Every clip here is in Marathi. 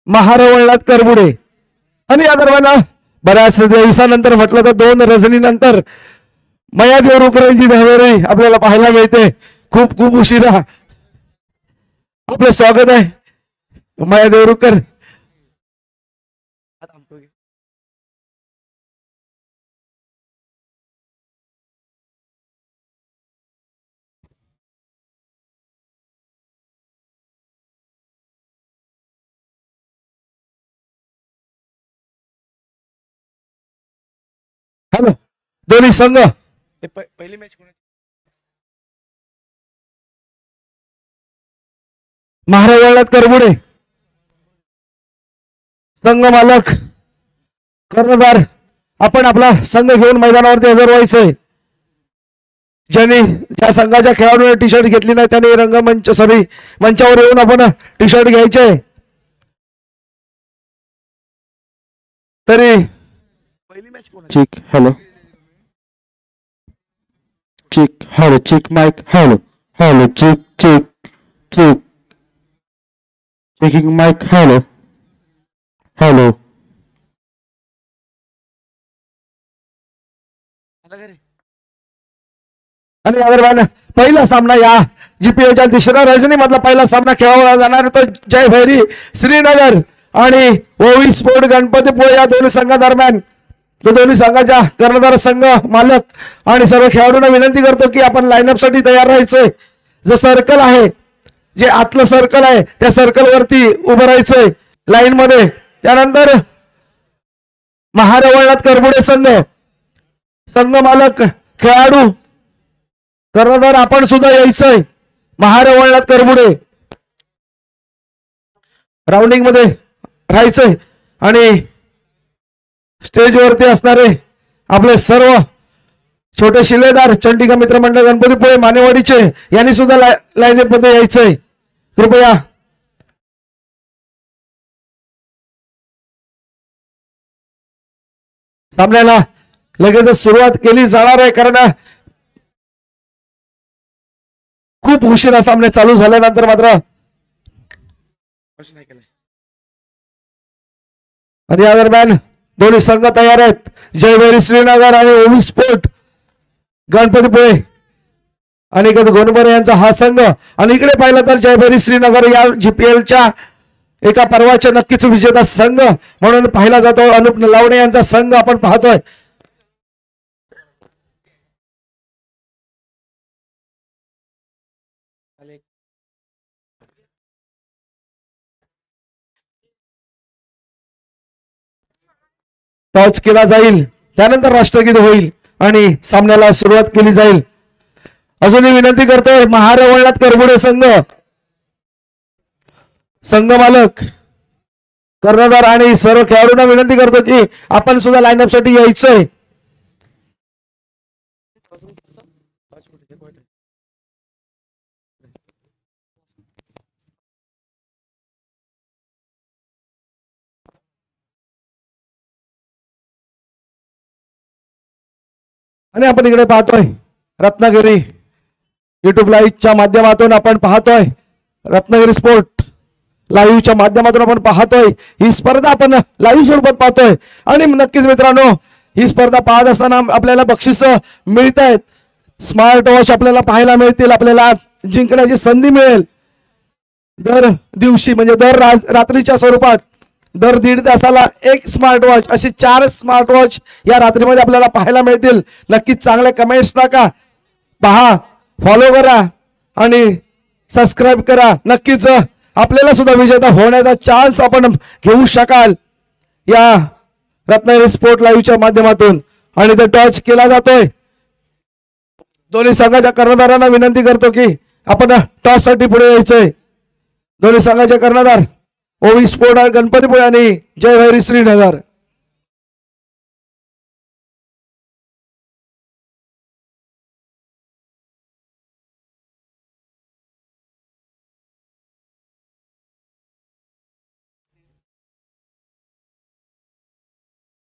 महारवळनाथ करबुडे आणि या दरम्यान बऱ्याच दिवसानंतर म्हटलं तर 2 रजनीनंतर मया देवरुकरांची धावेरी आपल्याला पाहायला मिळते. खूप खूप उशिरा आपलं स्वागत आहे मया देवरुकर. हॅलो दोन्ही संघ पहिली मॅच महाराज करबुडे संघ मालक कर्णधार आपण आपला संघ घेऊन मैदानावरती हजर व्हायचंय. ज्यांनी ज्या संघाच्या खेळाडूने टी शर्ट घेतली नाही त्यांनी रंगमंच मंचावर येऊन आपण टी शर्ट घ्यायचे. तरी पहिली मॅच चिक हॅलो चिक हॅलो चिक माइक हॅलो हॅलो चिक चिक चिक चेकिंग माइक हॅलो हॅलो आणि यावर पहिला सामना या जीपीएलच्या 3ऱ्या रजनी मधला पहिला सामना खेळवला जाणार तो जय भैरी श्रीनगर आणि ओवी स्पोर्ट गणपतीपुळे या दोन्ही संघादरम्यान. तो दोन्ही संघाच्या कर्णधार संघ मालक आणि सर्व खेळाडूंना विनंती करतो की आपण लाईनअप साठी तयार राहायचंय. जो सर्कल आहे जे आतलं सर्कल आहे त्या सर्कल वरती उभं राहायचंय लाईन मध्ये. त्यानंतर महारवळनाथ करबुडे संघ मालक खेळाडू कर्णधार आपण सुद्धा यायचंय. महारवळनाथ करबुडे राऊंडिंग मध्ये राहायचंय आणि स्टेज वरती असणारे आपले सर्व छोटे शिलेदार चंडिका मित्रमंडळ गणपतीपुळे मानेवाडीचे यांनी सुद्धा लाईनअप मध्ये यायचंय. कृपया सामन्याला लगेचच सुरुवात केली जाणार आहे कारण खूप उशिरा सामने चालू झाल्यानंतर मात्र आणि या दरम्यान दोन्ही संघ तयार आहेत. जयभैरी श्रीनगर आणि ओवी स्पोर्ट गणपतीपुळे आणि गोनबरे यांचा हा संघ. आणि इकडे पाहिलं तर जयभैरी श्रीनगर या जीपीएलच्या एका पर्वाचे नक्कीच विजेता संघ म्हणून पाहिला जातो. अनुप नलावडे यांचा संघ आपण पाहतोय. टॉस केला जाईल त्यानंतर राष्ट्रगीत होईल आणि सामन्याला सुरुवात केली जाईल. अजूनही विनंती करतोय महारवळनाथ करबुडे संघ मालक कर्णधार आणि सर्व खेळाडूंना विनंती करतो की आपण सुद्धा लाईनअप साठी यायचंय. आणि आपण इकडे पाहतोय रत्नागिरी युट्यूब लाईव्हच्या माध्यमातून आपण पाहतोय रत्नागिरी स्पोर्ट लाईव्हच्या माध्यमातून आपण पाहतोय ही स्पर्धा आपण लाईव्ह स्वरूपात पाहतोय. आणि नक्कीच मित्रांनो ही स्पर्धा पाहत असताना आपल्याला बक्षीस मिळत आहेत. स्मार्ट वॉच आपल्याला पाहायला मिळतील. आपल्याला जिंकण्याची संधी मिळेल दर दिवशी म्हणजे दर रात्रीच्या स्वरूपात दर 1.5 तासाला 1 स्मार्ट वॉच अशी 4 स्मार्ट वॉच या रात्रीमध्ये आपल्याला पाहायला मिळतील. नक्कीच चांगले कमेंट्स टाका पहा फॉलो करा आणि सबस्क्राईब करा. नक्कीच आपल्याला सुद्धा विजेता होण्याचा चान्स आपण घेऊ शकाल या रत्नागिरी स्पोर्ट लाईव्हच्या माध्यमातून. आणि तो टॉस केला जातोय. दोन्ही संघाच्या कर्णधारांना विनंती करतो की आपण टॉस साठी पुढे यायचंय. दोन्ही संघाचे कर्णधार ओवी स्पोर्ट गणपतीपुळे आणि जयभैरी श्रीनगर.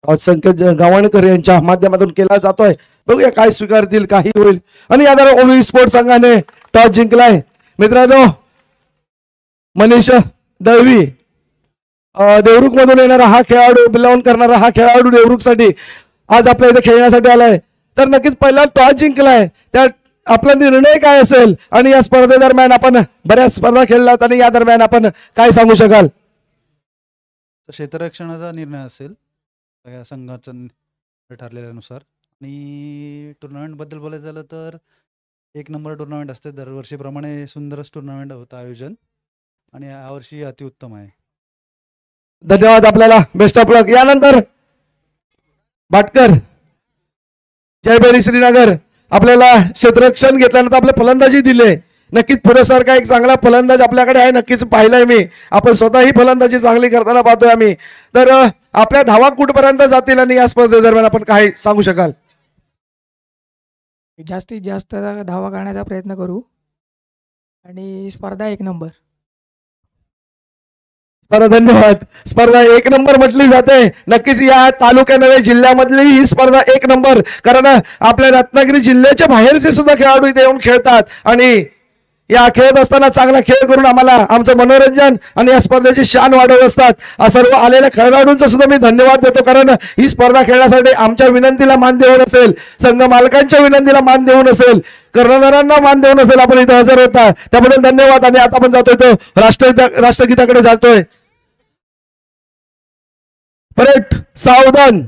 संकेत गावणकर यांच्या माध्यमातून केला जातोय. बघूया काय स्वीकारतील काही होईल. आणि या ओवी स्पोर्ट संघाने टॉस जिंकलाय. मित्रांनो मनीष दळवी देवरुख मधून येणारा हा खेळाडू बिलॉंग करणारा हा खेळाडू देवरुखसाठी आज आपल्या इथे खेळण्यासाठी आलाय. तर नक्कीच पहिला टॉस जिंकलाय. त्या आपला निर्णय काय असेल आणि या स्पर्धेदरम्यान आपण बऱ्याच स्पर्धा खेळलात आणि या दरम्यान आपण काय सांगू शकाल? क्षेत्ररक्षणाचा निर्णय असेल सगळ्या संघाचा ठरलेल्यानुसार. आणि टुर्नामेंटबद्दल बोलायचं झालं तर एक नंबर टुर्नामेंट असते दरवर्षीप्रमाणे. सुंदरच टुर्नामेंट होतं आयोजन आणि यावर्षी अतिउत्तम आहे. धन्यवाद आपल्याला. बेस्ट ऑफ लक. यानंतर भाटकर जयभैरी श्रीनगर आपल्याला क्षेत्ररक्षण घेतल्यानंतर आपले फलंदाजी दिले. नक्कीच पुरेसारखा एक चांगला फलंदाज आपल्याकडे आहे. नक्कीच पाहिलंय मी. आपण स्वतःही फलंदाजी चांगली करताना पाहतोय आम्ही. तर आपल्या धावा कुठपर्यंत जातील आणि या स्पर्धेदरम्यान आपण काय सांगू शकाल? जास्तीत जास्त धावा करण्याचा प्रयत्न करू आणि स्पर्धा एक नंबर. धन्यवाद. स्पर्धा एक नंबर म्हटली जाते. नक्कीच या तालुक्या नव्हे जिल्ह्यामधली ही स्पर्धा एक नंबर. कारण आपल्या रत्नागिरी जिल्ह्याच्या बाहेरचे सुद्धा खेळाडू इथे येऊन खेळतात आणि या खेळत असताना चांगला खेळ करून आम्हाला आमचं मनोरंजन आणि या स्पर्धेची शान वाढवत असतात. सर्व आलेल्या खेळाडूंचा सुद्धा मी धन्यवाद देतो. कारण ही स्पर्धा खेळण्यासाठी आमच्या विनंतीला मान देऊन असेल, संघ मालकांच्या विनंतीला मान देऊन असेल, कर्णधारांना मान देऊन असेल आपण इथे हजर होता त्याबद्दल धन्यवाद. आणि आता आपण जातोय तो राष्ट्रगीताकडे जातोय. परेड सावधान.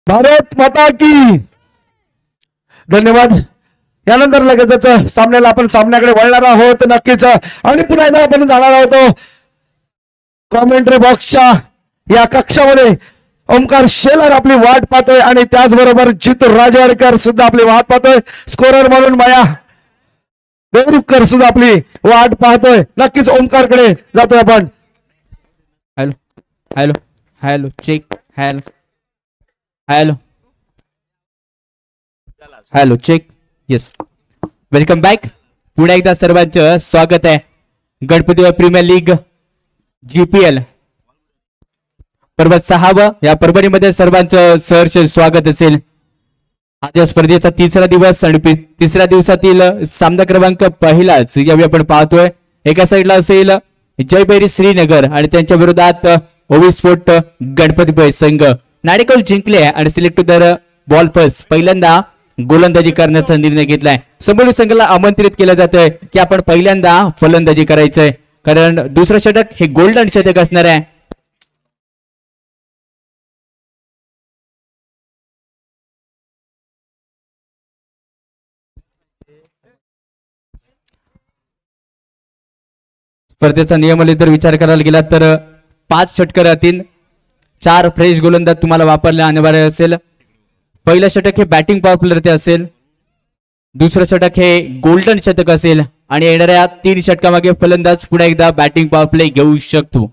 भारत माता की. धन्यवाद. यानंतर लगेचच सामन्याला आपण सामन्याकडे वळणार आहोत नक्कीच. आणि पुन्हा एकदा आपण जाणार आहोत कॉमेंट्री बॉक्सच्या या कक्षामध्ये. ओमकार शेलार आपली वाट पाहतोय आणि त्याचबरोबर जितू राजवाडकर सुद्धा आपली वाट पाहतोय. स्कोरर म्हणून माया देवरुखकर सुद्धा आपली वाट पाहतोय. नक्कीच ओमकारकडे जातोय आपण. Hello hello hello check. Hello hello hello check. Yes, welcome back. पुन्हा एकदा सर्वांचं स्वागत आहे गणपती प्रीमियर लीग GPL पर्व 6 या परभणीमध्ये सर्वांचं सहर्ष स्वागत असेल. आज या स्पर्धेचा तिसरा दिवस आणि तिसऱ्या दिवसातील सामना क्रमांक पहिलाच यावेळी आपण पाहतोय. एका साईडला असेल जयभैरी श्रीनगर आणि त्यांच्या विरोधात ओवी स्पोर्ट गणपतीपुळे संघ. नाणेकौल जिंकले आणि select to the bowl first पहिल्यांदा गोलंदाजी करण्याचा निर्णय घेतलाय. संपूर्ण संघाला आमंत्रित केलं जातंय की आपण पहिल्यांदा फलंदाजी करायचंय कारण दुसरं षटक हे गोल्डन षटक असणार आहे. स्पर्धेचा नियमावली जर विचार करायला गेला तर 5 षटकर राहतील. 4 फ्रेश गोलंदाज तुम्हाला वापरले अनिवार्य असेल. पहिलं षटक हे बॅटिंग पॉवर प्लेवरती असेल. दुसरं षटक हे गोल्डन षटक असेल आणि येणाऱ्या 3 षटकामागे फलंदाज पुन्हा एकदा बॅटिंग पॉवर प्ले घेऊ शकतो.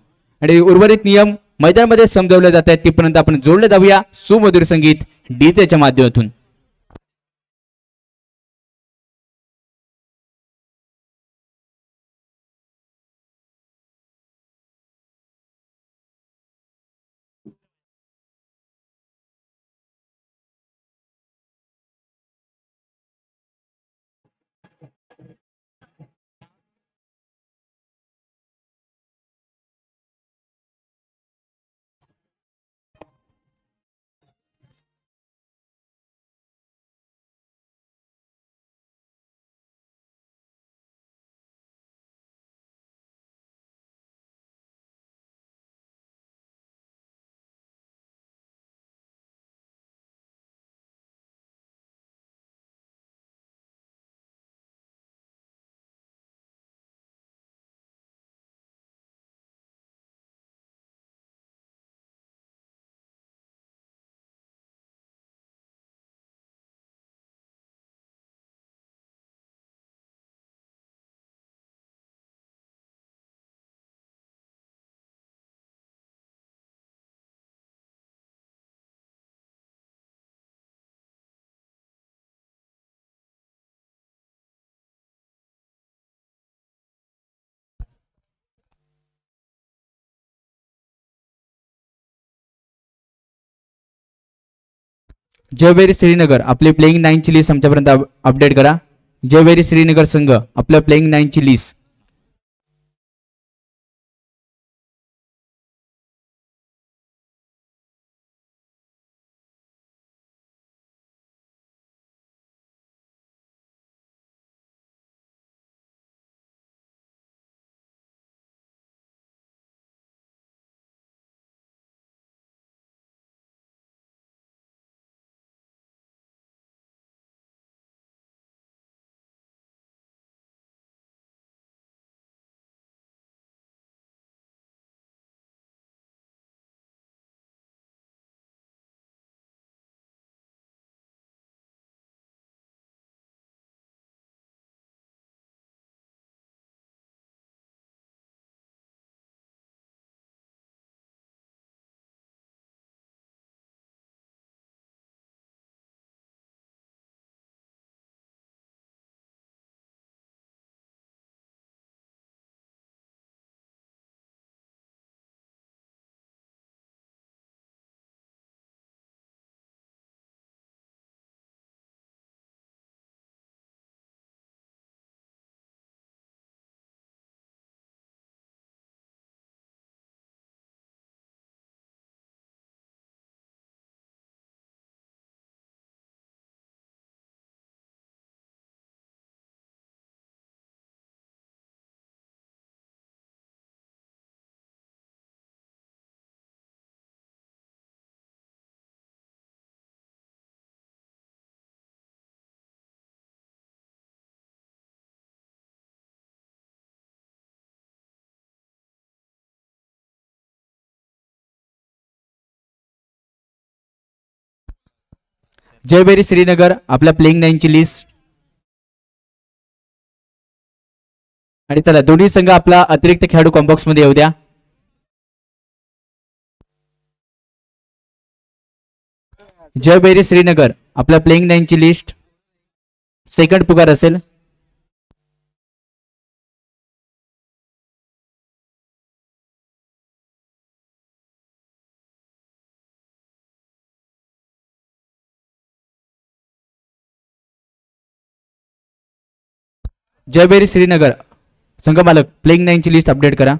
आणि उर्वरित नियम मैदानामध्ये समजवले जात आहेत. तीपर्यंत आपण जोडले जाऊया सुमधुर संगीत डीजेच्या माध्यमातून. जयवेरी श्रीनगर आपली प्लेइंग 9 ची लिस्ट आमच्यापर्यंत अपडेट करा. जयवेरी श्रीनगर संघ आपल्या प्लेइंग 9 ची लिस्ट. जयवेरी श्रीनगर आपल्या प्लेइंग 9 ची लिस्ट. आणि चला दोन्ही संघ आपला अतिरिक्त खेळाडू कॉम्बॉक्स मध्ये येऊ द्या. जयवेरी श्रीनगर आपल्या प्लेइंग 9 ची लिस्ट. सेकंड पुकार असेल. जयवेरी श्रीनगर संघ मालक प्लेइंग 9 ची लिस्ट अपडेट करा.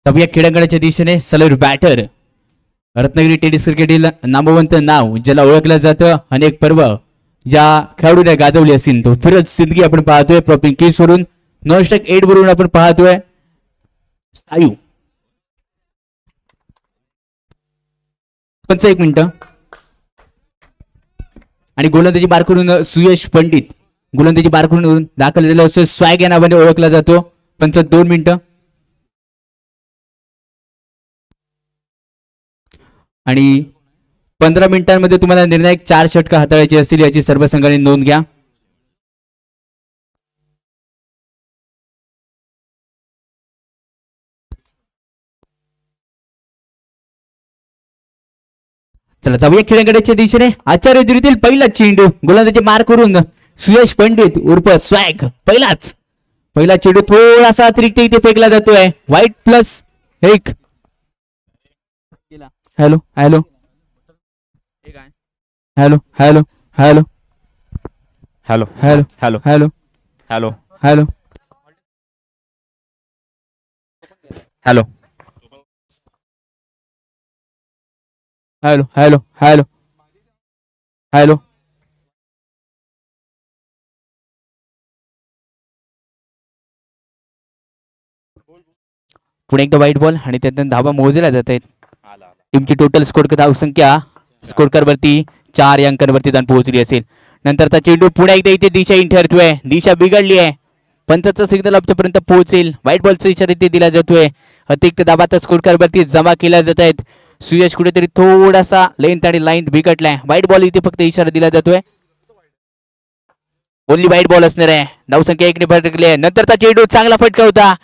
या क्रीडांगणाच्या दिशेने सलूर बॅटर. रत्नागिरी टेनिस क्रिकेटील नामवंत नाव ज्याला ओळखलं जातं, अनेक पर्व ज्या खेळाडूने गाजवली असतील तो फिरोज सिंदगी आपण पाहतोय. प्रॉपिंग केस वरून 9-8 वरून आपण पाहतोय सायू. 1 मिनिट. आणि गोलंदाजी बार करून सुयश पंडित गोलंदाजी बार करून दाखल झालेला असं स्वॅग या नावाने ओळखला जातो. 2 मिनिटं. आणि 15 मिनिटांमध्ये तुम्हाला निर्णायक 4 षटकं हाताळायची असतील याची सर्व संघांनी नोंद घ्या. चला जाऊया खेळांगणाच्या दिशेने. आचार्य दिरीतील पहिला चेंडू गोलंदाजी मार करून सुयश पंडित उर्फ स्वॅग पहिला चेंडू थोडासा अतिरिक्त इथे फेकला जातोय. वाईट +1. Hello hello hello hello hello hello hello hello hello hello hello hello hello hello hello hello Pune एकदा वाईट बॉल आणि त्यातून धावा मोजल्या जात आहेत. टीमची टोटल स्कोर धावसंख्या स्कोर वरती 4 अंकांवरती जाऊन पोहोचली असेल. नंतरचा चेंडू पुन्हा एकदा इथे दिशा इन ठरतोय. दिशा बिघडली आहे. पंचाचा सिग्नल आमच्यापर्यंत पोहोचेल. व्हाईट बॉलचा इशारा इथे दिला जातोय. अतिरिक्त दाबाचा स्कोर वरती जमा केला जात आहेत. सुयश कुठेतरी थोडासा लेंथ आणि लाईन बिघडलाय. व्हाईट बॉल इथे फक्त इशारा दिला जातोय. ओनली व्हाईट बॉल असणार आहे. धावसंख्या 1 ने भरकली आहे. नंतरचा चेंडू चांगला फटका होता.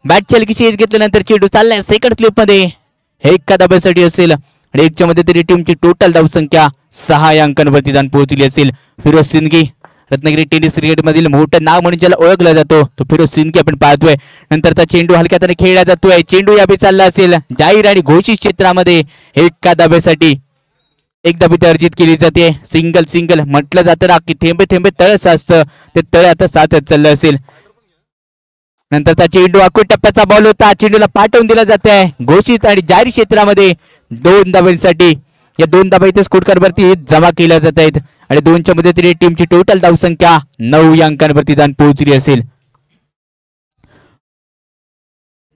बॅट हलकीशी एज घेतल्यानंतर चेंडू चाललाय सेकंड स्लिप मध्ये. हे एका दाब्यासाठी असेल आणि एकच्या मध्ये तरी टीमची टोटल धावसंख्या 6 अंकांवरती जाऊन पोहोचली असेल. फिरोज सिंदगी रत्नागिरी टेनिस क्रिकेट मधील मोठं नाव म्हणून ज्याला ओळखला जातो तो फिरोज सिंदगी आपण पाहतोय. नंतरचा चेंडू हलक्या हाताने खेळला जातोय. चेंडू याबी चालला असेल जाहीर आणि घोषित क्षेत्रामध्ये. एका दाब्यासाठी एक दाबी अर्जित केली जाते. सिंगल सिंगल म्हटलं जातं ना की थेंबे थेंबे तळ साचतं. ते तळ आता साचत चाललं असेल. नंतरचा चेंडू अकूट टप्प्याचा बॉल होता. चेंडूला पाठवून दिला जात आहे घोषित आणि जाहीर क्षेत्रामध्ये 2 धावांसाठी. या 2 धावा इथे स्कोर वरती जमा केल्या जात आहेत आणि 2च्या मध्ये तरी टीमची टोटल धावसंख्या 9 अंकांवरती जाऊन पोहोचली असेल.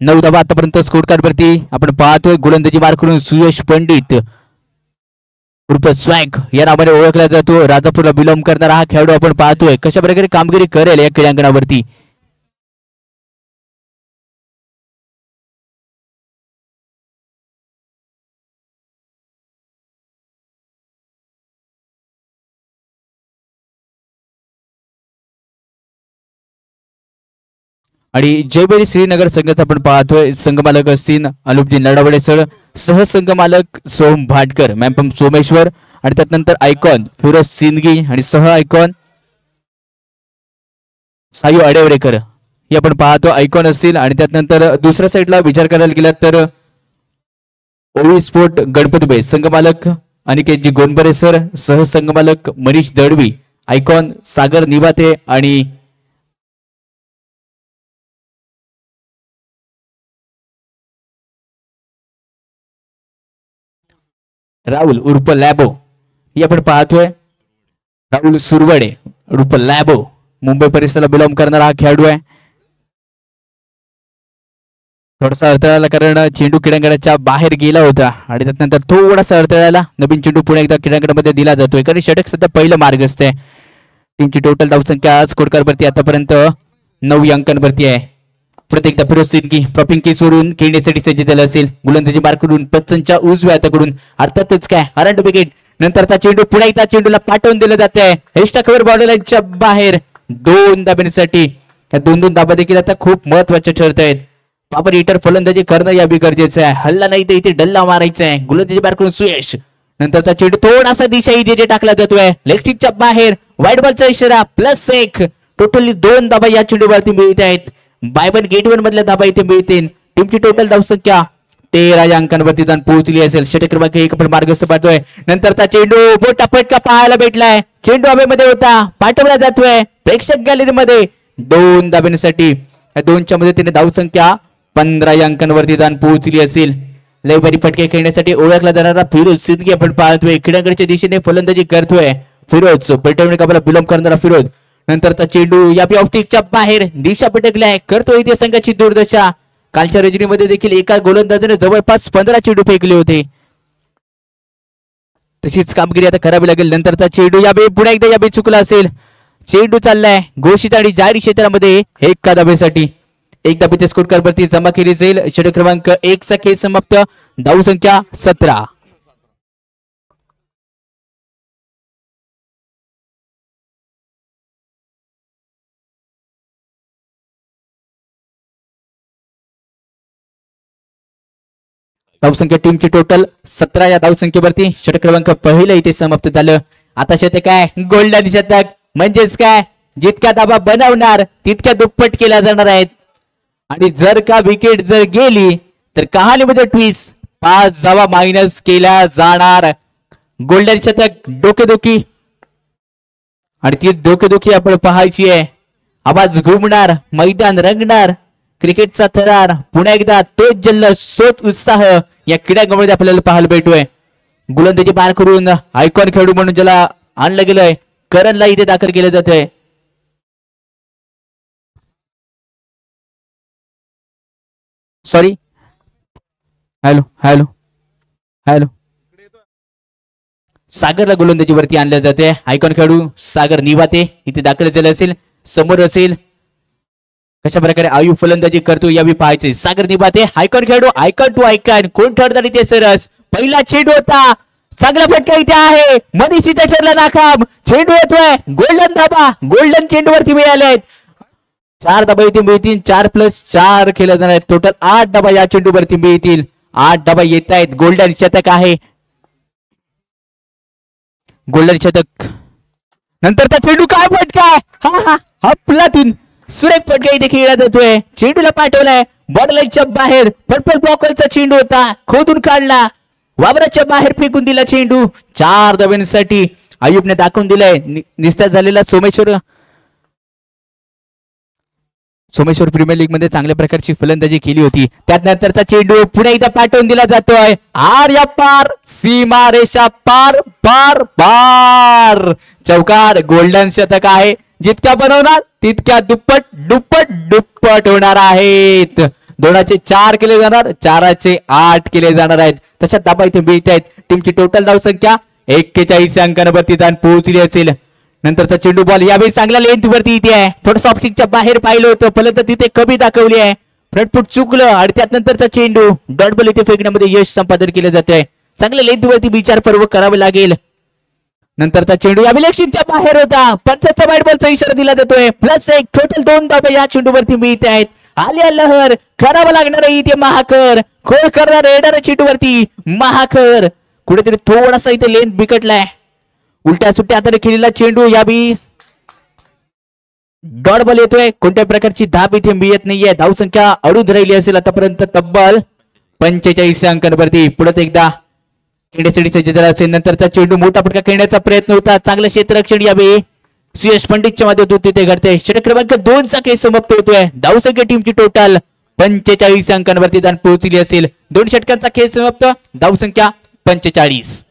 9 धावा आतापर्यंत स्कोर वरती आपण पाहतोय. गोलंदाजी मार करून सुयश पंडित उर्फ स्वॅग या नावाने ओळखला जातो. राजापूरला बिलॉंग करणारा हा खेळाडू आपण पाहतोय कशा प्रकारे कामगिरी करेल या क्रीडांगणावरती. आणि जयबेरी श्रीनगर संघाचा आपण पाहतोय. संघमालक असतील अनुपजी नडावडे सर, सहसंघमालक सोम भाटकर, मॅम्पम सोमेश्वर आणि त्यानंतर आयकॉन फिरोज सिंदगी आणि सह आयकॉन सायू अडेवरेकर हे आपण पाहतो आयकॉन असतील. आणि त्यानंतर दुसऱ्या साईडला विचार करायला गेला तर ओवी स्पोर्ट गणपतीबाई संघमालक अनिकेतजी गोंडबरे सर, सहसंघमालक मनीष दळवी, आयकॉन सागर निवाते आणि राहुल उर्फ लॅबो हे आपण पाहतोय. राहुल सुरवडे उर्फ लॅबो मुंबई परिसराला बिलॉंग करणारा हा खेळाडू आहे. थोडासा अडथळाला कारण चेंडू क्रीडांगणाच्या बाहेर गेला होता आणि त्यानंतर थोडासा अडथळाला नवीन चेंडू पुन्हा एकदा क्रीडांगणामध्ये दिला जातोय कारण षटक सध्या पहिलं मार्ग असते. टीमची टोटल धावसंख्या स्कोर वरती आतापर्यंत 9 अंकांवरती आहे. प्रत्येकदा फिरोज सिंदगी प्रॉपिंग केस वरून खेळण्यासाठी सज्ज झालं असेल. गोलंदाजी मार करून पच्चनच्या उजव्या हाताकडून अर्थातच काय हरंड विकेट. नंतरचा चेंडू पुन्हा एकदा चेंडूला पाठवून दिलं जात आहे एक्स्ट्रा कव्हर बॉर्डरलाईनच्या बाहेर 2 धाब्यांसाठी. या 2 धाबा देखील आता खूप महत्वाच्या ठरत आहेत. आपण इतर फलंदाजी करणं याबी गरजेचं आहे. हल्ला नाही तर इथे डल्ला मारायचा आहे. गोलंदाजी मार करून सुयश. नंतरचा चेंडू थोडासा दिशा इथे टाकला जातोय लेग स्टिकच्या बाहेर. व्हाईट बॉलचा इशारा +1. टोटली 2 धाबा या चेंडूवरती मिळत आहेत. बाय 1 गेट 1 मधल्या धाबा इथे मिळतील. टीमची टोटल धावसंख्या 13 अंकांवरती जाऊन पोहोचली असेल. षटक क्रमांक 1 आपण मार्गस्थ पाहतोय. नंतरचा चेंडू मोठा फटका पाहायला भेटलाय. चेंडू हवेमध्ये होता पाठवला जातोय प्रेक्षक गॅलरीमध्ये 2 धाब्यांसाठी. या 2च्या मध्ये तिने धावसंख्या 15 अंकांवरती जाऊन पोहोचली असेल. लय भारी फटके खेळण्यासाठी ओळखला जाणारा फिरोज सिंदगी आपण पाहतोय. क्रीडांगणाच्या दिशेने फलंदाजी करतोय फिरोज. पैठणी कापाला बिलॉंग करणारा फिरोज. नंतरचा चेंडू या ऑप्टिकच्या बाहेर दिशा भटकलाय करतोय इथे संघाची दुर्दशा. कालच्या रजनीमध्ये देखील एका गोलंदाजाने जवळपास 15 चेंडू फेकले होते. तशीच कामगिरी आता करावी लागेल. नंतरचा चेंडू याबी पुन्हा एकदा याबी चुकला असेल. चेंडू चाललाय घोषित आणि जाहीर क्षेत्रामध्ये 1 धाब्यासाठी. 1 धाबी स्कोर वरती जमा केली जाईल. षटक क्रमांक 1 चा खेळ समाप्त. धावसंख्या 17. धावसंख्या टीमची टोटल 17 या धावसंख्येवरती. षटक क्रमांक पहिलं इथे समाप्त झालं. आता शतक काय गोल्डन शतक म्हणजेच काय जितका दाबा बनवणार तितक्या दुप्पट केला जाणार आहेत. आणि जर का विकेट जर गेली तर कहाणीमध्ये ट्विस्ट 5 धावा मायनस केल्या जाणार. गोल्डन शतक डोकेदुखी आणि ती डोकेदुखी आपण पाहायची आहे. आवाज घुमणार मैदान रंगणार. क्रिकेटचा थरार पुन्हा एकदा तोच जल्लोष तोच उत्साह या क्रीडांगणामध्ये आपल्याला पाहायला भेटतोय. गोलंदाजी पार करून आयकॉन खेळाडू म्हणून ज्याला आणलं गेलंय करणला इथे दाखल केलं जातंय. सॉरी, हॅलो हॅलो हॅलो, सागरला गोलंदाजीवरती आणलं जाते. आयकॉन खेळाडू सागर निवाते इथे दाखल झाले असेल, समोर असेल. कशा प्रकारे आयु फलंदाजी करतो यावी पाहायचे. सागर निवाते आयकॉन खेळाडू, आयकॉन टू आयकॉन, कोण ठरणार इथे सरस. पहिला चेंडू होता, चांगला फटका इथे आहे, मनीषीचा ठरला नाकाम. चेंडू येतोय, गोल्डन धाबा, गोल्डन चेंडूवरती मिळालेत. 4 धाबा इथे मिळतील, 4+4 केले जाणार आहेत. टोटल 8 धाबा या चेंडूवरती मिळतील. 8 धाबा येत आहेत. गोल्डन शतक आहे, गोल्डन शतक. नंतरचा चेंडू, काय फटका आहे, हा हा हपलातून सुरेख फटका इथे खेळला जातोय. चेंडूला पाठवलाय बॉर्डरलाईनच्या बाहेर, पर्पल ब्लॉकरचा चेंडू होता, खोदून काढला, वावराच्या बाहेर फेकून दिला चेंडू. 4 धाब्यांसाठी आयुबने दाखवून दिलाय. निस्तार झालेला सोमेश्वर प्रीमियर लीग मध्ये चांगल्या प्रकारची फलंदाजी केली होती. त्यानंतरचा चेंडू पुढे एकदा पाठवून दिला जातोय. आर्या पार, सीमा रेषा पार, पार पार. चौकार, गोल्डन शतक आहे. जितक्या बनवणार तितक्या दुप्पट दुप्पट दुप्पट होणार आहेत. 2चे 4 केले जाणार, 4चे 8 केले जाणार आहेत. तशा धाबा इथे मिळत आहेत. टीमची टोटल धावसंख्या 41 अंकांवरती जाऊन पोहोचली असेल. नंतरचा चेंडू बॉल यावेळी चांगला लेंथ वरती इथे आहे. थोडं सॉफ्टिकच्या बाहेर पाहिलं होतं, फलंदाज तिथे कमी दाखवली आहे. फ्रंट फूट चुकलं आणि त्यानंतरचा चेंडू डॉट बॉल इथे फेकण्यामध्ये यश संपादन केलं जातंय. चांगल्या लेंथ वरती विचारपूर्वक करावे लागेल. नंतरचा चेंडू या विलक्षणच्या बाहेर होता, पंचाचा वाईट बॉलचा इशारा दिला जातोय. +1, टोटल 2 धाबा या चेंडूवरती मिळत आहेत. आलिया लहर करावं लागणार इथे महाकर, खोल करणार येणार चेंडूवरती महाकर. कुठेतरी थोडासा इथे लेंथ बिकटलाय. उलट्या सुट्ट्या हाताने खेळलेला चेंडू यावी डॉट बॉल येतोय. कोणत्या प्रकारची धाब इथे मिळत नाहीये. धावसंख्या अडून राहिली असेल आतापर्यंत तब्बल 45 अंकांवरती. पुढेच एकदा खेळण्यासाठी सज्ज झाला असेल. नंतरचा चेंडू मोठा फटका खेळण्याचा प्रयत्न होता. चांगलं क्षेत्ररक्षण यावे सुयश पंडितच्या माध्यमातून तिथे घडते. षटक क्रमांक 2 चा खेळ समाप्त होतोय. धावसंख्या टीमची टोटल 45 अंकांवरती जाऊन पोहोचली असेल. 2 षटकांचा खेळ समाप्त, धावसंख्या 45.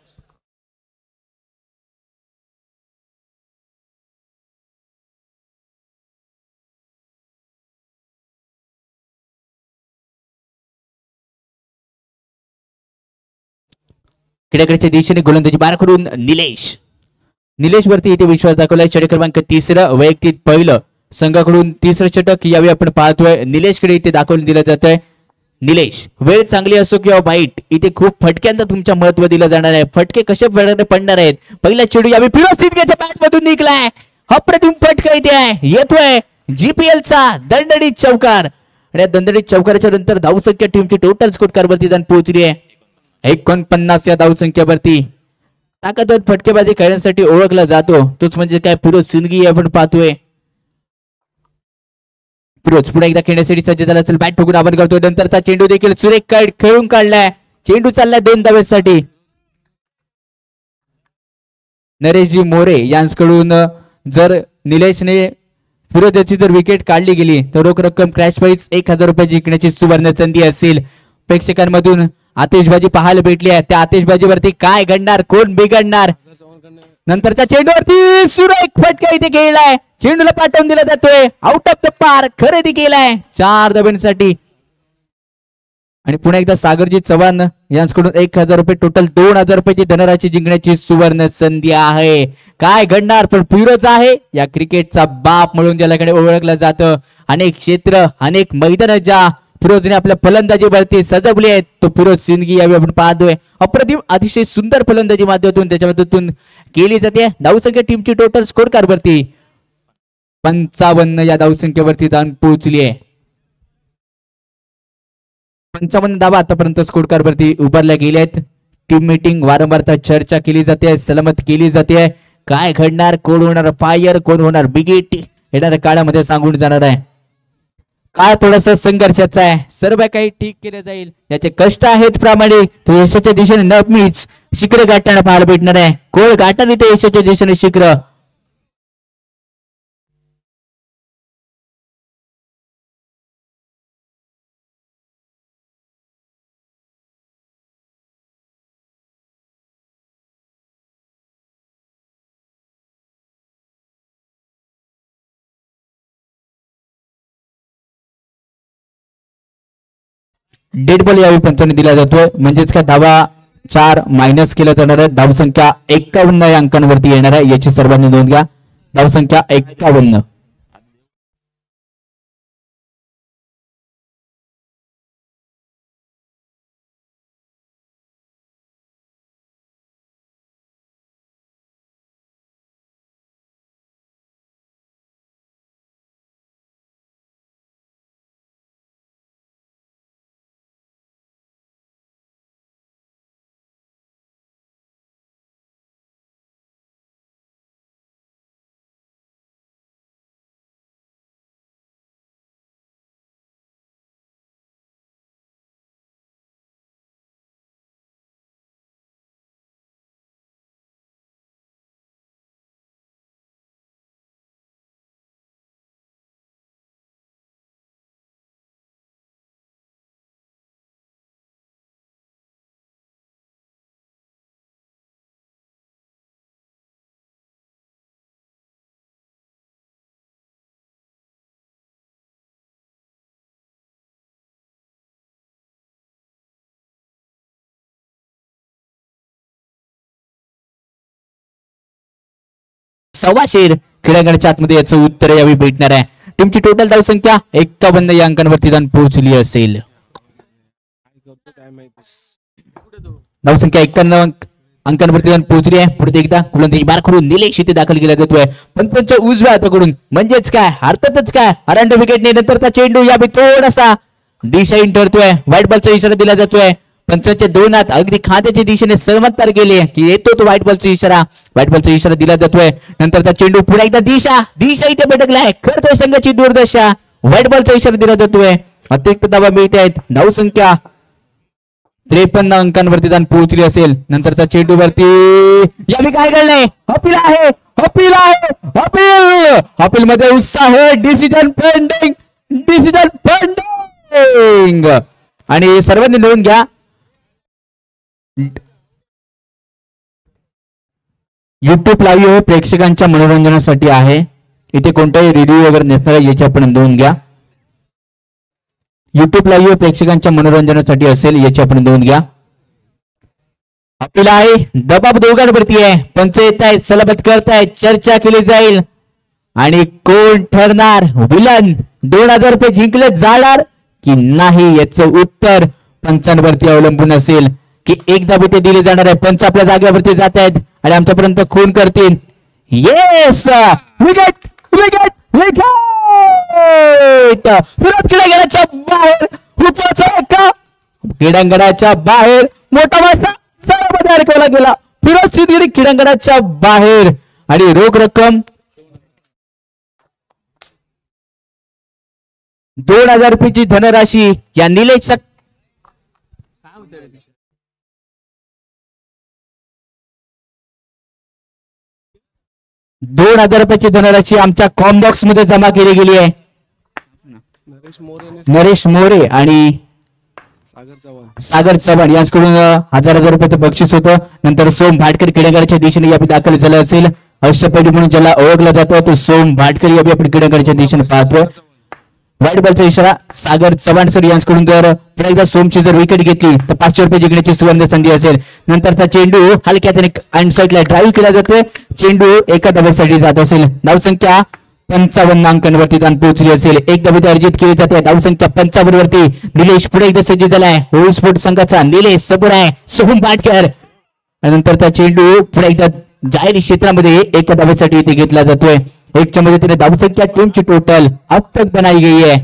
खेळाकडच्या दिशेने गोलंदाजी बार करून निलेश वरती इथे विश्वास दाखवलाय. षटक क्रमांक 3 वैयक्तिक पहिलं संघाकडून 3रं षटक यावेळी आपण पाहतोय. निलेशकडे इथे दाखवून दिलं जात आहे. निलेश, वेळ चांगली असो किंवा वाईट, इथे खूप फटक्यांना तुमच्या महत्व दिलं जाणार आहे. फटके कशा प्रकारे पडणार आहेत. पहिला चेंडू यावेळी फिरोज सिंगच्या बॅट मधून निघलाय. अप्रतिम फटका इथे आहे, येतोय GPL चा दणदणीत चौकार. आणि या दणदणीत चौकाराच्या नंतर धावसंख्या टीमची टोटल स्कोर वरती जाऊन पोहोचली आहे 49 या धावसंख्येवरती. ताकदवर फटकेबाजी खेळण्यासाठी ओळखला जातो, तोच म्हणजे काय फिरोज सिंघी आपण पाहतोय. फिरोज पुढे एकदा खेळण्यासाठी सज्ज झाला असेल. बॅट ठोकून आपण करतोय. नंतरचा चेंडू देखील सुरेख खेळून काढलाय. चेंडू चाललाय 2 धावेसाठी. नरेशजी मोरे यांच्याकडून जर निलेशने फिरोज याची जर विकेट काढली गेली तर रोख रक्कम क्रॅश प्राइस 1000 रुपये जिंकण्याची सुवर्ण संधी असेल. प्रेक्षकांमधून आतिषबाजी पाहायला भेटली आहे. त्या आतिषबाजीवरती काय घडणार, कोण बिघडणार. नंतरच्या चेंडूवरती सुरेख फटका इथे खेळलाय. चेंडूला पाठवून दिला जातोय. आउट ऑफ द पार खरेदी केलाय 4 धाब्यांसाठी. आणि पुन्हा एकदा सागरजी चव्हाण यांच्याकडून 1000 रुपये, टोटल 2000 रुपयाची धनराशी जिंकण्याची सुवर्ण संधी आहे. काय घडणार, पण फिरोज आहे या क्रिकेटचा बाप म्हणून ज्याच्याकडे ओळखलं जातं. अनेक क्षेत्र, अनेक मैदान ज्या फिरोजने आपल्या फलंदाजीवरती सजवली आहेत, तो फिरोज सिंघी यावेळी आपण पाहतोय. अप्रतिम, अतिशय सुंदर फलंदाजी माध्यमातून त्याच्यामधून केली जाते. धावसंख्या टीमची टोटल स्कोर कार्ड वरती 55 या धावसंख्येवरती जाऊन पोहोचली आहे. 55 धावा आतापर्यंत स्कोर कार्ड वरती उभारल्या गेल्या आहेत. टीम मीटिंग वारंवार चर्चा केली जाते, सलामत केली जाते. काय घडणार, कोण होणार फायर, कोण होणार बिगेट, येणाऱ्या काळामध्ये सांगून जाणार आहे. काय थोडस संघर्षाचा आहे, सर्व काही ठीक केलं जाईल. याचे कष्ट आहेत प्रामाणिक, तो यशाच्या दिशेने नक्कीच शिखर गाठताना पाहायला भेटणार आहे. कोण गाठणार ते यशाच्या दिशेने शिखर. डेड बॉल यावेळी पंचाने दिला जातोय, म्हणजेच काय धावा 4 मायनस केला जाणार आहे. धावसंख्या 51 या अंकांवरती येणार आहे, याची सर्वांनी नोंद घ्या. धावसंख्या 51. सव्वाशेर क्रीडांगणाच्या आतमध्ये याचं उत्तर यावेळी भेटणार आहे. टीमची टोटल धावसंख्या 51 या अंकांवरती जाऊन पोहोचली असेल. धावसंख्या 51 अंकांवरती जाऊन पोहोचली आहे. पुढे एकदा गोलंदाजी बारकडून निलेश इथे दाखल केला जातोय पंचांच्या उजव्या हाताकडून, म्हणजेच काय अर्थातच काय अरंड विकेटने नंतरचा चेंडू यावेळी थोडासा दिशाहीन ठरतोय. व्हाईट बॉलचा इशारा दिला जातोय. पंचांच्या दोन हात अगदी खांद्याच्या दिशेने सर्वंतर गेले की येतो तो व्हाईट बॉलचा इशारा. व्हाईट बॉलचा इशारा दिला जातोय. नंतरचा चेंडू पुढे एकदा दिशा इथे भटकलाय, करतोय संघाची दुर्दशा. व्हाईट बॉलचा इशारा दिला जातोय. अतिरिक्त धावा मिळत आहेत. धावसंख्या 53 अंकांवरती जाऊन पोहोचली असेल. नंतरचा चेंडू वरती यावेळी काय घडलंय, अपील आहे, अपील आहे, अपील. अपील मध्ये उत्साह आहे. Decision pending, decision pending. आणि सर्वांनी नोंद घ्या, युट्यूब लाईव्ह प्रेक्षकांच्या मनोरंजनासाठी आहे. इथे कोणताही रिव्ह्यू वगैरे नसणार आहे, याची आपण नोंद घ्या. युट्यूब लाईव्ह प्रेक्षकांच्या मनोरंजनासाठी असेल, याची आपण नोंद घ्या. आपल्याला आहे दबाव दोघांवरती आहे. पंच येत आहेत, सलाबत करतायत, चर्चा केली जाईल आणि कोण ठरणार विलन. 2000 रुपये जिंकले जाणार की नाही याचं उत्तर पंचांवरती अवलंबून असेल की एकदा ते दिले जाणार आहे. पंच आपल्या जागेवरती जात आहेत आणि आमच्यापर्यंत खून करतील. Yes, wicket, wicket, wicket. Firoz क्रीडांगणाच्या बाहेर हुकवाचा का क्रीडांगणाच्या बाहेर मोठा वाजता सरामध्ये अडकवला गेला. फिरोज सिद्दीकी क्रीडांगणाच्या बाहेर आणि रोख रक्कम 2000 रुपयाची धनराशी या निलेश 2000 रुपयाची धनराशी आमच्या कॉम्बॉक्स मध्ये जमा केली गेली आहे. नरेश मोरे आणि सागर चव्हाण यांच्याकडून 1000 रुपयाचं बक्षीस होतं. नंतर सोम भाटकर क्रीडांगणाच्या दिशेने यावेळी दाखल झालं असेल. अष्टपैलू म्हणून ज्याला ओळखला जातो तो सोम भाटकर यावेळी आपण क्रीडांगणाच्या दिशेने पाहतोय. व्हाईट बॉलचा इशारा सागर चव्हाण सर यांच्याकडून जर पुन्हा एकदा सोमची जर विकेट घेतली तर 500 रुपये जिंकण्याची सुवर्ण संधी असेल. नंतरचा चेंडू हलक्यात आणि साईडला ड्राईव्ह केला जातोय. चेंडू एका धावेसाठी जात असेल. धावसंख्या 55 अंकांवरती जाऊन पोहोचली असेल. एक धावेत अर्जित केली जाते. धावसंख्या 55 वरती निलेश पुढे एकदा सज्ज झालाय. होल स्पोर्ट संघाचा निलेश समोर आहे. सोहम भाटकर नंतरचा चेंडू पुढे एकदा जाहीर क्षेत्रामध्ये एका धावेसाठी इथे घेतला जातोय. एकच्या मदतीने धावसंख्या टीमची टोटल अब तक बनाई गई है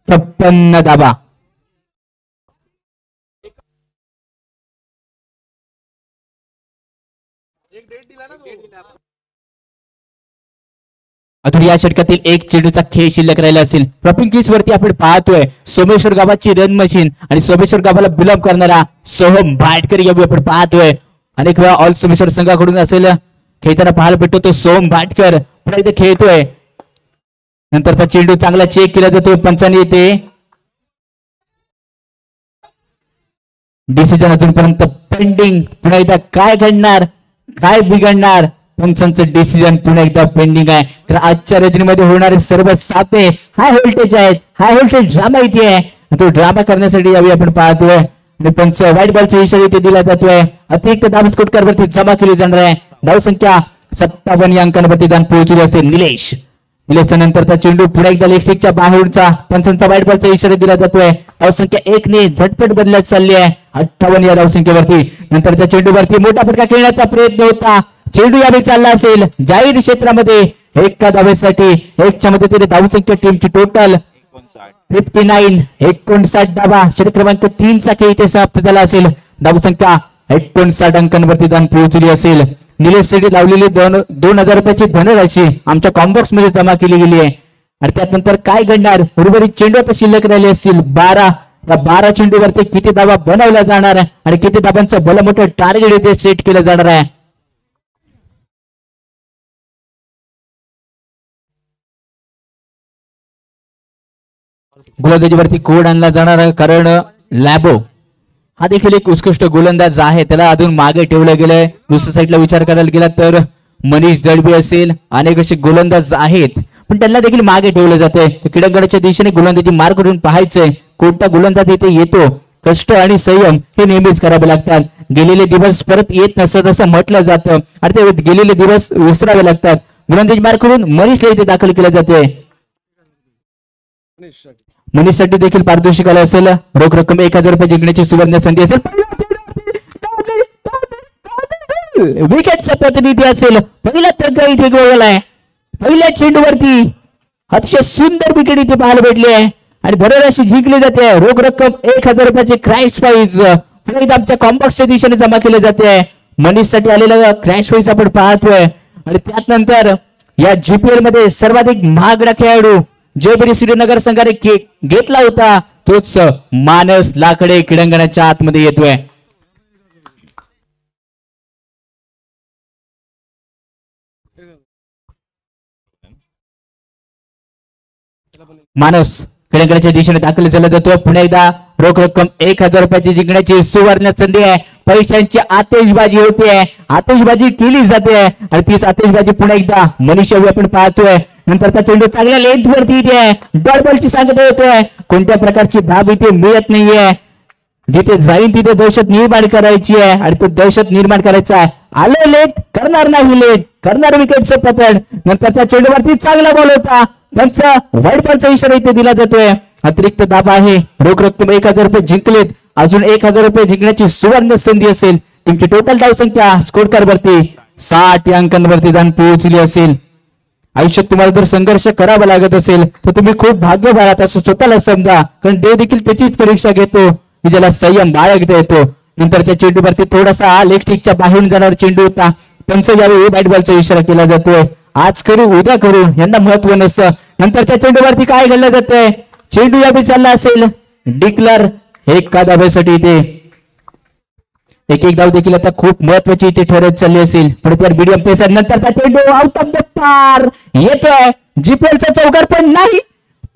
56 धावा. अजून या षटकातील एक चेंडूचा खेळ शिल्लक राहिला असेल. प्रॉपिंग किस वरती आपण पाहतोय सोमेश्वर गावाची रन मशीन आणि सोमेश्वर गावाला बिलॉंग करणारा सोहम भाटकर यावेळी आपण पाहतोय. अनेक वेळा ऑल सोमेश्वर संघाकडून असेल खेळताना पाहायला भेटतो तो सोहम भाटकर पुन्हा इथे खेळतोय. नंतरचा चेंडू चांगला चेक केला जातोय. पंचाने येते डिसिजन अजूनपर्यंत पेंडिंग. पुन्हा एकदा काय घडणार, काय बिघडणार, पंचांचं डिसिजन पुन्हा एकदा पेंडिंग आहे. कारण आजच्या रजनीमध्ये होणारे सर्व सामने हाय व्होल्टेज आहेत. हाय व्होल्टेज ड्रामा इथे आहे तो ड्रामा करण्यासाठी यावेळी आपण पाहतोय आणि पंच व्हाईट बॉलचा इशारा इथे दिला जातोय. अतिरिक्त धाव स्कोर करवरती जमा केली जाणार आहे. धाव संख्या 57 या अंकांवरती दान पोहोचली असते. निलेशच्या नंतरचा चेंडू पुन्हा एकदा लेफ्टिकच्या बाहेरचा पंचांचा व्हाईट बॉलचा इशारा दिला जातोय. धाव संख्या 1 ने झटपट बदलत चालली आहे. 58 या धाव संख्येवरती. नंतरच्या चेंडूवरती मोठा फटका खेळण्याचा प्रयत्न होता. चेंडू यावेळी चालला असेल जाहीर क्षेत्रामध्ये एका धावेसाठी 1च्या मदतीने धाव संख्या टीमची टोटल 59 59 धावा. षटक क्रमांक 3 चा खेळ इथे समाप्त झाला असेल. धाव संख्या 59 अंकांवरती दान पोहोचली असेल. निलेश साठी लावलेली 2000 रुपयाची धनराशी आमच्या कॉम्बॉक्स मध्ये जमा केली गेली आहे. आणि त्यानंतर काय घडणार उर्वरित चेंडू आता शिल्लक राहिले असतील 12. या 12 चेंडूवरती किती धावा बनवल्या जाणार आहे आणि किती धावांचं भलं मोठं टार्गेट इथे सेट केलं जाणार आहे. गोलंदाजीवरती कोड आणला जाणार आहे कारण लॅबो हा देखील एक उत्कृष्ट गोलंदाज आहे. त्याला अजून मागे ठेवलं गेलंय. दुसऱ्या साईडला विचार करायला गेला तर मनीष जडबी असेल अनेक असे गोलंदाज आहेत पण त्यांना देखील मागे ठेवलं जाते. क्रीडांगणाच्या दिशेने गोलंदाजी मार्ग करून पाहायचंय कोणता गोलंदाज इथे येतो. कष्ट आणि संयम हे नेहमीच करावे लागतात. गेलेले दिवस परत येत नसत असं म्हटलं जातं आणि ते गेलेले दिवस विसरावे लागतात. गोलंदाजी मार्ग करून मनीषला इथे दाखल केलं जातोय. मनीषसाठी देखील पारितोषिक आलं असेल. रोख रक्कम 1000 रुपये जिंकण्याची सुवर्ण संधी असेल. विकेटचा प्रतिनिधी असेल. पहिला तंत्र इथे गोळलाय. पहिल्या चेंडूवरती अतिशय सुंदर विकेट इथे पाहायला भेटली आहे आणि धनराशी जिंकली जाते. रोख रक्कम 1000 रुपयाचे क्रॅश प्राइज पुन्हा एकदा आमच्या कॉम्बॉक्सच्या दिशेने जमा केले जाते. मनीषसाठी आलेला क्रॅश प्राइज आपण पाहतोय आणि त्यानंतर या जीपीएल मध्ये सर्वाधिक महागडा खेळाडू जयपुरी श्रीनगर संघाने घेतला होता तोच मानस लाकडे क्रीडांगणाच्या आतमध्ये येतोय. मानस क्रीडांगणाच्या दिशेने दाखल झाला जातो. पुन्हा एकदा रोख रक्कम 1000 रुपयाची जिंकण्याची सुवर्ण संधी आहे. पैशांची आतिषबाजी होते. आतिषबाजी केली जाते आणि तीच आतिषबाजी पुन्हा एकदा मनीष आपण पाहतोय. नंतरचा चेंडू चांगल्या लेंथ वरती इथे आहे. डॉट बॉलची सांगता येतोय. कोणत्या प्रकारची धाब इथे मिळत नाहीये. जिथे जाईन तिथे दहशत निर्माण करायची आहे आणि तो दहशत निर्माण करायचा आहे. आलं लेट करणार नाही लेट करणार विकेटचं पतन. नंतरच्या चेंडूवरती चांगला बॉल होता. त्यांचा व्हाईट बॉलचा इशारा इथे दिला जातोय. अतिरिक्त दाब आहे. रोख रक्कम 1000 रुपये जिंकलेत. अजून 1000 रुपये जिंकण्याची सुवर्ण संधी असेल. टीमची टोटल धाव संख्या स्कोर कार्ड वरती 60 अंकांवरती जाऊन पोहोचली असेल. आयुष्यात तुम्हाला जर संघर्ष करावा लागत असेल तर तुम्ही खूप भाग्यवान आहात असं स्वतःला समजा. कारण देव देखील त्याचीच परीक्षा घेतो की ज्याला संयम बाळगता येतो. नंतरच्या चेंडूवरती थोडासा लेफ्टिकच्या बाहेरून जाणारा चेंडू होता. त्यांचं यावेळी व्हाईट बॉलचा इशारा केला जातोय. आज करू उद्या करू यांना महत्व नसतं. नंतरच्या चेंडूवरती काय घडलं जातंय. चेंडू यावेळी चालला असेल डिक्लर एका धाब्यासाठी इथे एक धाव देखील आता खूप महत्वाची इथे ठरत चालली असेल. पुढे मीडियम पेसर नंतरचा चेंडू आउट ऑफ द पार येतोय. जीपीएलचा चौकार पण नाही.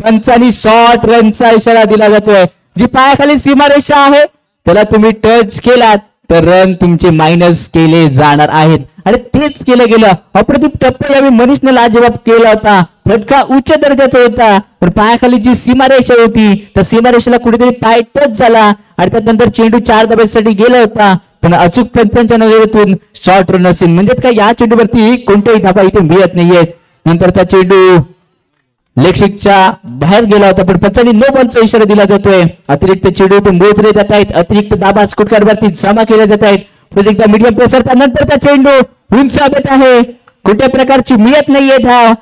पंचांनी शॉर्ट रनचा इशारा दिला जातोय. जी पायाखाली सीमारेषा आहे त्याला तुम्ही टच केलात तर रन तुमचे मायनस केले जाणार आहेत आणि तेच केलं गेलं. अप्रतिम टप्पा यावेळी मनीषने लाजवाब केला होता. फटका उच्च दर्जाचा होता पण पायाखाली जी सीमारेषा होती त्या सीमारेषेला कुठेतरी पाय टच झाला आणि त्यानंतर चेंडू 4 धाब्यासाठी गेला होता पण अचूक पंचांच्या नजरेतून शॉर्ट रन असेल म्हणजे काय या चेंडूवरती कोणत्याही धाबा इथे मिळत नाहीयेत. नंतर त्या चेंडू लेगच्या बाहेर गेला होता पण पंचांनी नो बॉलचा इशारा दिला जातोय. अतिरिक्त चेंडू इथे मोजले जात आहेत. अतिरिक्त दाबा स्कोर कार्ड वरती जमा केले जात आहेत. पुढे एकदा मीडियम पेसरचा नंतरचा चेंडू उंच हवेत आहे. कुठल्या प्रकारची मिळत नाहीये धाव.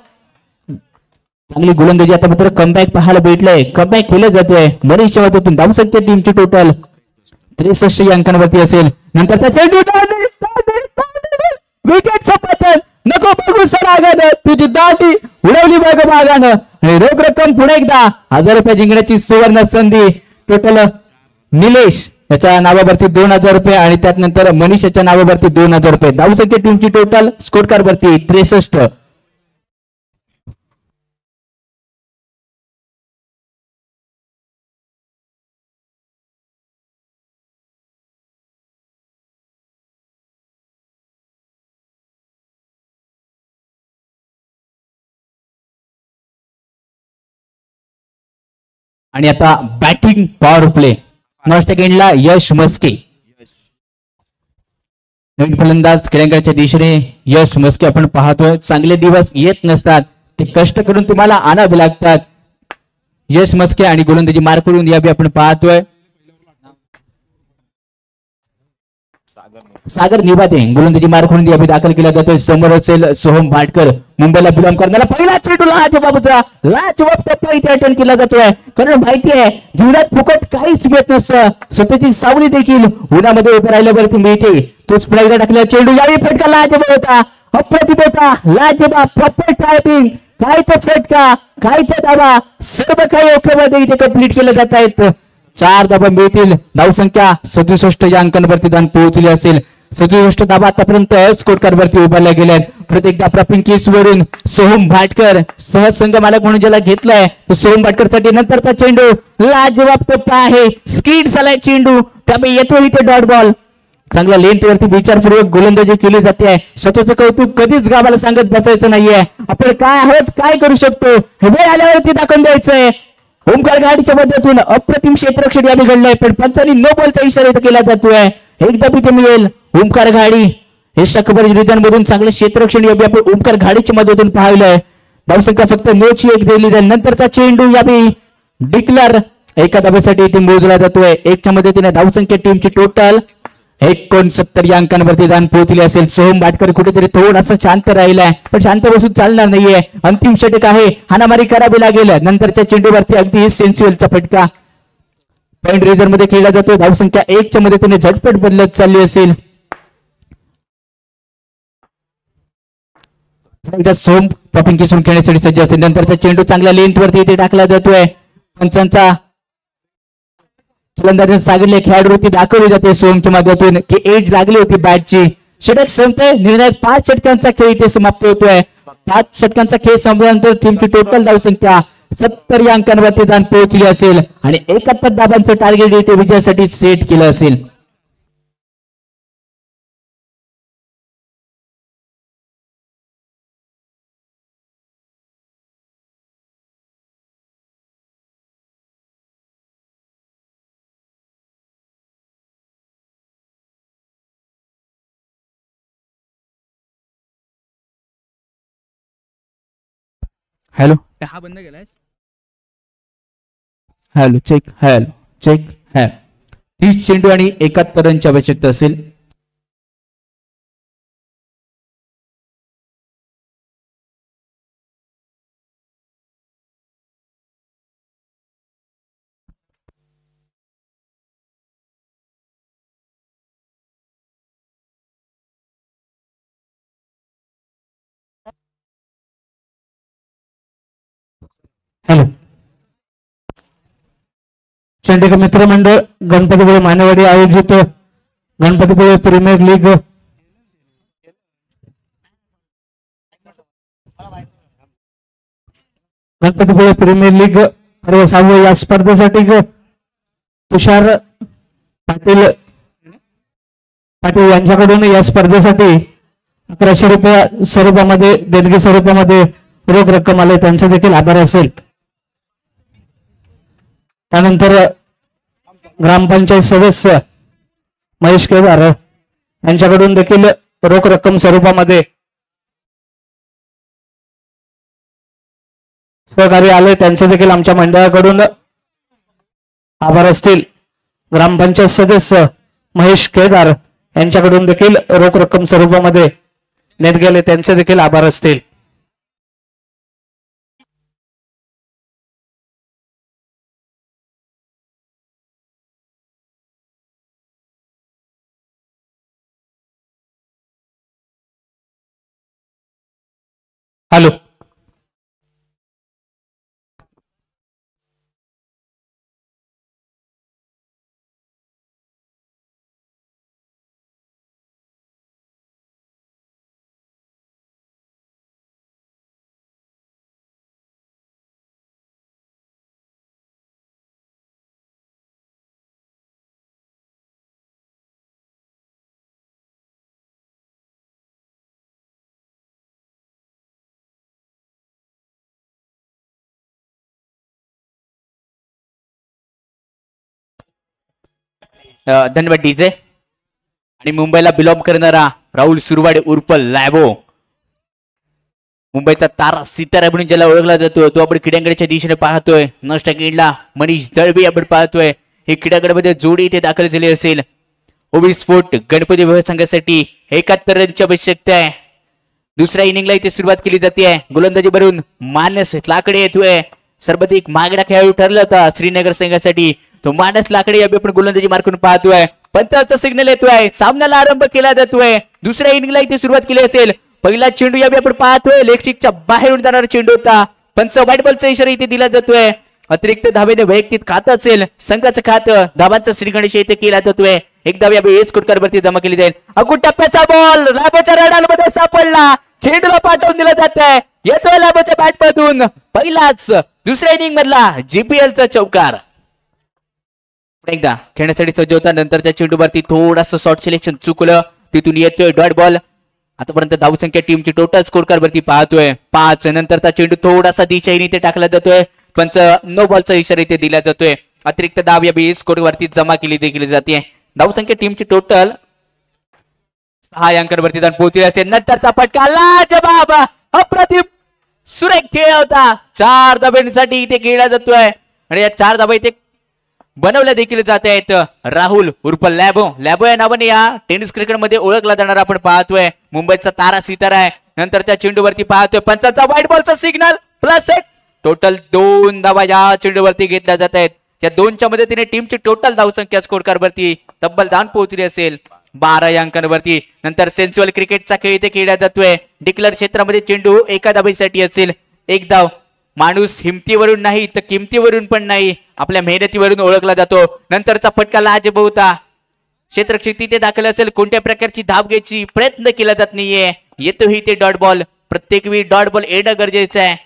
चांगली गोलंदाजी आता मात्र कमबॅक पाहायला भेटलंय. कमबॅक केलं जातोय. मनीषच्या मदतीतून धाव संख्या टीमची टोटल 63 अंकांवरती असेल. नंतरचा चेंडू विकेटचं पतन नको बघू सर आगानं तुझी दाटी उडवली बघ मागानं आणि रोख रक्कम पुन्हा एकदा 1000 रुपये जिंकण्याची सुवर्ण संधी. टोटल निलेश याच्या नावावरती 2000 रुपये आणि त्यानंतर मनीष याच्या नावावरती 2000 रुपये. धावसंख्या टीमची टोटल स्कोर कार्ड वरती 63. आणि आता बॅटिंग पॉवर प्ले नॉस्टॅक एंडला यश मस्के. नवीन फलंदाज खेळांकडच्या दिशेने यश मस्के आपण पाहतोय. चांगले दिवस येत नसतात, ते कष्ट करून तुम्हाला आणावे लागतात. यश मस्के आणि गोलंदाजी मार करून या बी आपण पाहतोय. सागर निबादे गोलंदाजी मार करून या बी दाखल केला जातोय. समोर असेल सोहम भाटकर मुंबईला बिलॉंग करणारा. पहिला चेंडू लाजवाब होता, लाजवाब टप्पा इथे अटेंड केला जातोय. कारण माहिती आहे जीवनात फुकट काहीच मिळत नसतं, स्वतःची सावली देखील उन्हामध्ये उभं राहिल्यावरती मिळते. तोच पुन्हा एकदा टाकलेला चेंडू यावेळी फटका लाजवाब होता, अप्रतिम होता, लाजवाब परफेक्ट टायमिंग. काय तो फटका, काय तो धावा, सर्व काही ओकेमध्ये इथे कंप्लीट केलं जात आहेत. 4 धाबा मिळतील. धावसंख्या 67 या अंकांवरती दान पोहोचली असेल. 67 धाबा आतापर्यंत स्कोर कार्ड वरती उभारल्या गेल्या. प्रत्येकदा प्रॉपिंग केस वरून सोहम भाटकर सहज संघ मालक म्हणून ज्याला घेतलाय तो सोहम भाटकर साठी नंतरचा चेंडू लाजवाब टप्पा आहे. स्किड झालाय चेंडू, त्यामुळे येतो इथे डॉट बॉल. चांगल्या लेंथ वरती विचारपूर्वक गोलंदाजी केली जाते. स्वतःचं कौतुक कधीच गावाला सांगत बसायचं नाहीये. आपण काय आहोत, काय करू शकतो, हे वेळ आल्यावरती दाखवून द्यायचंय. ओमकार गाडीच्या मध्यातून अप्रतिम क्षेत्ररक्षण या घडलंय, पण पंचांनी नो बॉलचा इशारा इथं केला जातोय. एकदा तिथे मिळेल ओमकार गाडी. हे शकबर रिजन मधून चांगलं क्षेत्ररक्षण या आपण ओमकार गाडीच्या मध्यातून पाहिलंय. धावसंख्या फक्त 9ची 1 दिली जाईल. नंतरचा चेंडू या डिक्लेअर एका धाब्यासाठी इथे मोजला जातोय. 1च्या मदतीने धावसंख्या टीमची टोटल 69 या अंकांवरती दान पोहोचली असेल. सोहम भाटकर कुठेतरी थोडासा शांत राहिलाय, पण शांत बसून चालणार नाहीये. अंतिम षटक आहे, हाणामारी करावी लागेल. नंतरच्या चेंडूवरती अगदी सेन्सिबलचा फटका पॉइंट रेजर मध्ये खेळला जातो. धावसंख्या 1च्या मदतीने झटपट बदलत चालली असेल. सोहम टॉपिंग किसून खेळण्यासाठी सज्ज असेल. नंतरचा चेंडू चांगल्या लेंथ वरती इथे टाकला जातोय. पंचांचा फलंदाज सागरले खेळाडूवरती दाखवली जाते सोमच्या माध्यमातून की एज लागली होती बॅटची. षटक संपतोय. निर्णायक 5 षटकांचा खेळ इथे समाप्त होतोय. 5 षटकांचा खेळ संपल्यानंतर टीमची टोटल धावसंख्या 70 या अंकांवरती दान पोहोचली असेल आणि 71 धाबांचं टार्गेट इथे विजयासाठी सेट केलं असेल. हॅलो, हा बंद केलाय. Hello check, hello check. 30 चेंडू आणि 71 रनची आवश्यकता असेल. हॅलो, चंडीगड मित्रमंडळ गणपतीपुळे मानेवाडी आयोजित Ganpatipule premier league Ganpatipule premier league 6वे या स्पर्धेसाठी तुषार पाटील यांच्याकडून या स्पर्धेसाठी 1100 रुपये स्वरूपामध्ये देणगी स्वरूपामध्ये रोख रक्कम आले, त्यांचा देखील आभार असेल. त्यानंतर ग्रामपंचायत सदस्य महेश केवार यांच्याकडून देखील रोख रक्कम स्वरूपामध्ये सहकार्य आले, त्यांचे देखील आमच्या मंडळाकडून आभार असतील. ग्रामपंचायत सदस्य महेश केदार यांच्याकडून देखील रोख रक्कम स्वरूपामध्ये नेत गेले, त्यांचे देखील आभार असतील. हॅलो. धन्यवाद डीजे. आणि मुंबईला बिलॉंग करणारा राहुल सुरवाडे उर्फ लॅबो, मुंबईचा तारा सितारा म्हणून ज्याला ओळखला जातो, तो आपण क्रीडांगणाच्या दिशेने पाहतोय. नष्ट किडला मनीष दळवी आपण पाहतोय. हे क्रीडांगणामध्ये जोडी इथे दाखल झाली असेल. ओवी स्पोर्ट गणपती विभाग संघासाठी 71 रनची आवश्यकता आहे. दुसऱ्या इनिंगला इथे सुरुवात केली जाते. गोलंदाजी भरून मानस लाकडे येतोय. सर्वाधिक मागणा खेळाडू ठरला होता श्रीनगर संघासाठी तो मानस लाकडे यावेळी आपण गोलंदाजी मार्कून पाहतोय. पंचाचा सिग्नल येतोय. सामन्याला आरंभ केला जातोय. दुसऱ्या इनिंगला इथे सुरुवात केली असेल. पहिला चेंडू यावेळी आपण पाहतोय. लेग स्टिकच्या बाहेरून जाणारा चेंडू होता. पंच व्हाईट बॉलचा इशारा इथे दिला जातोय. अतिरिक्त धावेने वैयक्तिक खात असेल संघाचं खातं धावांचा श्रीगणेश इथे केला जातोय. एक धाव यावेळी स्कोर वरती जमा केली जाईल. अगुण टप्प्याचा बॉल लांबच्या रडालमध्ये सापडला. चेंडूला पाठवून दिला जात आहे. येतोय लांबच्या बॅट मधून पहिलाच दुसऱ्या इनिंग मधला जीपीएलचा चौकार. एकदा खेळण्यासाठी सज्ज होता. नंतरच्या चेंडूवरती थोडासा शॉर्ट सिलेक्शन चुकलं. तिथून येतोय डॉट बॉल. आतापर्यंत धावसंख्या टीमची टोटल स्कोर कार्ड वरती पाहतोय 5. नंतरचा चेंडू थोडासा दिशाहीने इथे टाकला जातोय. पंच नो बॉलचा इशारा इथे दिला जातोय. अतिरिक्त धाव या स्कोर वरती जमा केली देखील जाते. धावसंख्या टीमची टोटल 6 अंकांवरती जाऊन पोहोचली असेल. नंतरचा फटका लाजवाब अप्रतिम सुरेख खेळ होता. 4 धाब्यांसाठी इथे खेळला जातोय आणि या 4 धाबा इथे बनवल्या देखील जात आहेत. राहुल उर्फ लॅबो, लॅबो या नावाने या टेनिस क्रिकेट मध्ये ओळखला जाणार आपण पाहतोय. मुंबईचा तारा सितारा आहे. नंतरच्या चेंडूवरती पाहतोय पंचाचा व्हाईट बॉलचा सिग्नल प्लस 1. टोटल 2 धावा या चेंडूवरती घेतल्या जात आहेत. या 2च्या मदतीने टीमची टोटल धावसंख्या स्कोर कार्ड वरती तब्बल 10 पोहोचली असेल 12 अंकांवरती. नंतर सेन्च्युअल क्रिकेटचा खेळ इथे खेळला जातोय. डिक्लेअर क्षेत्रामध्ये चेंडू एका धावेसाठी असेल. एक धाव. माणूस हिमतीवरून नाही तर किमतीवरून पण नाही, आपल्या मेहनतीवरून ओळखला जातो. नंतरचा फटका लाजब होता. क्षेत्ररक्षक तिथे दाखल असेल. कोणत्या प्रकारची धाव घ्यायची प्रयत्न केला जात नाहीये. येतोही ते डॉट बॉल. प्रत्येक वेळी डॉट बॉल येणं गरजेचं आहे.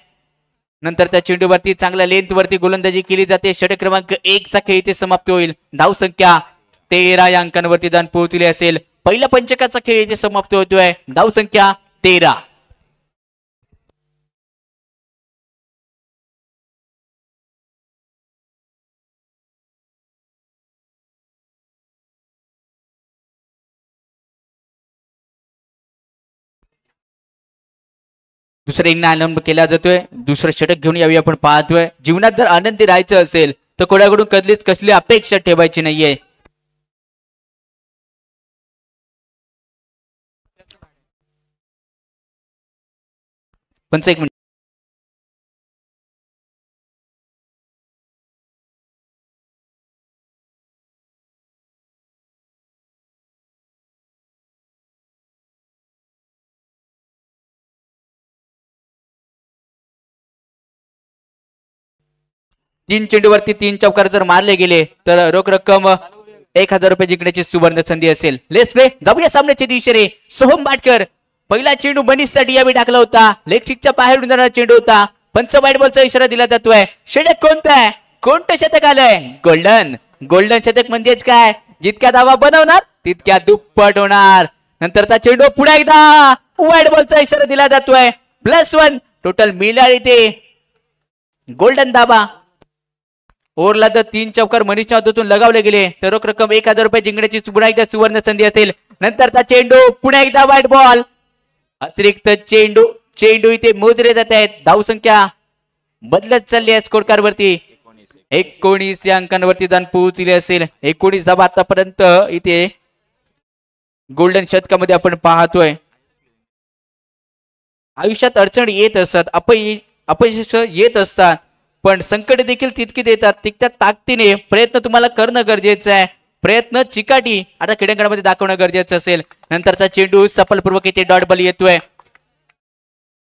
नंतर त्या चेंडूवरती चांगल्या लेंथ वरती गोलंदाजी केली जाते. षटक क्रमांक 1 चा खेळ इथे समाप्त होईल. धावसंख्या 13 या अंकांवरती जाऊन पोहोचली असेल. पहिल्या पंचकाचा खेळ इथे समाप्त होतोय. धावसंख्या 13. दुसऱ्या इनिंग आरंभ केला जातोय. दुसरं षटक घेऊन यावी आपण पाहतोय. जीवनात जर आनंदी राहायचं असेल तर कोणाकडून कधीच कसली अपेक्षा ठेवायची नाहीये. पंच एक मिनिट. तीन चेंडूवरती 3 चौकार जर मारले गेले तर रोख रक्कम 1000 रुपये जिंकण्याची सुवर्ण संधी असेल. Let's play. जाऊया सामन्याच्या दिशेने. सोहम बाटकर पहिला चेंडू बनीससाठी यावेळी टाकला होता. लेग स्टिकच्या बाहेरून जाणारा चेंडू होता. पंच व्हाईट बॉलचा इशारा दिला जातोय. षटक कोणतं आहे? कोणतं शतक आलंय? गोल्डन. गोल्डन शतक म्हणजेच काय? जितक्या धावा बनवणार तितक्या दुप्पट होणार. नंतरचा चेंडू पुढे एकदा व्हाईट बॉलचा इशारा दिला जातोय. +1 टोटल मिळाली ते गोल्डन धावा. ओव्हरला तर 3 चौकार मनीषच्या हातून लगावले गेले तर रोख रक्कम 1000 रुपये जिंकण्याची पुन्हा एकदा सुवर्ण संधी असेल. नंतरचा चेंडू पुन्हा एकदा व्हाईट बॉल. अतिरिक्त चेंडू इथे मोजले जात आहेत. धावसंख्या बदलत चालली आहे स्कोर कार्ड वरती. 19 या अंकांवरती जाऊन पोहोचली असेल. 19 धावा आतापर्यंत इथे गोल्डन शतकामध्ये आपण पाहतोय. आयुष्यात अडचणी येत असतात, अपयश येत असतात, पण संकट देखील तितकी देतात. तितक्या ताकदीने प्रयत्न तुम्हाला करणं गरजेचं आहे. प्रयत्न चिकाटी आता क्रीडांगणामध्ये दाखवणं गरजेचं असेल. नंतरचा चेंडू सफलपूर्वक इथे डॉट बॉल येतोय.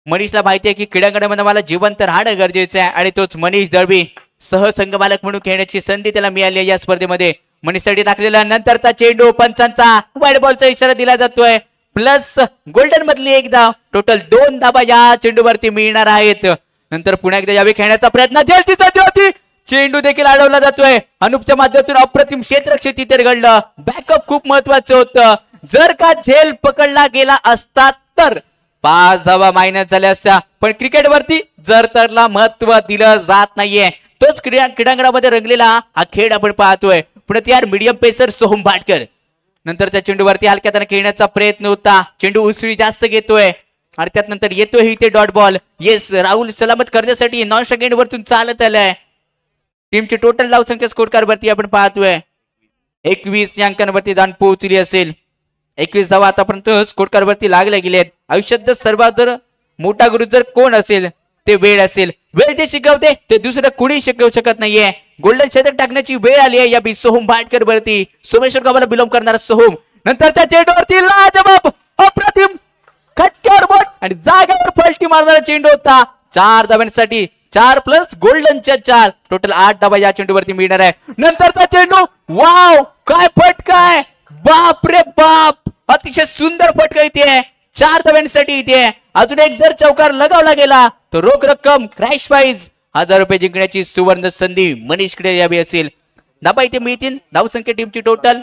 मनीषला माहिती आहे की क्रीडांगणामध्ये मला जिवंत राहणं गरजेचं आहे आणि तोच मनीष दळवी सहसंघमालक म्हणून खेळण्याची संधी त्याला मिळाली आहे या स्पर्धेमध्ये. मनीषसाठी टाकलेला नंतरचा चेंडू पंचांचा व्हाईट बॉलचा इशारा दिला जातोय. प्लस गोल्डन मधली एक धाव. टोटल 2 धावा या चेंडूवरती मिळणार आहेत. नंतर पुन्हा एकदा यावेळी खेळण्याचा प्रयत्न. झेलची संधी होती. चेंडू देखील अडवला जातोय. अनुपच्या माध्यमातून अप्रतिम क्षेत्ररक्षक तिथे घडलं. बॅकअप खूप महत्वाचं होतं. जर का झेल पकडला गेला असता तर 5 धावा मायनस झाल्या असत्या. पण क्रिकेटवरती जर तरला महत्व दिलं जात नाहीये. तोच क्रीडांगणामध्ये रंगलेला हा खेळ आपण पाहतोय. पुढे तयार मीडियम पेसर सोहम भाटकर. नंतर त्या चेंडूवरती हलक्यात खेळण्याचा प्रयत्न होता. चेंडू उसळी जास्त घेतोय आणि त्यात नंतर येतोय इथे डॉट बॉल. येस, राहुल सलामत करण्यासाठी नॉन सेकंड वरतून चालत आलाय. टीमची टोटल धावसंख्या स्कोर कार्ड वरती आपण पाहतोय 21 या अंकांवरती जाऊन पोहोचली असेल. 21 धावा आतापर्यंत स्कोर कार्ड वरती लागल्या गेलेत. आयुष्यात सर्वात जर मोठा गुरु जर कोण असेल ते वेळ असेल. वेळ जे शिकवते ते दुसरं कुणी शिकवू शकत नाहीये. गोल्डन शतक टाकण्याची वेळ आली आहे या बी सोहम भाटकर वरती. सोमेश्वर गावाला बिलॉंग करणारा सोहम. नंतर त्या चेंडूवरती लाजवाब अप्रतिम खटक्यावर बोट आणि जागेवर पलटी मारणारा चेंडू होता. 4 धावांसाठी 4 प्लस गोल्डनच्या 4 टोटल 8 धावा या चेंडूवरती मिळणार आहे. नंतरचा चेंडू वाव काय फटका आहे, बाप रे बाप, अतिशय सुंदर फटका इथे 4 धावांसाठी इथे. अजून एक जर चौकार लगावला गेला तर रोख रक्कम क्रॅश प्राइज 1000 रुपये जिंकण्याची सुवर्ण संधी मनीषकडे यावी असेल. धाबा इथे मिळतील. धावसंख्या टीमची टोटल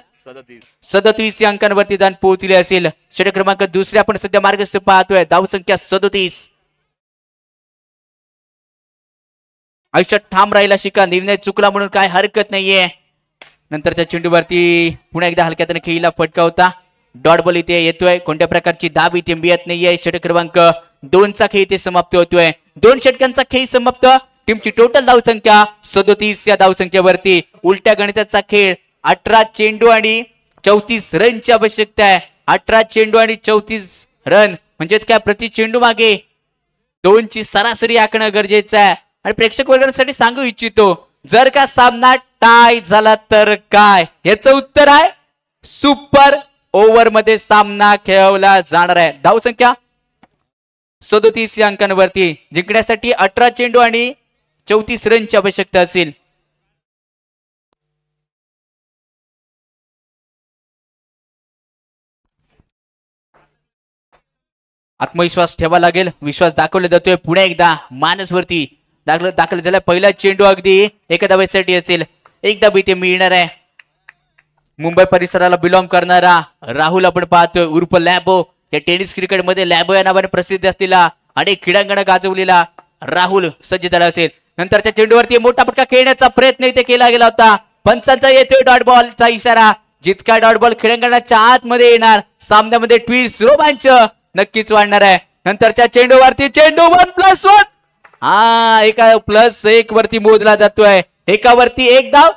37 या अंकांवरती जाऊन पोहोचली असेल. षटक क्रमांक दुसरे आपण सध्या मार्गस्थ पाहतोय. धावसंख्या 37. आयुष्यात ठाम राहिला शिका, निर्णय चुकला म्हणून काय हरकत नाहीये. नंतरच्या चेंडूवरती पुन्हा एकदा हलक्यात खेळीला फटका होता. डॉट बॉल इथे येतोय. कोणत्या प्रकारची धाब इथे मिळत नाहीये. षटक क्रमांक 2 चा खेळ इथे समाप्त होतोय. 2 षटकांचा खेळ समाप्त. टीमची टोटल धावसंख्या 37 या धावसंख्येवरती. उलट्या गणिताचा खेळ 18 चेंडू आणि 34 रनची आवश्यकता आहे. 18 चेंडू आणि 34 रन म्हणजेच काय प्रति चेंडू मागे 2 ची सरासरी आखणं गरजेचं आहे. आणि प्रेक्षक वर्गासाठी सांगू इच्छितो, जर का सामना टाय झाला तर काय, याचं उत्तर आहे सुपर ओव्हर मध्ये सामना खेळवला जाणार आहे. धावसंख्या 37 या अंकांवरती जिंकण्यासाठी 18 चेंडू आणि 34 रनची आवश्यकता असेल. आत्मविश्वास ठेवा लागेल. विश्वास दाखवला जातोय पुन्हा एकदा मानसवरती. दाखल झाला पहिला चेंडू अगदी एका धावेसाठी असेल. एक धाव इथे मिळणार आहे. मुंबई परिसराला बिलॉंग करणारा राहुल आपण पाहतोय उर्फ लॅबो. या टेनिस क्रिकेट मध्ये लॅबो या नावाने प्रसिद्ध असलेला अनेक क्रीडांगण गाजवलेला राहुल सज्ज झाला असेल. नंतरच्या चेंडूवरती मोठा फटका खेळण्याचा प्रयत्न इथे केला गेला होता. पंचांचा येतोय डॉट बॉलचा इशारा. जितका डॉट बॉल क्रीडांगणाच्या आतमध्ये येणार सामन्यामध्ये ट्विस्ट रोमांच नक्कीच वाढणार आहे. नंतरच्या चेंडूवरती चेंडू 1+1 एका +1 वरती मोजला जातोय. एकावरती एक धाव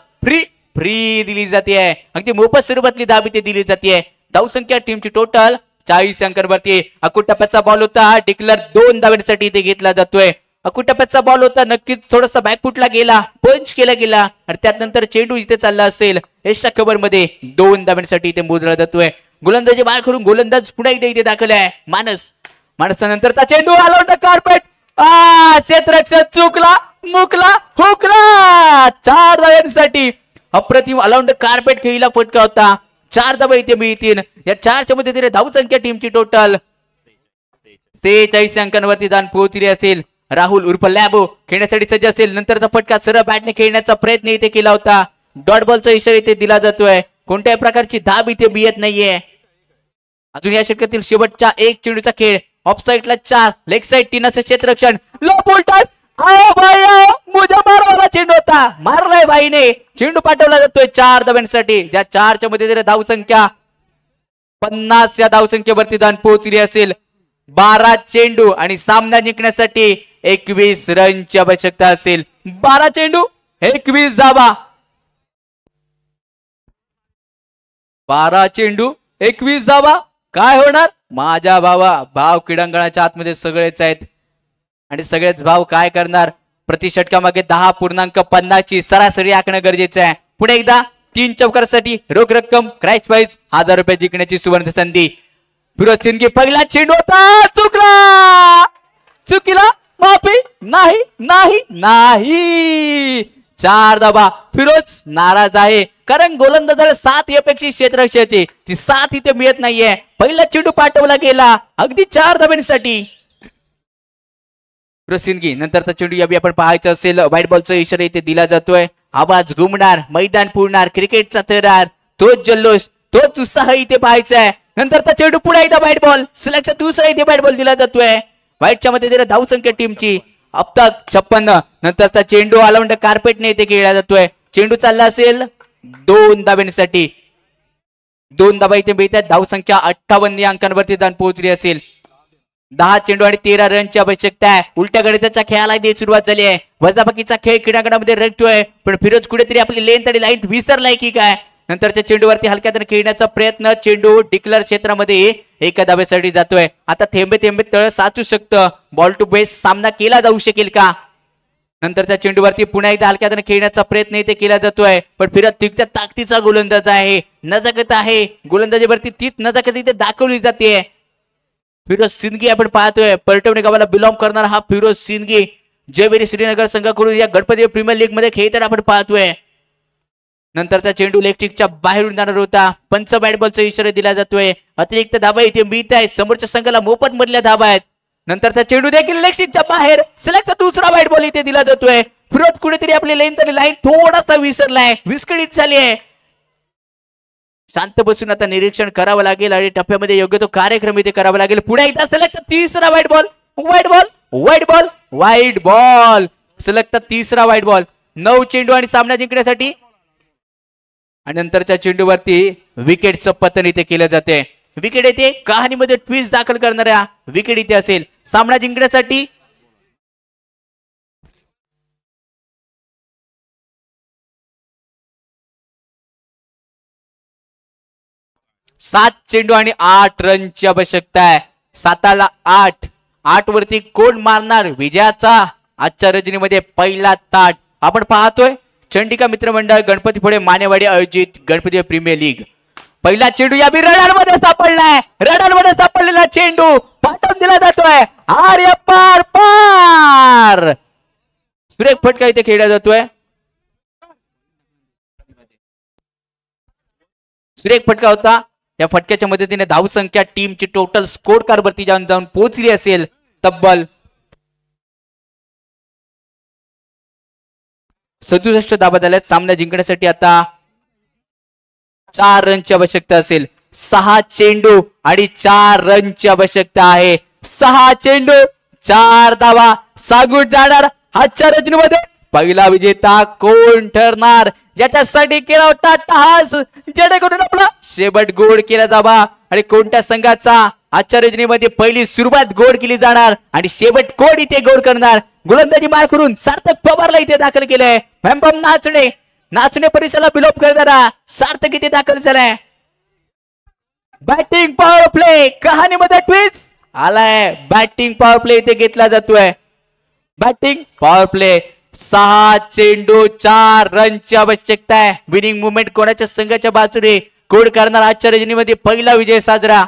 फ्री दिली जाते. अगदी मोफत स्वरूपातली धाव इथे दिली जाते. धावसंख्या टीमची टोटल 40 अंकांवरती. अकुटप्प्याचा बॉल होता. डिक्लर 2 धावांसाठी इथे घेतला जातोय. अकुटप्प्याचा बॉल होता. नक्कीच थोडासा बॅकफुटला गेला, पंच केला गेला आणि त्यानंतर चेंडू इथे चालला असेल. एक्स्ट्रा कव्हर मध्ये 2 धावांसाठी इथे मोजला जातोय. गोलंदाजी बाहेर करून गोलंदाज पुन्हा एकदा इथे दाखल आहे मानसनंतरचा चेंडू आला कार्पेट. क्षेत्ररक्षक चुकला, मुकला, हुकला. 4 धावांसाठी अप्रतिम अलाउंड कार्पेट खेळीला फटका होता. 4 धावा इथे मिळतील. या 4च्या मध्ये धावसंख्या टीमची टोटल 46 अंकांवरती जाऊन पोहोचली असेल. राहुल उर्फ लॅबो खेळण्यासाठी सज्ज असेल. नंतरचा फटका सरळ बॅटने खेळण्याचा प्रयत्न इथे केला होता. डॉट बॉलचा इशारा इथे दिला जातोय. कोणत्याही प्रकारची धाब इथे मिळत नाहीये. अजून या षटकातील शेवटच्या 1 चेंडूचा खेळ. ऑफ साइडला 4, लेग साइड 3 असे क्षेत्ररक्षण. लो बोल्टस मुझे मारवाला चेंडू होता. मारलाय बाईने. चेंडू पाठवला जातोय 4 धावांसाठी. ज्या 4च्या मध्ये धावसंख्या 50 या धावसंख्येवरती जाऊन पोहोचली असेल. 12 चेंडू आणि सामना जिंकण्यासाठी 21 रनची आवश्यकता असेल. 12 चेंडू 21 धावा. 12 चेंडू 21 धावा. काय होणार माझ्या भाव क्रीडांगणाच्या आतमध्ये सगळेच आहेत आणि सगळेच भाव काय करणार. प्रति षटकामागे 10.50 ची सरासरी आखणं गरजेचं आहे. पुढे एकदा 3 चौकारासाठी रोख रक्कम क्रॅश प्राइज 1000 रुपये जिंकण्याची सुवर्ण संधी. फिरोज सिंगी पहिला चेंडू होता. चुकीला माफी नाही नाही नाही. 4 धावा. फिरोज नाराज आहे कारण गोलंदाजाला 7 यापेक्षा क्षेत्ररक्षक होते. ती 7 इथे मिळत नाहीये. पहिला चेंडू पाठवला गेला अगदी 4 धावांसाठी. सिंगी नंतरचा चेंडू यावी आपण पाहायचं असेल. व्हाईट बॉलचा इशारा इथे दिला जातोय. आवाज घुमणार, मैदान पुरणार, क्रिकेटचा थरार, तोच जल्लोष, तोच उत्साह इथे पाहायचा आहे. नंतरचा चेंडू पुढे एकदा व्हाईट बॉल सिलेक्टचा दुसरा इथे व्हाईट बॉल दिला जातोय. व्हाईटच्या मध्ये धावसंख्या टीमची अब तक 56. नंतरचा चेंडू अलाउंड कार्पेटने इथे खेळला जातोय. चेंडू चालला असेल 2 धाब्यांसाठी 2 धाबा इथे मिळतात. धावसंख्या 58 या अंकांवरती जाऊन पोहोचली असेल. 10 चेंडू आणि 13 रनची आवश्यकता आहे. उलट्या गणिताच्या खेळाला इथे सुरुवात झाली आहे. वजाबाकीचा खेळ क्रीडांगणामध्ये रंगतोय, पण फिरोज कुठेतरी आपली लेंथ आणि लाईन विसरलाय की काय. नंतरच्या चेंडूवरती हलक्यात खेळण्याचा प्रयत्न, चेंडू डिक्लेअर क्षेत्रामध्ये एका धाब्यासाठी जातोय. आता थेंबे थेंबे तळ साचू शकतं. बॉल टू बेस सामना केला जाऊ शकेल का. नंतरच्या चेंडूवरती पुन्हा एकदा हलक्यात खेळण्याचा प्रयत्न इथे केला जातोय, पण फिरत तितक्या ताकदीचा गोलंदाज आहे, नजाकत आहे गोलंदाजीवरती, तीच नजाकत इथे दाखवली जाते. फिरोज सिंदगी आपण पाहतोय, परटवणे गावाला बिलॉंग करणारा हा फिरोज सिंदगी जयवेरी श्रीनगर संघाकडून या गणपती प्रीमियर लीग मध्ये खेळताना आपण पाहतोय. नंतरचा चेंडू इलेक्ट्रिकच्या बाहेरून जाणार होता. पंच बॅट बॉलचा इशारा दिला जातोय. अतिरिक्त धाबा इथे मिळत आहे. समोरच्या संघाला मोफत मधल्या धाबा आहेत. नंतरचा चेंडू देखील इलेक्ट्रिकच्या बाहेर. सलगचा दुसरा बॅट बॉल इथे दिला जातोय. फिरोज कुठेतरी आपली लेंथ आणि लाईन थोडासा विसरलाय, विस्कळीत झाली आहे. शांत बसून आता निरीक्षण करावं लागेल आणि टप्प्यामध्ये योग्य तो कार्यक्रम इथे करावा लागेल. पुढे एकदा सलगचा तिसरा वाईट बॉल, वाईट बॉल, वाईट बॉल, वाईट बॉल, सलगचा तिसरा वाईट बॉल. 9 चेंडू आणि सामना जिंकण्यासाठी. आणि नंतरच्या चेंडूवरती विकेटचं पतन इथे केलं जाते. विकेट येते कहाणीमध्ये ट्विस्ट दाखल करणाऱ्या विकेट इथे असेल. सामना जिंकण्यासाठी सात चेंडू आणि 8 रनची आवश्यकता आहे. 7ला 8. 8 वरती कोण मारणार विजयाचा आजच्या रजनीमध्ये पहिला ताट. आपण पाहतोय चंडिका मित्रमंडळ गणपतीपुळे मानेवाडी आयोजित गणपती प्रीमियर लीग. पहिला चेंडू या रडारमध्ये सापडलाय. रडारमध्ये सापडलेला चेंडू पाठवून दिला जातोय. आर्य पार पार. सुरेख फटका इथे खेळला जातोय. सुरेख फटका होता. या फटक्याच्या मदतीने धावसंख्या टीमची टोटल स्कोर कार्ड वरती जाऊन पोहोचली असेल तब्बल 67 धाबा झाल्यात. सामना जिंकण्यासाठी आता 4 रनची आवश्यकता असेल. 6 चेंडू आणि 4 रनची आवश्यकता आहे. 6 चेंडू 4 धावा सांगून जाणार आजच्या रजनीमध्ये पहिला विजेता कोण ठरणार. ज्याच्यासाठी केला होता टहास, जेणेकरून आपला शेवट गोड केला जावा. आणि कोणत्या संघाचा आजच्या रजनीमध्ये पहिली सुरुवात गोड केली जाणार आणि शेवट कोण इथे गोड करणार. गोलंदाजी मार करून सार्थक पवारला इथे दाखल केलंय. भॅम्बम नाचणे, नाचणे परिसराला बिलोप करणारा सार्थक इथे दाखल झालाय. बॅटिंग पॉवर प्ले कहाणीमध्ये ट्विस्ट आलाय. बॅटिंग पॉवर प्ले इथे घेतला जातोय. Batting power play. 6 चेंडू 4 रनची आवश्यकता आहे. विनिंग मुवमेंट कोणाच्या संघाच्या बाजूने कोण करणार आजच्या रजनीमध्ये पहिला विजय साजरा.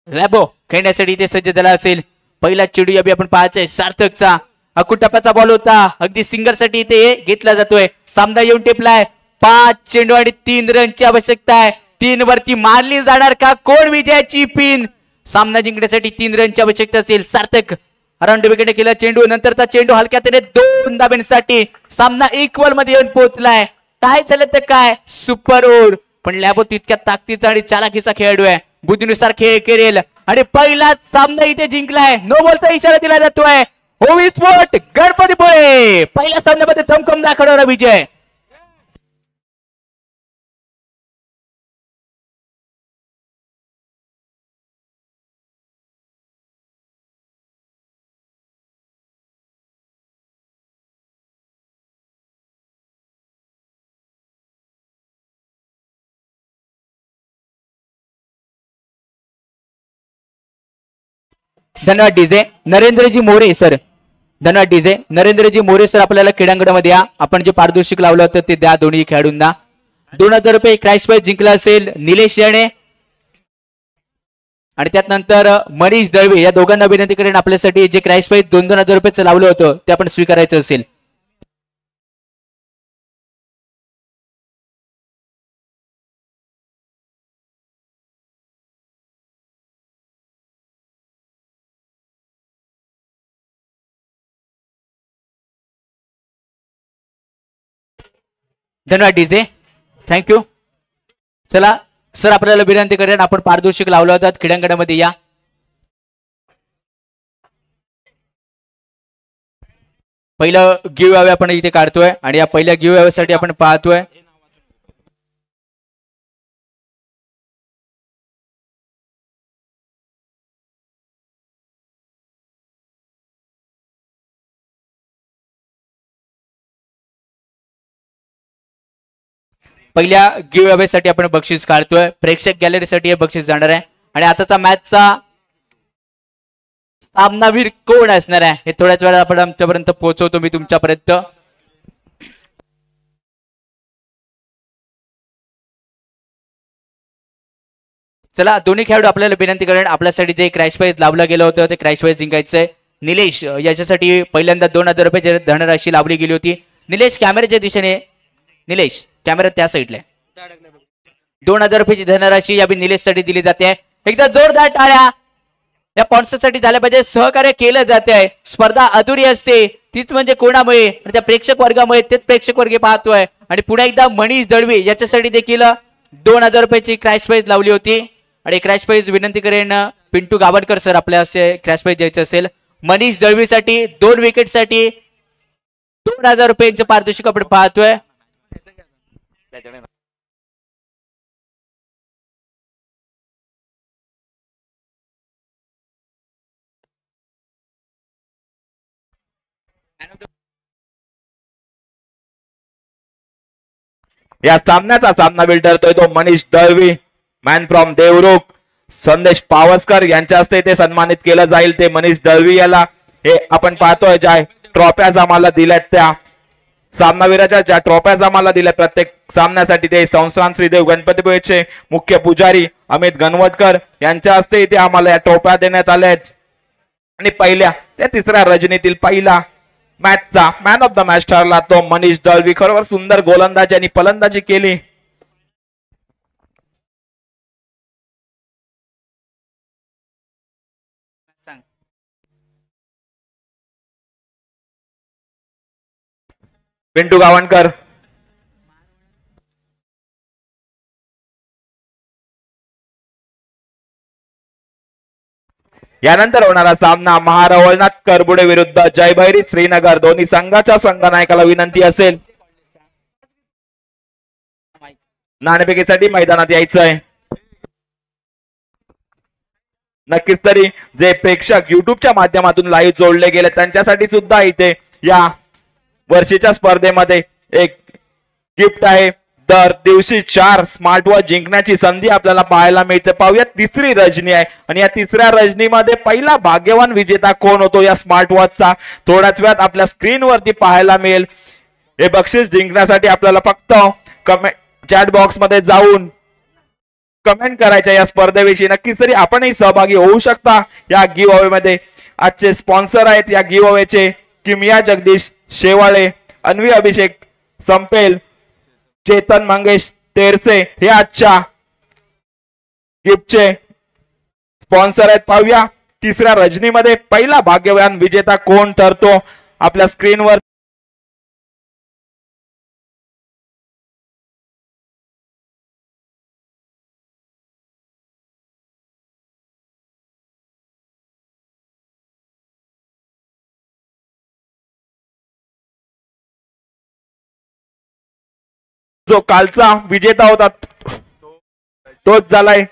लॅबो खेळण्यासाठी इथे सज्ज झाला असेल. पहिला चेंडू याबी आपण पाहायचंय सार्थकचा. अकुटप्पाचा बॉल होता. अगदी सिंगर साठी इथे घेतला जातोय. सामना येऊन टेपलाय. 5 चेंडू आणि 3 रनची आवश्यकता आहे. 3 वरती मारली जाणार का कोण विजयाची पिन. सामना जिंकण्यासाठी 3 रनची आवश्यकता असेल. सार्थक अराउंड विकेट केला चेंडू. नंतरचा चेंडू हलक्यात 2 धाब्यांसाठी. सामना इक्वल मध्ये येऊन पोहोचलाय. काय झालं तर काय सुपर ओव्हर. पण लॅबो तितक्या ताकदीचा आणि चालाखीचा खेळाडू आहे. बुद्धीनुसार खेळ करेल आणि पहिलाच सामना इथे जिंकलाय. नो बॉलचा इशारा दिला जातोय. ओवी स्पोर्ट गणपतीपुळे पहिल्या सामन्यामध्ये दमखम दाखवणारा विजय. धन्यवाद डीजे नरेंद्रजी मोरे सर. धन्यवाद डीजे नरेंद्रजी मोरे सर. आपल्याला क्रीडांगणामध्ये या. आपण जे पारितोषिक लावलं होतं ते द्या दोन्ही खेळाडूंना. 2000 रुपये क्रॅश प्राइज जिंकला असेल निलेश याणे आणि त्यात नंतर मनीष दळवे. या दोघांना विनंती करेन आपल्यासाठी जे क्रॅश प्राइज 2,000 रुपयाचं लावलं होतं ते आपण स्वीकारायचं असेल. धन्यवाद डीजे थँक्यू. चला सर आपल्याला विनंती करेन आपण पारितोषिक लावलं होतं क्रीडांगणामध्ये या. पहिलं गिव्ह अवे आपण इथे काढतोय आणि या पहिल्या गिव्ह अवे साठी आपण पाहतोय पहिल्या गिव्ह अवे साठी आपण बक्षीस काढतोय. प्रेक्षक गॅलरीसाठी हे बक्षीस जाणार आहे. आणि आताचा मॅचचा सामनावीर कोण असणार आहे हे थोड्याच वेळात आपण आमच्यापर्यंत पोहोचवतो मी तुमच्यापर्यंत. चला दोन्ही खेळाडू आपल्याला विनंती करेन आपल्यासाठी जे क्रॅश प्राइज लावलं गेलं होतं ते क्रॅश प्राइज जिंकायचंय. निलेश याच्यासाठी पहिल्यांदा 2000 रुपये धनराशी लावली गेली होती. निलेश कॅमेऱ्याच्या दिशेने. निलेश कॅमेरा त्या साईडला. 2000 रुपयाची धनराशी या निलेशसाठी दिली जाते. एकदा जोरदार टाळ्या या स्पॉन्सरसाठी झाल्या पाहिजे. सहकार्य केलं जाते आहे. स्पर्धा अधुरी असते तीच म्हणजे कोणामुळे त्या प्रेक्षक वर्गामुळे. तेच प्रेक्षक वर्ग पाहतोय. आणि पुन्हा एकदा मनीष दळवी याच्यासाठी देखील 2000 रुपयाची क्रॅश प्राइज लावली होती. आणि क्रॅश प्राइज विनंती करेन पिंटू गावडकर सर आपल्या असे क्रॅश प्राइज द्यायचं असेल. मनीष दळवीसाठी 2 विकेटसाठी 2000 रुपयांचे पारितोषिक आपण पाहतोय. या सामन्याचा सामनावीर ठरतोय तो मनीष दळवी, मॅन फ्रॉम देवरुख. संदेश पावसकर यांच्या हस्ते ते सन्मानित केलं जाईल. ते मनीष दळवी याला हे आपण पाहतोय ज्या ट्रॉफ्याज आम्हाला दिल्यात त्या सामनावीराच्या ज्या ट्रॉफ्याज आम्हाला दिल्या प्रत्येक सामन्यासाठी ते संस्थान श्रीदेव गणपतीपुळेचे मुख्य पुजारी अमित गणवतकर यांच्या हस्ते इथे आम्हाला या ट्रॉफ्या देण्यात आल्या आहेत. आणि पहिल्या त्या तिसऱ्या रजनीतील पहिला मॅचचा मॅन ऑफ द मॅच ठरला तो मनीष दळवी. खरोखर सुंदर गोलंदाजी आणि फलंदाजी केली. पिंटू गावणकर. यानंतर होणारा सामना महारवळनाथ करबुडे विरुद्ध जयभैरी श्रीनगर. दोन्ही संघाच्या संघनायकाला विनंती असेल नाणेफेकीसाठी मैदानात यायचंय. नक्कीच तरी जे प्रेक्षक युट्यूबच्या माध्यमातून लाईव्ह जोडले गेले त्यांच्यासाठी सुद्धा इथे या वर्षीच्या स्पर्धेमध्ये एक गिफ्ट आहे. दर दिवशी 4 स्मार्ट वॉच जिंकण्याची संधी आपल्याला पाहायला मिळते. पाहूया तिसरी रजनी आहे आणि या तिसऱ्या रजनीमध्ये पहिला भाग्यवान विजेता कोण होतो या स्मार्ट वॉचचा थोड्याच वेळात आपल्या स्क्रीनवरती पाहायला मिळेल. हे बक्षीस जिंकण्यासाठी आपल्याला फक्त चॅट बॉक्स मध्ये जाऊन कमेंट करायच्या या स्पर्धेविषयी. नक्कीच तरी आपणही सहभागी होऊ शकता या गिव्ह अवे मध्ये. आजचे स्पॉन्सर आहेत या गिव्ह अवेचे किमिया जगदीश शेवाळे, अन्वी अभिषेक संपेल, चेतन मंगेश तेरसे हे आजच्या गिफ्टचे स्पॉन्सर आहेत. पाहूया तिसऱ्या रजनीमध्ये पहिला भाग्यवान विजेता कोण ठरतो आपल्या स्क्रीनवर. जो कालचा विजेता होता तोच झालाय.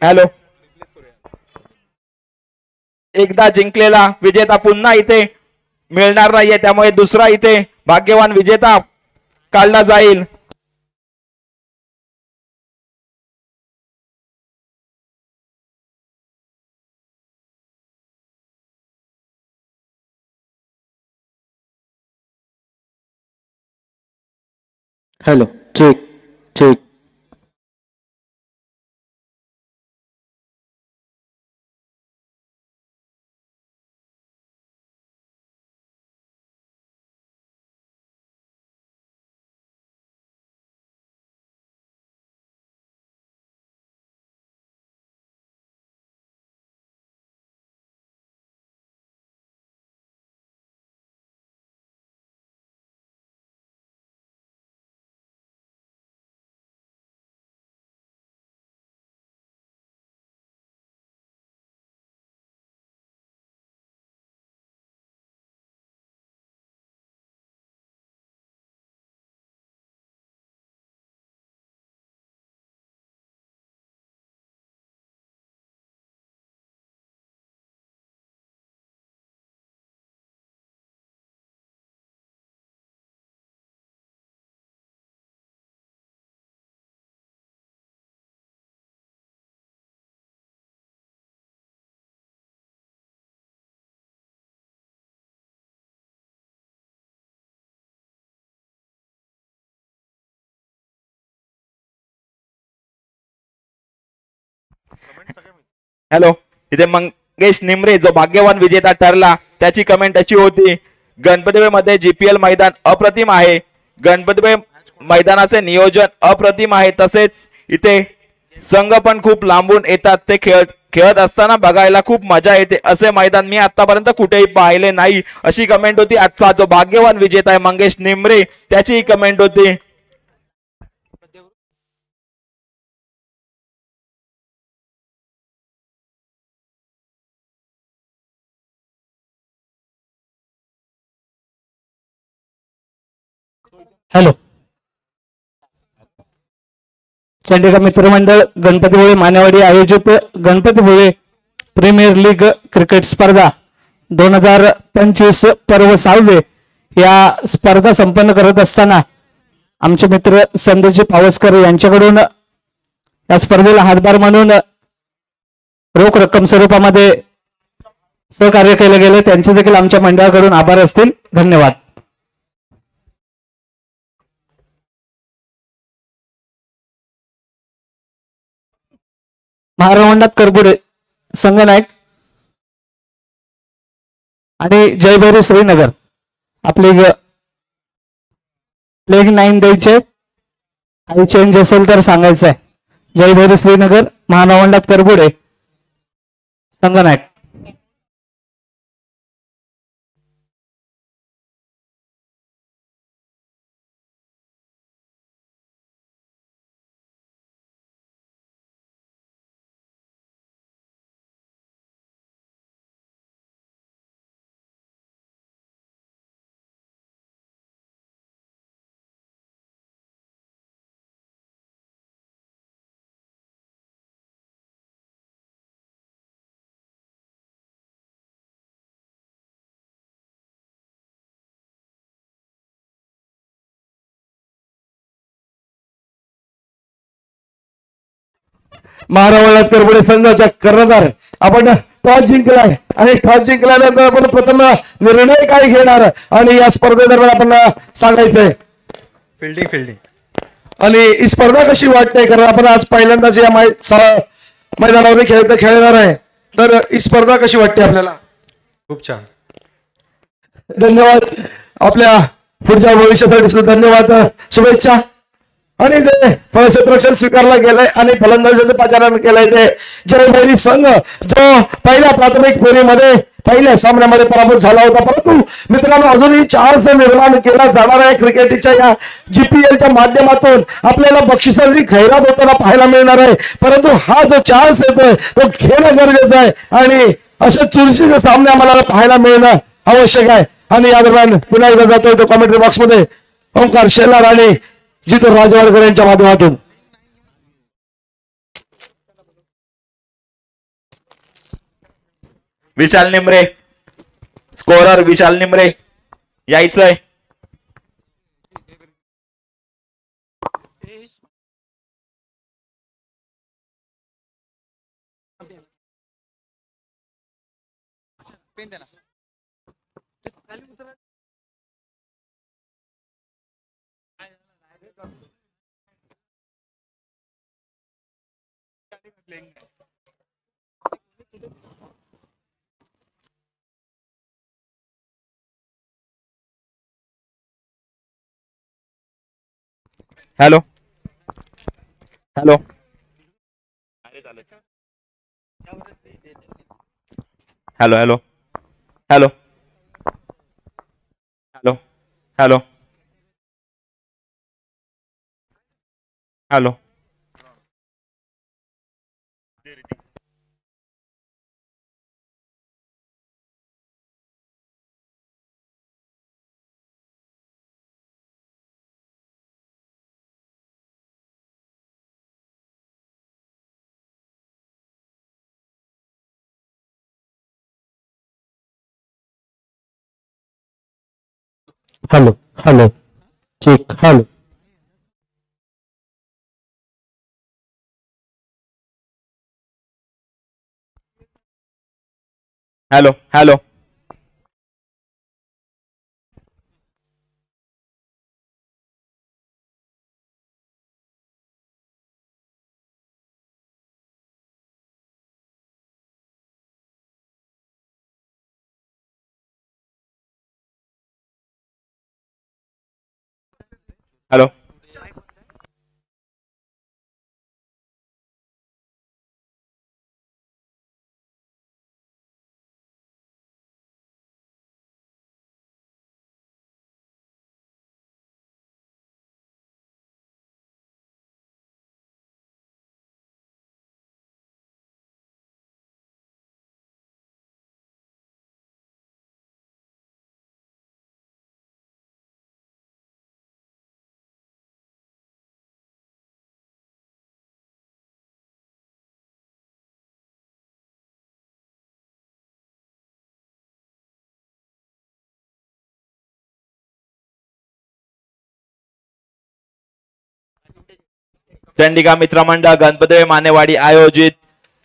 हॅलो. एकदा जिंकलेला विजेता पुन्हा इथे मिळणार नाहीये त्यामुळे दुसरा इथे भाग्यवान विजेता काढला जाईल. Hello check check. हॅलो, इथे मंगेश निमरे जो भाग्यवान विजेता ठरला त्याची कमेंट अशी होती, गणपतीमध्ये जीपीएल मैदान अप्रतिम आहे. गणपती मैदानाचे नियोजन अप्रतिम आहे. तसेच इथे संघ पण खूप लांबून येतात. ते खेळत असताना बघायला खूप मजा येते. असे मैदान मी आतापर्यंत कुठेही पाहिले नाही, अशी कमेंट होती. आजचा जो भाग्यवान विजेता आहे मंगेश निमरे त्याची कमेंट होती. हॅलो, चंडिका मित्रमंडळ गणपतीपुळे मानेवाडी आयोजित गणपतीपुळे प्रीमियर लीग क्रिकेट स्पर्धा 2025 पर्व 6 या स्पर्धा संपन्न करत असताना आमचे मित्र संदेशजी पावसकर यांच्याकडून या स्पर्धेला हातभार म्हणून रोख रक्कम स्वरूपामध्ये सहकार्य केले गेले, त्यांचे देखील आमच्या मंडळाकडून आभार असतील. धन्यवाद. महारावंडात करबुडे संगनायक आणि जयभैरी श्रीनगर आपले प्लेग 9 द्यायचे. काही चेंज असेल तर सांगायचं आहे. जयभैरी श्रीनगर, महारावंडात करबुडे, संगनायक. महारावळात करबुडे संघाच्या कर्णधार आपण टॉस जिंकलाय आणि टॉस जिंकल्यानंतर आपण प्रथम निर्णय काय घेणार आणि या स्पर्धेदरम्यान आपण सांगायचंय. फिल्डिंग आणि ही स्पर्धा कशी वाटते, कारण आपण आज पहिल्यांदाच या मैदानावर खेळणार आहे, तर ही स्पर्धा कशी वाटते आपल्याला? खूप छान. धन्यवाद. आपल्या पुढच्या भविष्यासाठी सुद्धा धन्यवाद, शुभेच्छा. आणि ते फलक्षेत्ररक्षण स्वीकारला गेलंय आणि फलंदाजांचे पाचारण केलंय. ते जयभैरी संघ जो पहिल्या प्राथमिक फेरीमध्ये पहिल्या सामन्यामध्ये पराभूत झाला होता, परंतु मित्रांनो अजूनही चान्स निर्माण केला जाणार आहे. क्रिकेटच्या या जीपीएलच्या माध्यमातून आपल्याला बक्षिसांची खैरात होताना पाहायला मिळणार आहे, परंतु हा जो चान्स येतोय तो घेणं गरजेचं आहे आणि असे चुरशीचे सामने आम्हाला पाहायला मिळणं आवश्यक आहे. आणि या दरम्यान पुन्हा एकदा जातोय तो कमेंट्री बॉक्समध्ये ओंकार शेलार आणि जितेंद्र राजवाडकर यांच्या माध्यमातून. विशाल निमरे, स्कोरर विशाल निमरे यायचंय. Hello hello hello hello hello hello hello hello hello hello check. Hello hello hello hello. Chandika मित्रमंडळ गणपती मानेवाडी आयोजित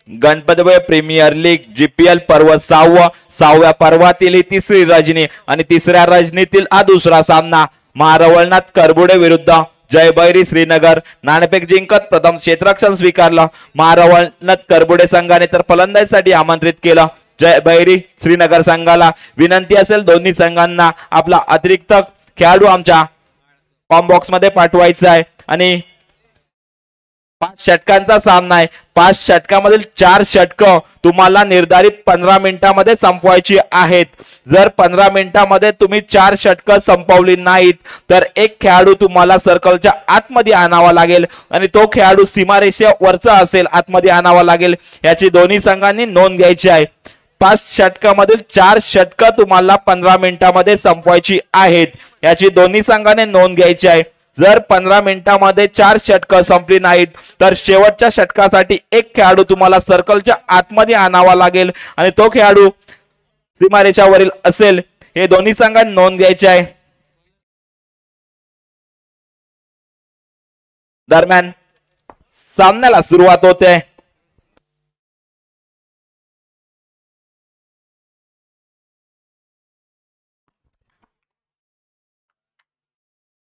गणपती प्रीमियर लीग जीपीएल पर्व 6व्या पर्वातील ही तिसरी रजनी आणि तिसऱ्या रजनीतील हा दुसरा सामना महारवळनाथ करबुडे विरुद्ध जय भैरी श्रीनगर. नाणेफेक जिंकत प्रथम क्षेत्ररक्षण स्वीकारलं महारवळनाथ करबुडे संघाने, तर फलंदाजीसाठी आमंत्रित केलं जय भैरी श्रीनगर संघाला. विनंती असेल दोन्ही संघांना आपला अतिरिक्त खेळाडू आमच्या फॉर्म बॉक्स मध्ये पाठवायचा आहे. आणि 5 षटकांचा सामना आहे. 5 षटकामधील 4 षटकं तुम्हाला निर्धारित 15 मिनिटांमध्ये संपवायची आहेत. जर 15 मिनिटांमध्ये तुम्ही 4 षटकं संपवली नाहीत तर एक खेळाडू तुम्हाला सर्कलच्या आतमध्ये आणावा लागेल आणि तो खेळाडू सीमारेषेवरचा असेल, आतमध्ये आणावा लागेल. याची दोन्ही संघांनी नोंद घ्यायची आहे. 5 षटकामधील 4 षटकं तुम्हाला 15 मिनिटांमध्ये संपवायची आहेत, याची दोन्ही संघाने नोंद घ्यायची आहे. जर 15 मिनिटांमध्ये 4 षटकं संपली नाहीत तर शेवटच्या षटकासाठी एक खेळाडू तुम्हाला सर्कलच्या आतमध्ये आणावा लागेल आणि तो खेळाडू सीमारेषावरील असेल. हे दोन्ही संघांनी नोंद घ्यायची आहे. दरम्यान सामन्याला सुरुवात होते.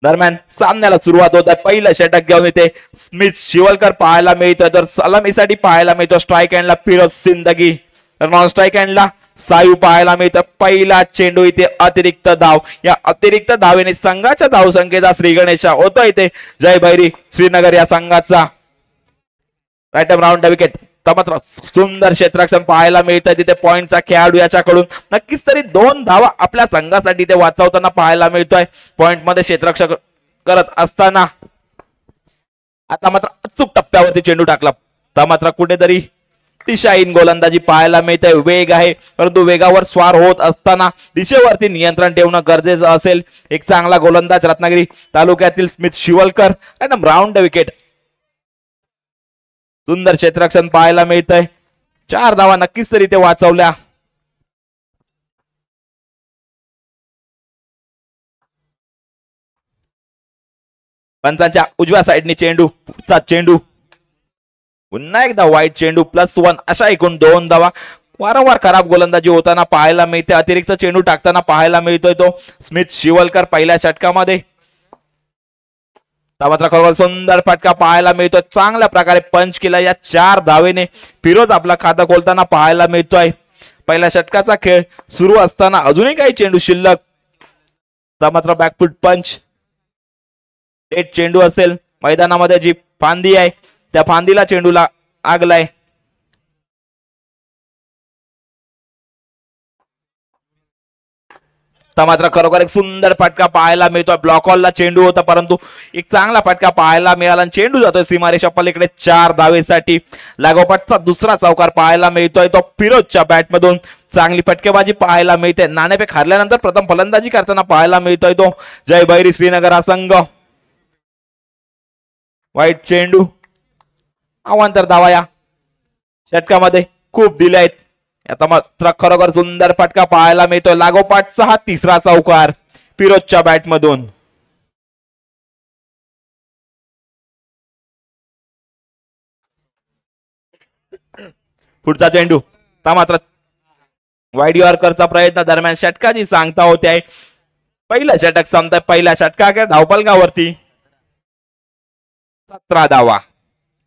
दरम्यान सामन्याला सुरुवात होत आहे. पहिलं षटक घेऊन येते स्मिथ शिवलकर पाहायला मिळतोय, तर सलामीसाठी पाहायला मिळतो स्ट्राईक हँडला फिरोज सिंदगी, तर नॉन स्ट्राईक हँडला सायू पाहायला मिळतो. पहिला चेंडू इथे अतिरिक्त धाव, या अतिरिक्त धावेने संघाच्या धावसंख्येचा श्री गणेशा होतो इथे जय भैरी श्रीनगर या संघाचा. Right round wicket. मात्र सुंदर क्षेत्ररक्षण पाहायला मिळतं तिथे पॉइंटचा खेळाडू याच्याकडून. नक्कीच तरी 2 धावा आपल्या संघासाठी ते वाचवताना पाहायला मिळतोय पॉइंट मध्ये क्षेत्ररक्षक करत असताना. आता मात्र अचूक टप्प्यावरती चेंडू टाकला, तर मात्र कुठेतरी दिशाहीन गोलंदाजी पाहायला मिळते. वेग आहे परंतु वेगावर स्वार होत असताना दिशेवरती नियंत्रण ठेवणं गरजेचं असेल. एक चांगला गोलंदाज रत्नागिरी तालुक्यातील स्मिथ शिवलकर. Round wicket. सुंदर क्षेत्ररक्षण पाहायला मिळतंय. 4 धावा नक्कीच तरी ते वाचवल्या. पंचांच्या उजव्या साईडने चेंडू, पुढचा चेंडू, पुन्हा एकदा वाईट चेंडू, +1 अशा एकूण 2 धावा. वारंवार खराब गोलंदाजी होताना पाहायला मिळते. अतिरिक्त चेंडू टाकताना पाहायला मिळतोय तो स्मिथ शिवलकर पहिल्या षटकामध्ये. मात्र खरोखर सुंदर फटका पाहायला मिळतोय. चांगल्या प्रकारे पंच केला. या 4 धावेने फिरोज आपला खाता खोलताना पाहायला मिळतोय. पहिल्या षटकाचा खेळ सुरू असताना अजूनही काही चेंडू शिल्लक. मात्र बॅकफुट पंच, डेट चेंडू असेल. मैदानामध्ये जी फांदी आहे त्या फांदीला चेंडूला लागलाय. मात्र खरोखर एक सुंदर फटका पाहायला मिळतोय. ब्लॉक हॉलला चेंडू होता परंतु एक चांगला फटका पाहायला मिळाला. चेंडू जातोय सीमारेषा पलीकडे 4 धावेसाठी. लागोपाठचा दुसरा चौकार पाहायला मिळतोय तो फिरोजच्या बॅटमधून. चांगली फटकेबाजी पाहायला मिळते. नाणेफेक हारल्यानंतर प्रथम फलंदाजी करताना पाहायला मिळतोय तो जय भैरी श्रीनगर हा संघ. वाईट चेंडू. अवांतर धावा या षटकामध्ये खूप दिल्या आहेत. आता मात्र खरोखर सुंदर फटका पाहायला मिळतोय. लागोपाठचा हा तिसरा चौकार फिरोजच्या बॅटमधून. पुढचा चेंडू. मात्र वाईड यॉर्करचा प्रयत्न दरम्यान षटकाची सांगता होते आहे. पहिलं षटक संपतंय. पहिल्या षटकाच्या धावफलकावरती 17 धावा.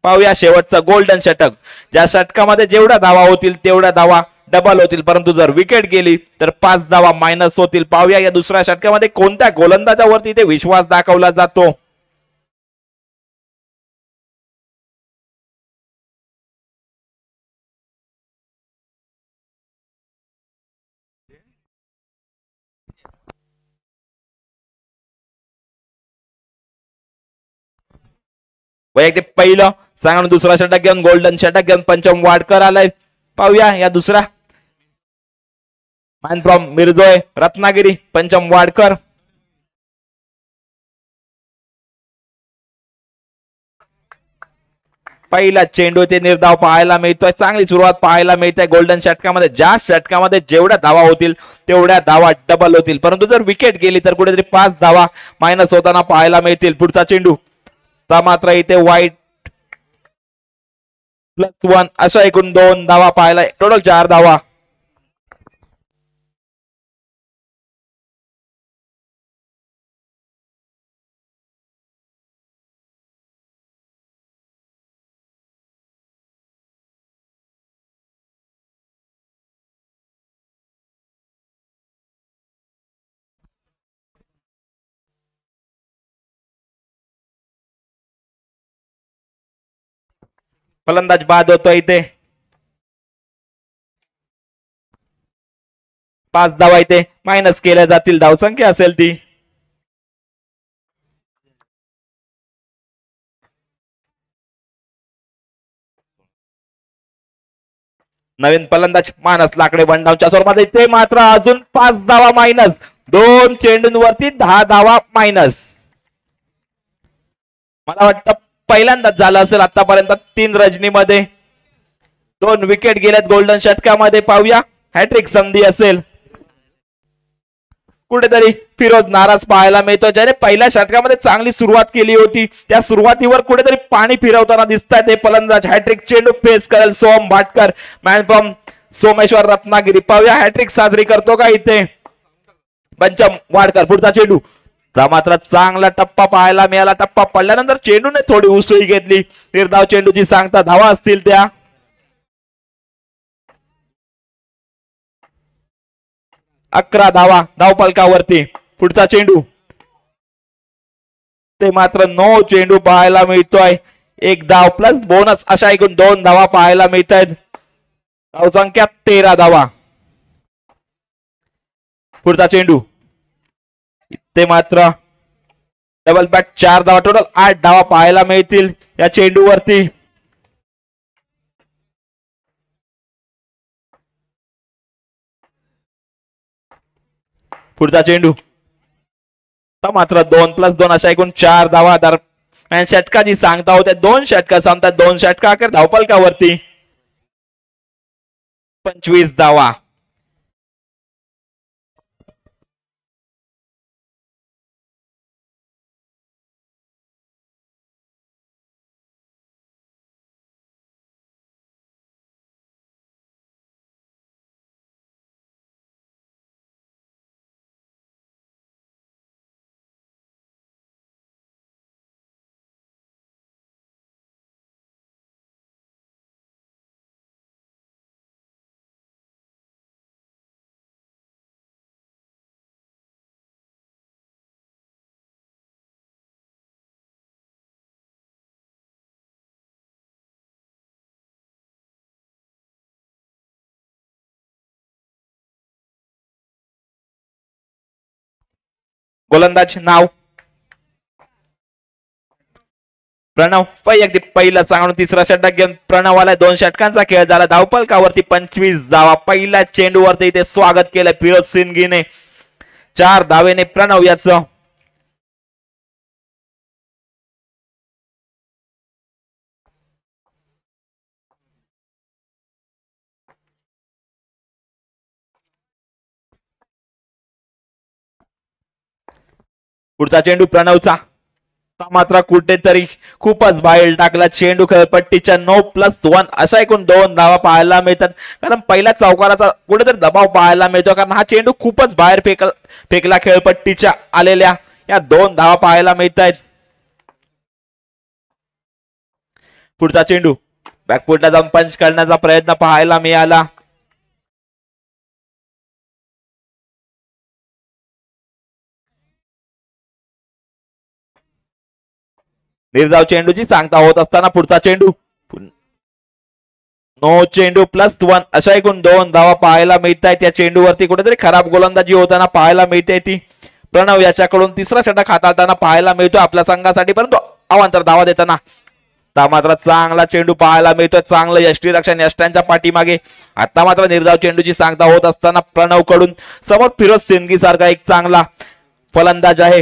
पाहूया शेवटचं गोल्डन षटक. ज्या षटकामध्ये जेवढ्या धावा होतील तेवढ्या धावा डबल होतील, परंतु जर विकेट गेली तर 5 धावा मायनस होतील. पाहूया या दुसऱ्या षटकामध्ये कोणत्या गोलंदाजावरती ते विश्वास दाखवला जातो. वैयक्तिक पहिलं सांगा दुसरा षटक घेऊन गोल्डन षटक घेऊन पंचम वाडकर आलाय. पाहूया या दुसरा मॅन फ्रॉम मिरजोय रत्नागिरी पंचम वाडकर. पहिला चेंडू ते निर्धाव पाहायला मिळतोय. चांगली सुरुवात पाहायला मिळते गोल्डन षटकामध्ये. ज्या षटकामध्ये जेवढ्या धावा होतील तेवढ्या धावा डबल होतील, परंतु जर विकेट गेली तर कुठेतरी 5 धावा मायनस होताना पाहायला मिळतील. पुढचा चेंडू मात्र इथे वाईट +1 अशा एकूण 2 धावा पाहायला, टोटल 4 धावा. फलंदाज बाद होतो इथे. 5 धावा इथे मायनस केल्या जातील. धावसंख्या असेल ती नवीन फलंदाज मानस लाकडे वनडाऊनच्या स्वरूपात. ते मात्र अजून 5 धावा मायनस. 2 चेंडूंवरती 10 धावा मायनस. मला वाटतं पहिल्यांदाच झालं असेल आतापर्यंत 3 रजनीमध्ये. 2 विकेट गेल्यात गोल्डन षटकामध्ये. पाहूया हॅट्रिक संधी असेल. कुठेतरी फिरोज नाराज पाहायला मिळतो, ज्याने पहिल्या षटकामध्ये चांगली सुरुवात केली होती. त्या सुरुवातीवर कुठेतरी पाणी फिरवताना दिसतात हे फलंदाज. हॅट्रिक चेंडू फेस करेल सोम भाटकर मॅन फ्रॉम सोमेश्वर रत्नागिरी. पाहूया हॅट्रिक साजरी करतो का इथे पंचम वाडकर. पुढचा चेंडू मात्र चांगला टप्पा पाहायला मिळाला. टप्पा पडल्यानंतर चेंडूने थोडी उसळी घेतली. निर्धाव चेंडूची सांगता धावा असतील त्या. अकरा धावा धावफलकावरती. पुढचा चेंडू ते मात्र 9 चेंडू पाहायला मिळतोय. 1 धाव प्लस बोनस अशा एकूण 2 धावा पाहायला मिळत आहेत. धावसंख्या 13 धावा. पुढचा चेंडू ते मात्र डबल बॅट 4 धावा. टोटल 8 धावा पाहायला मिळतील या चेंडूवरती. पुढचा चेंडू मात्र 2 + 2 अशा एकूण 4 धावा. दरम्यान षटकाची सांगता होत्या 2 षटका सांगतात. 2 षटका अखेर धावफलकावरती 25 धावा. गोलंदाज नाव प्रणव. वैयक्तिक पहिला सांगून तिसरा षटक घेऊन प्रणवाला 2 षटकांचा खेळ झाला. धावफलकावरती 25 धावा. पहिल्या चेंडूवरती इथे स्वागत केलं फिरोज सिंघीने. 4 धावेने प्रणव याचं. पुढचा चेंडू प्रणवचा मात्र कुठेतरी खूपच बाहेर टाकला. चेंडू खेळपट्टीच्या 9+1 अशा एकूण 2 धावा पाहायला मिळतात. कारण पहिल्या चौकाराचा कुठेतरी दबाव पाहायला मिळतो, कारण हा चेंडू खूपच बाहेर फेकला खेळपट्टीच्या आलेल्या. या 2 धावा पाहायला मिळत आहेत. पुढचा चेंडू बॅकफुटला जाऊन पंच करण्याचा प्रयत्न पाहायला मिळाला. निर्धाव चेंडूची सांगता होत असताना पुढचा चेंडू 9 चेंडू +1 अशा एकूण 2 धावा पाहायला मिळत आहेत. या चेंडूवरती कुठेतरी खराब गोलंदाजी होताना पाहायला मिळते ती. प्रणव याच्याकडून तिसरा षटक हाताळताना पाहायला मिळतो आपल्या संघासाठी, परंतु अवांतर धावा देताना आता मात्र चांगला चेंडू पाहायला मिळतोय, चांगलं यष्टीरक्षण यष्ट्यांच्या पाठीमागे. आता मात्र निर्धाव चेंडूची सांगता होत असताना प्रणव कडून समोर फिरोज सिंदगी सारखा एक चांगला फलंदाज आहे.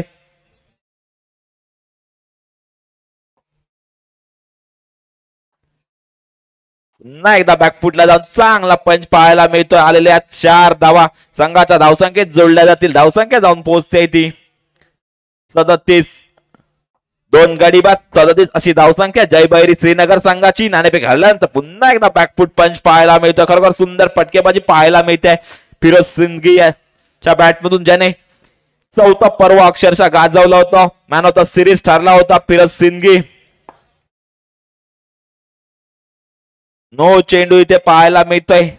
पुन्हा एकदा बॅकफुटला जाऊन चांगला पंच पाहायला मिळतोय. आलेल्या 4 धावा संघाच्या धावसंख्येत जोडल्या जातील. धावसंख्या जाऊन पोहोचते ती 37. 2 गडी बाद 37 अशी धावसंख्या जयभैरी श्रीनगर संघाची. नाणेफेक हरल्यानंतर पुन्हा एकदा बॅकफुट पंच पाहायला मिळतोय. खरोखर सुंदर फटकेबाजी पाहायला मिळते फिरोज सिंदगी च्या बॅटमधून, ज्याने 4था पर्व अक्षरशः गाजवलं होतं. मॅन ऑफ द सिरीज ठरला होता फिरोज सिंदगी. नो चेंडू इथे पाहायला मिळतोय.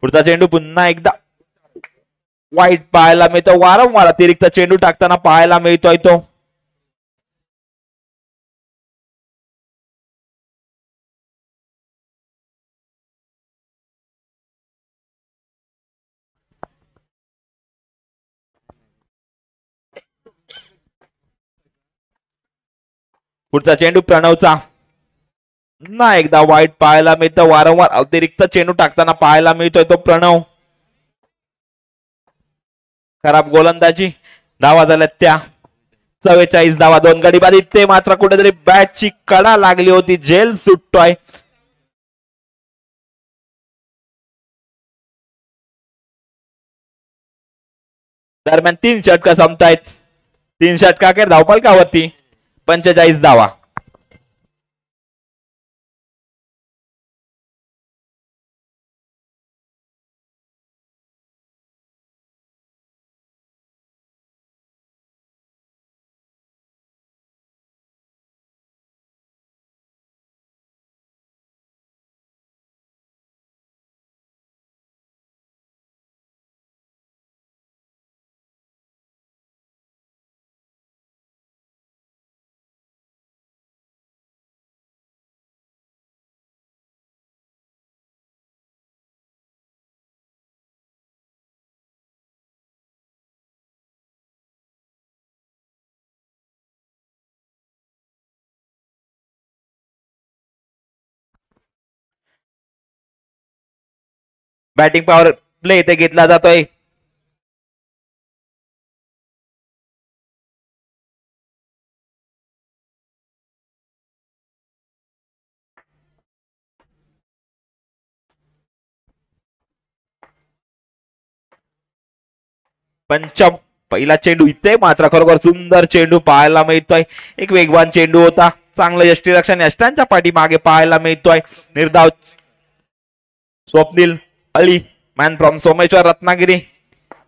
पुढचा चेंडू पुन्हा एकदा वाईट पाहायला मिळतो. वारंवार अतिरिक्त चेंडू टाकताना पाहायला मिळतोय तो. पुढचा चेंडू प्रणवचा. पुन्हा एकदा वाईट पाहायला मिळतं. वारंवार अतिरिक्त चेंडू टाकताना पाहायला मिळतोय तो प्रणव. खराब गोलंदाजी. धावा झाल्या त्या 44 धावा. 2 गडी बाद. इथे मात्र कुठेतरी बॅटची कडा लागली होती. झेल सुटतोय. दरम्यान 3 षटका संपतायत. 3 षटकाखेर धावफलकावरती 45 धावा. बॅटिंग पॉवर प्ले इथे घेतला जातोय. पंचम. पहिला चेंडू इथे मात्र खरोखर सुंदर चेंडू पाहायला मिळतोय. एक वेगवान चेंडू होता. चांगलं यष्टीरक्षण यष्ट्यांच्या पाठीमागे पाहायला मिळतोय. निर्धाव स्वप्नील अली मॅन फ्रॉम सोमेश्वर रत्नागिरी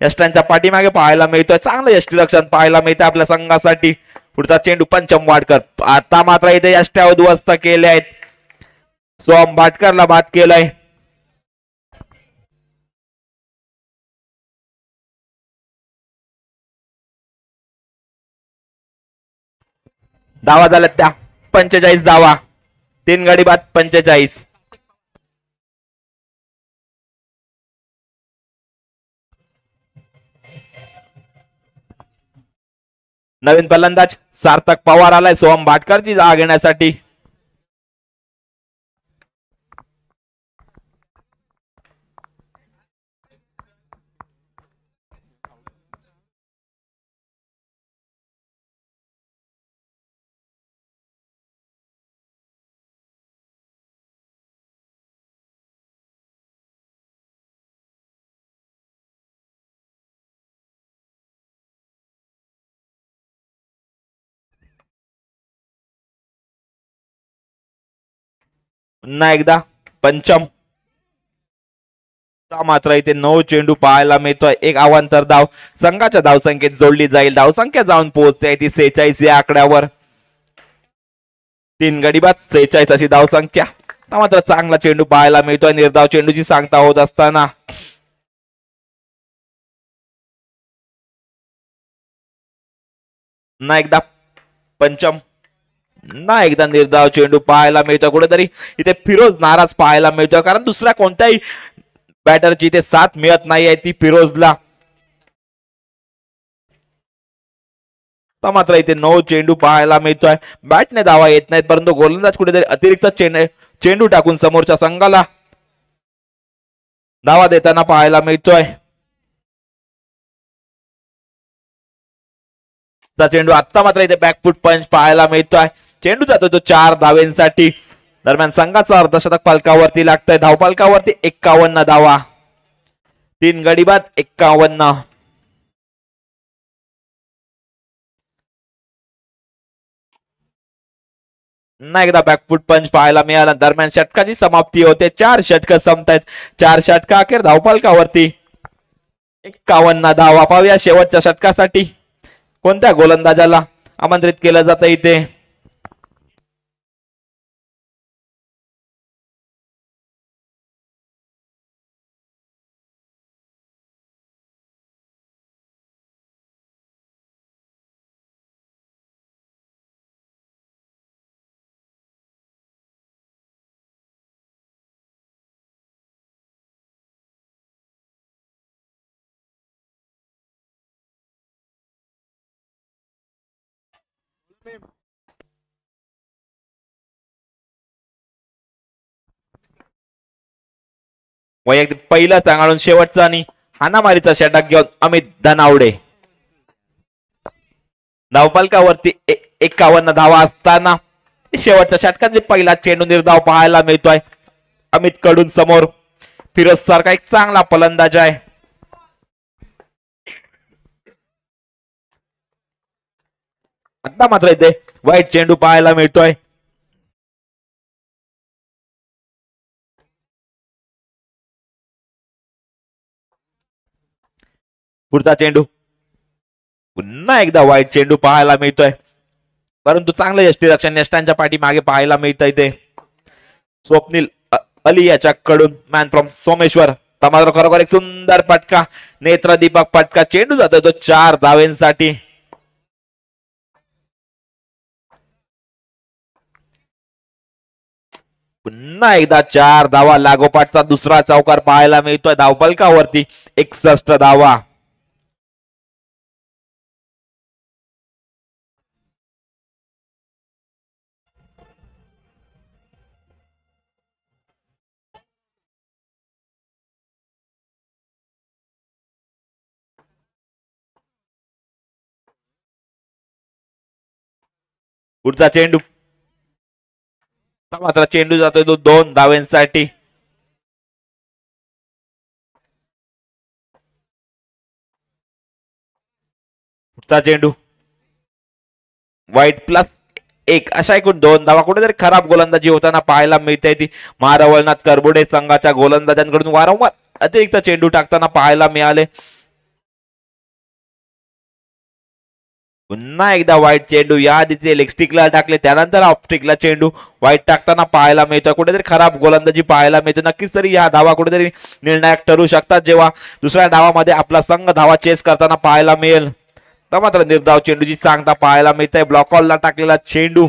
यष्ट्यांच्या पाठीमागे पाहायला मिळतोय. चांगलं यष्टीरक्षण पाहायला मिळतंय आपल्या संघासाठी. पुढचा चेंडू पंचम वाडकर. आता मात्र इथे यष्ट्या उद्ध्वस्त केले आहेत. सोम भाटकरला बाद केलंय. धावा झाल्या त्या 45 धावा. 3 गडी बाद 45. नवीन फलंदाज सार्थक पवार आलाय सोहम भाटकरची जागा घेण्यासाठी. पुन्हा एकदा पंचम. मात्र इथे 9 चेंडू पाहायला मिळतोय. एक अवांतर धाव संघाच्या धावसंख्येत जोडली जाईल. धावसंख्या जाऊन पोहोचते ती 46 या आकड्यावर. 3 गडी बाद 46 अशी धावसंख्या. मात्र चांगला चेंडू पाहायला मिळतोय. निर्धाव चेंडूची सांगता होत असताना पुन्हा एकदा पंचम. पुन्हा एकदा निर्धाव चेंडू पाहायला मिळतो. कुठेतरी इथे फिरोज नाराज पाहायला मिळतो, कारण दुसऱ्या कोणत्याही बॅटरची इथे साथ मिळत नाही आहे ती फिरोजला. मात्र इथे 9 चेंडू पाहायला मिळतोय. बॅटने धावा येत नाहीत, परंतु गोलंदाज कुठेतरी अतिरिक्त चेंडू टाकून समोरच्या संघाला धावा देताना पाहायला मिळतोय. चेंडू आता मात्र इथे बॅकफुट पंच पाहायला मिळतोय. चेंडू जातो तो 4 धावेंसाठी. दरम्यान संघाचा अर्धशतक फलकावरती लागतंय. धावफलकावरती 51 धावा, 3 गडी बाद 51. पुन्हा एकदा बॅकफुट पंच पाहायला मिळाला. दरम्यान षटकाची समाप्ती होते. 4 षटक संपतायत. 4 षटका अखेर धावफलकावरती 51 धावा. पाहूया शेवटच्या षटकासाठी कोणत्या गोलंदाजाला आमंत्रित केलं जातं इथे. वैयक्तिक पहिला सांगाळून शेवटचा आणि हाणामारीचा षटक घेऊन अमित धनावडे. धावफलकावरती 51 धावा असताना शेवटच्या षटकात पहिला चेंडू निर्धाव पाहायला मिळतोय अमित कडून समोर. फिरोज सारखा एक चांगला फलंदाज आहे. आता मात्र इथे वाईट चेंडू पाहायला मिळतोय. पुढचा चेंडू पुन्हा एकदा वाईट चेंडू पाहायला मिळतोय, परंतु चांगलं यष्टीरक्षण यष्टांच्या पाठी मागे पाहायला मिळतंय. ते स्वप्नील अली याच्याकडून मॅन फ्रॉम सोमेश्वर. मात्र खरोखर एक सुंदर पटका, नेत्रदीपक पटका. चेंडू जातोय तो 4 धावेंसाठी. पुन्हा एकदा 4 धावा. लागोपाठचा दुसरा चौकार पाहायला मिळतोय. धावफलकावरती 61 धावा. पुढचा चेंडू मात्र चेंडू जातोय तो 2 धावेंसाठी. पुढचा चेंडू वाईट +1 अशा एकूण 2 धावा. कुठेतरी खराब गोलंदाजी होताना पाहायला मिळते ती महारवळनाथ करबुडे संघाच्या गोलंदाजांकडून वारंवार अतिरिक्त चेंडू टाकताना पाहायला मिळाले. पुन्हा एकदा वाईट चेंडू. या आधीचे लेग स्टिकला टाकले, त्यानंतर ऑफ स्टिकला चेंडू वाईट टाकताना पाहायला मिळतो. कुठेतरी खराब गोलंदाजी पाहायला मिळते. नक्कीच तरी या धावा कुठेतरी निर्णायक ठरू शकतात, जेव्हा दुसऱ्या डावामध्ये आपला संघ धावा चेस करताना पाहायला मिळेल. तर मात्र निर्धाव चेंडूची सांगता पाहायला मिळते. ब्लॉक हॉलला टाकलेला चेंडू.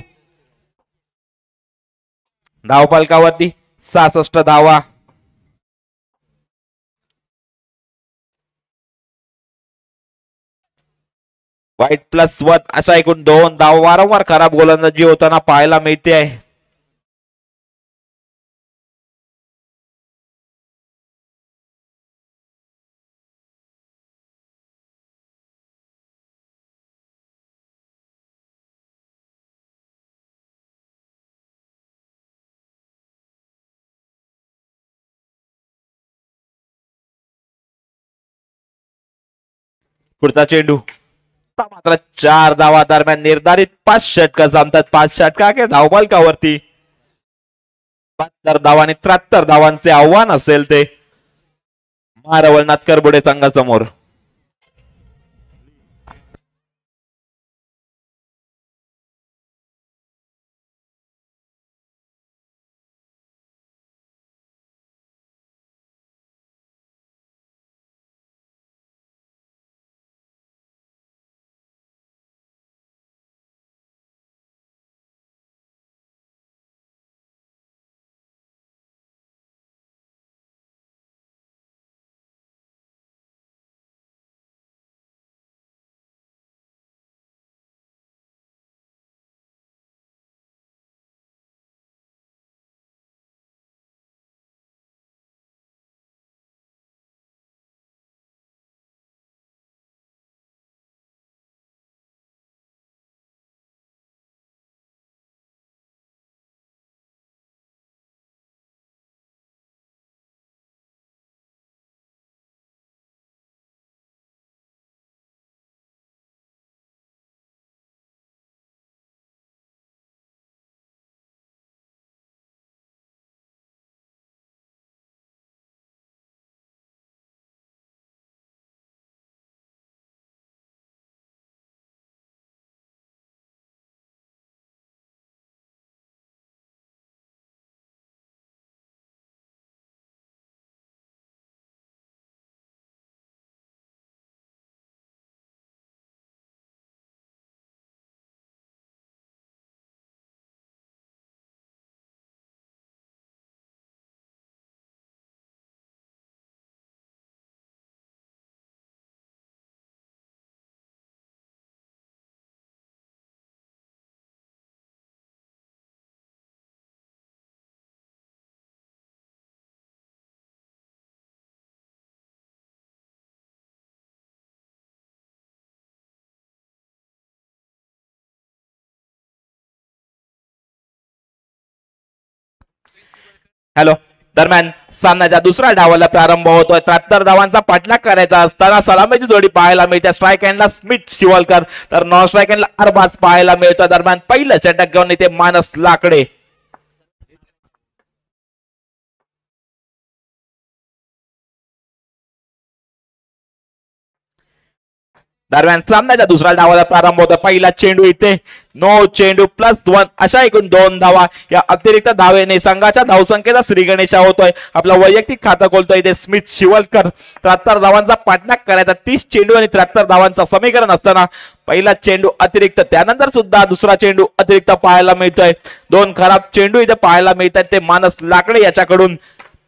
धावफलकावरती 66 धावा. वाईट +1 अशा एकूण 2 धावा. वारंवार खराब गोलंदाजी होताना पाहायला मिळते आहे. पुढचा चेंडू मात्र 4 धावा. दरम्यान निर्धारित 5 षटकं संपतात. 5 षटका के धावफलकावरती 72 धावा आणि 73 धावांचे आव्हान असेल ते महारवळनाथ करबुडे संघासमोर. हॅलो. दरम्यान सामन्याच्या दुसऱ्या डावाला प्रारंभ होतोय. 73 धावांचा पाठलाग करायचा असताना सलामीची जोडी पाहायला मिळते. स्ट्राईक हँडला स्मिथ शिवलकर तर नॉन स्ट्राईक हँडला अरबाज पाहायला मिळतोय. दरम्यान पहिलं षटक घेऊन इथे मानस लाकडे. दरम्यान सामन्याच्या दुसऱ्या डावाला प्रारंभ होतो. पहिला चेंडू इथे नो चेंडू +1 अशा एकूण 2 धावा. या अतिरिक्त धावेने संघाच्या धावसंख्येचा श्रीगणेशा होतोय. आपला वैयक्तिक खातं खोलतोय इथे स्मिथ शिवलकर. 73 धावांचा पाठलाग करायचा. 30 चेंडू आणि 73 धावांचा समीकरण असताना पहिला चेंडू अतिरिक्त, त्यानंतर सुद्धा दुसरा चेंडू अतिरिक्त पाहायला मिळतोय. 2 खराब चेंडू इथे पाहायला मिळतात ते मानस लाकडे याच्याकडून.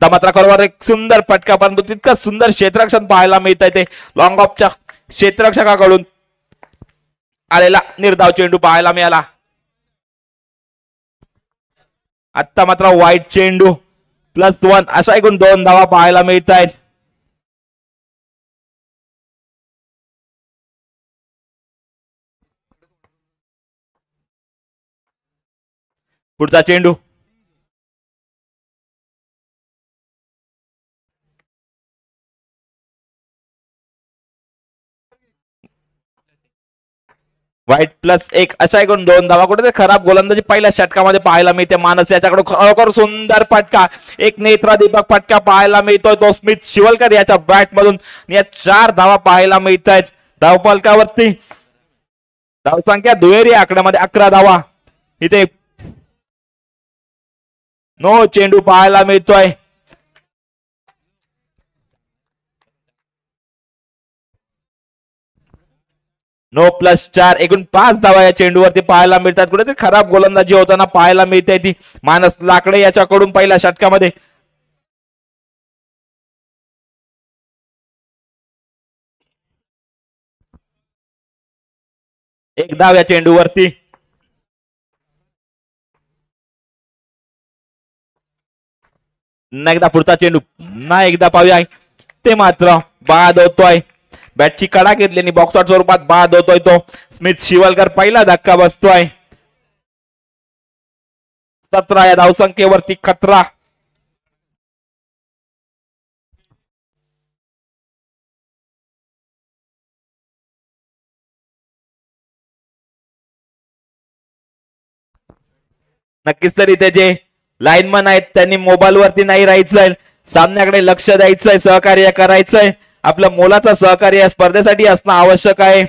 मात्र खरोखर एक सुंदर फटका, परंतु तितकं सुंदर क्षेत्ररक्षण पाहायला मिळत आहे ते लॉंग ऑफच्या क्षेत्ररक्षकाकडून आलेला निर्धाव चेंडू पाहायला मिळाला. आता मात्र वाईट चेंडू +1 अशा एकूण 2 धावा पाहायला मिळत आहेत. पुढचा चेंडू वाईट +1 अशा एकूण 2 धावा. कुठे खराब गोलंदाजी पहिल्या षटकामध्ये पाहायला मिळते. मानस याच्याकडून खरोखर सुंदर फटका, एक नेत्रदीपक फटका पाहायला मिळतोय तो स्मिथ शिवलकर याच्या बॅट मधून. या 4 धावा पाहायला मिळत आहेत. धावफलकावरती धावसंख्या दुहेरी आकड्यामध्ये 11 धावा. इथे नो चेंडू पाहायला मिळतोय. नो +4 एकूण 5 धावा या चेंडूवरती पाहायला मिळतात. कुठेतरी खराब गोलंदाजी होताना पाहायला मिळते ती मानस लाकडे याच्याकडून पहिल्या षटकामध्ये. एक धाव या चेंडूवरती. पुन्हा एकदा पुढचा चेंडू पुन्हा एकदा पाहूया. ते मात्र बाद होतोय. बॅटची कडा घेतली बॉक्स आउट स्वरूपात बाद होतोय तो स्मिथ शिवलकर. पहिला धक्का बसतोय. 17 या धावसंख्येवरती खतरा. नक्कीच तरी त्याचे लाईनमन आहेत त्यांनी मोबाईल वरती नाही राहायचंय, सामन्याकडे लक्ष द्यायचंय, सहकार्य करायचंय. आपलं मोलाचं सहकार्य या स्पर्धेसाठी असणं आवश्यक आहे.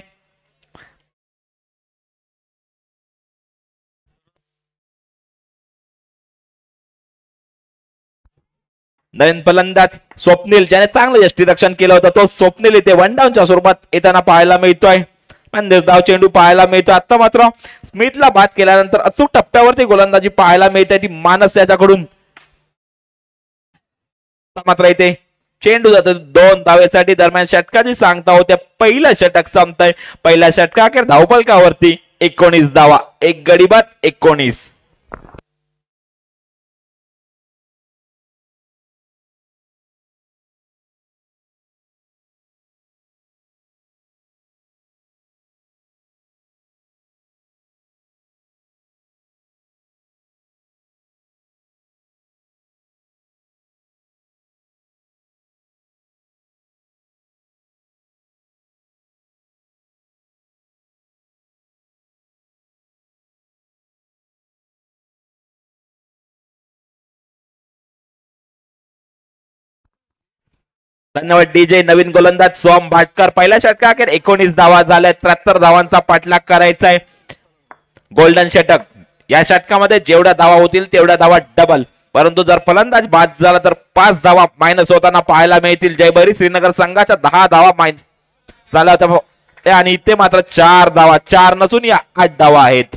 नवीन फलंदाज स्वप्नील ज्याने चांगलं यष्टीरक्षण केलं होतं तो स्वप्नील इथे वन डाऊनच्या स्वरूपात येताना पाहायला मिळतोय. निर्धाव चेंडू पाहायला मिळतो. आता मात्र स्मिथला बाद केल्यानंतर अचूक टप्प्यावरती गोलंदाजी पाहायला मिळते ती मानस याच्याकडून. मात्र इथे चेंडू जातो 2 धावेसाठी. दरम्यान षटकाची सांगता होत्या पहिलं षटक संपतंय. पहिल्या षटकाखेर धावफलकावरती 19 धावा, एक गडी बाद 19. धन्यवाद डीजे. नवीन गोलंदाज सोम भाटकर. पहिल्या षटकाखेर 19 धावा झाल्या. 73 धावांचा पाठलाग करायचा आहे. गोल्डन षटक. या षटकामध्ये जेवढ्या धावा होतील तेवढ्या धावा डबल, परंतु जर फलंदाज बाद झाला तर 5 धावा मायनस होताना पाहायला मिळतील. जयभरी श्रीनगर संघाच्या 10 धावा मायनस झाल्या होत्या आणि इथे मात्र 4 धावा, 4 नसून या 8 धावा आहेत.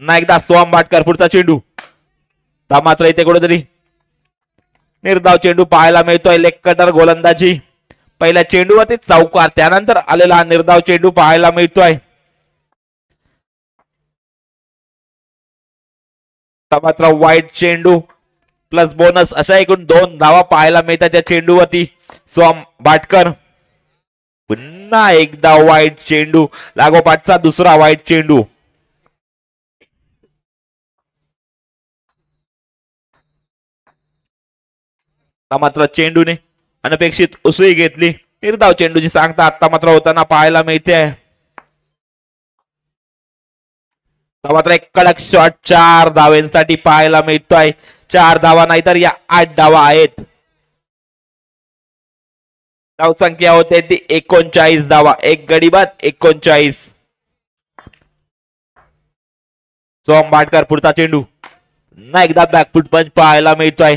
पुन्हा एकदा सोम भाटकर. पुढचा चेंडू मात्र इथे कुठेतरी निर्धाव चेंडू पाहायला मिळतोय. लेग कटर गोलंदाजी. पहिल्या चेंडूवरती चौकार, त्यानंतर आलेला हा निर्धाव चेंडू पाहायला मिळतोय. मात्र वाईट चेंडू प्लस बोनस अशा एकूण 2 धावा पाहायला मिळतात त्या चेंडूवरती. सोम भाटकर. पुन्हा एकदा वाईट चेंडू, लागोपाठचा दुसरा वाईट चेंडू. मात्र चेंडूने अनपेक्षित उसळी घेतली. निर्धाव चेंडूची सांगता आता मात्र होताना पाहायला मिळते. मात्र एक कडक शॉट 4 धावांसाठी पाहायला मिळतोय. 4 धावा नाही तर या 8 धावा आहेत. धावसंख्या होते ती 39 धावा. एक गडी बाद 39. सोम भाटकर पुढचा चेंडू ना एकदा बॅकफुट पंच पाहायला मिळतोय.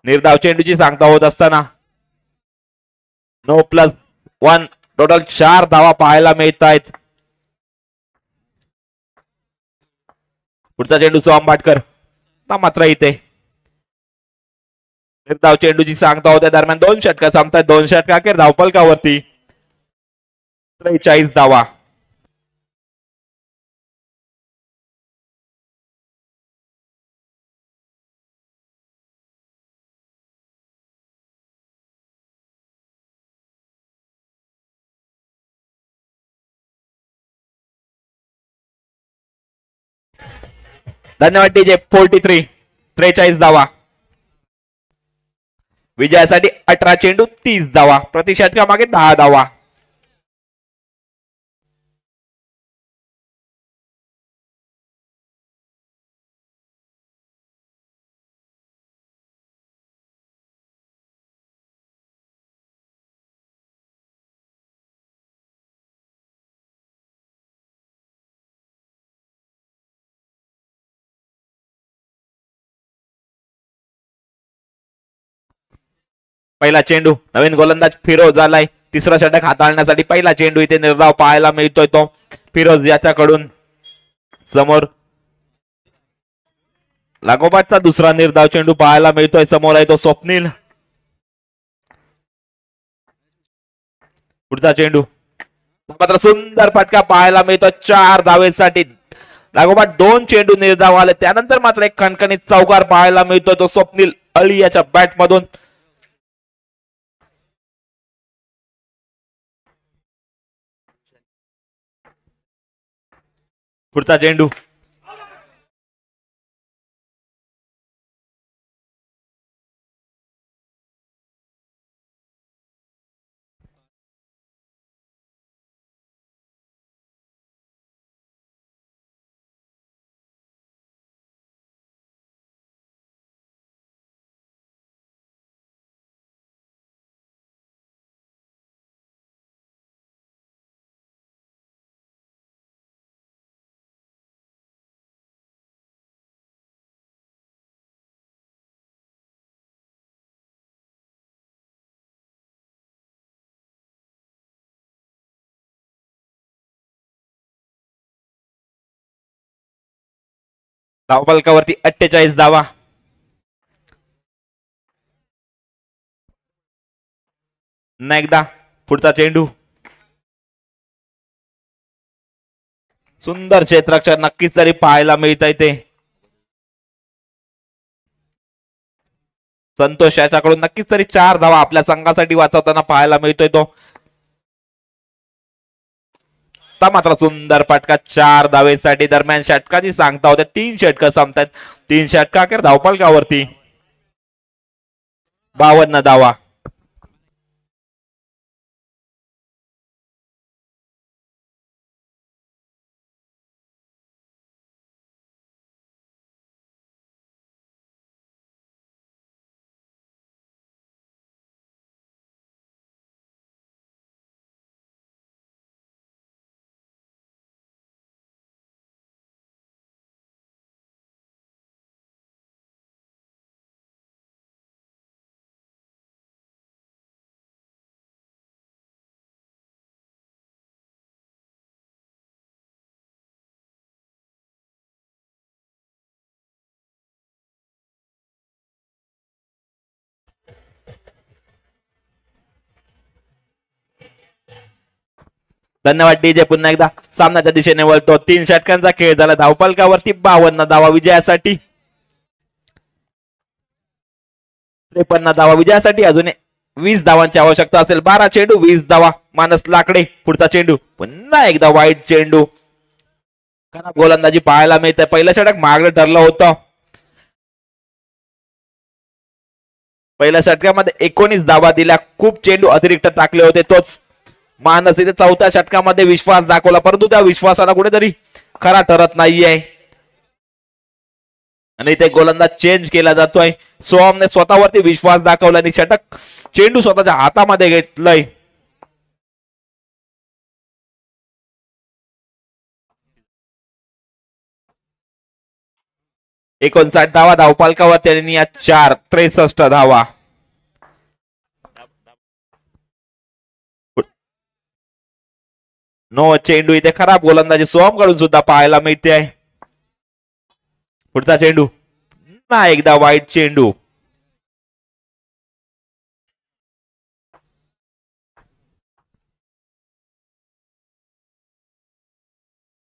निर्धाव चेंडूची सांगता होत असताना 9+1 टोटल 4 धावा पाहायला मिळत आहेत. पुढचा चेंडू सोम भाटकर मात्र इथे निर्धाव चेंडूची सांगता होत्या दरम्यान 2 षटका संपतात. 2 षटका अखेर धावफलकावरती 43 धावा. धन्यवाद डीजे. 43 धावा. विजयासाठी 18 चेंडू 30 धावा. प्रति षटका मागे 10 धावा. पहिला चेंडू नवीन गोलंदाज फिरोज आलाय. तिसरा षटक हाताळण्यासाठी पहिला चेंडू इथे निर्धाव पाहायला मिळतोय. तो फिरोज याच्याकडून समोर लागोपाठचा दुसरा निर्धाव चेंडू पाहायला मिळतोय. समोर आहे तो स्वप्नील. पुढचा चेंडू मात्र सुंदर फटका पाहायला मिळतो 4 धावेसाठी. लागोपाठ 2 चेंडू निर्धाव आले. त्यानंतर मात्र एक खणखणीत चौकार पाहायला मिळतोय. तो स्वप्नील अली याच्या बॅट मधून. पुढचा चेंडू धावफलकावरती 48 धावा. एकदा पुढचा चेंडू सुंदर क्षेत्ररक्षण नक्कीच तरी पाहायला मिळत आहे. ते संतोष याच्याकडून नक्कीच तरी 4 धावा आपल्या संघासाठी वाचवताना पाहायला मिळतोय. तो मात्र सुंदर फटका 4 धावेसाठी. दरम्यान षटकाची सांगता होत्या 3 षटक संपतात. 3 षटका अखेर धावफलकावरती 52 धावा. धन्यवाद डीजे. पुन्हा एकदा सामन्याच्या दिशेने वळतो. 3 षटकांचा खेळ झाला. धावफलकावरती 52 धावा विजयासाठी. 53 धावा विजयासाठी. अजून 20 धावांची आवश्यकता असेल. 12 चेंडू 20 धावा. मानस लाकडे पुढचा चेंडू पुन्हा एकदा वाईट चेंडू. खराब गोलंदाजी पाहायला मिळते. पहिलं षटक मागणं ठरलं होतं. पहिल्या षटकामध्ये 19 धावा दिल्या. खूप चेंडू अतिरिक्त टाकले होते. तोच मानस इथे चौथ्या षटकामध्ये विश्वास दाखवला, परंतु त्या विश्वासाला कुठेतरी खरा ठरत नाहीये आणि इथे गोलंदाज चेंज केला जातोय. सोहमने स्वतःवरती विश्वास दाखवला आणि षटक चेंडू स्वतःच्या हातामध्ये घेतलंय. एकोणसाठ धावा धावपालकावरती आणि या 4 63 धावा. नो चेंडू इथे खराब गोलंदाजी सोहम कडून सुद्धा पाहायला मिळते. पुढचा चेंडू ना एकदा वाईट चेंडू.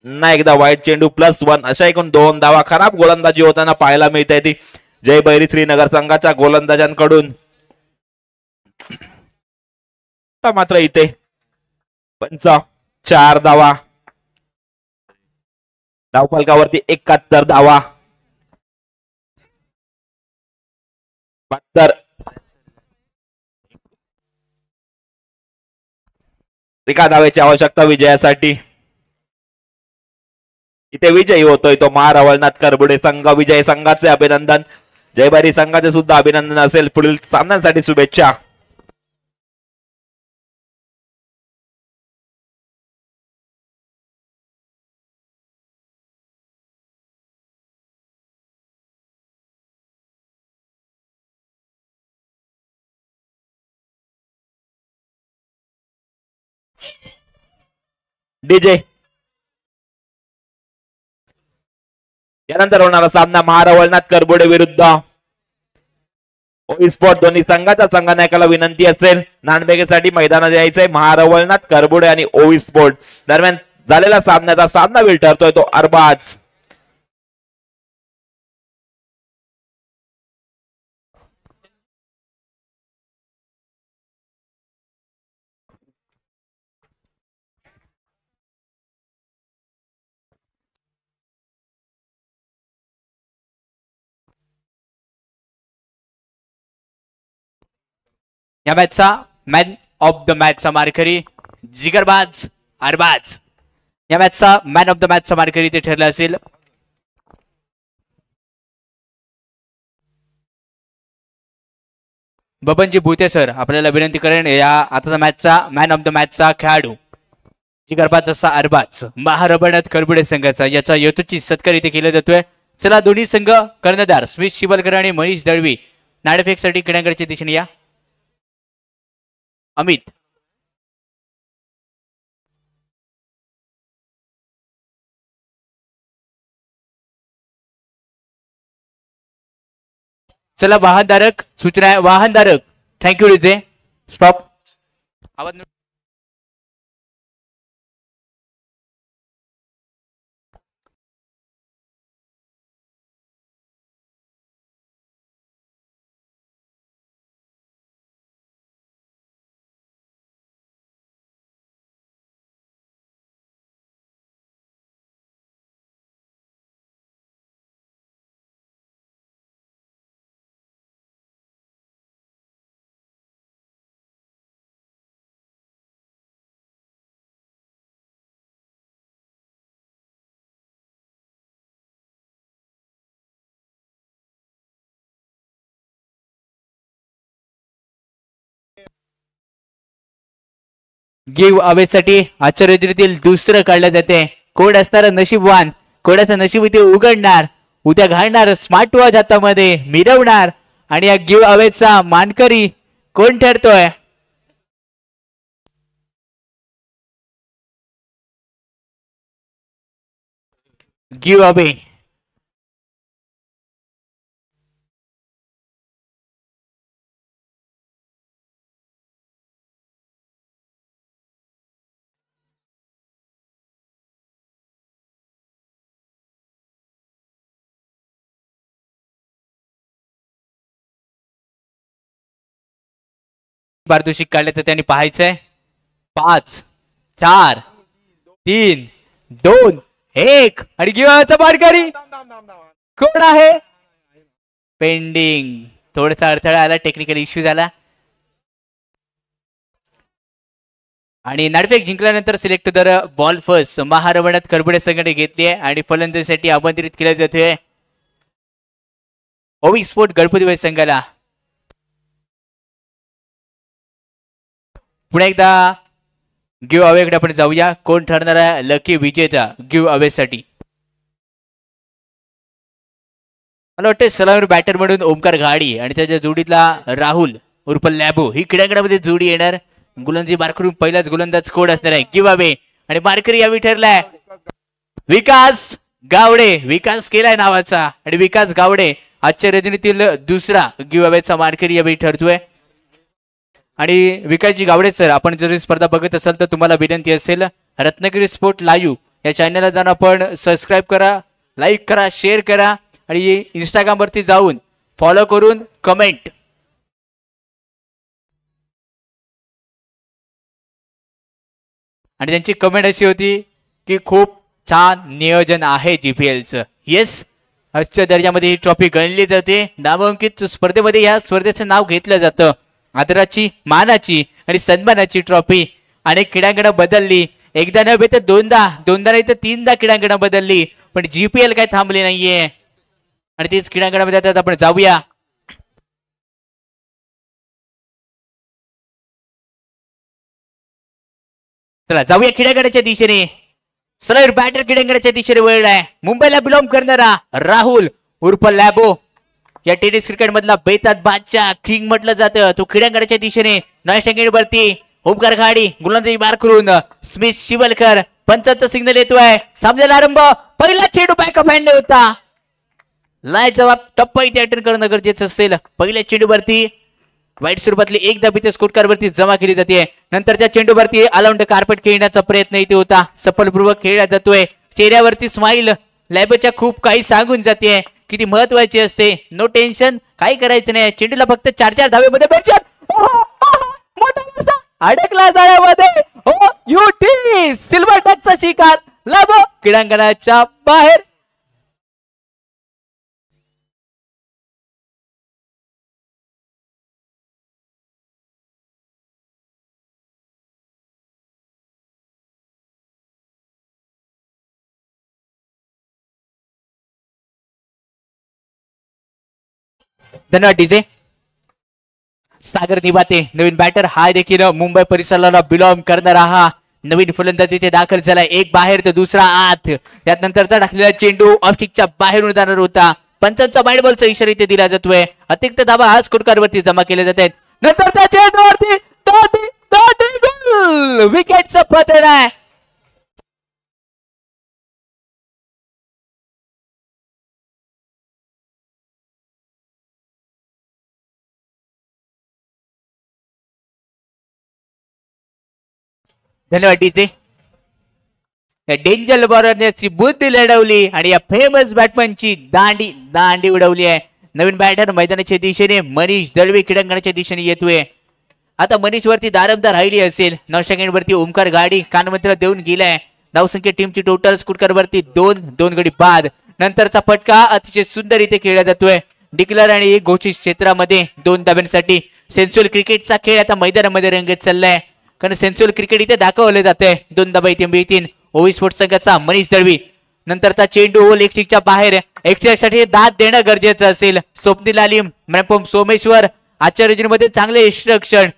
ना एकदा वाईट चेंडू +1 अशा एकूण 2 धावा. खराब गोलंदाजी होताना पाहायला मिळते ती जय बैरी श्रीनगर संघाच्या गोलंदाजांकडून. मात्र इथे 4 धावा. धावफलकावरती 71 धावा. 72 एका धावेची आवश्यकता विजयासाठी. इथे विजयी होतोय तो महारावळनाथ करबुडे संघ. विजय संघाचे अभिनंदन. जयबारी संघाचे सुद्धा अभिनंदन असेल. पुढील सामन्यांसाठी शुभेच्छा. डीजे यानंतर होणारा सामना महारावळनाथ करबोडे विरुद्ध ओई स्पोर्ट. दोन्ही संघाच्या संघनायकाला विनंती असेल नाणेफेकीसाठी मैदानात यायचंय. महारावळनाथ करबोडे आणि ओई स्पोर्ट दरम्यान झालेला सामन्याचा सामनावीर ठरतोय तो अरबाज. या मॅचचा मॅन ऑफ द मॅचचा मानकरी जिगरबाज अरबाज. या मॅचचा मॅन ऑफ द मॅचचा मानकरी ते ठरले असेल बबनजी भुते सर. आपल्याला विनंती करेन या आता मॅचचा मॅन ऑफ द मॅचचा खेळाडू जिगरबाज असा अरबाज महारावळनाथ करबुडे संघाचा याचा यथोचित सत्कार इथे केला जातोय. चला दोन्ही संघ कर्णधार स्मित शिबलकर आणि मनीष दळवी नाणेफेकसाठी क्रीडांगणाच्या दिशेने या. अमित चला वाहनधारक सूचना आहे. वाहनधारक थँक्यू डीजे स्टॉप. आवाज गिव्ह अवे साठी आजच्या रजनीतील दुसरं काढलं जाते. कोण असणार नशीबवान, कोणाचं नशीब इथे उघडणार, उद्या घालणार स्मार्ट वॉच हातामध्ये मिरवणार आणि या गिव्ह अवेचा मानकरी कोण ठरतोय. गिव्ह अवे पारितोषिक काढले तर त्यांनी पाहायचंय. 5 4 3 2 एक आणि गिवाचा मानकरी कोण आहे? पेंडिंग. थोडासा अडथळा आला, टेक्निकल इश्यू झाला आणि नाणेफेक जिंकल्यानंतर सिलेक्ट दर बॉल फर्स्ट महारवणात करबडे संघाने घेतली आहे आणि फलंदाजीसाठी आमंत्रित केले जाते ओवी स्पोर्ट गणपती संघाला. पुन्हा एकदा गिव अवेकडे आपण जाऊया. कोण ठरणार आहे लकी विजेता गिव अवे साठी? मला वाटतं सलामीर बॅटर म्हणून ओमकार घाडी आणि त्याच्या जोडीतला राहुल उर्फ लॅबो ही क्रीडांगणामध्ये जोडी येणार. गोलंदाजी मार्करून पहिलाच गोलंदाज कोण असणार आहे गिव अवे आणि मार्करी यावी ठरलाय विकास गावडे. विकास केलाय नावाचा आणि विकास गावडे आजच्या रजनीतील दुसरा गिव अवेचा मार्करी यावी ठरतोय. आणि विकासजी गावडे सर, आपण जर स्पर्धा बघत असाल तर तुम्हाला विनंती असेल रत्नागिरी स्पोर्ट लाईव्ह या चॅनलला जाऊन आपण सबस्क्राईब करा, लाईक करा, शेअर करा आणि इंस्टाग्राम वरती जाऊन फॉलो करून कमेंट आणि त्यांची कमेंट अशी होती की खूप छान नियोजन आहे जीपीएलचं. येस, आजच्या दर्जामध्ये ही ट्रॉफी गणली जाते. नामांकित स्पर्धेमध्ये या स्पर्धेचं नाव घेतलं जातं. आदराची, मानाची आणि सन्मानाची ट्रॉफी. अनेक क्रीडांगणं बदलली, एकदा नव्हे तर दोनदा नाही तर तीनदा क्रीडांगणं बदलली, पण जीपीएल काय थांबली नाहीये आणि तीच क्रीडांगणामध्ये आता आपण जाऊया. चला जाऊया क्रीडांगणाच्या दिशेने. सलर बॅटर क्रीडांगणाच्या दिशेने वळलाय. मुंबईला बिलॉंग करणारा राहुल उर्फ लॅबो, या टेनिस क्रिकेट मधला बेतात बादशाह किंग म्हटलं जातं. तो क्रीडांगणाच्या दिशेने वरती ओमकार घाडी गोलंदाजी मार करून स्मिथ शिवलकर पंचांचा सिग्नल येतोय. सामन्याला आरंभ. पहिला चेंडू बॅकअप हँड होता. लाय जवाब टप्पा इथे अटेंड करणं गरजेचं असेल. पहिल्या चेंडूवरती वाईट स्वरूपातली एक धाबीच्या स्कोरकारवरती जमा केली जाते. नंतरच्या चेंडूवरती अलाउंड कार्पेट खेळण्याचा प्रयत्न इथे होता. सफलपूर्वक खेळला जातोय. चेहऱ्यावरती स्माईल लॅबच्या खूप काही सांगून जाते, किती महत्वाची असते. नो टेन्शन, काही करायचं नाही. चेंडूला फक्त 4 धावेमध्ये अडकला जाळ्यामध्ये. हो युटी सिल्वर टचचा शिकार. लॅबो क्रीडांगणाच्या बाहेर. धन्यवाद डीजे. सागर निबाते नवीन बॅटर हा देखील मुंबई परिसराला बिलॉंग करणारा हा नवीन फलंदाजीचे दाखल झाला. एक बाहेर तर दुसरा आत. त्यानंतरचा टाकलेला चेंडू ऑफस्टिकच्या बाहेरून जाणार होता. पंचांचा वाईड बॉलचा इशारा इथे दिला जातोय. अतिरिक्त धावा हा स्कोरकारवरती जमा केले जात आहेत. नंतरच्या चेंडूवरती विकेटचं पतन आहे. धन्यवाद डीजे. या डेंजर बॉलरने बुद्धी लढवली आणि या फेमस बॅटमॅनची दांडी उडवली आहे. नवीन बॅटर मैदानाच्या दिशेने मनीष दळवी क्रीडांगणाच्या दिशेने येतोय. आता मनीष वरती दारमदार राहिली असेल. 9 सेकंड वरती ओमकार गाडी कानमंत्र देऊन गेलाय. धावसंख्या टीमची टोटल स्कोर वरती 2 गडी बाद. नंतरचा फटका अतिशय सुंदर इथे खेळला जातोय. डिक्लर आणि घोषित क्षेत्रामध्ये 2 धाब्यांसाठी सेन्सुअल क्रिकेटचा खेळ आता मैदानामध्ये रंगत चाललाय. कारण सेन्सुअल क्रिकेट इथे दाखवले जाते. 2 धाबा इथे मिळतील. ओवी स्पोर्ट्स संघाचा मनीष दळवी. नंतरचा चेंडू लेग स्टिकच्या बाहेर. एक्स्ट्रासाठी दाद देणं गरजेचं असेल. स्वप्नील आलिम मॅपम सोमेश्वर आजच्या रजनीमध्ये चांगले इन्स्ट्रक्शन.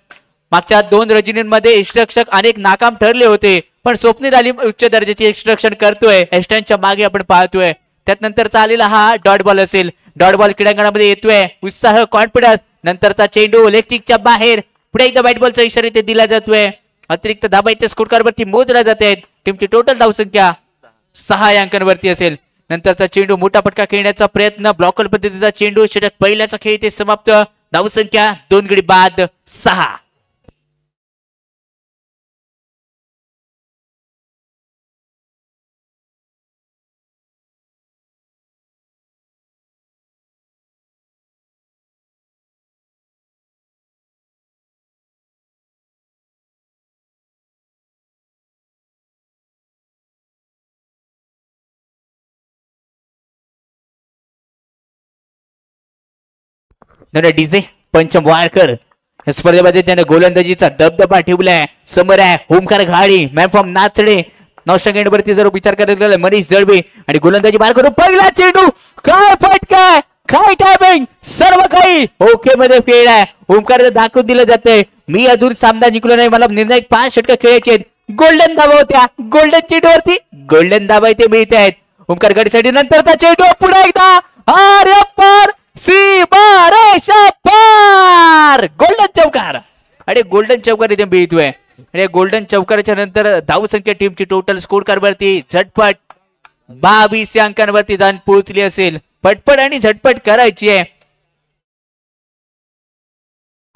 मागच्या 2 रजनींमध्ये इन्स्ट्रक्षक अनेक नाकाम ठरले होते, पण स्वप्नील आलिम उच्च दर्जाची इन्स्ट्रक्शन करतोय. एस्टनच्या मागे आपण पाहतोय. त्यानंतरचा आलेला हा डॉट बॉल असेल. डॉट बॉल क्रीडांगणामध्ये येतोय. उत्साह, कॉन्फिडन्स. नंतरचा चेंडू लेग स्टिकच्या बाहेर. पुढे एकदा बॅट बॉलचा इशारा इथे दिला जातोय. अतिरिक्त धाबा इथे स्कोरकारवरती मोजल्या जात आहेत. टीमची टोटल धावसंख्या 6 अंकांवरती असेल. नंतरचा चेंडू मोठा फटका खेळण्याचा प्रयत्न. ब्लॉकर पद्धतीचा चेंडू. षटक पहिल्याचा खेळ इथे समाप्त. धावसंख्या 2 गडी बाद 6. डीजे पंचम वारकर या स्पर्धेमध्ये त्याने गोलंदाजीचा दबदबा ठेवलाय. समोर आहे ओमकार घाडी मॅन फ्रॉम नाचडे. 9 सेकंडवरती जर विचार करायला गेला मनीष जळवे आणि गोलंदाजी बाहेर करून पहिला चेंडू. काय फटका, काय टायमिंग, सर्व काही ओके मध्ये खेळ आहे. ओमकार दाखवून दिलं जातंय मी अजून सामना जिंकलो नाही, मला निर्णायक 5 षटकं खेळायचे. गोल्डन धावा होत्या, गोल्डन चेंडूवरती गोल्डन धावा इथे मिळत आहेत. ओमकार गाडीसाठी नंतरचा चेंडू पुन्हा एकदा अरे पार सीमा रेषा पार. गोल्डन चौकार आणि गोल्डन चौकार इथे मिळतोय. आणि गोल्डन चौकाराच्या नंतर धावसंख्या टीमची टोटल स्कोर कार्ड वरती झटपट 22 अंकांवरती जाऊन पोहोचली असेल. पटपट आणि झटपट करायची आहे.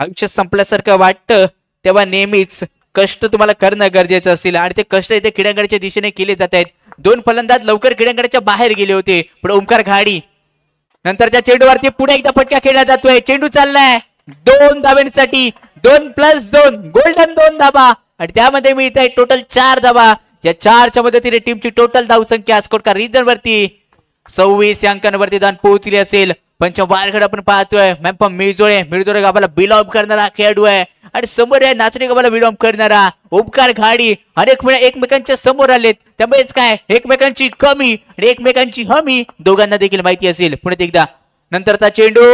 आयुष्य संपल्यासारखं वाटतं तेव्हा नेहमीच कष्ट तुम्हाला करणं गरजेचं असेल आणि ते कष्ट इथे क्रीडांगणाच्या दिशेने केले जात आहेत. 2 फलंदाज लवकर क्रीडांगणाच्या बाहेर गेले होते पण ओमकार घाडी नंतरच्या चेंडूवरती पुढे एकदा फटका खेळला जातोय. चेंडू चाललाय 2 धाब्यांसाठी 2+2 गोल्डन 2 धाबा आणि त्यामध्ये मिळत आहे टोटल 4 धाबा. या 4च्या मदतीने टीमची टोटल धावसंख्या स्कोर कार्ड रीजन वरती 26 अंकांवरती जाऊन पोहोचली असेल. पंचम वारगड आपण पाहतोय मॅम मिळजोळे गावाला बिलॉंग करणारा खेळाडू आहे आणि समोर आहे नाचणी गावाला बिलॉंग करणारा ओमकार घाडी. अनेक वेळा एकमेकांच्या समोर आलेत त्यामुळेच काय एकमेकांची कमी आणि एकमेकांची हमी दोघांना देखील माहिती असेल. पुढे एकदा नंतरचा चेंडू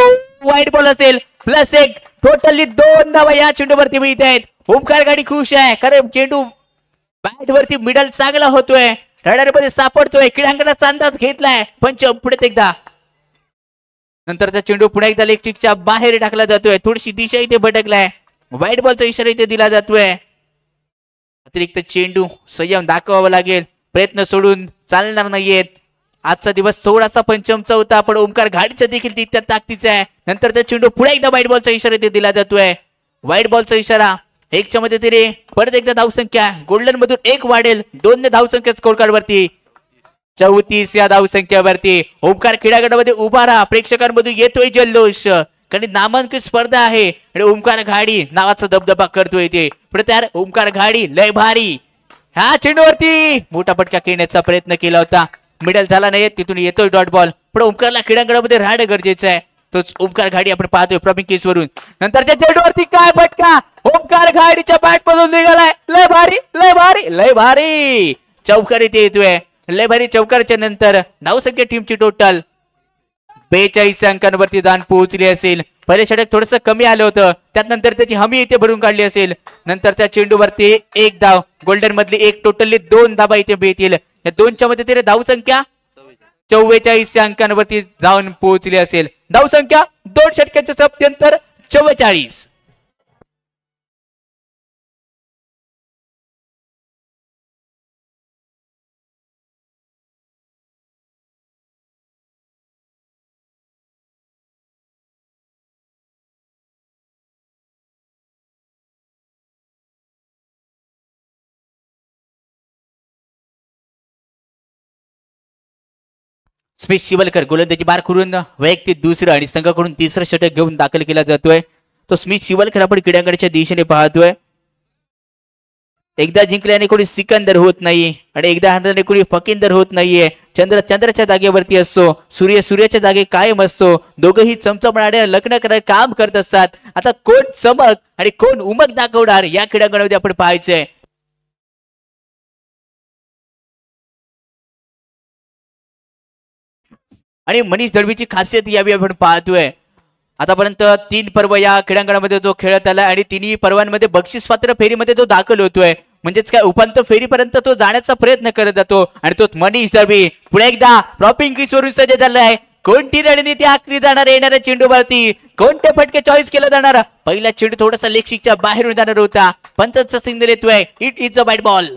वाईट बॉल असेल +1 टोटली 2 धावा या चेंडूवरती मिळत आहेत. ओमकार घाडी खुश आहे कारण चेंडू बॅट वरती मिडल चांगला होतोय, रडार मध्ये सापडतोय, क्रीडांगणाचा अंदाज घेतलाय. पंचम पुढे एकदा नंतरचा चेंडू पुन्हा एकदा इलेक्ट्रिकच्या बाहेर टाकला जातोय. थोडीशी दिशा इथे भटकलाय. व्हाईट बॉलचा इशारा इथे दिला जातोय. अतिरिक्त चेंडू संयम दाखवावा लागेल, प्रयत्न सोडून चालणार नाहीयेत. आजचा दिवस थोडासा पंचमचा होता पण ओमकार घाडीचा देखील तितक्या ताकदीचा आहे. नंतरचा चेंडू पुन्हा एकदा व्हाईट बॉलचा इशारा इथे दिला जातोय. व्हाईट बॉलचा इशारा 1च्या मदतीने परत एकदा धावसंख्या गोल्डन मधून 1 वाढेल. 2 धावसंख्या स्कोर कार्ड वरती 34 या धावसंख्येवरती ओमकार क्रीडागटामध्ये उभा राहा. प्रेक्षकांमधून येतोय जल्लोष कारण नामांकित स्पर्धा आहे आणि ओमकार घाडी नावाचा दबदबा करतोय ते. पुढे तयार ओमकार घाडी लय भारी ह्या चेंडूवरती मोठा फटका खेळण्याचा प्रयत्न केला होता, मिडल झाला नाही, तिथून येतोय डॉट बॉल. पण ओमकारला क्रीडांगणामध्ये राहणं गरजेचं आहे. तोच ओमकार घाडी आपण पाहतोय प्रॉपिंग केस वरून. नंतरच्या चेंडूवरती काय फटका ओमकार घाडीच्या बॅट मधून निघालाय. लय भारी लय भारी लय भारी चौकार इथे येतोय. लय भारी चौकारच्या नंतर धावसंख्या टीमची टोटल 42 अंकांवरती जाऊन पोहोचली असेल. पहिले षटक थोडस कमी आलं होतं त्यानंतर त्याची हमी इथे भरून काढली असेल. नंतरच्या चेंडूवरती 1 धाव गोल्डन मधली 1 टोटली 2 धाबा इथे मिळतील. या 2च्या मध्ये धावसंख्या 44 अंकांवरती जाऊन पोहोचली असेल. धावसंख्या 2 षटकांच्या सप्त्यंतर 44. स्मिथ शिवलकर गोलंदाजी बार करून वैयक्तिक दुसरं आणि संघाकडून तिसरं षटक घेऊन दाखल केला जातोय. तो स्मिथ शिवलकर आपण क्रीडांगणाच्या दिशेने पाहतोय. एकदा जिंकल्याने कोणी सिकंदर होत नाही आणि एकदा हरल्याने कोणी फकिंदर होत नाहीये. चंद्र चंद्राच्या जागेवरती असतो, सूर्य सूर्याच्या जागे कायम असतो. दोघंही चमचमणाऱ्या लग्न करायला काम करत असतात. आता कोण चमक आणि कोण उमक दाखवणार या क्रीडांगणामध्ये आपण पाहायचंय. आणि मनीष दळवीची खासियत यावी आपण पाहतोय. आतापर्यंत 3 पर्व या क्रीडांगणामध्ये जो खेळत आला आणि 3ही पर्वांमध्ये बक्षीस पात्र फेरीमध्ये तो दाखल होतोय. म्हणजेच काय उपांत्य फेरीपर्यंत तो जाण्याचा प्रयत्न करत जातो आणि तो मनीष दळवी पुढे एकदा प्रॉपिंग किसवरून सज्ज झालाय. कोणती रणनीती आखली जाणार येणाऱ्या चेंडूवरती, कोणते फटके चॉईस केलं जाणार. पहिला चेंडू थोडासा लेगशिकच्या बाहेरून जाणार होता. पंचांचा सिग्नल येतोय it is a white ball.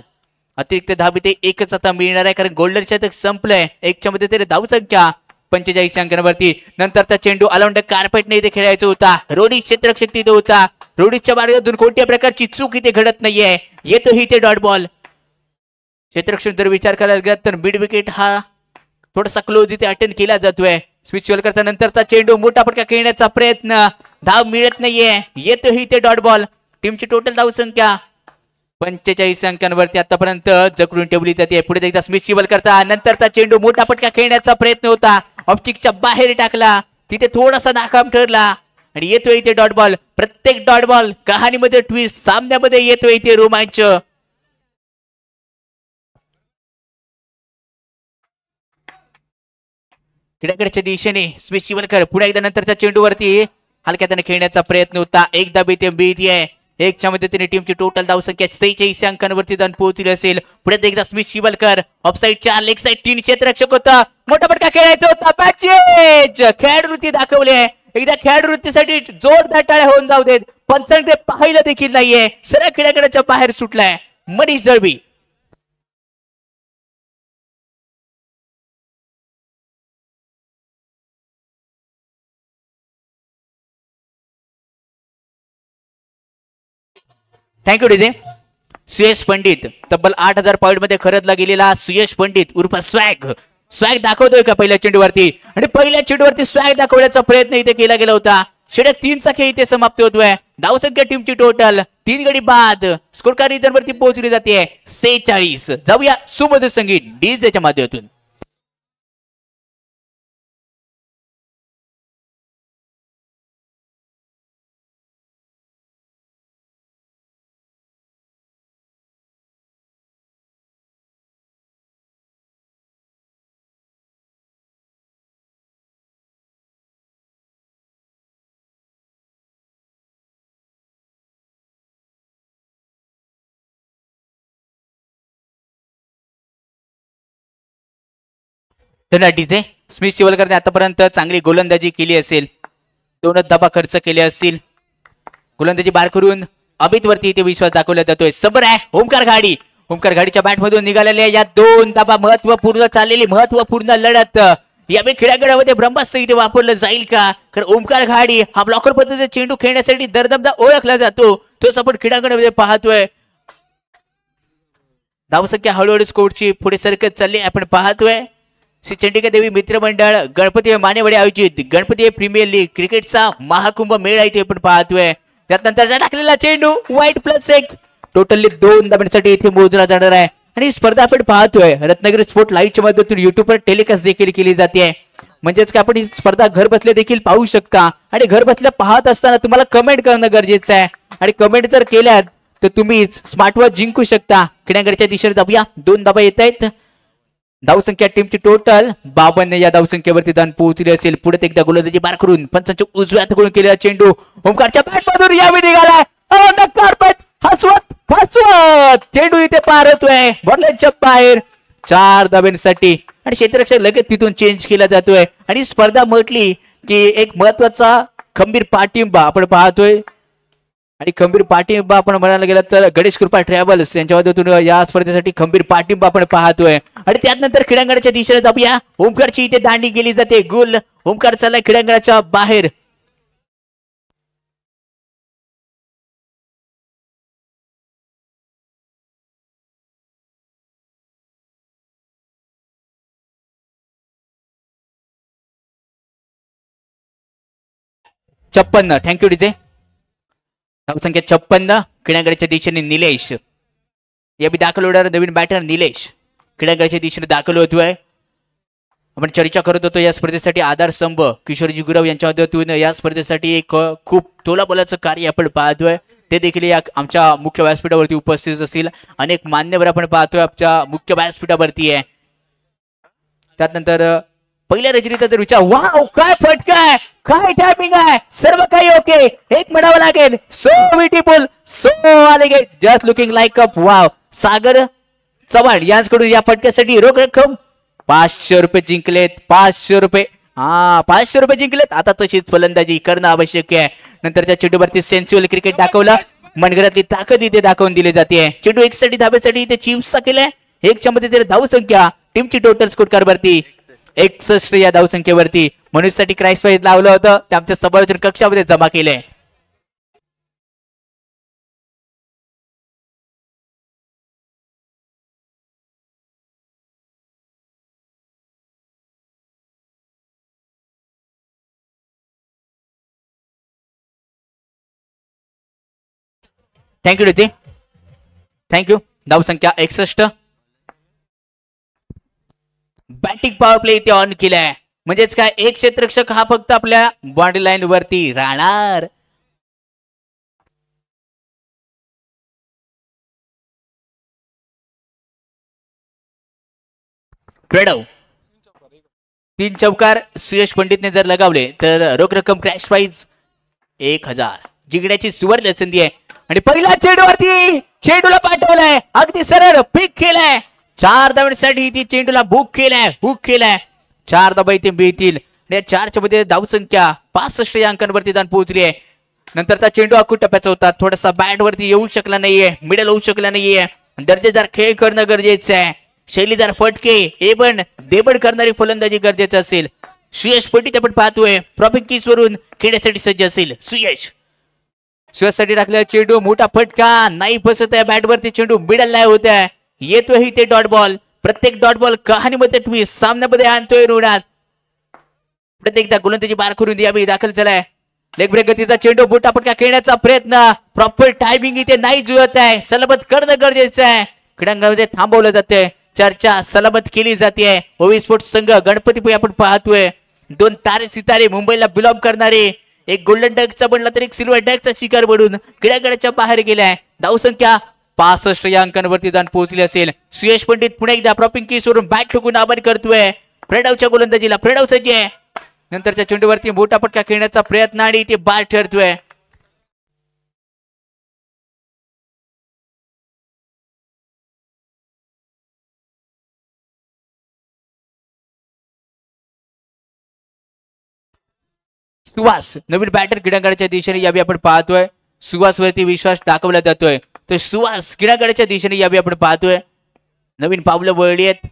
अतिरिक्त धाबी ते 1च आता मिळणार आहे कारण गोल्डन शतक संपलंय. 1च्या मध्ये तरी धावसंख्या 45 अंकांवरती. नंतरचा चेंडू अलाउंड कार्पेटने इथे खेळायचा होता. रोडिश क्षेत्ररक्षक तिथे होता. रोडिशच्या मार्गातून कोणत्या प्रकारची चूक इथे घडत नाहीये. येतो इथे डॉट बॉल. क्षेत्ररक्षक जर विचार करायला गेला तर मिड विकेट हा थोडासा क्लोज इथे अटेंड केला जातोय. स्विच करता नंतरचा चेंडू मोठा फटका खेळण्याचा प्रयत्न, धाव मिळत नाहीये. येतो इथे डॉट बॉल. टीमची टोटल धावसंख्या 45 अंकांवरती आतापर्यंत जकडून ठेवली जाते. पुढे एकदा स्मिथ शिवल करता नंतरचा चेंडू मोठा फटका खेळण्याचा प्रयत्न होता. ऑप्टिकच्या बाहेर टाकला, तिथे थोडासा नाकाम ठरला. आणि येतोय इथे डॉट बॉल. प्रत्येक डॉट बॉल कहाणीमध्ये ट्विस्ट, सामन्यामध्ये येतोय इथे रोमांच. क्रीडाकडच्या दिशेने स्मिथ शिवलकर पुन्हा एकदा नंतरच्या चेंडूवरती हलक्या त्याने खेळण्याचा प्रयत्न होता. एकदा बीते एकच्या मदतीने टीमची टोटल धावसंख्या 46 अंकांवरती जाऊन पोहोचली असेल. पुढे एकदा स्मिथ शिवलकर ऑफसाईडच्या लेग साईड 3 क्षेत्ररक्षक होता. मोठा फटका खेळायचा होता. पॅचेज खेळवृत्ती दाखवली आहे. एकदा खेळवृत्तीसाठी जोरदार टाळ्या होऊन जाऊ देत. पंचांकडे पाहिलं देखील नाहीये. सरळ क्रीडाकडच्या बाहेर सुटलाय मनीष दळवी. Thank you DJ. सुयश पंडित तब्बल 8000 पॉईंट मध्ये खरदला गेलेला सुयश पंडित उर्फ स्वॅग दाखवतोय का पहिल्या चेंडूवरती. आणि पहिल्या चेंडूवरती स्वॅग दाखवण्याचा प्रयत्न इथे केला गेला होता. षटक 3चा खेळ इथे समाप्त होतोय. धावसंख्या टीमची टोटल 3 गडी बाद. स्कोर कार्ड वरती पोहोचली जाते 46. जाऊया सुमधुर संगीत डीजेच्या माध्यमातून. डीजे स्मिथ शिवलकरने आतापर्यंत चांगली गोलंदाजी केली असेल. 2 धाबा खर्च केले असतील. गोलंदाजी बार करून अमित वरती इथे विश्वास दाखवला जातोय. सबर आहे ओमकार घाडीच्या बॅट मधून निघालेल्या या 2 धाबा महत्वपूर्ण चाललेली महत्वपूर्ण लढत यावेळी खेळागडामध्ये ब्रह्मास्त्र इथे वापरलं जाईल का. कारण ओमकार घाडी हा ब्लॉकर पद्धतीचा चेंडू खेळण्यासाठी दरदमदा ओळखला जातो. तोच आपण खेळागडामध्ये पाहतोय. धावसंख्या हळूहळू स्कोरची पुढे सरकत चालली आपण पाहतोय. श्री चंडिका देवी मित्रमंडळ गणपती मानेवाडी आयोजित गणपती प्रीमियर लीग क्रिकेटचा महाकुंभ मेळा इथे आपण पाहतोय. त्यानंतर टाकलेला चेंडू वाईट +1 टोटली 2 धाब्यांसाठी इथे मोजला जाणार आहे. आणि स्पर्धा आपण पाहतोय रत्नागिरी स्पोर्ट लाईव्हच्या माध्यमातून युट्यूबवर टेलिकास्ट देखील केली जाते. म्हणजेच की आपण ही स्पर्धा घर बसल्या देखील पाहू शकता. आणि घर बसल्या पाहत असताना तुम्हाला कमेंट करणं गरजेचं आहे. आणि कमेंट जर केल्यात तर तुम्ही स्मार्ट वॉच जिंकू शकता. क्रीडागडच्या दिशेने जाऊया. 2 धाबा येत आहेत. धावसंख्या टीमची टोटल 52 या धावसंख्येवरती जाऊन पोहोचली असेल. पुढे एकदा गोलंदाजी बार करून पंचांच्या उजव्या हाताकडून केलेला चेंडू ओमकारच्या बॅट मधून यावेळी निघाला. चेंडू इथे पार होतोय बॉलच्या बाहेर 4 धाब्यांसाठी. आणि क्षेत्ररक्षक लगेच तिथून चेंज केला जातोय. आणि स्पर्धा म्हटली की एक महत्वाचा खंबीर पाठिंबा आपण पाहतोय. आणि खंबीर पाठिंबा आपण म्हणायला गेलं तर गणेश कृपा ट्रॅव्हल्स यांच्या माध्यमातून या स्पर्धेसाठी खंबीर पाठिंबा आपण पाहतोय. आणि त्यानंतर क्रीडांगणाच्या दिशेने जाऊया. ओमकारची इथे दांडी गेली जाते. गोल ओमकार चाललाय क्रीडांगणाच्या बाहेर. छप्पन्न. Thank you DJ. धावसंख्या 56. क्रीडांगणाच्या दिशेने निलेश या बी दाखल होणार नवीन बॅटर निलेश क्रीडांगणाच्या दिशेने दाखल होतोय. आपण चर्चा करत होतो या स्पर्धेसाठी आधारस्तंभ किशोरजी गुरव यांच्या माध्यमातून या स्पर्धेसाठी एक खूप तोलाबोलाचं कार्य आपण पाहतोय. ते देखील या आमच्या मुख्य व्यासपीठावरती उपस्थित असतील. अनेक मान्यवर आपण पाहतोय आमच्या मुख्य व्यासपीठावरती आहे. त्यानंतर पहिल्या रजनीचा जर विचार वाव काय फटका आहे काय टायमिंग आहे सर्व काही ओके. एक म्हणावं लागेल so beautiful so elegant just looking like a wow. Sagar Chavan यांच्याकडून या फटक्यासाठी रोख रक्कम 500 रुपये जिंकलेत. 500 रुपये 500 रुपये जिंकलेत. आता तशीच फलंदाजी करणं आवश्यक आहे. नंतरच्या चेंडूवरती सेन्सिबल क्रिकेट दाखवलं. मनगरातली ताकद इथे दाखवून दिली जाते. चेंडू 1 धाब्यासाठी इथे चिप्सचा केलाय. 1च्या मध्ये धावसंख्या टीमची टोटल स्कोर कार्डवरती 61 या धावसंख्येवरती. मनुष्यसाठी क्राईस प्राईज लावलं होतं ते आमच्या समालोचन कक्षामध्ये जमा केलंय. Thank you DJ. थँक्यू. धावसंख्या 61. बॅटिंग पॉवर प्ले इथे ऑन केलाय. म्हणजेच काय एक क्षेत्ररक्षक हा फक्त आपल्या बॉडी लाईन वरती राहणार. प्रणव 3 चौकार सुयश पंडितने जर लगावले तर रोख रक्कम क्रॅश प्राइज 1000 जिंकण्याची सुवर्ण संधी आहे. आणि पहिला चेंडूवरती चेंडूला पाठवलाय अगदी सरळ पिक केलाय. 4 धावांसाठी ती चेंडूला हुक केलाय 4 धावा इथे मिळतील. आणि 4च्या मध्ये धावसंख्या 65 या अंकांवरती जाऊन पोहोचली आहे. नंतरचा चेंडू आखूड टप्प्याचा होता. थोडासा बॅट वरती येऊ शकला नाहीये, मिडल होऊ शकला नाहीये. दर्जेदार खेळ करणं गरजेचं आहे. शैलीदार फटके एबन देबड करणारी फलंदाजी गरजेचं असेल. सुयश पंडित आपण पाहतोय प्रॉपिंग वरून खेळण्यासाठी सज्ज असेल. सुयशसाठी टाकलेला चेंडू मोठा फटका नाही बसत आहे. बॅट वरती चेंडू मिडल नाही होत आहे. येतोय ते डॉट बॉल. प्रत्येक डॉट बॉल कहाणीमध्ये ट्विस्ट सामन्यामध्ये आणतोय ऋणात. प्रत्येकदा गोलंदाजी बार करून यावेळी दाखल झालाय. लेग ब्रेक गतीचा चेंडू मोठा फटका खेळण्याचा प्रयत्न प्रॉपर टायमिंग इथे नाही जुळत आहे. सलामत करणं गरजेचं आहे. क्रीडांगणामध्ये थांबवलं जाते. चर्चा सलामत केली जाते. ओवी स्पोर्ट्स संघ गणपतीपुळे आपण पाहतोय 2 तारे सितारे मुंबईला बिलॉंग करणारे एक गोल्डन डकचा बनला तर एक सिल्वर डकचा शिकार बनून क्रीडांगणाच्या बाहेर गेलाय. धावसंख्या 65 या अंकांवरती जाऊन पोहोचली असेल. सुयश पंडित पुन्हा एकदा प्रॉपिंग वरून बॅट ठोकून आभार करतोय. प्रणवच्या गोलंदाजीला प्रणव सज्ज आहे. नंतरच्या चेंडूवरती मोठा फटका खेळण्याचा प्रयत्न आणि ते बाद ठरतोय. सुहास नवीन बॅटर क्रीडांगणाच्या दिशेने यावी आपण पाहतोय. सुहास वरती विश्वास दाखवला जातोय. तर सुहास क्रीडांगणाच्या दिशेने यावी आपण पाहतोय. नवीन पावलं वळली आहेत.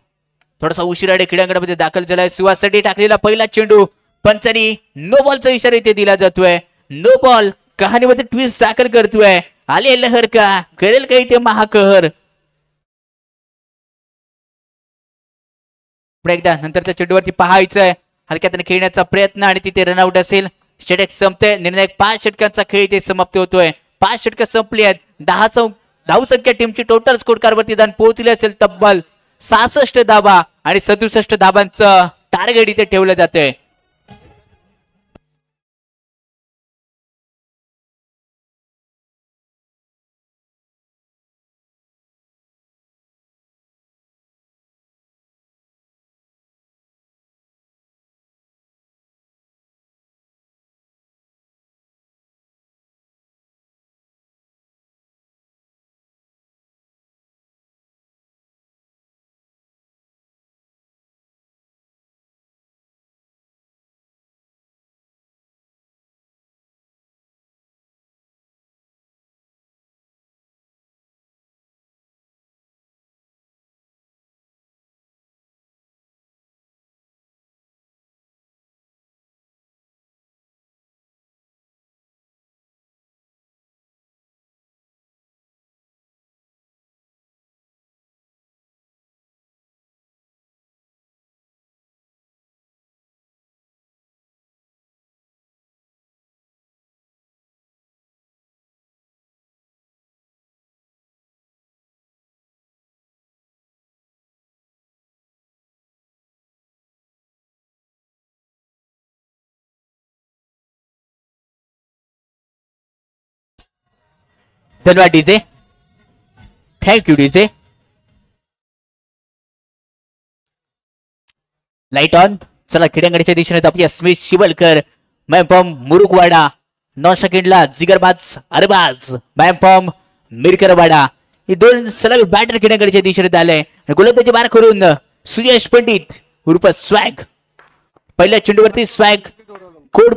थोडासा उशिराने क्रीडांगणामध्ये दाखल झालाय. सुहास साठी टाकलेला पहिला चेंडू पंचानी नो बॉलचा इशारा इथे दिला जातोय. नो बॉल कहाणीमध्ये ट्विस्ट दाखल करतोय. आले लहर का करेल काही ते महाकहर. पुढे एकदा नंतरच्या चेंडूवरती पाहायचंय. हलक्यात खेळण्याचा प्रयत्न आणि तिथे रनआउट असेल. षटक संपते. निर्णायक 5 षटकांचा खेळ इथे समाप्त होतोय. 5 षटक संपली आहेत. 10 धावसंख्या टीमची टोटल स्कोर कार्ड वरती जाऊन पोहोचली असेल तब्बल 66 धावा आणि 67 धावांचं टार्गेट इथे ठेवलं जातंय. धन्यवाद DJ. Thank you DJ. Light on. चला क्रीडांगणाच्या दिशेने आपली स्मिथ शिवलकर मॅम फ्रॉम मुरुगवाडा. 9 सेकंडला जिगरबाज अरबाज मॅम फ्रॉम मिरकरवाडा. हे 2 सलग बॅटर क्रीडांगणाच्या दिशेने आले. गोलंदाजी बार करून सुयश पंडित उर्फ स्वॅग पहिल्या चेंडूवरती स्वॅग कोड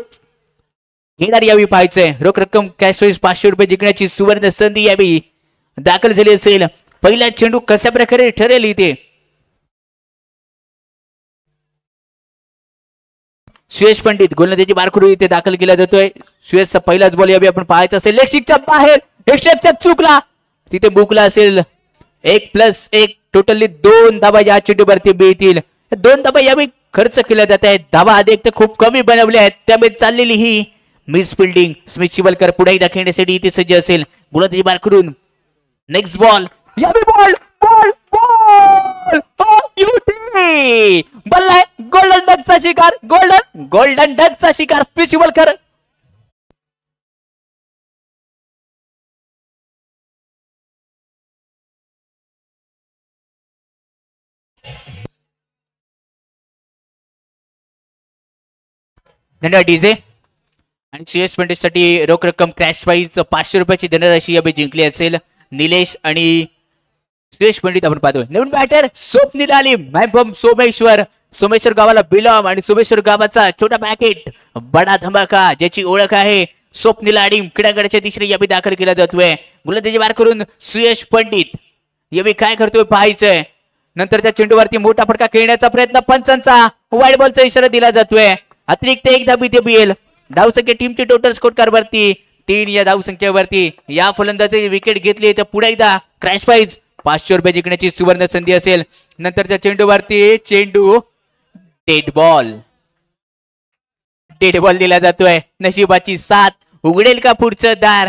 घेणार यावी पाहायचंय. रोख रक्कम कॅश प्राइज 500 रुपये जिंकण्याची सुवर्ण संधी यावी दाखल झाली असेल. पहिला चेंडू कशा प्रकारे ठरेल इथे. सुयश पंडित गोलंदाजी बार करून इथे दाखल केला जातोय. सुयशचा पहिलाच बॉल यावी आपण पाहायचा असेल. लेगच्या बाहेर एक्स्ट्राचा चुकला तिथे बुकला असेल. 1+1 टोटली 2 धावा या चेंडूवरती मिळतील. 2 धावा यावी खर्च केल्या जात आहेत. धावा आधी तर खूप कमी बनवल्या आहेत. त्यामुळे चाललेली ही मिस फिल्डिंग. स्मिथ शिवलकर पुढे एकदा खेळण्यासाठी इथे सज्ज असेल. गोलंदाजी बार करून नेक्स्ट बॉल यावी बॉल बॉल बॉल युटी बल्ला गोलंदाज डकचा शिकार, गोल्डन डकचा शिकार पिशवी वलकर. धन्यवाद डीजे. आणि CS साठी रोख रक्कम क्रॅश प्राईज 500 रुपयाची धनराशी यावेळी जिंकली असेल. निलेश आणि श्रेष पंडित आपण पाहतोय. नवीन बॅटर स्वप्नील आलिम मॅम सोमेश्वर गावाला बिलॉम आणि सोमेश्वर गावाचा छोटा पॅकेट बडा धमाका ज्याची ओळख आहे स्वप्नील आलिम क्रीडांगणाच्या दिशेने यावेळी दाखल केला जातोय. गोलंदाजी वार करून सुयश पंडित यावेळी काय करतोय पाहायचंय. नंतर त्या चेंडूवरती मोठा फटका खेळण्याचा प्रयत्न, पंचांचा वाईड बॉलचा इशारा दिला जातोय. अतिरिक्त एक धाबी ते बीएल. धावसंख्या टीमची टोटल स्कोर कार वरती 3 या धावसंख्येवरती या फलंदाजाची विकेट घेतली तर पुढे एकदा क्रॅश प्राईज 500 रुपये जिंकण्याची सुवर्ण संधी असेल. नंतरच्या चेंडूवरती चेंडू डेड बॉल दिला जातोय. नशिबाची साथ उघडेल का पुढचं दार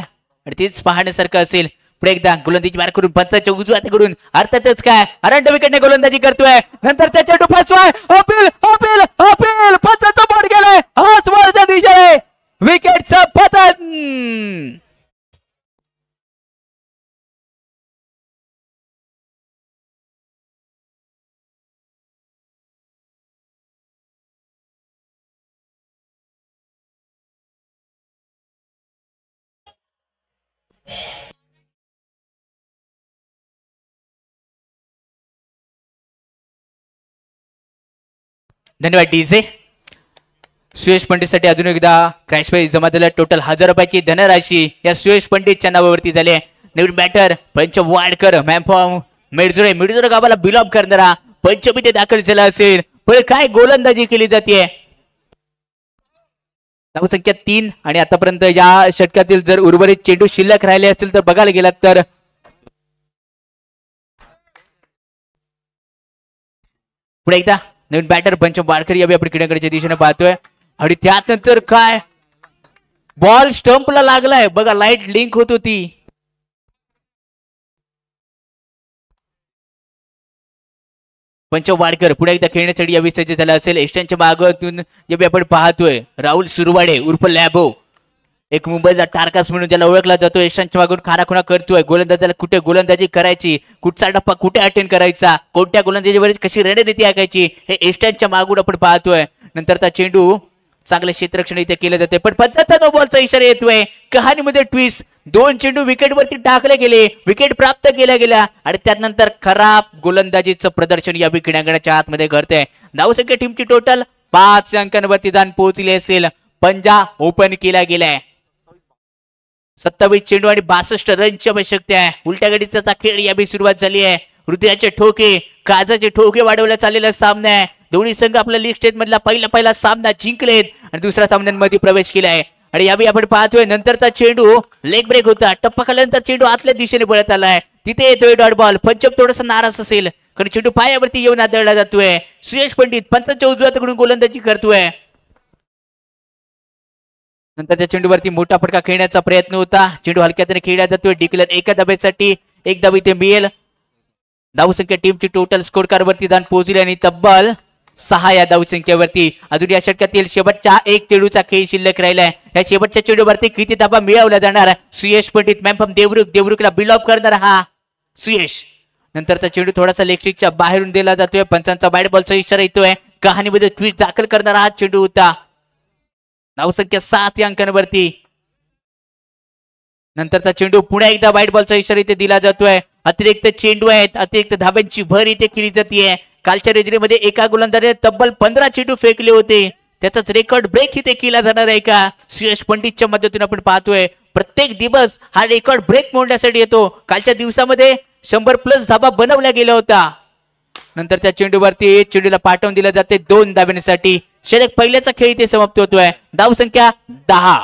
तेच पाहण्यासारखं असेल. पुढे एकदा गोलंदाजी मार करून पंचाच्या उजव्या हाताकडून अर्थातच काय अरंड विकेटने गोलंदाजी करतोय. नंतर त्या चेंडू फसवाय अपील पंचाचा बॉल गेलाय. हाच वरच्या दिशेने विकेटचं पतन. धन्यवाद डीजे. सुयश पंडितसाठी अजून एकदा क्रॅश प्राईज जमा झाला. टोटल 1000 रुपयाची धनराशी या सुयश पंडितच्या नावावरती झाली. नवीन बॅटर पंच वाडकर मॅम मिडजोरे गावाला बिलॉंग करणारा पंचमी ते दाखल झाला असेल. पण काय गोलंदाजी केली जाते. धावसंख्या 3 आणि आतापर्यंत या षटकातील जर उर्वरित चेंडू शिल्लक राहिले असतील तर बघायला गेलात तर पुढे एकदा नवीन बॅटर पंच वाडकर यावेळी आपण क्रीडांगणाच्या दिशेने पाहतोय. आणि त्यानंतर काय बॉल स्टंपला लागलाय बघा, लाईट लिंक होत होती. पंच वाडकर पुढे एकदा खेळण्यासाठी यावेळी सज्ज झाला असेल. एस्टनच्या मागातून यावेळी आपण पाहतोय राहुल सुरवाडे उर्फ लॅबो, एक मुंबईचा टारकास म्हणून ज्याला ओळखला जातो. एस्टनच्या मागून खानाखुणा करतोय. गोलंदाजाला कुठे गोलंदाजी करायची, कुठचा टप्पा कुठे अटेंड करायचा, कोणत्या गोलंदाजीवर कशी रणनीती आखायची हे एस्टनच्या मागून आपण पाहतोय. नंतरचा चेंडू चांगले क्षेत्ररक्षण इथे केले जाते. पण पंचाचा नो बॉलचा इशारा येतोय. कहाणीमध्ये ट्विस्ट, 2 चेंडू विकेटवरती टाकले गेले, विकेट प्राप्त केल्या गेल्या आणि त्यानंतर खराब गोलंदाजीचं प्रदर्शन या क्रीडांगणाच्या आतमध्ये घडतंय. धावसंख्या टीमची टोटल 5 अंकांवरती जाऊन पोहोचली असेल. पंजा ओपन केला गेलाय. 27 चेंडू आणि 62 रनची आवश्यकता आहे. उलट्या गडीचा खेळ यावेळी सुरुवात झाली आहे. हृदयाचे ठोके, काजाचे ठोके वाढवल्या चाललेला सामना आहे. दोन्ही संघ आपल्या लीग स्टेट मधला पहिला सामना जिंकलेत आणि दुसऱ्या सामन्यांमध्ये प्रवेश केलाय. आणि यावेळी आपण पाहतोय नंतरचा चेंडू लेग ब्रेक होता. टप्पा खाल्यानंतर चेंडू आतल्या दिशेने पळत आलाय. तिथे येतोय डॉट बॉल. पंचम थोडासा नाराज असेल कारण चेंडू पायावरती येऊन आदळला जातोय. सुयश पंडित पंचाच्या उजव्या हाताकडून गोलंदाजी करतोय. नंतरच्या चेंडूवरती मोठा फटका खेळण्याचा प्रयत्न होता. चेंडू हलक्याने खेळला जातोय. डिक्लेअर एका धाब्यासाठी 1 धाव इथे मिळेल. धावसंख्या टीमची टोटल स्कोर कार वरती जाऊन पोहोचली आणि तब्बल 6 या धावसंख्येवरती. अजून या षटकातील शेवटच्या 1 चेंडूचा खेळ शिल्लक राहिलाय. या शेवटच्या चेंडूवरती किती धाबा मिळवल्या जाणार. सुयश पंडित मॅम देवरुखला बिलॉप करणार हा सुयश. नंतरचा चेंडू थोडासा लेगस्टिकच्या बाहेरून दिला जातोय. पंचांचा बॅट बॉलचा इशारा येतोय. कहाणीमध्ये ट्विस्ट दाखल करणारा हा चेंडू होता. धावसंख्या 7 या अंकांवरती. नंतरचा चेंडू पुन्हा एकदा व्हाईट बॉलचा इशारा इथे दिला जातोय. अतिरिक्त चेंडू आहेत, अतिरिक्त धाब्यांची भर इथे केली जाते. कालच्या रेजरीमध्ये एका गोलंदाजाने तब्बल 15 चेंडू फेकले होते. त्याचाच रेकॉर्ड ब्रेक इथे केला जाणार आहे का सुयश पंडितच्या मदतीने आपण पाहतोय. प्रत्येक दिवस हा रेकॉर्ड ब्रेक मोडण्यासाठी येतो. कालच्या दिवसामध्ये 100+ धाबा बनवल्या गेल्या होता. नंतर त्या चेंडूवरती चेंडूला पाठवून दिलं जाते 2 धाब्यांसाठी. षटक पहिल्याचा खेळ इथे समाप्त होतोय. धावसंख्या 10.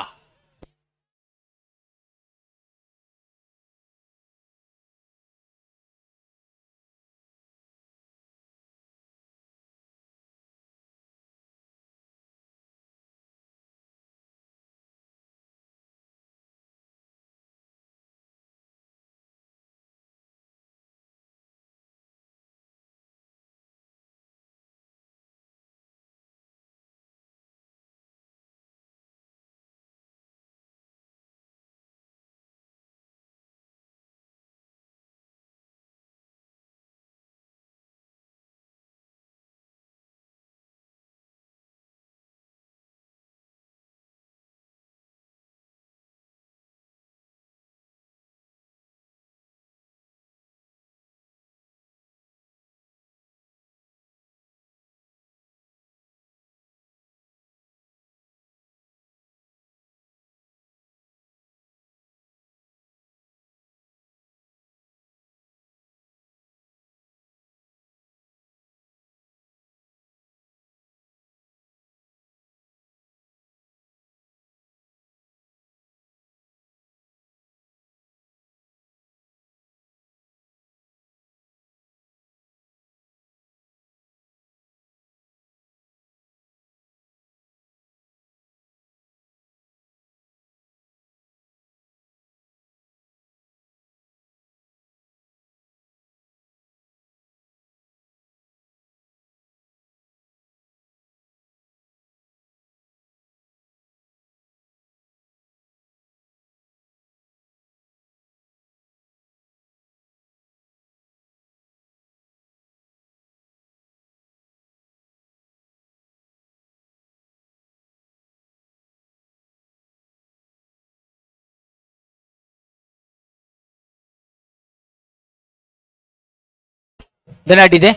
धन्यवाद डीजे.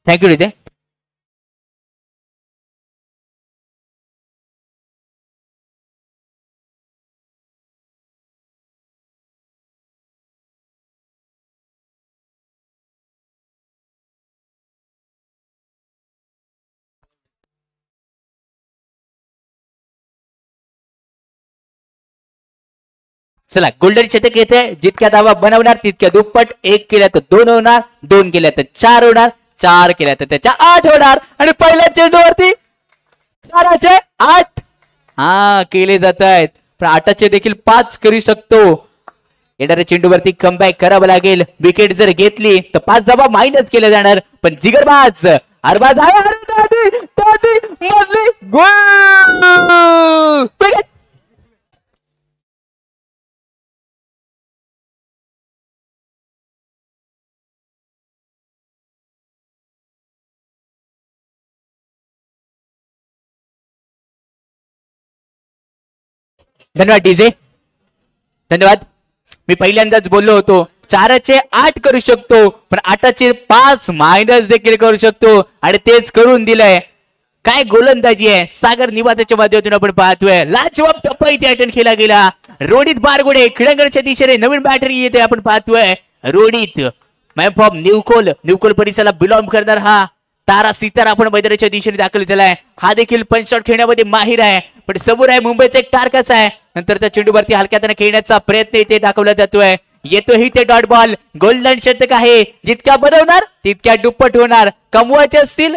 Thank you DJ. चला गोल्डन शतक येते. जितक्या धावा बनवणार तितक्या दुप्पट. 1 केल्या तर 2 होणार, 2 केल्या तर 4 होणार, 4 केल्या तर त्याच्या 8 होणार. आणि पहिल्या चेंडूवरती 4चे 8 हा केले जात आहेत. पण 8चे देखील 5 करू शकतो. येणाऱ्या चेंडूवरती कमबॅक करावं लागेल. विकेट जर घेतली तर 5 धावा मायनस केल्या जाणार. पण जिगरबाज अरबाज आहे. मजली गोल. विकेट. धन्यवाद डीजे. धन्यवाद. मी पहिल्यांदाच बोललो होतो 4चे 8 करू शकतो, पण 8चे 5 मायनस देखील करू शकतो. आणि तेच करून दिलंय. काय गोलंदाजी आहे. सागर निवासाच्या माध्यमातून आपण पाहतोय. लाजवाब टप्पा इथे अटेंड केला गेला. रोहित बारगुडे क्रीडांगणाच्या दिशेने नवीन बॅटरी येते आपण पाहतोय. रोहित मॅन फ्रॉम न्यूकोल परिसराला बिलॉंग करणार हा तारा सितारा आपण मैदानाच्या दिशेने दाखल झालाय. हा देखील पंचशॉट खेळण्यामध्ये माहिर आहे. पण समोर आहे मुंबईचा एक टार्गेट आहे. नंतर त्या चेंडूवरती हलक्याने खेळण्याचा प्रयत्न इथे दाखवला जातोय. येतोही ते डॉट बॉल. गोल्डन शतक आहे. जितक्या बनवणार तितक्या दुप्पट होणार. कमवायचे असतील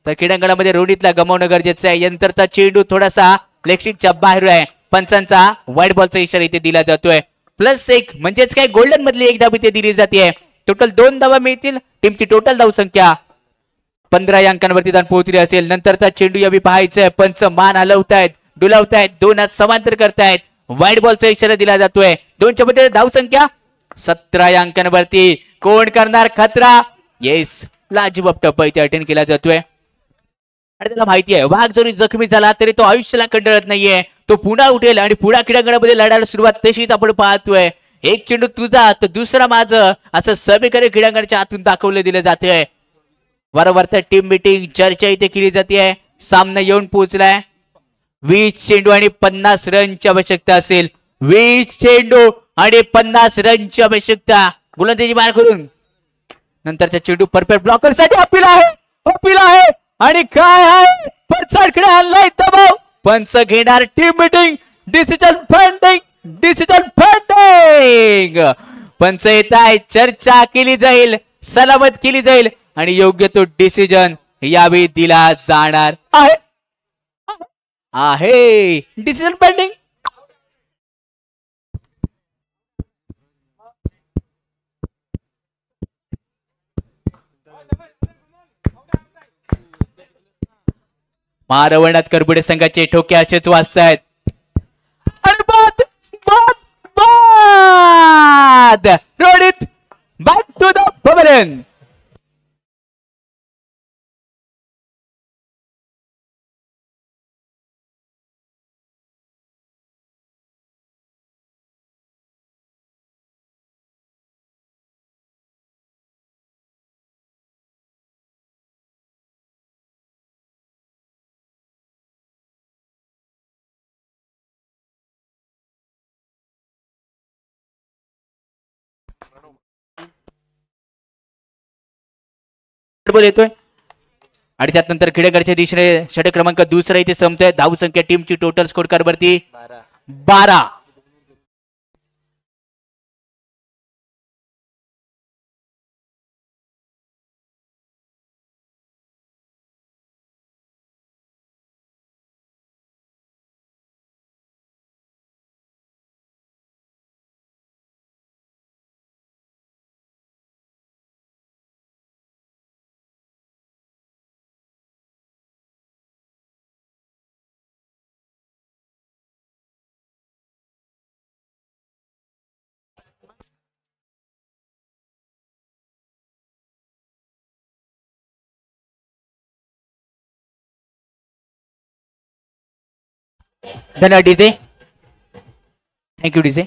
तर क्रीडांगणामध्ये रोहितला गमावणं गरजेचं आहे. नंतरचा चेंडू थोडासा लेगस्टिकच्या बाहेर आहे. पंचांचा वाईट बॉलचा इशारा इथे दिला जातोय. +1 म्हणजेच काय गोल्डन मधली 1 धाव इथे दिली जाते. टोटल 2 धावा मिळतील. टीमची टोटल धाव संख्या 15 या अंकांवरती जाऊन पोहोचली असेल. नंतरचा चेंडू यावी पाहायचंय. पंच मान हलवतायत, डुलावतायत, 2 हात समांतर करतायत. वाईट बॉलचा इशारा दिला जातोय. 2च्या मध्ये धाव संख्या 17 या अंकांवरती. कोण करणार खतरा. येस लाजवाब टप्पा इथे अटेंड केला जातोय. आणि त्याला माहिती आहे वाघ जरी जखमी झाला तरी तो आयुष्याला कंटाळत नाहीये. तो पुन्हा उठेल आणि पुन्हा क्रीडांगणामध्ये लढायला सुरुवात तशीच आपण पाहतोय. एक चेंडू तुझा तर दुसरा माझं असं सगळीकडे क्रीडांगणाच्या आतून दाखवलं दिलं जातंय. वारंवार टीम मीटिंग चर्चा इथे केली जाते. सामना येऊन पोहोचलाय. 20 चेंडू आणि 50 रनची आवश्यकता असेल. 20 चेंडू आणि 50 रनची आवश्यकता. गोलंदाजी मार करून नंतरचा चेंडू परफेक्ट ब्लॉकर साठी अपील आहे. आणि काय आहे पंचाकडे आणलाय दबाव. पंच घेणार टीम मीटिंग. Decision funding. पंच येत आहे. चर्चा केली जाईल, सलामत केली जाईल आणि योग्य तो डिसिजन यावेळी दिला जाणार आहे. Decision pending. महारवणात करबुडे संघाचे ठोके असेच वाचतायत. Rohit back to the pavilion. येतोय आणि त्यानंतर खेडेगाडच्या दिशेने षटक क्रमांक दुसरा इथे संपतोय. धाव संख्या टीमची टोटल स्कोर कार्ड वरती 12. धन्यवाद DJ. Thank you DJ.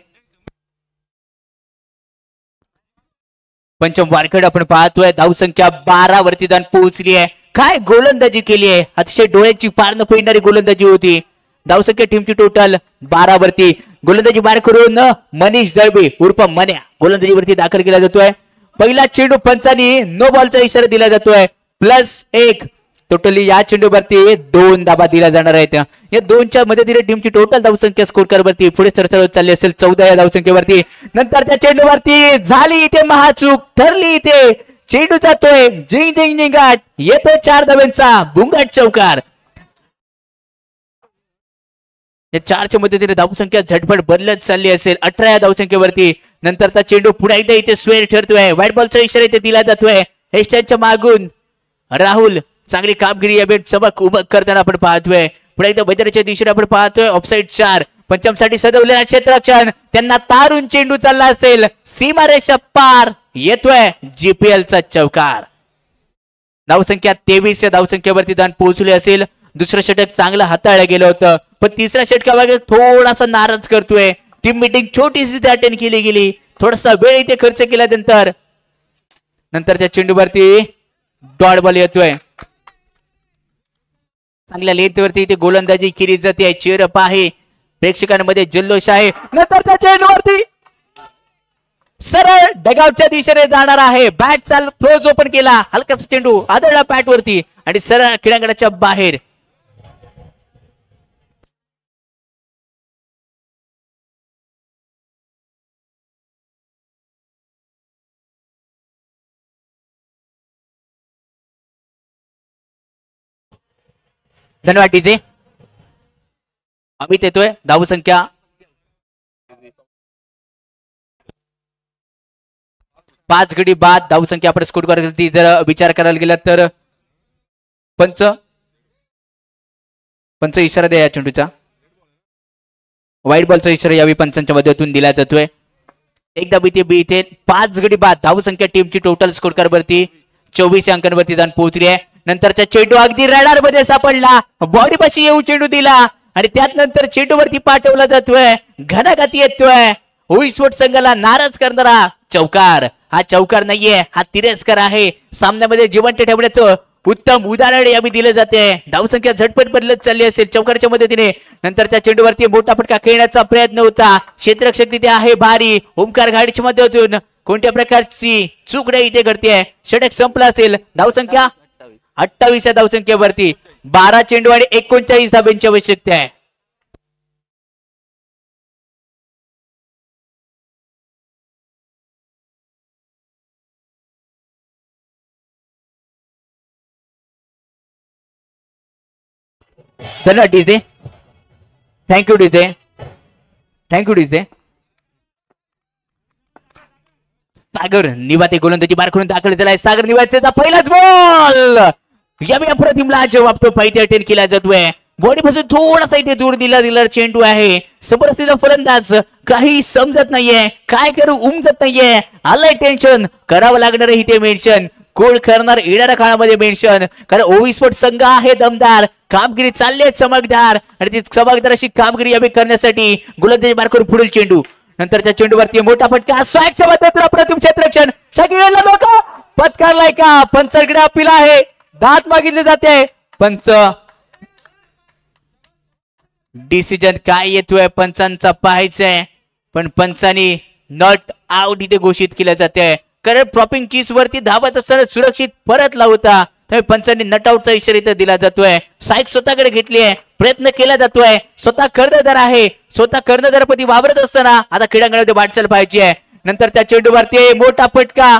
Pancham Warkad आपण पाहतोय. धावसंख्या 12 वरती जाऊन पोहोचली आहे. काय गोलंदाजी केली आहे, अतिशय डोळ्याची पार न फेडणारी गोलंदाजी होती. धावसंख्या टीमची टोटल 12 वरती. गोलंदाजी बार करून मनीष दळबे उर्फ मन्या गोलंदाजीवरती दाखल केला जातोय. पहिला चेंडू पंचांनी नो बॉलचा इशारा दिला जातोय. +1 टोटली या चेंडूवरती 2 धाबा दिल्या जाणार आहेत. या 2च्या मदतीने टीमची टोटल धावसंख्या स्कोर करवरती पुढे सरसर चालली असेल 14 या धावसंख्येवरती. नंतर त्या चेंडूवरती झाली इथे महाचूक, ठरली इथे. चेंडू जातोय झिंग झिंग झिंगाट, येतोय 4 धाब्यांचा बुंगाट चौकार. या 4च्या मदतीने धावसंख्या झटपट बदलत चालली असेल 18 या धावसंख्येवरती. नंतरचा चेंडू पुन्हा एकदा इथे स्वेर ठरतोय. व्हाईट बॉलचा इशारा इथे दिला जातोय. हेस्टॅनच्या मागून राहुल चांगली कामगिरी या बेट चमक उभं करताना आपण पाहतोय. पुढे एकदा बैदराच्या दिशेने आपण पाहतोय. ऑफसाईड 4 पंचमसाठी सजवलेला क्षेत्ररक्षण, त्यांना तारून चेंडू चालला असेल. सीमारेषा पार, येतोय जीपीएलचा चौकार. धावसंख्या 23 या धावसंख्येवरती जाऊन पोहोचली असेल. दुसरं षटक चांगलं हाताळलं गेलं होतं, पण तिसऱ्या षटकामागे थोडासा नाराज करतोय. टीम मीटिंग छोटीशी अटेंड केली गेली, थोडासा वेळ इथे खर्च केल्यानंतर नंतरच्या चेंडूवरती डॉट बॉल येतोय. चांगल्या लेंथवरती इथे गोलंदाजी केली जाते. चेअरअप आहे, प्रेक्षकांमध्ये जल्लोष आहे. नंतरच्या चेंडूवरती सरळ डगआउटच्या दिशेने जाणार आहे. बॅट चाल क्लोज ओपन केला, हलकासा चेंडू आदळला बॅट वरती आणि सरळ क्रीडांगणाच्या बाहेर. धन्यवाद डीजे. अमित येतोय. धावसंख्या 5 गडी बाद. धावसंख्या आपण स्कोर करण्यासाठी जर विचार करायला गेला तर पंच इशारा द्या या चेंडूचा. व्हाईट बॉलचा इशारा यावी पंचांच्या मदतीतून दिला जातोय. एकदा इथे 5 गडी बाद. धावसंख्या टीमची टोटल स्कोर करवरती 24 अंकांवरती जाऊन पोहोचली आहे. नंतरचा चेंडू अगदी रडार मध्ये सापडला, बॉडी पाशी येऊ चेंडू दिला आणि त्यात नंतर चेंडूवरती पाठवला जातोय. घनाघाती येतोय. होईस्फोट संघाला नाराज करणारा चौकार. हा चौकार नाहीये, हा तिरस्कार आहे. सामन्यामध्ये जिवंत ठेवण्याचं उत्तम उदाहरण यावी दिले जाते. धावसंख्या झटपट बदलत चालली असेल चौकारच्या मदतीने. नंतरच्या चेंडूवरती मोठा फटका खेळण्याचा प्रयत्न होता. क्षेत्ररक्षक तिथे आहे भारी. ओमकार घाडीच्या मदतीतून कोणत्या प्रकारची चूक नाही इथे घडते. षटक संपला असेल. धावसंख्या 28 या धावसंख्येवरती 12 चेंडू आणि 39 धाब्यांची आवश्यकता आहे. धन्यवाद DJ. Thank you DJ. Thank you DJ. Sagar Niwate गोलंदाजी बार करून दाखल झालाय. सागर निवातेचा पहिलाच बॉल यावेळी अप्रतिमला जवाब तो पाहिजे अटेंड केला जातोय. बॉडी पासून थोडासा इथे दूर दिला चेंडू आहे. समोरचा फलंदाज काही समजत नाहीये, काय करू उमजत नाहीये. आलंय टेन्शन, करावं लागणार इथे मेन्शन. गोल करणार येणाऱ्या काळामध्ये मेन्शन, कारण ओव्हिस्फोट संघ आहे दमदार. कामगिरी चालली आहे चमकदार आणि ती चमकदार अशी कामगिरी यावेळी करण्यासाठी गोलंदाजी बार करून पुढील चेंडू. नंतरच्या चेंडूवरती मोठा फटका. स्वॅगच्या मदतीने अप्रतिम क्षेत्ररक्षण. शकील लोक पत्कारलाय का? पंचाकडे अपील आहे. दात मागितले जाते. पंच डिसिजन काय येतोय पंचांचा पाहायचंय, पण पंचांनी नॉट आउट इथे घोषित केलं जाते. कारण प्रॉपिंग किस वरती धावत असताना सुरक्षित परत लावता, त्यामुळे पंचांनी नट आउटचा इशारा इथे दिला जातोय. साईक स्वतःकडे घेतली आहे, प्रयत्न केला जातोय. स्वतः कर्णधार आहे, स्वतः कर्णधारपती वावरत असताना आता क्रीडांगणामध्ये वाटचाल पाहायची आहे. नंतर त्या चेंडूवरती मोठा फटका.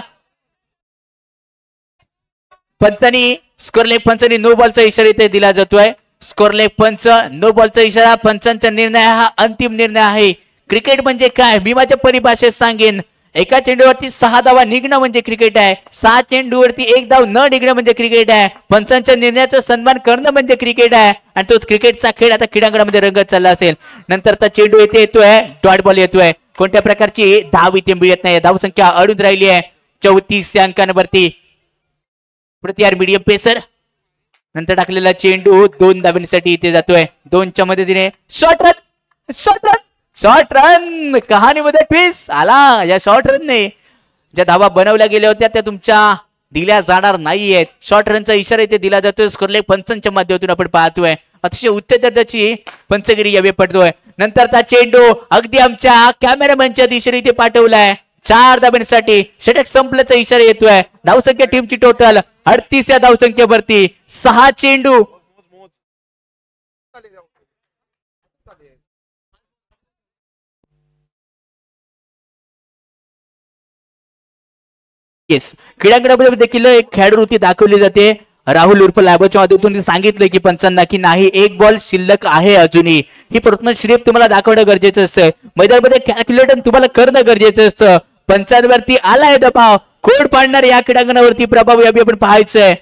पंचांनी स्कोरलेग पंचांनी नो बॉलचा इशारा इथे दिला जातोय. स्कोरलेग पंच नो बॉलचा इशारा. पंचांचा निर्णय हा अंतिम निर्णय आहे. क्रिकेट म्हणजे काय मी माझ्या परिभाषेत सांगेन. एका चेंडूवरती 6 धावा निघणं म्हणजे क्रिकेट आहे. 6 चेंडूवरती 1 धाव न निघणं म्हणजे क्रिकेट आहे. पंचांच्या निर्णयाचा सन्मान करणं म्हणजे क्रिकेट आहे. आणि तोच क्रिकेटचा खेळ आता क्रीडांगणामध्ये रंगत चालला असेल. नंतरचा चेंडू येतोय, डॉट बॉल येतोय. कोणत्या प्रकारची धाव इथे मिळत नाही. धावसंख्या अडून राहिली आहे 34 अंकांवरती. प्रतिहार मीडियम पेसर. नंतर टाकलेला चेंडू 2 धाब्यांसाठी इथे जातोय. 2च्या मदतीने short run, short run, short run. कहाणीमध्ये ट्विस्ट आला या शॉर्ट रनने. ज्या धावा बनवल्या गेल्या होत्या त्या तुमच्या दिल्या जाणार नाहीयेत. शॉर्ट रनचा इशारा इथे दिला जातोय. स्कोरलेग पंचांच्या माध्यमातून आपण पाहतोय. अतिशय उच्च दर्जाची पंचगिरी यावे पडतोय. नंतरचा चेंडू अगदी आमच्या कॅमेरामॅनच्या दिशेने इथे पाठवलाय 4 धाब्यांसाठी. षटक संपल्याचा इशारा येतोय. धावसंख्या टीमची टोटल 38 या धावसंख्येवरती 6 चेंडू. येस, क्रीडांगणामध्ये देखील एक खेळाडूवृत्ती दाखवली जाते. राहुल उर्फ लॅबोच्या माध्यमातून सांगितलं की पंचांना की नाही, एक बॉल शिल्लक आहे अजूनही. ही प्रथम श्रीप तुम्हाला दाखवणं गरजेचं असतं. मैदानामध्ये कॅल्क्युलेटर तुम्हाला करणं गरजेचं असतं. पंचांवरती आलाय दबाव. खोड पाडणार या क्रीडांगणावरती प्रभाव यावी आपण पाहायचंय.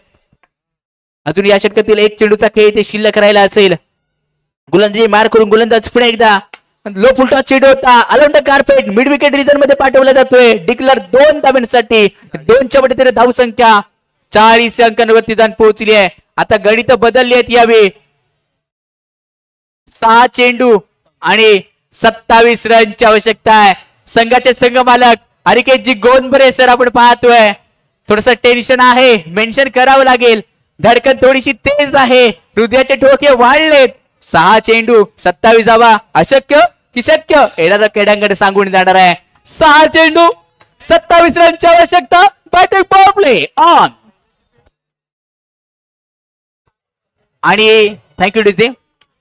अजून या षटकातील एक चेंडूचा खेळ इथे शिल्लक राहिला असेल. गोलंदाजी मार करून गोलंदाज पुन्हा एकदा लो फुलटॉस चेंडू होता. अलाउंड कार्पेट मिड विकेट रिझन मध्ये पाठवला जातोय. डिक्लर 2 धाब्यांसाठी. 2च्या मध्ये धावसंख्या 40 अंकांवरती जाऊन पोहोचली आहे. आता गणित बदलली आहेत यावेळी. 6 चेंडू आणि 27 रनची आवश्यकता आहे. संघाचे संघ मालक हरिकेशजी गोंदबरे सर आपण पाहतोय. थोडस टेन्शन आहे, मेन्शन करावं लागेल. धडकन थोडीशी तेज आहे. हृदयाचे ठोके वाढलेत. 6 चेंडू 27 धावा अशक्य की शक्य येणारा क्रीडांगण सांगून जाणार आहे. 6 चेंडू 27 रनची आवश्यकता. Batting power play on. आणि थँक्यू डीजे.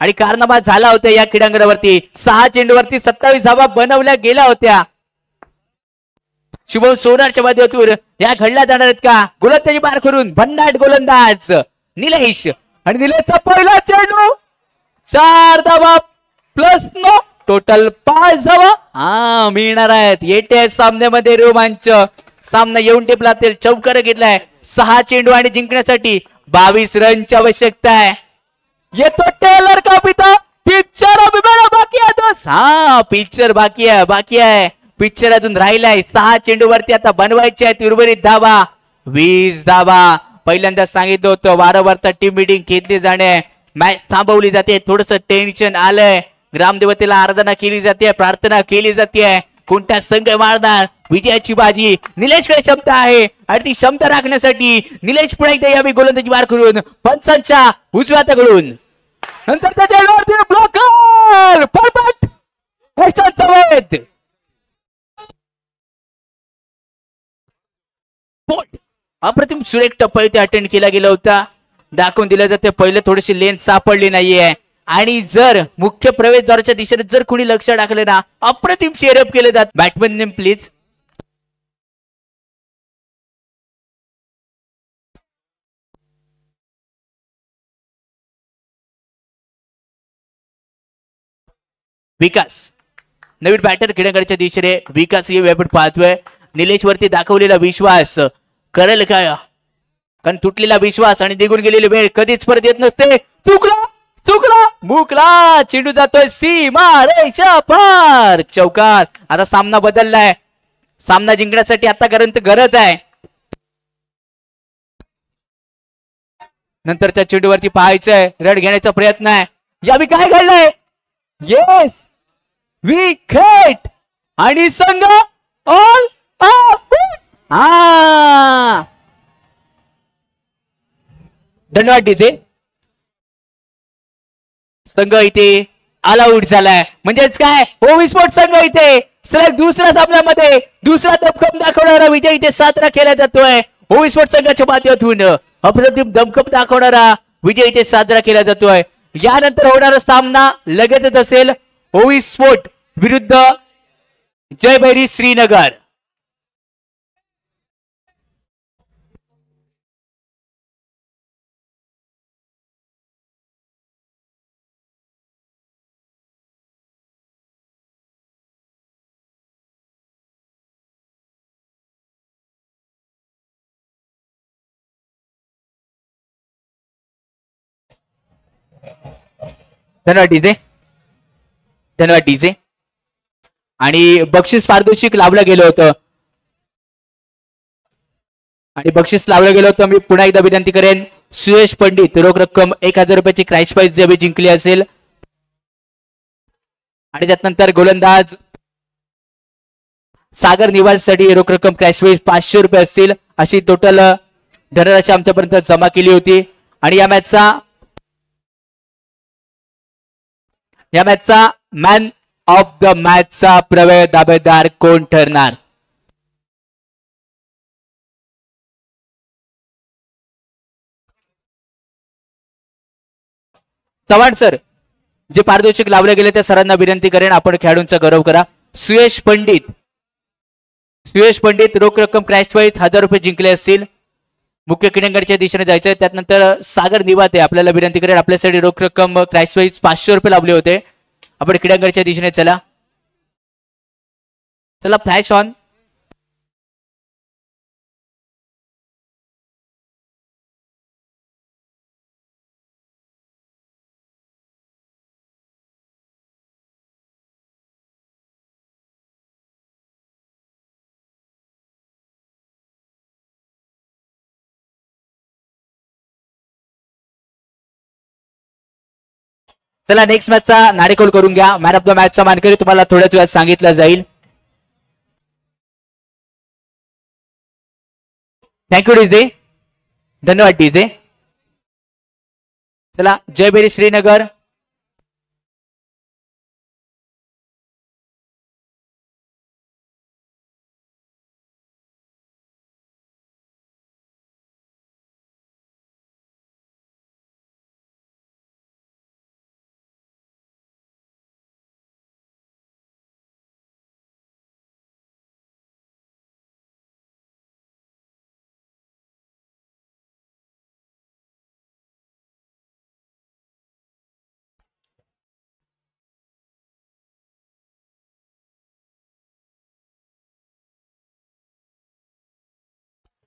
आणि कारनामा झाला होता या क्रीडांगणावरती. 6 चेंडूवरती 27 धावा बनवल्या गेल्या होत्या. शुभम सोनारच्या माध्यमातून या घडल्या जाणार आहेत का? गोलंदाजी बार करून भन्नाट गोलंदाज निलेश. आणि निलेशचा पहिला चेंडू 4 धावा प्लस 9 टोटल 5 धावा मिळणार आहेत. येत्या सामन्यामध्ये रोमांच. सामना येऊन टेपला तेल चौकार घेतलाय. 6 चेंडू आणि जिंकण्यासाठी 22 रनची आवश्यकता आहे. येतो टेलर का पिता. पिक्चर बाकी आहे. पिक्चर बाकी आहे. पिक्चर अजून राहिलाय. 6 चेंडूवरती आता बनवायचे आहेत उर्वरित धावा 20 धावा. पहिल्यांदा सांगितलं होतं वारंवार टीम मीटिंग घेतली जाणे. मॅच थांबवली जाते. थोडस टेन्शन आलंय. ग्रामदेवतेला आराधना केली जाते, प्रार्थना केली जाते. कोणत्या संघ मारणार विजयाची बाजी. निलेशकडे क्षमता आहे आणि ती क्षमता राखण्यासाठी निलेश पुन्हा एकदा यावी गोलंदाजी वार करून पंचांच्या उजव्या हाताकडून. नंतर त्याच्या ब्लॉकर परफेक्ट अप्रतिम सुरेख टप्पा इथे अटेंड केला गेला होता. दाखवून दिलं जाते पहिले थोडीशी लेन सापडली नाहीये. आणि जर मुख्य प्रवेशद्वाराच्या दिशेने जर कुणी लक्ष टाकले ना अप्रतिम चेअरअप केले जात. Batsman name please. विकास नवीन बॅटर खेळण्याकडच्या दिशेने विकास हे आपण पाहतोय. निलेश वरती दाखवलेला विश्वास करेल काय? कारण तुटलेला विश्वास आणि निघून गेलेली वेळ कधीच परत येत नसते. चुकला मुकला चेंडू जातोय सीमा रेषा पार. चौकार. आता सामना बदललाय. सामना जिंकण्यासाठी आतापर्यंत गरज आहे. नंतरच्या चेंडूवरती पाहायचंय. रड घेण्याचा प्रयत्न आहे. यावी काय घडलंय? येस विकेट आणि संघ ऑल धन्यवाद डीजे. संघ इथे ऑल आउट झालाय. म्हणजेच काय ओवी स्पोर्ट संघ इथे सलग दुसऱ्या सामन्यामध्ये दुसरा दमखम दाखवणारा विजय इथे साजरा केला जातोय. ओवी स्पोर्ट संघाच्या माध्यमातून अप्रतिम दमखम दाखवणारा विजय इथे साजरा केला जातोय. यानंतर होणारा सामना लगेचच असेल ओवी स्पोर्ट विरुद्ध जय भैरी श्रीनगर. धन्यवाद डीजे. आणि बक्षीस पारितोषिक लावलं गेलं होतं. मी पुन्हा एकदा विनंती करेन सुयश पंडित रोख रक्कम 1000 रुपयाची क्राइश प्राइज जे जिंकली असेल. आणि त्यानंतर गोलंदाज सागर निवाससाठी रोख रक्कम कॅश प्राइज 500 रुपये असतील अशी टोटल धनराशी आमच्यापर्यंत जमा केली होती. आणि या मॅचचा मॅन ऑफ द मॅचचा प्रवेश दावेदार कोण ठरणार? चव्हाण सर, जे पारितोषिक लावले गेले त्या सरांना विनंती करेन आपण खेळाडूंचा गौरव करा. सुयश पंडित रोख रक्कम क्रॅश प्राइज 1000 रुपये जिंकले असतील. मुख्य क्रीडांगणच्या दिशेने जायचंय. त्यानंतर सागर निवाते आपल्याला विनंती करेन आपल्यासाठी रोख रक्कम क्रॅश प्राइज 500 रुपये लावले होते. आपण क्रीडांगणच्या दिशेने चला फ्लॅश ऑन. चला नेक्स्ट मॅचचा नाणेकौल करून घ्या. मॅन ऑफ द मॅचचा मानकरी तुम्हाला थोड्याच वेळात सांगितलं जाईल. थँक्यू डीजे, धन्यवाद डीजे. चला जयबेरी श्रीनगर.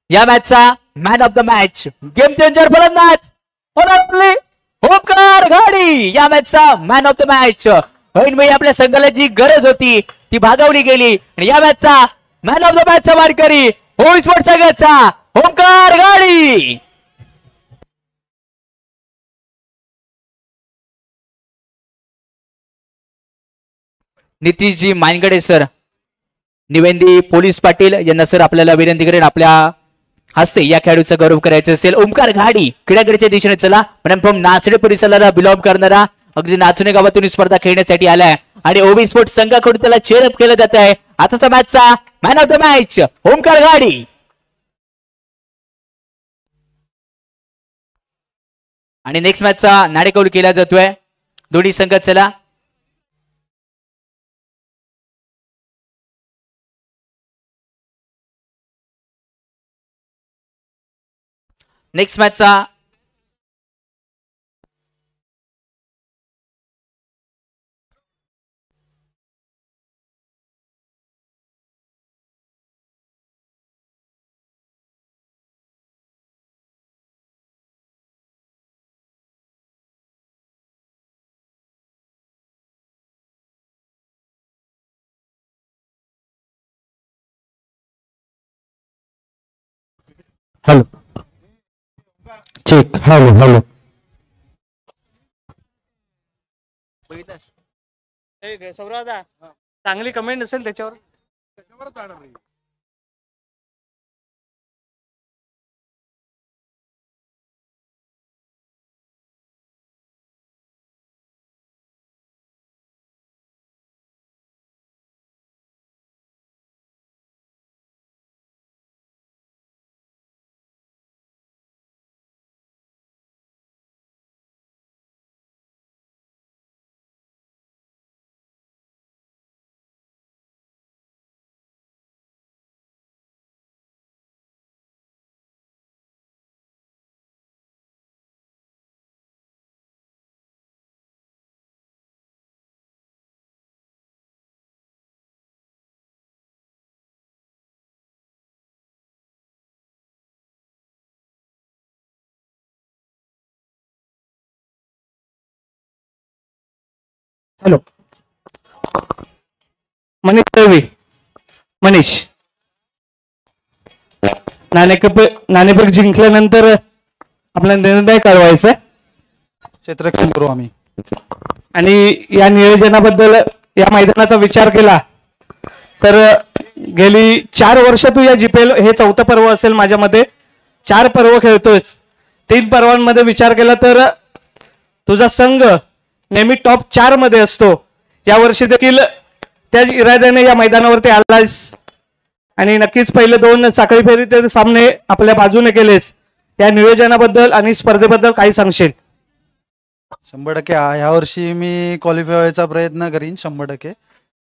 या मॅचचा man of the match game changer फलंदाज ओमकार घाडी. या मॅचचा मॅन ऑफ द मॅच ऐनवेळी आपल्या संघाला जी गरज होती ती भागवली गेली. आणि या मॅचचा मॅन ऑफ द मॅचचा मानकरी ओवी स्पोर्ट्स संघाचा ओमकार घाडी. नितीशजी मानगडे सर, निवेंदी पोलीस पाटील यांना सर आपल्याला विनंती करेन आपल्या हस्ते या खेळाडूचा गौरव करायचा असेल. ओमकार घाडी क्रीडागृहाच्या दिशेने चला. फ्रॉम नाचणे परिसराला बिलॉंग करणारा अगदी नाचणे गावातून स्पर्धा खेळण्यासाठी आलाय आणि ओवी स्पोर्ट्स संघाकडून त्याला चेअरअप केलं जात आहे. आता मॅचचा man of the match Omkar Ghadi. आणि नेक्स्ट मॅचचा नाणेकौल केला जातोय. दोन्ही संघ चला. नेक्स्ट मॅचचा हॅलो चेक. हॅलो चांगली कमेंट असेल त्याच्यावर. हॅलो मनीष दळवी. मनीष नाणेफेक जिंकल्यानंतर आपला निर्णय कळवायचा क्षेत्ररक्षण करू आम्ही. आणि या नियोजनाबद्दल या मैदानाचा विचार केला तर गेली 4 वर्ष तू या जीपीएल हे 4थं पर्व असेल माझ्या मते. 4 पर्व खेळतोयस. 3 पर्वांमध्ये विचार केला तर तुझा संघ नेहमी टॉप 4 मध्ये असतो. या वर्षी देखील त्याच इराद्याने या मैदानावरती आलायस आणि नक्कीच पहिले 2 साखळी फेरीचे सामने आपल्या बाजूने केलेस. या नियोजनाबद्दल आणि स्पर्धेबद्दल काही सांगशील? 100% ह्या वर्षी मी क्वालिफाय व्हायचा प्रयत्न करीन 100%.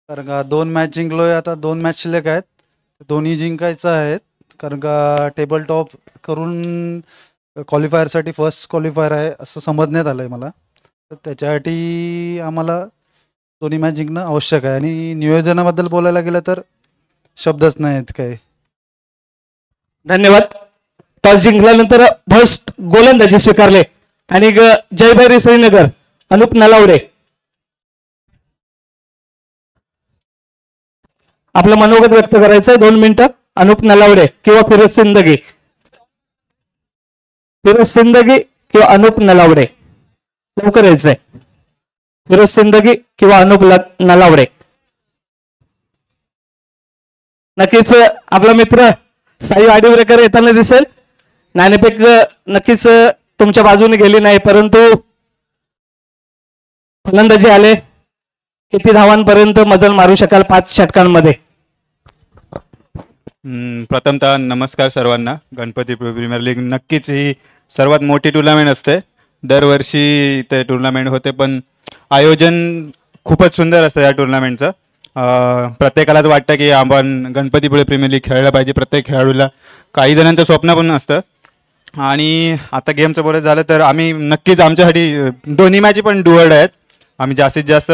कारण का 2 मॅच जिंकलोय, आता 2 मॅच शिल्लक आहेत, दोन्ही जिंकायचं आहेत. कारण का टेबल टॉप करून क्वालिफायरसाठी फर्स्ट क्वालिफायर आहे असं समजण्यात आलं आहे मला. तर त्याच्यासाठी आम्हाला दोन्ही मॅच जिंकणं आवश्यक आहे. आणि नियोजनाबद्दल बोलायला गेलं तर शब्दच नाहीत काही. धन्यवाद. टॉस जिंकल्यानंतर फर्स्ट गोलंदाजी स्वीकारले आणि जयभैरी श्रीनगर अनुप नलावडे आपलं मनोगत व्यक्त करायचं 2 मिनिटं. अनुप नलावडे किंवा फिरोज सिंदगी. फिरोज सिंदगी किंवा अनुप नलावडे लवकर यायचंय. फिरोज सिंदगी किंवा अनुप नलावडे. नक्कीच आपला मित्र साई आडिवरेकर येताना दिसेल. नाणेफेक नक्कीच तुमच्या बाजूने गेली नाही, परंतु फलंदाजी आले. किती धावांपर्यंत मजल मारू शकाल 5 षटकांमध्ये? प्रथमतः नमस्कार सर्वांना. गणपती प्रीमियर लीग नक्कीच ही सर्वात मोठी टुर्नामेंट असते. दरवर्षी ते टुर्नामेंट होते, पण आयोजन खूपच सुंदर असतं या टुर्नामेंटचं. प्रत्येकालाच वाटतं की आपण गणपतीपुळे प्रीमियर लीग खेळलं पाहिजे. प्रत्येक खेळाडूला काही जणांचं स्वप्न पण असतं. आणि आता गेमचं बोलायचं झालं तर आम्ही नक्कीच आमच्यासाठी दोन्ही मॅच पण डुअर्ड आहेत. आम्ही जास्तीत जास्त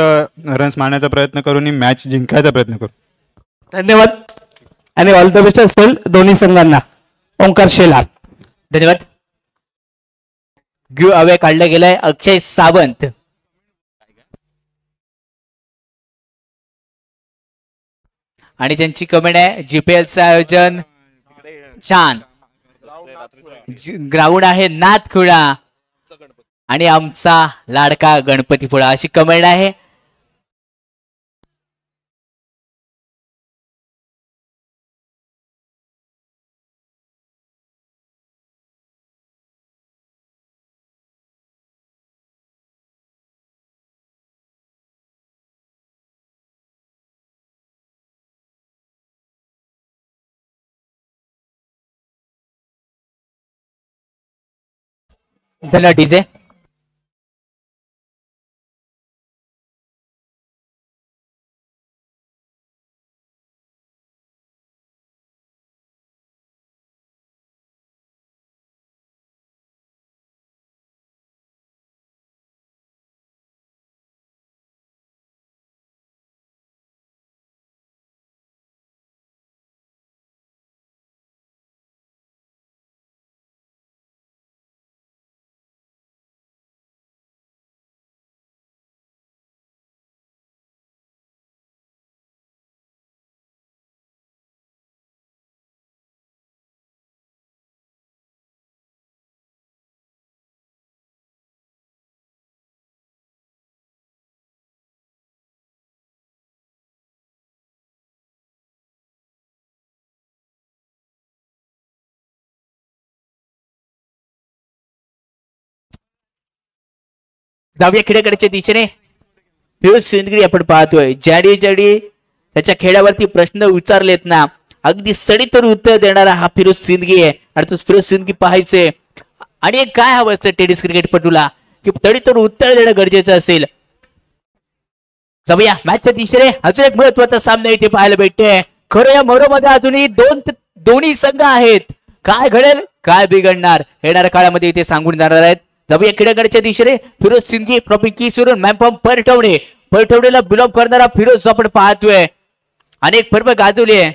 रन्स मारण्याचा प्रयत्न करू आणि मॅच जिंकायचा प्रयत्न करू. धन्यवाद आणि ऑल द बेस्ट असेल दोन्ही संघांना. ओंकार शेलार. धन्यवाद. गिव अवे काढलं गेलंय अक्षय सावंत. आणि त्यांची कमेंट आहे जीपीएलचं आयोजन छान, ग्राउंड आहे नाथखुळा आणि आमचा लाडका गणपतीपुळा अशी कमेंट आहे. धन्यवाद डीजे. दहाव्या खेड्याकडच्या दिशेने फिरोज सिंदगी आपण पाहतोय. ज्याडी त्याच्या खेळावरती प्रश्न विचारलेत ना, अगदी सडीतर उत्तर देणारा हा फिरोज सिंदगी आहे. आणि तो फिरोज सिंदगी पाहायचे आणि काय हवं असतं टेनिस क्रिकेटपटूला की सडीतर उत्तर देणं गरजेचं असेल. जाऊया मॅचच्या दिशेने. अजून एक महत्वाचा सामना इथे पाहायला भेटतोय. खरं या मोरोमध्ये अजूनही दोन्ही संघ आहेत. काय घडेल काय बिघडणार येणाऱ्या काळामध्ये इथे सांगून जाणार आहेत. जाऊया खेड्याकडच्या दिशेने. फिरोज सिंदगी ट्रॉफी किसवरून मॅम परठवडेला बिलॉंग करणारा फिरोज आपण पाहतोय. अनेक पर्व गाजवली आहे.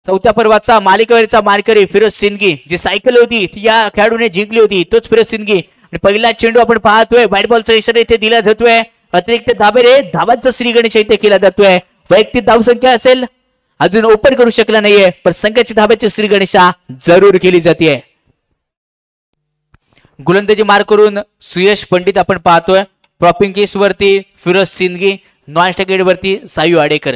4थ्या पर्वाचा मालिकेवरचा मानकरी फिरोज सिंदगी. जी सायकल होती ती या खेळाडूने जिंकली होती, तोच फिरोज सिंदगी. आणि पहिला चेंडू आपण पाहतोय बॅट बॉलचा इशारा इथे दिला जातोय. अतिरिक्त धाबेरे धावांचा श्री गणेश इथे केला जातोय. वैयक्तिक धावसंख्या असेल अजून ओपन करू शकला नाहीये, पण संघाची धाब्याची श्री गणेशा जरूर केली जाते. गोलंदाजी मार करून सुयश पंडित आपण पाहतोय. प्रॉपिंग केस वरती फिरोज सिंदगी, नॉन स्टॅकेट वरती सायू आडेकर.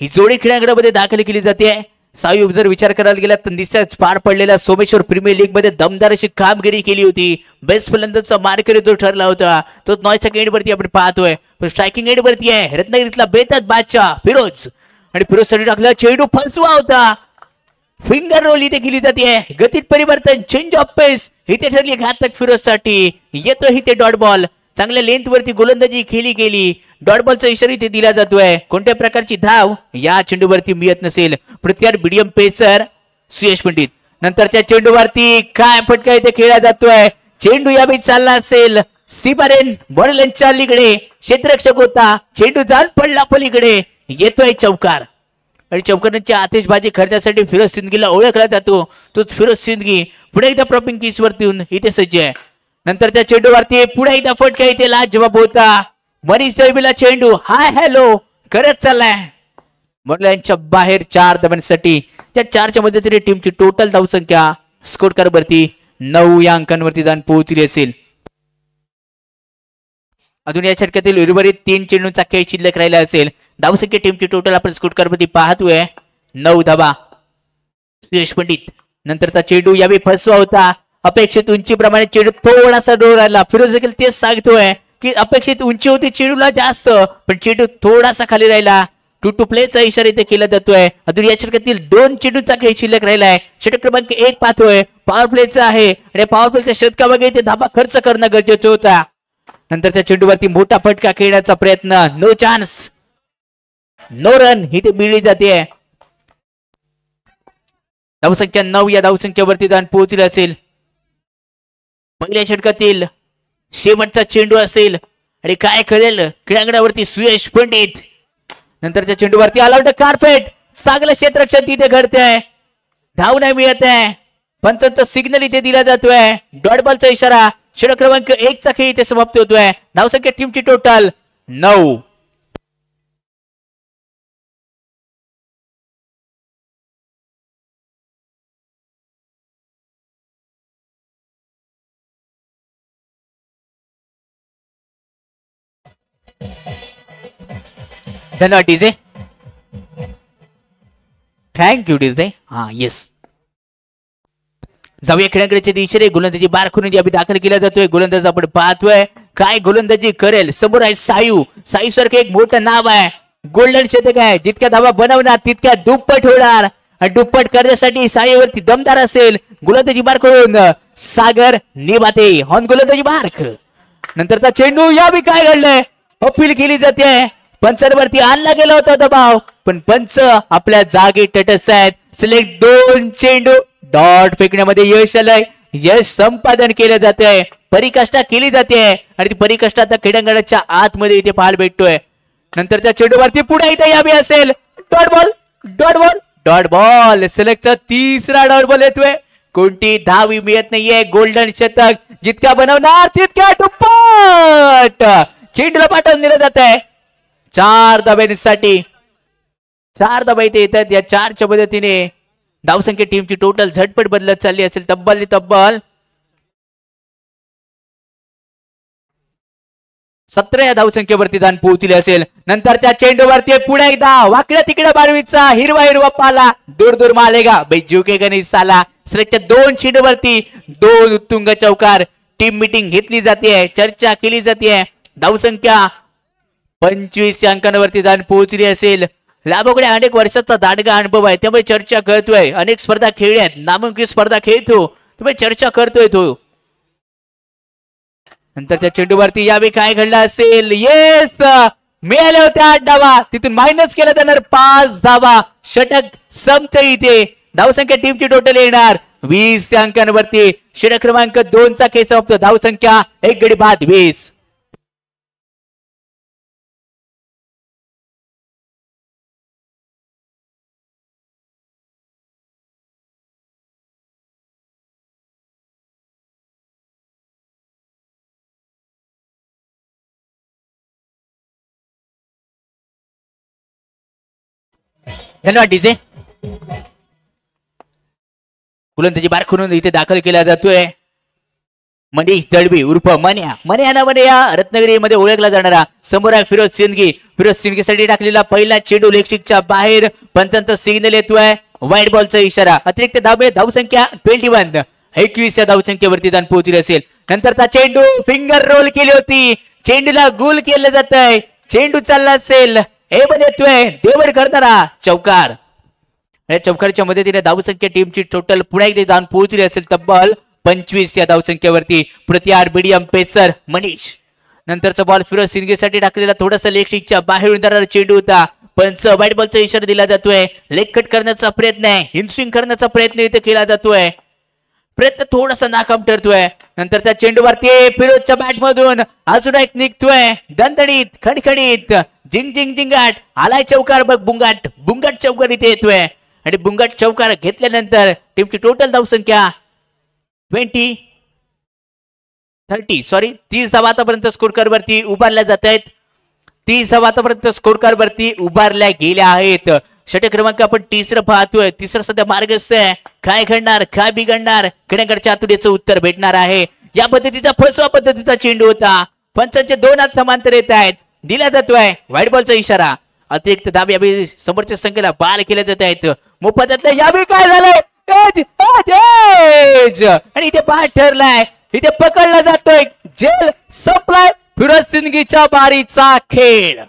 ही जोडी खेळांगणामध्ये दाखल केली जाते. सावी जर विचार करायला गेला तर निश्चितच पार पडलेला सोमेश्वर प्रीमियर लीग मध्ये दमदार अशी कामगिरी केली होती. बेस्ट फलंदाजचा मार्केट जो ठरला होता तो 9च्या एंड वरती आपण पाहतोय. स्ट्रायकिंग एंड वरती आहे रत्नागिरीतला बेताज बादशाह फिरोज आणि फिरोज साठी टाकला चेंडू फसवा होता. फिंगर रोल इथे केली जाते. गतीत परिवर्तन चेंज ऑफ पेस इथे ठरली घातक फिरोज साठी. येतो इथे डॉट बॉल. चांगल्या लेंथ वरती गोलंदाजी खेळली गेली. डॉट बॉलचा इशारा इथे दिला जातोय. कोणत्या प्रकारची धाव या चेंडूवरती मिळत नसेल. प्रत्यार मीडियम पेसर सुयश पंडित. नंतरच्या चेंडूवरती काय फटका इथे खेळला जातोय. चेंडू यावेळी चालला असेल सीमारेन बॉलच्या अलीकडे क्षेत्ररक्षक होता. चेंडू जाऊन पडला पलीकडे. येतोय चौकार आणि चौकारांची आतिषबाजी करण्यासाठी फिरोज सिंदगीला ओळखला जातो. तोच फिरोज सिंदगी पुढे एकदा प्रॉपिंग किस वरती येऊन इथे सज्ज आहे. नंतर त्या चेंडूवरती पुढे एकदा फटका इथे लाजवाब होता. मनीष जैबीला चेंडू हाय हॅलो करत चाललाय. मुलांच्या बाहेर 4 धावांसाठी त्या 4च्या मध्येतरी टीमची टोटल धावसंख्या स्कोर कार्ड वरती 9 या अंकांवरती जाऊन पोहोचली असेल. अजून या षटकातील उर्वरित 3 चेंडूंचा खेळ शिल्लक राहिला असेल. धावसंख्या टीमची टोटल आपण स्कोर कार्ड वरती पाहतोय 9 धावा. सुयश पंडित नंतरचा चेंडू यावेळी फसवा होता. अपेक्षित उंचीप्रमाणे चेंडू थोडासा दूर राहिला. फिरोज देखील तेच सांगतोय की अपेक्षित उंची होती चेंडूला जास्त पण चेंडू थोडासा खाली राहिला. टू प्लेचा इशारा इथे केला जातोय. अजून या षटकातील 2 चेंडूंचा खेळ शिल्लक राहिलाय. षटक क्रमांक 1 पाहतोय पॉवर प्लेचा आहे आणि पॉवर प्लेच्या षटकामागे इथे धाबा खर्च करणं गरजेचं होता. नंतर त्या चेंडूवरती मोठा फटका खेळण्याचा प्रयत्न नो चान्स नो रन इथे मिळली जाते. धावसंख्या 9 या धावसंख्येवरती जाऊन पोहोचली असेल. पहिल्या षटकातील शेवटचा चेंडू असेल आणि काय करेल क्रीडांगणावरती सुयश पंडित. नंतरच्या चेंडूवरती अलाउड कार्पेट चांगलं क्षेत्ररक्षण तिथे घडतंय. धाव नाही मिळत आहे. पंचांचा सिग्नल इथे दिला जातोय. डॉट बॉलचा इशारा. षटक क्रमांक 1 चा खेळ इथे समाप्त होतोय. धावसंख्या टीमची टोटल 9. धन्यवाद डीजे. Thank you DJ. हा येस जाऊया खेळांकडे दिशेने. गोलंदाजी बार करून यावी दाखल केला जातोय. गोलंदाज आपण पाहतोय काय गोलंदाजी करेल. समोर आहे सायू. सायू सारखं एक मोठं नाव आहे. गोल्डन शतक आहे. जितक्या धावा बनवणार तितक्या दुप्पट होणार आणि दुप्पट करण्यासाठी सायूवरती दमदार असेल. गोलंदाजी बार करून सागर निबाते ऑन गोलंदाजी बार्क. नंतरचा चेंडू यावी काय घडलंय. अपील केली जाते. पंचांवरती आणला गेला होता दबाव पण पंच आपल्या जागी तटस्थ आहेत. सिलेक्ट 2 चेंडू डॉट फेकण्यामध्ये यश आलंय. यश संपादन केलं जाते. परिकष्टा केली जाते आणि ती परिकष्टा आता क्रीडांगणाच्या आतमध्ये इथे पाहायला भेटतोय. नंतरच्या चेंडूवरती पुढे इथे यावी असेल. Dot ball dot ball dot ball. सिलेक्टचा 3रा डॉट बॉल येतोय. कोणती धावी मिळत नाहीये. गोल्डन शतक जितक्या बनवणार तितक्या दुप्पट चेंडूला पाठवून दिलं जात आहे. 4 धाब्यांसाठी 4 धाबा इथे येतात. या 4च्या मदतीने धावसंख्या टीमची टोटल झटपट बदलत चालली असेल. तब्बल 17 या धावसंख्येवरती जाऊन पोहोचली असेल. नंतरच्या चेंडूवरती पुढे एकदा वाकड्या तिकडे बारवीचा हिरवा हिरवा पाला दूर दूर मालेगा बैजू के गणेश साला. सिलेक्टच्या 2 चेंडूवरती 2 उत्तुंग चौकार. टीम मीटिंग घेतली जाते. चर्चा केली जाते. धावसंख्या 25 अंकांवरती जाऊन पोहोचली असेल. लाभोकडे अनेक वर्षाचा दांडगा अनुभव आहे त्यामुळे चर्चा करतोय. अनेक स्पर्धा खेळल्यात. नामांकित स्पर्धा खेळतो त्यामुळे चर्चा करतोय तो. नंतर त्या चेंडूवरती यावेळी काय घडलं असेल. येस मिळाल्या होत्या 8 धावा. तिथून मायनस केला जाणार 5 धावा. षटक संपते इथे. धावसंख्या टीमची टोटल येणार 20 अंकांवरती. षटक क्रमांक 2 चा खेळ समाप्त. धावसंख्या 1 गडी बाद 20. धन्यवाद डीजे. गोलंदाजी बार करून इथे दाखल केला जातोय. मनीष दळवी उर्फ मन्या. मन्या नावाने या रत्नागिरीमध्ये ओळखला जाणारा. समोर आहे फिरोज सिंदगी. फिरोज सिंदगीसाठी टाकलेला पहिला चेंडू लेगशिकच्या बाहेर. पंचांचा सिग्नल येतोय. व्हाईट बॉलचा इशारा. अतिरिक्त धावसंख्या 21. 21 या धावसंख्येवरती जाऊन पोहोचली असेल. नंतरचा चेंडू फिंगर रोल केली होती. चेंडूला गोल केलं जात आहे. चेंडू चालला असेल. हे पण येतोय देवर करणारा चौकार. या चौकारच्या मदतीने धावसंख्या टीमची टोटल पुन्हा एकदा जाऊन पोहोचली असेल तब्बल 25 या धावसंख्येवरती. प्रत्यार मीडियम पेसर मनीष. नंतरचा बॉल फिरोज सिंदगीसाठी टाकलेला थोडासा लेग स्टिकच्या बाहेरून जाणारा चेंडू होता. पंच व्हाईट बॉलचा इशारा दिला जातोय. लेग कट करण्याचा प्रयत्न आहे. हिमस्विंग करण्याचा प्रयत्न इथे केला जातोय. प्रयत्न थोडासा नाकाम ठरतोय. नंतरच्या चेंडूवरती फिरोजच्या बॅट मधून अजून एक निघतोय. दणदणीत खणखणीत जिंग जिंग जिंगाट. आलाय चौकार बघ. बुंगाट बुंगाट चौकार इथे येतोय. आणि बुंगाट चौकार घेतल्यानंतर टीमची टोटल धावसंख्या 30 धावा आतापर्यंत स्कोर कार्ड वरती उभारल्या जात आहेत. 30 धावा आतापर्यंत स्कोर कार्ड वरती उभारल्या गेल्या आहेत. षटक क्रमांक आपण तिसरं पाहतोय. तिसरं सध्या मार्गस्थ आहे. काय घडणार काय बिघडणार कड्याकडच्या आतुडीचं उत्तर भेटणार आहे. या पद्धतीचा फसवा पद्धतीचा चेंडू होता. पंचांचे 2 हात समांतर येत आहेत. दिला जातोय व्हाईट बॉलचा इशारा. अतिरिक्त दाब यावेळी समोरच्या संख्येला बाल केले जात आहेत. मोफतातल्या यावेळी काय झालंय आणि इथे पाठ ठरलाय. इथे पकडला जातोय. जेल संपलाय. फिरोज सिंदगीच्या बारीचा खेळ.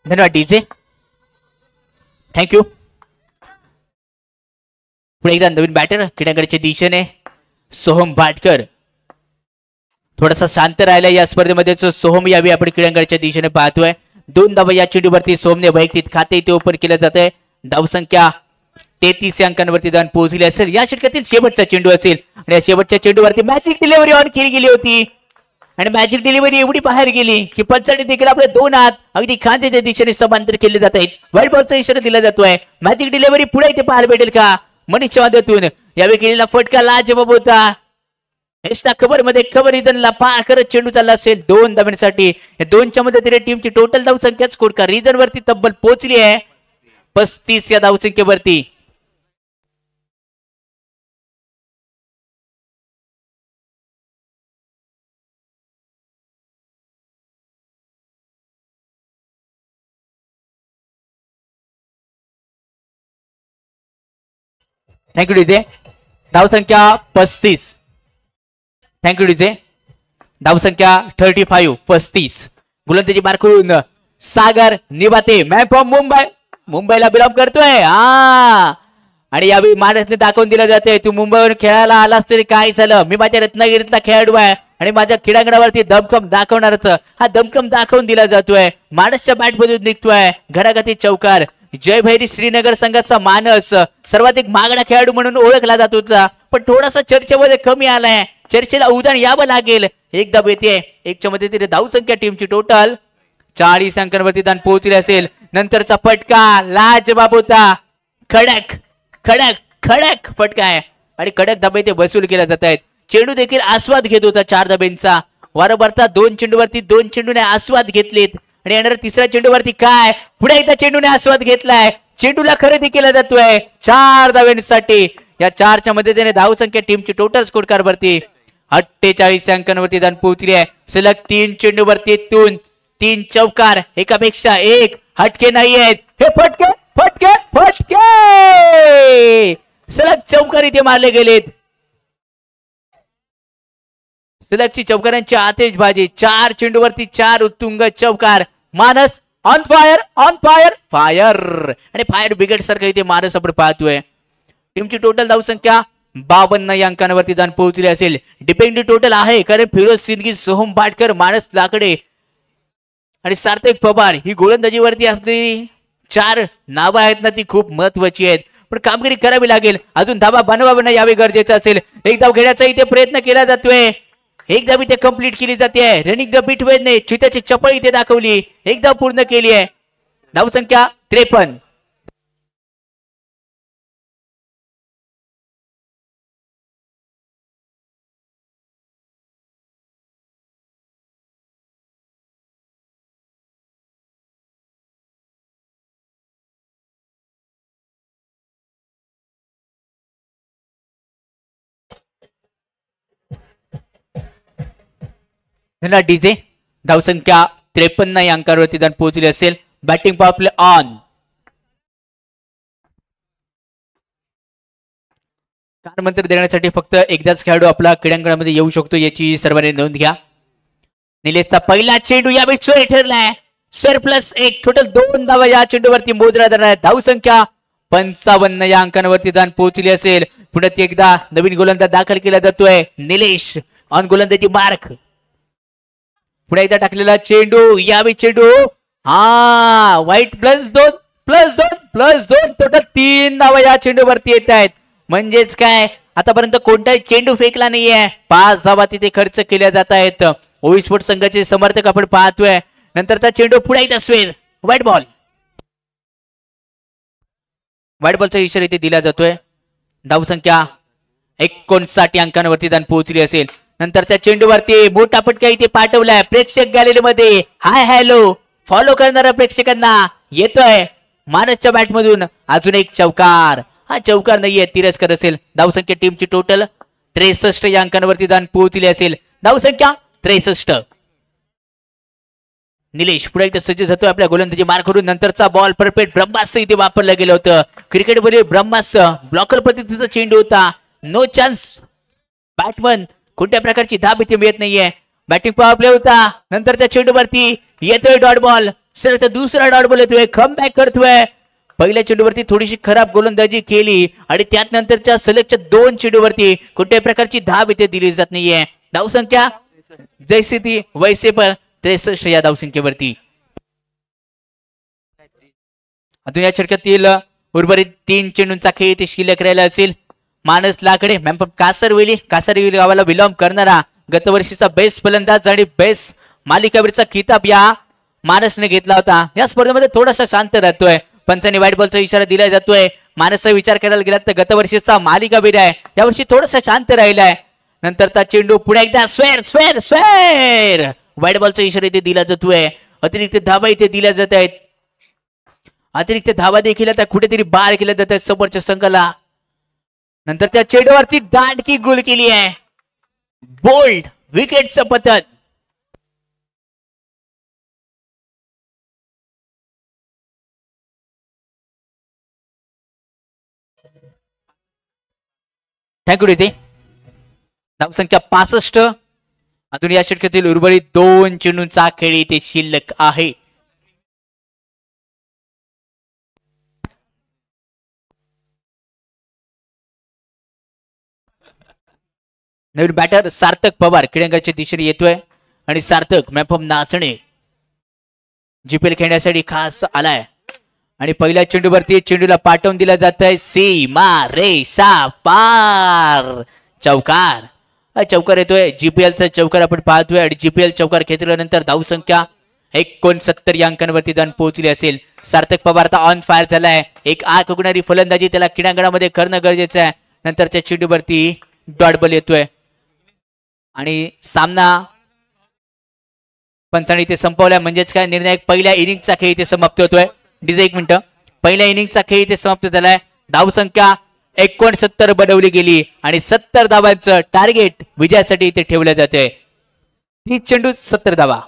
धन्यवाद डीजे. थँक्यू. पुढे एकदा नवीन बॅटर किड्याकडच्या दिशेने सोहम भाटकर. थोडासा शांत राहिला या स्पर्धेमध्येच सोहम यावी आपण किड्याकडच्या दिशेने पाहतोय. 2 धावा या चेंडूवरती सोहमने वैयक्तिक खाते इथे ओपन केलं जात आहे. धावसंख्या 33 अंकांवरती जाऊन पोहोचली असेल. या षटकातील शेवटचा चेंडू असेल आणि या शेवटच्या चेंडूवरती मॅजिक डिलिव्हरी ऑन केली गेली होती. आणि मॅजिक डिलिव्हरी एवढी बाहेर गेली की पंचाने देखील आपले 2 हात अगदी खांद्याच्या दिशेने समांतर केले जात आहेत. व्हाईट बॉलचा इशारा दिला जातोय. मॅजिक डिलिव्हरी पुढे इथे पाहायला भेटेल का मनीषच्या माध्यमातून. यावेळी केलेला फटका लाजवाब होता. एस्टा कव्हर मध्ये कव्हर रिजनला पार करत चेंडू चालला असेल 2 धावांसाठी. या 2च्या मदतीने टीमची टोटल धावसंख्या स्कोर का रिजन वरती तब्बल पोहोचली आहे 35 या धावसंख्येवरती. Thank you DJ. धावसंख्या 35. Thank you DJ. धावसंख्या 35. गोलंदाजी बार करून सागर निबाते मॅन फ्रॉम मुंबई. मुंबईला बिलॉंग करतोय. आणि यावेळी महाराष्ट्राने दाखवून दिलं जाते तू मुंबईवर खेळायला आलास तरी काय झालं. मी माझ्या रत्नागिरीतला खेळाडू आहे आणि माझ्या क्रीडांगणावरती दमखम दाखवणारच. हा दमखम दाखवून दिला जातोय. महाराष्ट्राच्या बॅट मधून निघतोय घराघाती चौकार. जय भैरी श्रीनगर संघाचा मानस सर्वाधिक मागणा खेळाडू म्हणून ओळखला जात होता. पण थोडासा चर्चेमध्ये कमी आलाय. चर्चेला उदाहरण यावं लागेल. एकदा येते. 1च्या मदतीने धावसंख्या टीमची टोटल 40 अंकांवरती जाऊन पोहोचली असेल. नंतरचा फटका लाजवाब होता. खडक खडक खडक फटका आहे आणि कडक धाबे ते वसूल केल्या जात आहेत. चेंडू देखील आस्वाद घेत होता 4 धाब्यांचा. वारंवारता 2 चेंडूवरती 2 चेंडूने आस्वाद घेतलेत. आणि येणाऱ्या 3ऱ्या चेंडूवरती काय पुढे एकदा चेंडूने आस्वाद घेतलाय. चेंडूला खरेदी केला जातोय 4 धाव्यांसाठी. या 4च्या मदतीने धावसंख्या टीमची टोटल स्कोर कार्ड वरती 48 अंकांवरती जाऊन पोहोचली आहे. सलग 3 चेंडूवरती 3 चौकार. एकापेक्षा एक हटके नाही आहेत. हे फटके फटके फटके सलग चौकार इथे मारले गेलेत. सलगची चौकारांची आतिषबाजी. 4 चेंडूवरती 4 उत्तुंग चौकार. मानस on fire on fire fire आणि फायर ब्रिगेड सारखं इथे मानस आपण पाहतोय. टीमची टोटल धावसंख्या 52 या अंकांवरती जाऊन पोहोचली असेल. डिपेंडेंट टोटल आहे कारण फिरोज सिंदगी, सोहम भाटकर, मानस लाकडे आणि सार्थक पवार ही गोलंदाजीवरती असलेली 4 नावं आहेत ना ती खूप महत्वाची आहेत. पण कामगिरी करावी लागेल. अजून धाबा बनवावं यावे गरजेचं असेल. एक धाव घेण्याचा इथे प्रयत्न केला जातोय. एक धाव इथे कंप्लीट केली जाते. रनिंग द बीट वेने चित्याची चपळ इथे दाखवली. एक धाव पूर्ण केली आहे. धावसंख्या 53. धन्यवाद डीजे. धावसंख्या 53 या अंकावरती जाऊन पोहोचली असेल. Batting power play on. कानमंत्र देण्यासाठी फक्त एकदाच खेळाडू आपला क्रीडांगणामध्ये येऊ शकतो याची सर्वांनी नोंद घ्या. निलेशचा पहिला चेंडू यावेळी स्वर ठरलाय. स्वर +1 टोटल 2 धावा या चेंडूवरती मोजल्या जाणार. धावसंख्या 55 या अंकांवरती जाऊन पोहोचली असेल. पुण्यात एकदा नवीन गोलंदाज दाखल केला जातोय. निलेश ऑन गोलंदाजी मार्क. पुन्हा एकदा टाकलेला चेंडू यावेळी चेंडू वाईट +2 टोटल 3 धावा या चेंडूवरती येत आहेत. म्हणजेच काय आतापर्यंत कोणताही चेंडू फेकला नाहीये. 5 धावा तिथे खर्च केल्या जात आहेत. ओवी स्पोर्ट संघाचे समर्थक आपण पाहतोय. नंतरचा चेंडू पुढे एकदा स्वेर व्हाईट बॉल. व्हाईट बॉलचा इशारा इथे दिला जातोय. धावसंख्या 59 अंकांवरती जाऊन पोहोचली असेल. नंतर त्या चेंडूवरती मोठा फटका इथे पाठवलाय. प्रेक्षक गॅलरीमध्ये हाय हॅलो फॉलो करणाऱ्या प्रेक्षकांना येतोय मानसच्या बॅट मधून अजून एक चौकार. हा चौकार नाहीये, तिरस्कार असेल. धावसंख्या टीमची टोटल 63 या अंकांवरती जाऊन पोहोचली असेल. धावसंख्या 63. निलेश पुढे एकदा सज्ज होतोय आपल्या गोलंदाजी मार करून. नंतरचा बॉल परफेक्ट ब्रह्मास्त्र इथे वापरलं गेलं होतं. क्रिकेटमध्ये ब्रह्मास्त्र ब्लॉकर पद्धतीचा चेंडू होता. No chance. बॅटमन कोणत्या प्रकारची धाब इथे मिळत नाहीये. बॅटिंग पॉवर प्ले होता. नंतर त्या चेंडूवरती येतोय डॉट बॉल. सर दुसरा डॉट बॉल येतोय. कम बॅक करतोय. पहिल्या चेंडूवरती थोडीशी खराब गोलंदाजी केली आणि त्यात नंतरच्या सलगच्या 2 चेंडूवरती कोणत्याही प्रकारची धाब इथे दिली जात नाहीये. धावसंख्या जैसे ती वैसे पर 63 या धावसंख्येवरती. अजून या षटकातील उर्वरित 3 चेंडूंचा खेळ इथे शिल्लक राहिला असेल. मानस लाकडे कासरवेली गावाला बिलॉंग करणारा गतवर्षीचा बेस्ट फलंदाज आणि बेस्ट मालिकावीरचा किताब या मानसने घेतला होता. या स्पर्धेमध्ये थोडासा शांत राहतोय. पंचांनी व्हाईट बॉलचा इशारा दिला जातोय. मानसचा विचार करायला गेला तर गतवर्षीचा मालिकावीर आहे. यावर्षी थोडासा शांत राहिलाय. नंतरचा चेंडू पुढे एकदा स्वेर व्हाईट बॉलचा इशारा इथे दिला जातोय. अतिरिक्त धावा इथे दिल्या जात आहेत. अतिरिक्त धावा देखील आता कुठेतरी बाहेर केल्या जात आहेत समोरच्या संघाला. नंतर त्या चेंडूवरती दांडकी गोल केली आहे. बोल्ड विकेटचं पतन. थँक्यू इथे. धावसंख्या 65. अजून या षटकातील उर्वरित 2 चेंडूंचा खेळ इथे शिल्लक आहे. नवीन बॅटर सार्थक पवार क्रीडांगणाच्या दिशेने येतोय आणि सार्थक मॅपम नाचणे जीपीएल खेळण्यासाठी खास आलाय. आणि पहिल्या चेंडूवरती चेंडूला पाठवून दिला जात आहे. सीमा रेषा पार चौकार. चौकार येतोय. जीपीएलचा चौकार आपण पाहतोय आणि जीपीएल चौकार खेचल्यानंतर धावसंख्या 69 या अंकांवरती जाऊन पोहोचली असेल. सार्थक पवार आता ऑन फायर झालाय. एक आग उगणारी फलंदाजी त्याला क्रीडांगणामध्ये करणं गरजेचं आहे. नंतरच्या चेंडूवरती डॉट बॉल येतोय आणि सामना पंचांनी इथे संपवलाय. म्हणजेच काय निर्णायक पहिल्या इनिंगचा खेळ इथे समाप्त होतोय. DJ 1 minute. पहिल्या इनिंगचा खेळ इथे समाप्त झालाय. धावसंख्या 69 बनवली गेली आणि 70 धावांचं टार्गेट विजयासाठी इथे ठेवलं जाते. 30 चेंडू 70 धावा.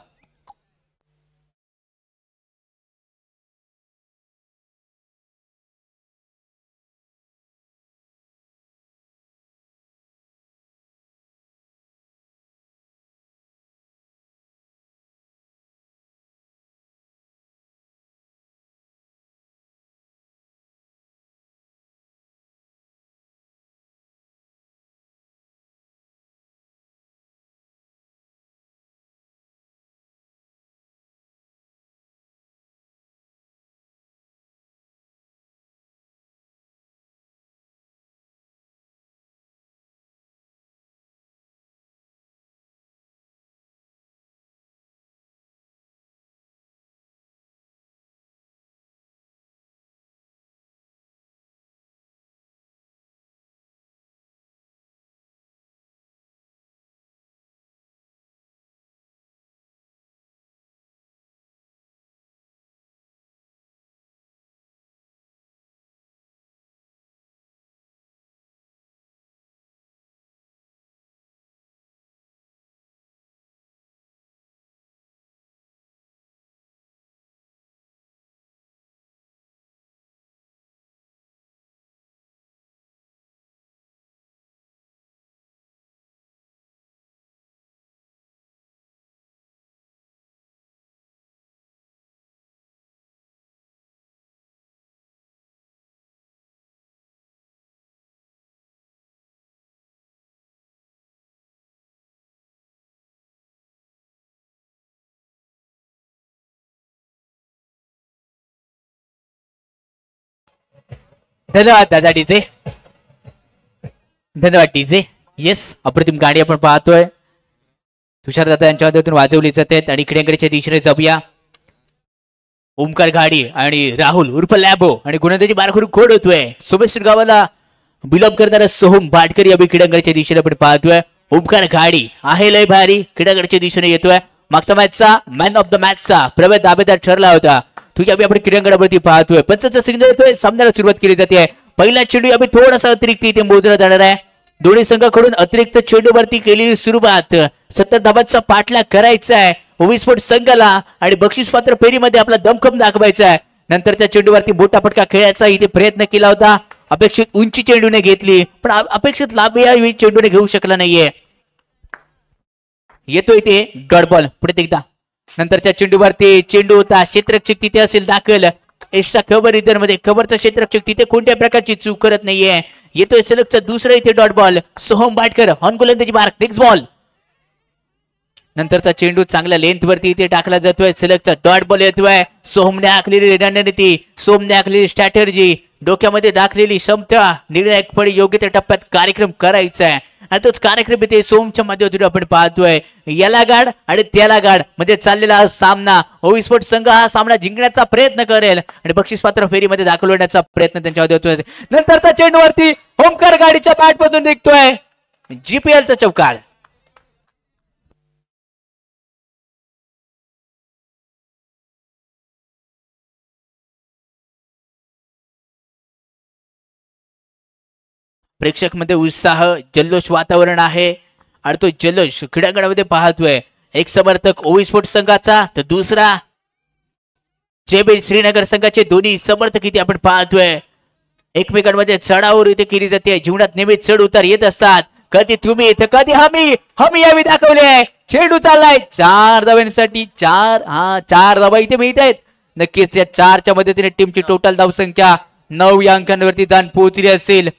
धन्यवाद दादा डीजे, धन्यवाद डीजे. येस, अप्रतिम गाडी आपण पाहतोय तुषार दादा यांच्या माध्यमातून वाजवली जाते. आणि इकडेकडच्या दिशेने जाऊया. ओमकार गाडी आणि राहुल उर्फ लॅबो आणि गुणवत्तेची बारखोरी खोड होतोय. सोमेश्वर गावाला बिलॉंग करणारा सोहम भाटकर या क्रीडांगणच्या दिशेने आपण पाहतोय. ओमकार गाडी आहे लय भारी, क्रीडांगणच्या दिशेने येतोय. मागचा मॅचचा मॅन ऑफ द मॅचचा प्रवेश दावेदार ठरला होता. तुझी आपण क्रीडांगणावरती पाहतोय. पंचाचा सिग्नल येतोय. सामन्याला सुरुवात केली जाते. पहिला चेंडू अभि थोडासा अतिरिक्त इथे मोजला जाणार आहे. दोन्ही संघाकडून अतिरिक्त चेंडूवरती केलेली सुरुवात. 70 धाबांचा पाठलाग करायचा आहे ओवी स्पोर्ट्स संघाला आणि बक्षीस पात्र फेरीमध्ये आपला दमखम दाखवायचा आहे. नंतरच्या चेंडूवरती मोठा फटका खेळायचा इथे प्रयत्न केला होता. अपेक्षित उंची चेंडूने घेतली पण अपेक्षित लाभ या चेंडूने घेऊ शकला नाहीये. येतोय ते डॉट बॉल पुढे एकदा. नंतरच्या चेंडूवरती चेंडू होता. क्षेत्ररक्षक तिथे असेल दाखल. एक्स्ट्रा कव्हर रिझन मध्ये कव्हरचा क्षेत्ररक्षक तिथे कोणत्या प्रकारची चूक करत नाहीये. येतोय सलगचा दुसरा इथे dot ball. Soham Bhatkar on गोलंदाजी मार्क. Next ball. नंतरचा चेंडू चांगल्या लेंथ वरती इथे टाकला जातोय. सलगचा डॉट बॉल येतोय. सोहमने आखलेली रणनीती, सोहमने आखलेली स्ट्रॅटेजी, डोक्यामध्ये दाखलेली क्षमता, निर्णायक फळी योग्य त्या टप्प्यात कार्यक्रम करायचा आहे आणि तोच कार्यक्रम इथे सोमच्या माध्यमातून आपण पाहतोय. याला गाड आणि त्याला गाड मध्ये चाललेला हा सामना. ओवी स्पोर्ट्स संघ हा सामना जिंकण्याचा प्रयत्न करेल आणि बक्षीस पात्र फेरीमध्ये दाखल होण्याचा प्रयत्न त्यांच्या माध्यमातून. नंतरचा चेंडूवरती ओमकार गाडीच्या बॅट मधून निघतोय जीपीएलचा चौकार. प्रेक्षक मध्ये उत्साह जल्लोष वातावरण आहे आणि तो जल्लोष क्रीडांगणामध्ये पाहतोय. एक समर्थक ओवी स्पोर्ट्स संघाचा तर दुसरा जेबीएल श्रीनगर संघाचे दोन्ही समर्थक इथे आपण पाहतोय. एकमेकांमध्ये चढाओढ इथे केली जाते. जीवनात नेहमी चढ उतार येत असतात. कधी तुम्ही तर कधी हमी यावी दाखवले. चेंडू चाललाय 4 धावांसाठी. 4 धावा इथे मिळत आहेत. नक्कीच या 4च्या मदतीने टीमची टोटल धावसंख्या 9 या अंकांवरती जाऊन पोहोचली असेल.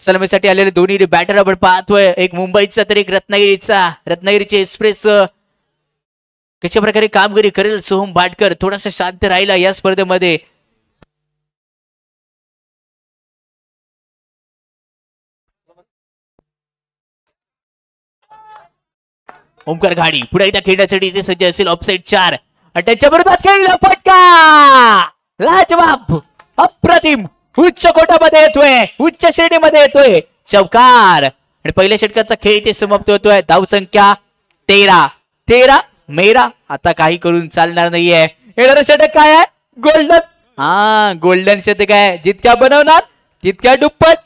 सलामीसाठी आलेले दोन्ही बॅटर आपण पाहतोय. एक मुंबईचा तर एक रत्नागिरीचा. रत्नागिरीचे एक्सप्रेस कशा प्रकारे कामगिरी करेल सोहम भाटकर. थोडासा शांत राहिला या स्पर्धेमध्ये. ओमकार घाडी पुढे एकदा खेळण्यासाठी इथे सज्ज असेल. ऑफसाइड 4 आणि त्याच्या विरोधात खेळला फटका. लाजवाब, अप्रतिम, उच्च कोटामध्ये येतोय, उच्च श्रेणीमध्ये येतोय चौकार. आणि पहिल्या षटकाचा खेळ इथे समाप्त होतोय. धावसंख्या 13 मेरा. आता काही करून चालणार नाहीये. येणारं षटक काय आहे? गोल्डन. गोल्डन षटक आहे. जितक्या बनवणार तितक्या दुप्पट.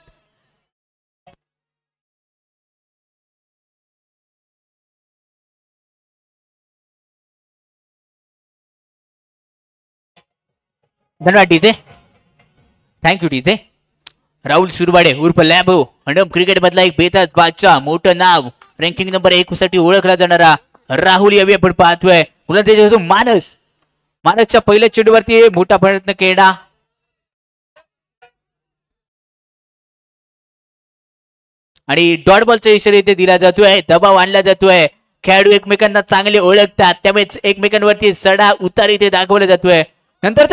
धन्यवाद DJ, thank you DJ. Rahul Surwade उर्फ लॅबो अंडम क्रिकेट मधला एक बेताज बादशाह, मोठं नाव, रँकिंग नंबर 1 साठी ओळखला जाणारा राहुल यावी आपण पाहतोय. मानसच्या पहिल्या चेंडूवरती मोठा प्रयत्न केला आणि डॉट बॉलचा इशारा इथे दिला जातोय. दबाव आणला जातोय. खेळाडू एकमेकांना चांगले ओळखतात त्यामुळे एकमेकांवरती चढा उतार इथे दाखवला जातोय. नंतर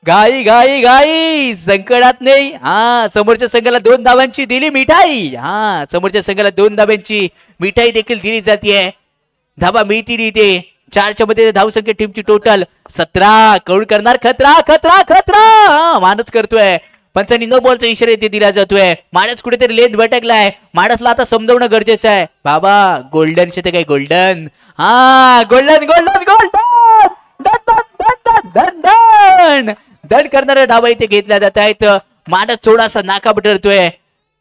गाई गाई गाई संकटात नाही. समोरच्या संघाला 2 धावांची दिली मिठाई. समोरच्या संघाला 2 धावांची मिठाई देखील दिली जाते. धाबा मिळतील इथे. 4च्या मध्ये धावसंख्या टीमची टोटल 17. कौड करणार खतरा खतरा खतरा. मानच करतोय. पंचांनी नो बॉलचा इशारा इथे दिला जातोय. माणस कुठेतरी लेंथ भटकलाय. माणसला आता समजवणं गरजेचं आहे. बाबा गोल्डन शेते काय गोल्डन. Golden golden golden. दंड करणारे डावा इथे घेतल्या जात आहेत. माणस थोडासा नाकाब ठरतोय.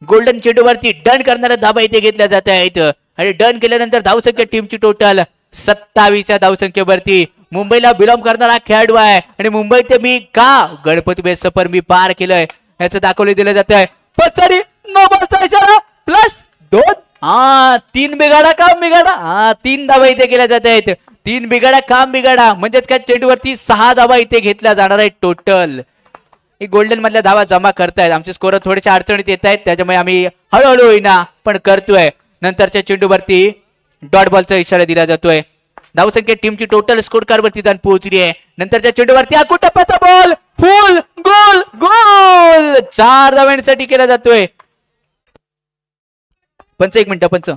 गोल्डन चेंडूवरती डन करणाऱ्या धाबा इथे घेतल्या जात आहेत आणि डन केल्यानंतर धावसंख्या टीमची टोटल 27 या धावसंख्येवरती. मुंबईला बिलॉंग करणारा खेळाडू आहे आणि मुंबईत मी का गणपती बेस सफर मी पार केलंय याचं दाखवले दिलं जात आहे. पंचानी नो बॉलचा इशारा +2. 3 बिघाडा काम बिघाडा. 3 धावा इथे केल्या जात आहेत. 3 बिघाडा काम बिघाडा म्हणजेच काय चेंडूवरती 6 धावा इथे घेतल्या जाणार आहेत टोटल. गोल्डन मधल्या धावा जमा करतायत. आमचे स्कोर थोडेसे अडचणीत येत आहेत त्याच्यामुळे आम्ही हळूहळू होईना पण करतोय. नंतरच्या चेंडूवरती डॉट बॉलचा इशारा दिला जातोय. धावसंख्या टीमची टोटल स्कोर कार्ड वरती जाऊन पोहोचली आहे. नंतरच्या चेंडूवरती टप्प्याचा बॉल फुल गोल गोल 4 धावांसाठी केला जातोय. पंच 1 मिनिट पंच.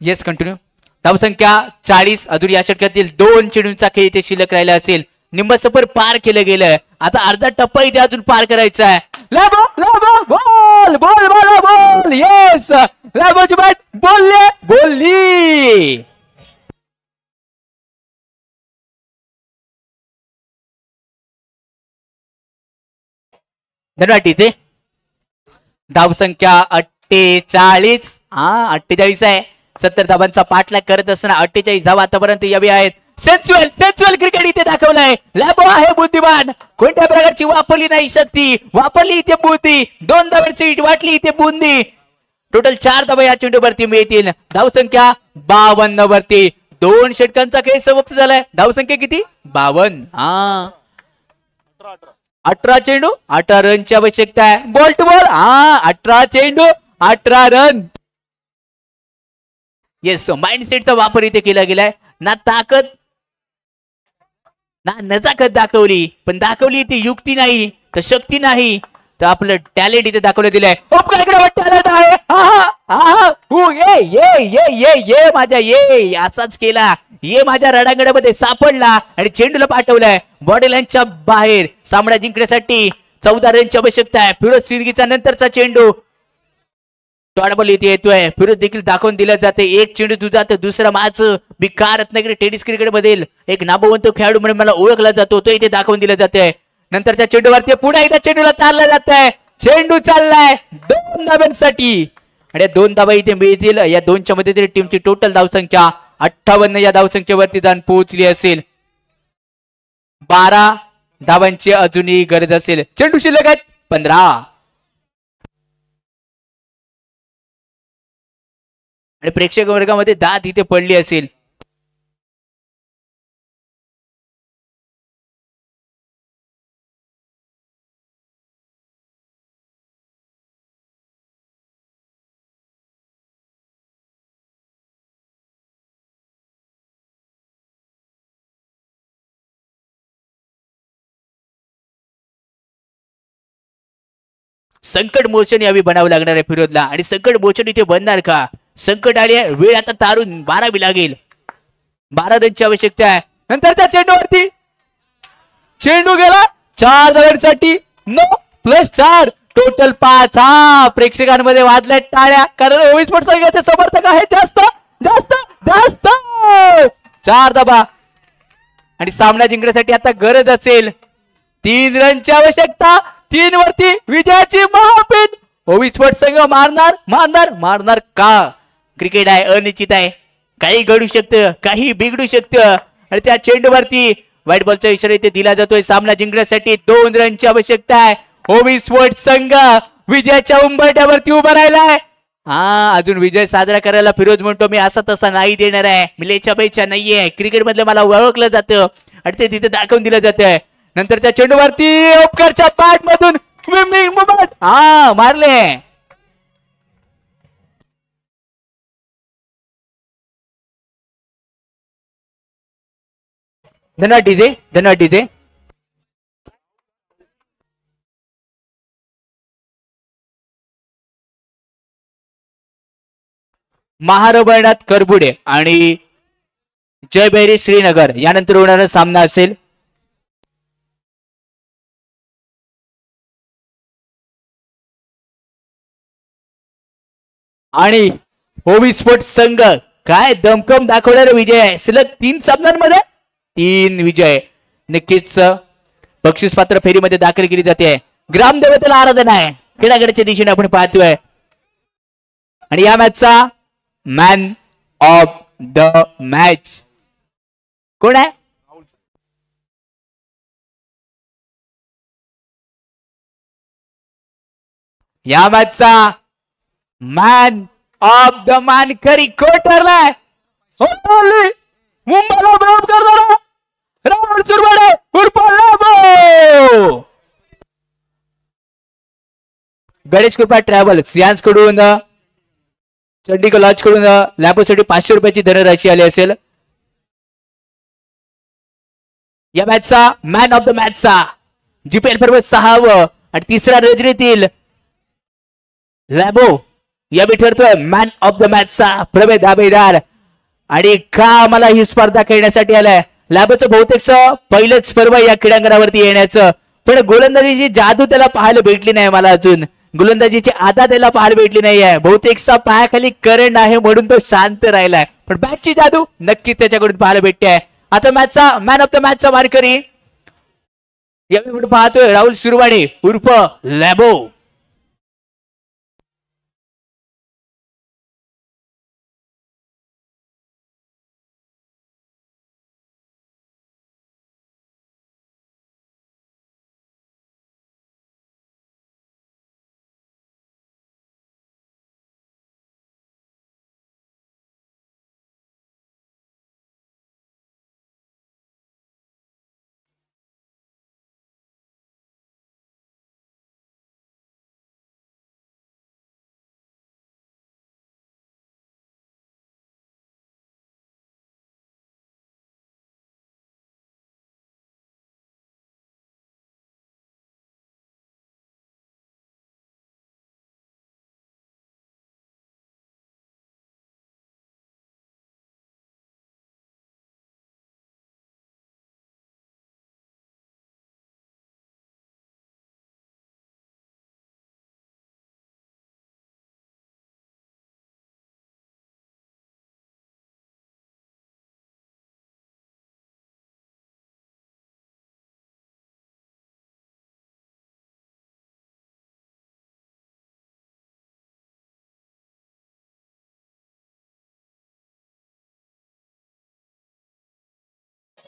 Yes continue. धावसंख्या 40. अजून या षटकातील 2 चेंडूंचा खेळ इथे शिल्लक राहिला असेल. निम्म सफर पार केलं गेलंय. आता अर्धा टप्पा इथे अजून पार करायचा आहे. लॅबो लॅबो ball ball ball ball. Yes लॅबोची बॅट बोलली. धन्यवाद टीचे. धावसंख्या 48. 48 आहे. 70 धावांचा पाठलाग करत असताना 48 धावा आतापर्यंत यावी आहेत. सेन्सुअल क्रिकेट इथे दाखवलंय. लॅबो आहे बुद्धिमान. कोणत्या प्रकारची वापरली नाही शक्ती, वापरली इथे बुद्धी. 2 धावांची वाटली इथे बुंदी. टोटल 4 धावा या चेंडूवरती मिळतील. धावसंख्या 52 वरती. 2 षटकांचा खेळ समाप्त झालाय. धावसंख्या किती? 52. 18 चेंडू 18 रनची आवश्यकता आहे. Ball to ball. 18 चेंडू 18 रन. येस माइंडसेटचा वापर इथे केला गेलाय. ना ताकद ना नजाकत दाखवली, पण दाखवली इथे युक्ती नाही तर शक्ती नाही तर आपलं टॅलेंट इथे दाखवलं दिलंय. टॅलेंट आहे. ये माझ्या ये असाच केला. ये माझ्या रडांगणामध्ये सापडला आणि चेंडूला पाठवलाय बॉडी लाईनच्या बाहेर. सामना जिंकण्यासाठी 14 रनची आवश्यकता आहे. फिरोज सिंदगीचा नंतरचा चेंडू बॉल इथे येतोय. फिरोज देखील दाखवून दिलं जाते. एक चेंडू तुझा तर दुसरा माझं. बिकार रत्नागिरी टेनिस क्रिकेट मधील एक नामवंत खेळाडू म्हणून मला ओळखला जातो. तो इथे दाखवून दिला जाते. नंतरच्या चेंडूवरती पुन्हा एकदा चेंडूला तारला जात आहे. चेंडू चाललाय 2 धाब्यांसाठी आणि 2 धाबा इथे मिळतील. या 2च्या मध्ये टीमची टोटल धावसंख्या 58 या धावसंख्येवरती जाऊन पोहोचली असेल. 12 धावांची अजूनही गरज असेल. चेंडू शिल्लक आहेत 15 आणि प्रेक्षक वर्गामध्ये दाद इथे पडली असेल. संकट मोचन यावी बनावं लागणार आहे फिरोजला आणि संकट मोचन इथे बनणार का? संकट आली आहे. वेळ आता तारून मारावी लागेल. 12 रनची आवश्यकता आहे. नंतर त्या चेंडूवरती चेंडू गेला 4 धावांसाठी. 9 + 4 टोटल 5. प्रेक्षकांमध्ये वाजल्या टाळ्या कारण ओवी स्पोर्ट्स संघाचे समर्थक आहेत जास्त जास्त जास्त. 4 धावा आणि सामना जिंकण्यासाठी आता गरज असेल 3 रनची आवश्यकता. 3 वरती विजयाची महापेट. ओवी स्पोर्ट्स संघ मारणार मारणार मारणार का? क्रिकेट आहे, अनिश्चित आहे. काही घडू शकतं, काही बिघडू शकतं आणि त्या चेंडूवरती व्हाईट बॉलचा इशारा इथे दिला जातोय. सामना जिंकण्यासाठी 2 रनची आवश्यकता आहे. ओवी स्पोर्ट्स संघ विजयाच्या उंबरठ्यावरती उभा राहिलाय. अजून विजय साजरा करायला फिरोज म्हणतो मी असा तसा नाही देणार आहे. मी लेच्या पैच्या नाहीये. क्रिकेट मधलं मला ओळखलं जातं आणि ते तिथे दाखवून दिलं जातंय. नंतर त्या चेंडूवरती ओपकरच्या बॅट मधून स्विमिंग मुवमेंट मारले. धन्यवाद डीजे. धन्यवाद डीजे. महारबळनाथ करबुडे आणि जयभैरी श्रीनगर यानंतर होणारा सामना असेल. आणि ओवी स्पोर्ट्स संघ काय दमकम दाखवणारा विजय आहे. सलग 3 सामन्यांमध्ये 3 विजय. नक्कीच बक्षीस पात्र फेरीमध्ये दाखल केली जाते. ग्रामदेवतेला आराधना आहे खेळागडच्या दिशेने आपण पाहतोय. आणि या मॅचचा मॅन ऑफ द मॅच कोण आहे? या मॅचचा मॅन ऑफ द मानकरी कोण ठरलाय? मुंबईला बरोबर करणारा राहुल सुरवाडे उर्फ लाबो. गणेश कृपा ट्रॅव्हल्स यांच्याकडून चंडिका लॉन्च कडून लॅबोसाठी 500 रुपयाची धनराशी आली असेल. या मॅचचा मॅन ऑफ द मॅचचा जीपीएल पर्व 6व आणि तिसऱ्या रजनीतील लॅबो या मी ठरतोय मॅन ऑफ द मॅचचा प्रवेश दावेदार. आणि का आम्हाला ही स्पर्धा खेळण्यासाठी आलाय? लॅबोचं बहुतेक पहिलंच पर्व या क्रीडांगणावरती येण्याचं, पण गोलंदाजीची जादू त्याला पाहायला भेटली नाही मला अजून. गोलंदाजीची आदा त्याला पाहायला भेटली नाहीये. बहुतेक पायाखाली करंट आहे म्हणून तो शांत राहिलाय, पण बॅटची जादू नक्कीच त्याच्याकडून पाहायला भेटते. आता मॅचचा मॅन ऑफ द मॅचचा मानकरी यावेळी पाहतोय राहुल सुरवाडे उर्फ लॅबो.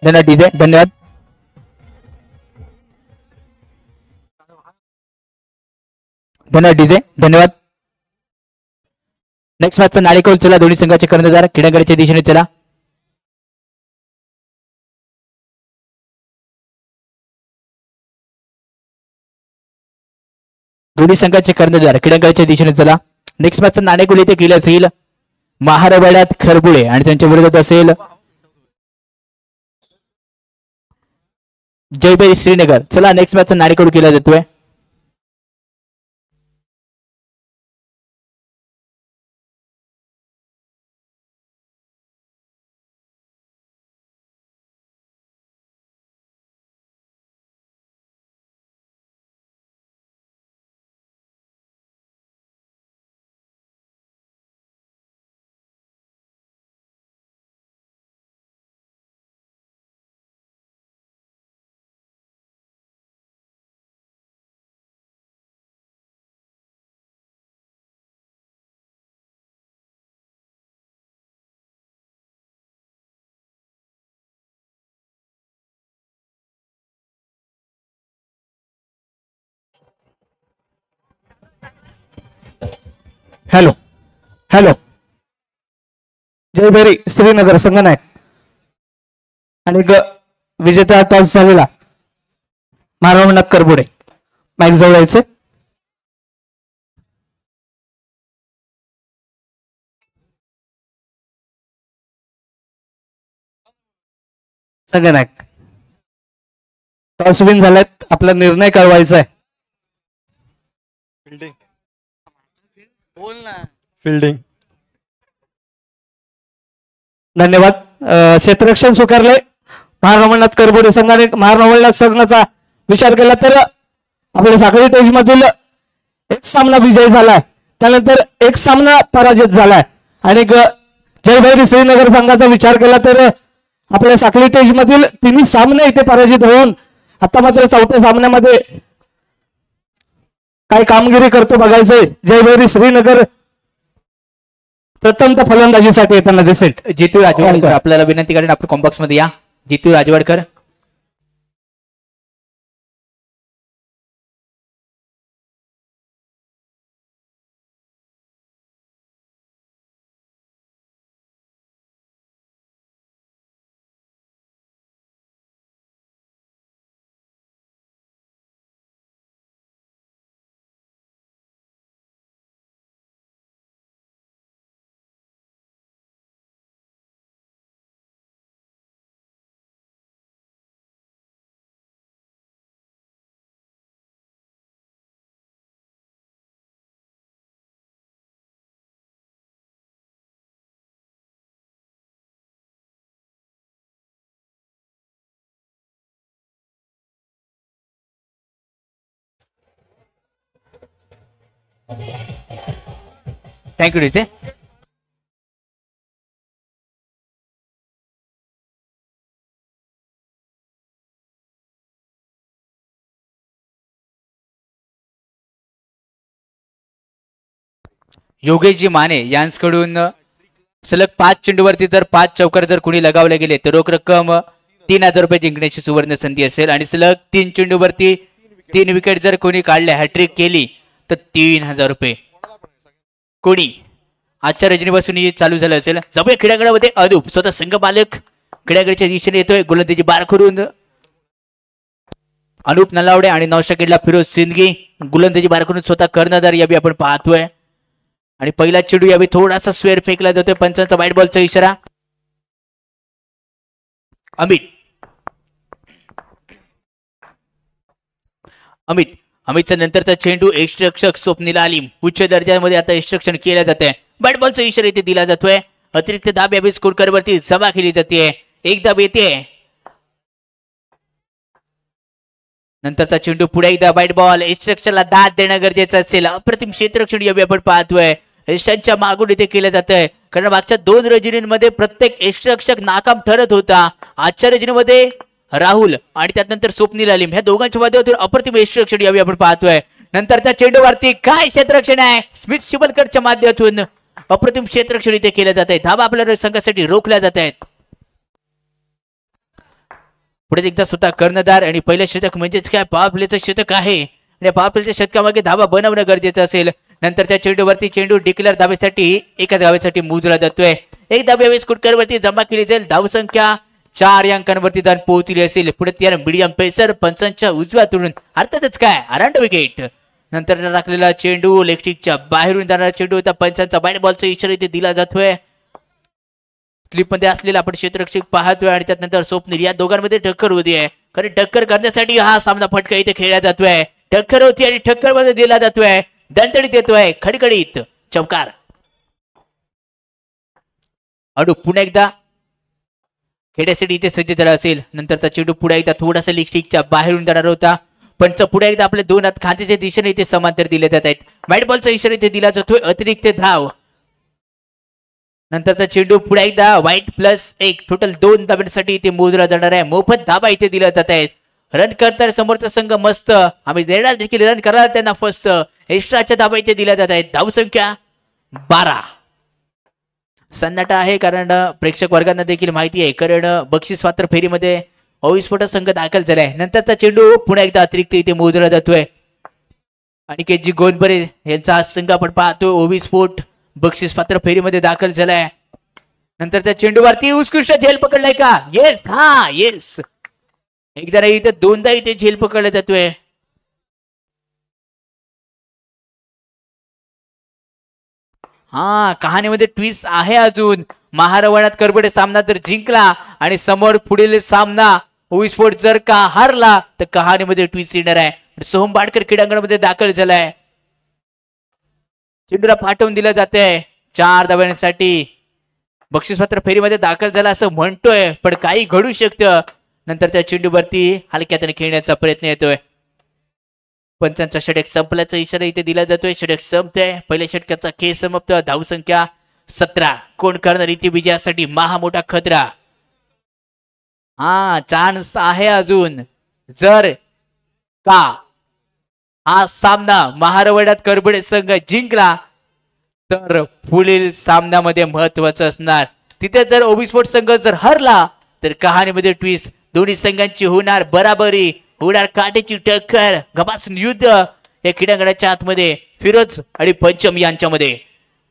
धन्यवाद डीजे, धन्यवाद. धन्यवाद डीजे, धन्यवाद. नेक्स्ट मॅचचा नाळेकौल चला दोन्ही संघाचे कर्णधार क्रीडांगणाच्या दिशेने चला. दोन्ही संघाचे कर्णधार क्रीडांगणाच्या दिशेने चला. नेक्स्ट मॅचचा नाणेकौल इथे केलं असेल महारवाड्यात खरबुडे आणि त्यांच्या विरोधात असेल जयबेरी श्रीनगर. चला नेक्स्ट मॅचचा नाणेकौल केला जातोय. हॅलो हॅलो जयभैरी श्रीनगर संघनायक आणि विजेता टॉस झालेला महारामनाथ करबुडे माईक जवळ यायचे. संघनायक टॉस विन झाल्यात, आपला निर्णय कळवायचा आहे. फिल्डिंग. धन्यवाद. क्षेत्ररक्षण स्वीकारले महारामनाथ करबुडे संघाने. महारामनाथ संघाचा विचार केला तर आपल्या साखळी टेज मधील एक सामना विजयी झालाय, त्यानंतर एक सामना पराजित झालाय. आणि जयभैरी श्रीनगर संघाचा विचार केला तर आपल्या साखळी टेज मधील तिन्ही सामने इथे पराजित होऊन आता मात्र चौथ्या सामन्यामध्ये काय कामगिरी करतो बघायचंय. जयभैरी श्रीनगर प्रथमतः फलंदाजीसाठी येताना दिसेल. जितू राजवाडकर आपल्याला विनंती करेन आपण कॉम्बॉक्स मध्ये या. जितू राजवाडकर. Thank you DJ. योगेशजी माने यांच्याकडून सलग 5 चेंडूवरती जर 5 चौकार जर कुणी लगावले गेले तर रोख रक्कम 3000 रुपये जिंकण्याची सुवर्ण संधी असेल आणि सलग 3 चेंडूवरती 3 विकेट जर कोणी काढले हॅट्रिक केली तर 3000 रुपये. कोणी आजच्या रजनीपासून चालू झालं असेल. जाऊया खेळागडामध्ये अनूप स्वतः संघ मालक खेळागडच्या दिशेने येतोय. गोलंदाजी बार करून अनूप नलावडे आणि नौशाखेडला फिरोज सिंदगी गोलंदाजी बार करून स्वतः कर्णधार यावी आपण पाहतोय. आणि पहिला चेंडू यावेळी थोडासा स्वेअर फेकला जातोय. पंचांचा वाईट बॉलचा इशारा. अमितचा नंतरचा चेंडू एक्स्ट्रक्षक स्वप्नील आलिम उच्च दर्जामध्ये आता एक्स्ट्रक्शन केलं जाते. बॅट बॉलचा इशारा इथे दिला जातोय. अतिरिक्त दाब यावेळी स्कोर वरती जमा केली जाते. एक दाब येते. नंतरचा चेंडू पुढे एकदा वाईट बॉल. एक्स्ट्रक्शनला दाद देणं गरजेचं असेल. अप्रतिम क्षेत्ररक्षण यावेळी आपण पाहतोय. एस्टांच्या मागून इथे केलं जातंय कारण मागच्या 2 रजनींमध्ये प्रत्येक एक्स्ट्रक्षक नाकाम ठरत होता. आजच्या रजनीमध्ये राहुल आणि त्यानंतर स्वप्नील आलिम ह्या दोघांच्या माध्यमातून अप्रतिम एक्स्ट्रक्शन यावेळी आपण पाहतोय. नंतरच्या चेंडूवरती काय क्षेत्ररक्षण आहे. स्मिथ शिबलकरच्या माध्यमातून अप्रतिम क्षेत्ररक्षण इथे केलं जात आहे. धाबा आपल्या संघासाठी रोखल्या जात आहेत. पुढे एकदा स्वतः कर्णधार आणि पहिलं षटक म्हणजेच काय पॉवर प्लेचं षटक आहे आणि पॉवर प्लेच्या षटकामागे धाबा बनवणं गरजेचं असेल. नंतरच्या चेंडूवरती चेंडू डिक्लेअर धाब्यासाठी एका धाब्यासाठी मोजला जातोय. एक धाब्यावेळी स्कूटरवरती जमा केली जाईल. धावसंख्या 4 अंकांवरती जाऊन पोहोचली असेल. पुढे त्याला मीडियम पेसर पंचांच्या उजव्या तोडून अर्थातच काय अराउंड विकेट. नंतर राखलेला चेंडू लेगस्टिकच्या बाहेरून जाणारा चेंडू होता. पंचांचा बॅट बॉलचा इशारा इथे दिला जातोय. स्लिप मध्ये असलेला आपण क्षेत्ररक्षक पाहतोय आणि त्यानंतर स्वप्नील या दोघांमध्ये टक्कर होती आहे. कारण टक्कर करण्यासाठी हा सामना फटका इथे खेळला जातोय. टक्कर होती आणि टक्कर मध्ये दिला जातोय. दणदणीत येतोय खडखडीत चौकार. अडू पुन्हा एकदा खेळण्यासाठी इथे सज्ज झाला असेल. नंतरचा चेंडू पुढे एकदा थोडासा लिस्टिकच्या बाहेरून जाणार होता. पंच पुढे एकदा आपले 2 हात खांद्याच्या दिशेने इथे समांतर दिले जात आहेत. बॅट बॉलचा इशारा इथे दिला जातोय. अतिरिक्त धाव. नंतरचा चेंडू पुढे एकदा वाईट +1 टोटल 2 धाब्यांसाठी इथे मोजला जाणार आहे. मोफत धाबा इथे दिला जात आहेत. रन करताना समोरचा संघ मस्त आम्ही देणार देखील रन करायला त्यांना फर्स्ट एक्स्ट्राच्या धाबा इथे दिल्या जात आहेत. धावसंख्या 12. सन्नाटा आहे कारण प्रेक्षक वर्गांना देखील माहिती आहे कारण बक्षीस पात्र फेरीमध्ये अविस्फोट संघ दाखल झालाय. नंतरचा चेंडू पुन्हा एकदा अतिरिक्त इथे मोजला जातोय. अनिकेतजी गोंदबरे यांचा संघ आपण पाहतोय ओविस्फोट बक्षीस पात्र फेरीमध्ये दाखल झालाय. नंतर त्या चेंडूवरती उत्कृष्ट झेल पकडलाय का. येस हा येस. एकदा नाही तर 2दा इथे झेल पकडला जातोय. हा कहाणीमध्ये ट्विस्ट आहे अजून. महारवणात करबडे सामना जर जिंकला आणि समोर पुढील सामना ओविस्फोट जर का हारला तर कहाणीमध्ये ट्विस्ट येणार आहे. सोहम बाडकर क्रीडांगणामध्ये दाखल झालाय. चेंडूला पाठवून दिलं जाते 4 धाब्यांसाठी. बक्षीसपात्र फेरीमध्ये दाखल झाला असं म्हणतोय पण काही घडू शकतं. नंतर त्या चेंडूवरती हलक्याने खेळण्याचा प्रयत्न येतोय. पंचांचा षटक संपल्याचा इशारा इथे दिला जातोय. षटक संपतोय. पहिल्या षटकाचा खेळ समाप्त. धावसंख्या 17. कोण करणार इथे विजयासाठी मोठा खतरा. हा चान्स आहे अजून. जर का हा सामना महारवड्यात करबडे संघ जिंकला तर पुढील सामन्यामध्ये महत्वाचं असणार. तिथे जर ओविस्फोट संघ जर हरला तर कहाणीमध्ये ट्विस्ट. दोन्ही संघांची होणार बराबरी. होणार काटेची टक्कर. घमासून युद्ध या क्रीडांगणाच्या आतमध्ये फिरोज आणि पंचम यांच्यामध्ये.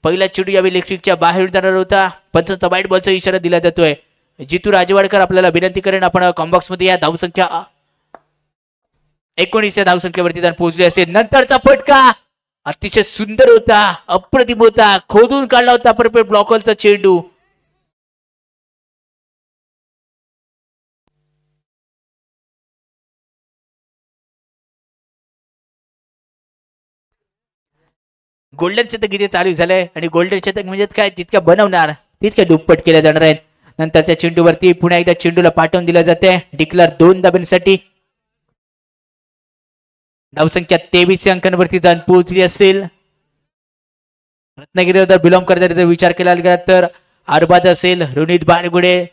पहिला चेंडू यावेळी इलेक्ट्रिकच्या बाहेर जाणार होता. पंचांचा वाईट बॉलचा इशारा दिला जातोय. जितू राजवाडकर आपल्याला विनंती करेन आपण कॉम्बॉक्स मध्ये या. धावसंख्या 19 या धावसंख्येवरती जर पोहोचले असेल. नंतरचा फटका अतिशय सुंदर होता. अप्रतिम होता. खोदून काढला होता परफेक्ट ब्लॉकरचा चेंडू. गोल्डन शतक इथे चालू झालंय आणि गोल्डन शतक म्हणजेच काय जितक्या बनवणार तितक्या दुप्पट केल्या जाणार आहेत. नंतरच्या चेंडूवरती पुन्हा एकदा चेंडूला पाठवून दिलं जाते. डिक्लेअर 2 धाब्यांसाठी. धावसंख्या 23 अंकांवरती जाऊन पोहोचली असेल. रत्नागिरीला जर बिलॉंग करता जर विचार केला गेला तर अरबाज असेल, रोनित बारगुडे,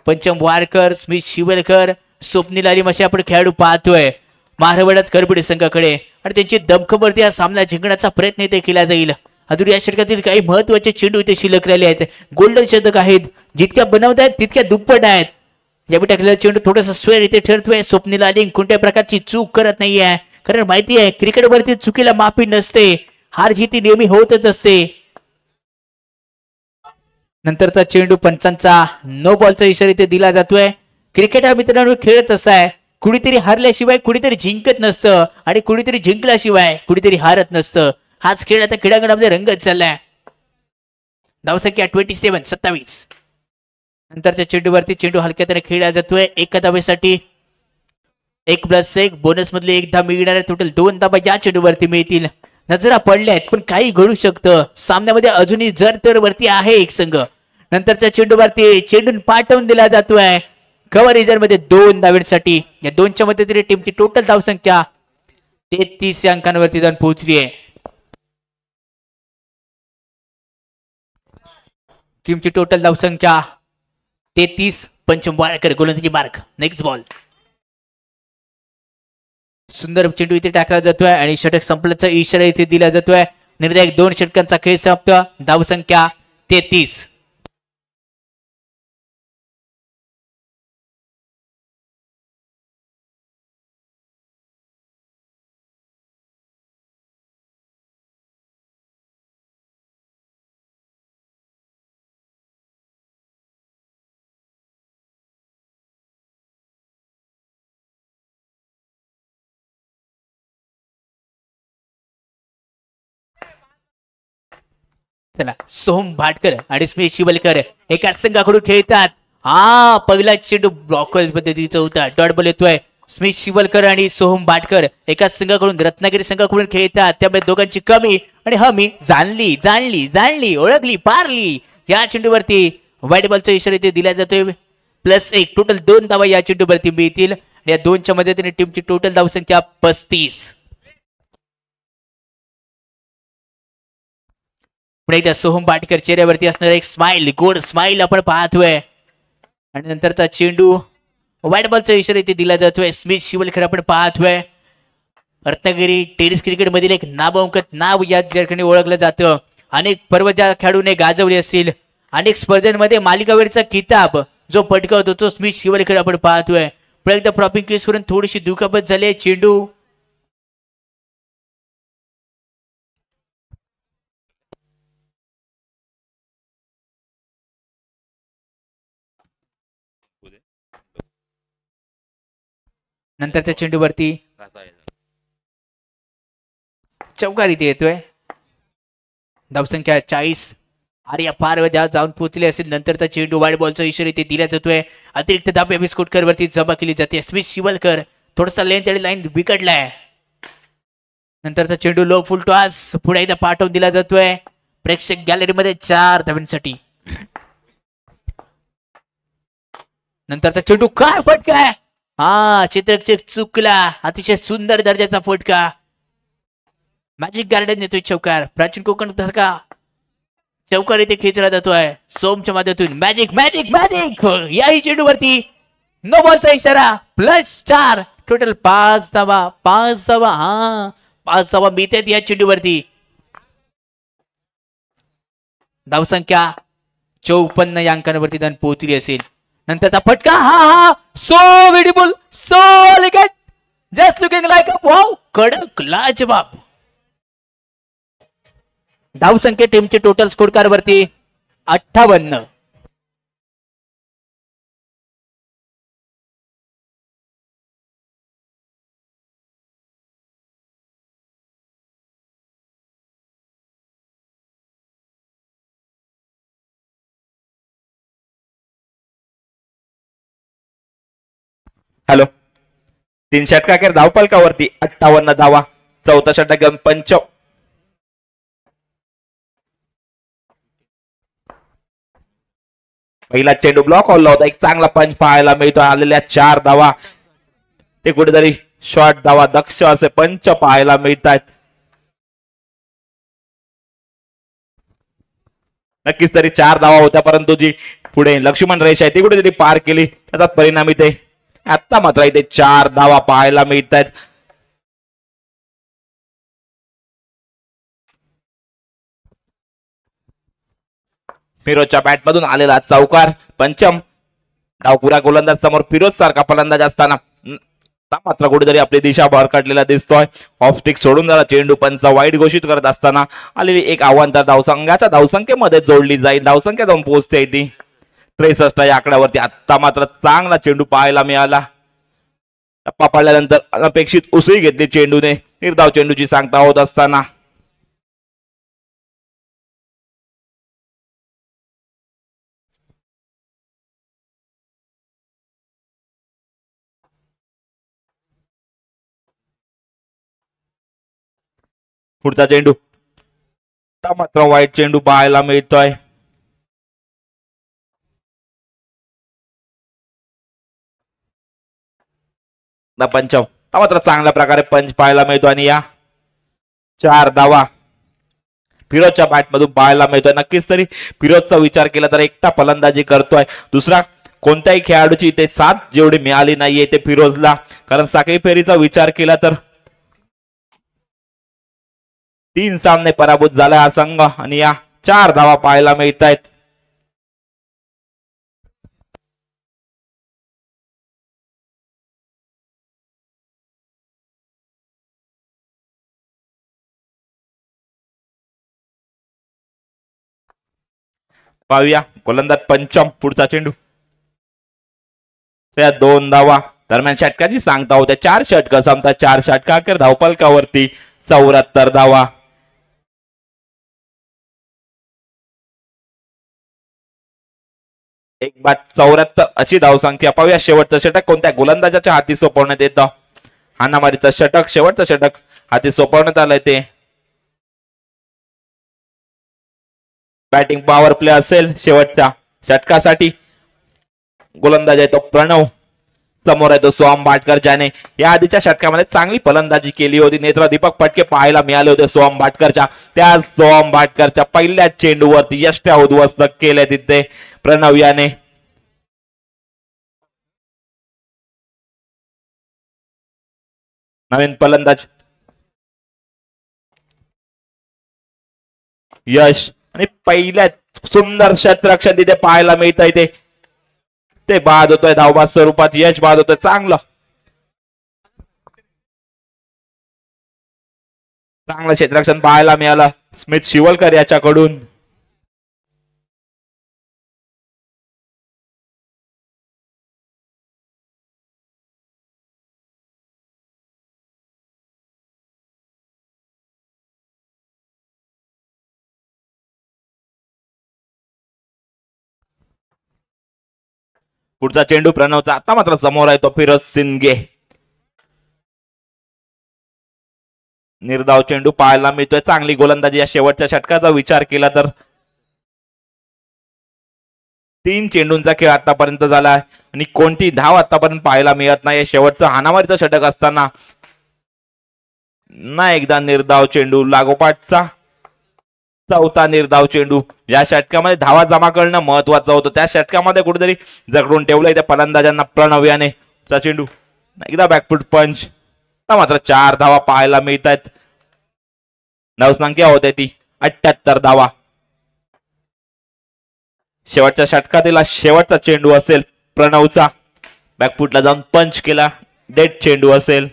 पंचम वारकर, स्मित शिवलकर, स्वप्नील आलिम असे आपण खेळाडू पाहतोय मारवाड्यात करबिडे संघाकडे आणि त्यांची दमखमवरती हा सामना जिंकण्याचा प्रयत्न इथे केला जाईल. अजून या षटकातील काही महत्वाचे चेंडू इथे शिल्लक राहिले आहेत. गोल्डन शतक आहेत, जितक्या बनवत आहेत तितक्या दुप्पट आहेत. या टाकलेला चेंडू थोडासा स्वेर इथे ठरतोय. स्वप्नील आलिम कोणत्या प्रकारची चूक करत नाहीये, कारण माहिती आहे क्रिकेटवरती चुकीला माफी नसते, हार जीती नेहमी होतच असते. नंतरचा चेंडू पंचांचा नो बॉलचा इशारा इथे दिला जातोय. क्रिकेट हा मित्रांनो खेळत असा आहे, कुणीतरी हारल्याशिवाय कुणीतरी जिंकत नसतं आणि कुणीतरी जिंकल्याशिवाय कुणीतरी हारत नसतं. हाच खेळ आता क्रीडांगणामध्ये रंगत चाललाय. धावसंख्या 27. नंतरच्या चेंडूवरती चेंडू हलक्याने खेळला जातोय. एका धावेसाठी 1+1 बोनस मधले 1 धाव मिळणार आहे. टोटल 2 धावा या चेंडूवरती मिळतील. नजरा पडल्यात पण काही घडू शकतं सामन्यामध्ये. अजूनही जर तर वरती आहे एक संघ. नंतरच्या चेंडूवरती चेंडून पाठवून दिला जातोय कव्हर रिझर्व मध्ये 2 धावांसाठी. या दोनच्या मध्ये तरी टीमची टोटल धावसंख्या 33 अंकांवरती जाऊन पोहोचली आहे. टीमची टोटल धावसंख्या 33. पंचम वाळकर गोलंदाजी मार्क. Next ball. सुंदर चेंडू इथे टाकला जातोय आणि षटक संपल्याचा इशारा इथे दिला जातोय. निर्णायक 2 षटकांचा खेळ समाप्त. धावसंख्या 33. चला सोहम भाटकर आणि स्मित शिवलकर एका संघाकडून खेळतात. पहिला चेंडू ब्लॉक पद्धतीचा होता. डॉट बॉल येतोय. स्मित शिवलकर आणि सोहम भाटकर एका संघाकडून रत्नागिरी संघाकडून खेळतात. त्यामुळे दोघांची कमी आणि हमी जाणली ओळखली पारली. या चेंडूवरती वाईट बॉलचा इशारा इथे दिला जातोय. +1 टोटल 2 धावा या चेंडूवरती मिळतील. या 2च्या मदतीने टीमची टोटल धावसंख्या 35. पुढे एकदा सोहम भाटकर चेहऱ्यावरती असणारा एक स्माइल, गोड स्माइल आपण पाहतोय. आणि नंतरचा चेंडू वाईट बॉलचा इशारा इथे दिला जातोय. स्मित शिवलकर आपण पाहतोय. रत्नागिरी टेनिस क्रिकेट मधील एक नामांकित नाव या ठिकाणी ओळखलं जातं. अनेक पर्व ज्या खेळाडूने गाजवले असतील, अनेक स्पर्धांमध्ये मालिकावीरचा किताब जो पटकावतो तो स्मित शिवलकर आपण पाहतोय. पुढे एकदा प्रॉपिंग केस करून थोडीशी दुखापत झाली. चेंडू नंतरच्या चेंडूवरती चौकार इथे येतोय. धावसंख्या 40. आर्या पार जाऊन पोहोचले असेल. नंतरचा चेंडू वाईट बॉलचा इशारा इथे दिला जातोय. अतिरिक्त धाव बिस्कुटकर वरती जमा केली जाते. स्मित शिवलकर थोडासा लेंथ आणि लाईन बिघडलाय. नंतरचा चेंडू लो फुल टॉस पुढे एकदा पाठवून दिला जातोय. प्रेक्षक गॅलरीमध्ये 4 धावांसाठी. नंतरचा चेंडू काय फटका आहे. चित्रक्षक चुकला. अतिशय सुंदर दर्जाचा फटका. मॅजिक गार्डन येतोय चौकार. प्राचीन कोकण सारखा चौकार इथे खेचला जातोय सोमच्या माध्यमातून. मॅजिक याही चेंडूवरती नो बॉलचा इशारा. +4 टोटल 5 धावा. 5 धावा मिळतात या चेंडूवरती. धावसंख्या 54 या अंकांवरती जाऊन पोहोचली असेल. नंतरचा फटका so beautiful, so elegant, just looking like a wow, कडक लाजवाब. धावसंख्या टीमची टोटल स्कोर कार्ड वरती 58. हॅलो, 3 षटकाखेर धावफलकावरती 58 धावा. 4था षटक पंच. पहिला चेंडू ब्लॉक हॉलला होता. एक चांगला पंच पाहायला मिळतो. आलेल्या 4 धावा. ते कुठेतरी शॉर्ट धावा दक्ष असे पंच पाहायला मिळतात. नक्कीच तरी 4 धावा होत्या, परंतु जी पुढे लक्ष्मण रेषा आहे ती कुठेतरी पार केली, त्याचा परिणाम इथे आता मात्र इथे 4 धावा पाहायला मिळत आहेत. फिरोजच्या बॅट मधून आलेला चौकार, पंचम डावपुरा गोलंदाज समोर फिरोज सारखा फलंदाज असताना मात्र कुठेतरी आपली दिशा भरकटलेला दिसतोय. ऑफ स्टिक सोडून जरा चेंडू पंच वाईट घोषित करत असताना आलेली एक आव्हान तर धावसंघाच्या धावसंख्येमध्ये जोडली जाईल. धावसंख्या जाऊन पोहोचते ती 63 या आकड्यावरती. आता मात्र चांगला चेंडू पाहायला मिळाला. टप्पा पडल्यानंतर अनपेक्षित उसळी घेतली चेंडूने. निर्धाव चेंडूची सांगता होत असताना पुढचा चेंडू मात्र वाईट चेंडू पाहायला मिळतोय. पंचम मात्र चांगल्या प्रकारे पंच पाहायला मिळतो आणि या 4 धावा फिरोजच्या बॅट मधून पाहायला मिळतोय. नक्कीच तरी फिरोजचा विचार केला तर एकटा फलंदाजी करतोय. दुसरा कोणत्याही खेळाडूची इथे साथ जेवढी मिळाली नाहीये ते फिरोजला, कारण साखळी फेरीचा विचार केला तर 3 सामने पराभूत झाला हा संघ आणि या 4 धावा पाहायला मिळत आहेत. पाहूया गोलंदाज पंचम पुढचा चेंडू. त्या 2 धावा दरम्यान षटकाची सांगता होत्या. 4 षटक संपतात. 4 षटका अखेर धावफलकावरती 74 धावा. एक बाद 74 अशी धावसंख्या. पाहूया शेवटचं षटक कोणत्या गोलंदाजाच्या हाती सोपवण्यात येतं. हाणामारीचं षटक, शेवटचं षटक हाती सोपवण्यात आलंय ते. बॅटिंग पॉवर प्ले असेल शेवटच्या षटकासाठी. गोलंदाज आहे तो प्रणव, समोर आहे तो सोहम भाटकर, ज्याने या आधीच्या षटकामध्ये चांगली फलंदाजी केली होती. नेत्र दीपक फटके पाहायला मिळाले होते सोहम भाटकरच्या. त्या सोहम भाटकरच्या पहिल्या चेंडूवरती यष्ट्या उद्ध्वस्त केल्या तिथे प्रणव याने. नवीन फलंदाज यश आणि पहिल्या सुंदर क्षेत्ररक्षण तिथे पाहायला मिळत आहे. ते बाद होतोय धावबाद स्वरूपात. यश बाद होतोय. चांगलं क्षेत्ररक्षण पाहायला मिळालं स्मित शिवलकर याच्याकडून. पुढचा चेंडू प्रणवचा. आता मात्र समोर आहे तो फिरोज सिंगे. निर्धाव चेंडू पाहायला मिळतोय. चांगली गोलंदाजी या शेवटच्या षटकाचा विचार केला तर 3 चेंडूंचा खेळ आतापर्यंत झाला आहे आणि कोणती धाव आतापर्यंत पाहायला मिळत नाही. शेवटचं हाणामारीचं षटक असताना ना एकदा निर्धाव चेंडू, लागोपाठचा 4था निर्धाव चेंडू. या षटकामध्ये धावा जमा करणं महत्वाचं होतं. त्या षटकामध्ये कुठेतरी जगडून ठेवलंय त्या फलंदाजांना प्रणव याने. चेंडू एकदा बॅकफूट पंच. मात्र 4 धावा पाहायला मिळत आहेत. धावसंख्या होते ती 78 धावा. शेवटच्या षटकातील शेवटचा चेंडू असेल प्रणवचा. बॅकफूटला जाऊन पंच केला. डेड चेंडू असेल.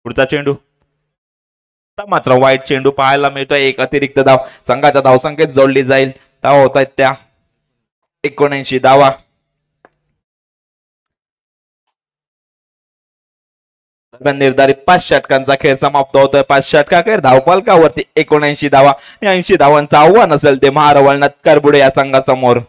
पुढचा चेंडू मात्र वाईट चेंडू पाहायला मिळतोय. एक अतिरिक्त धाव संघाच्या धावसंख्येत जोडली जाईल. धावा होत आहेत त्या 79 धावा. दरम्यान निर्धारित 5 षटकांचा खेळ समाप्त होतोय. 5 षटकाखेर धावफलकावरती 79 धावा. 80 धावांचं आव्हान असेल ते महारवळनाथ करबुडे या संघासमोर.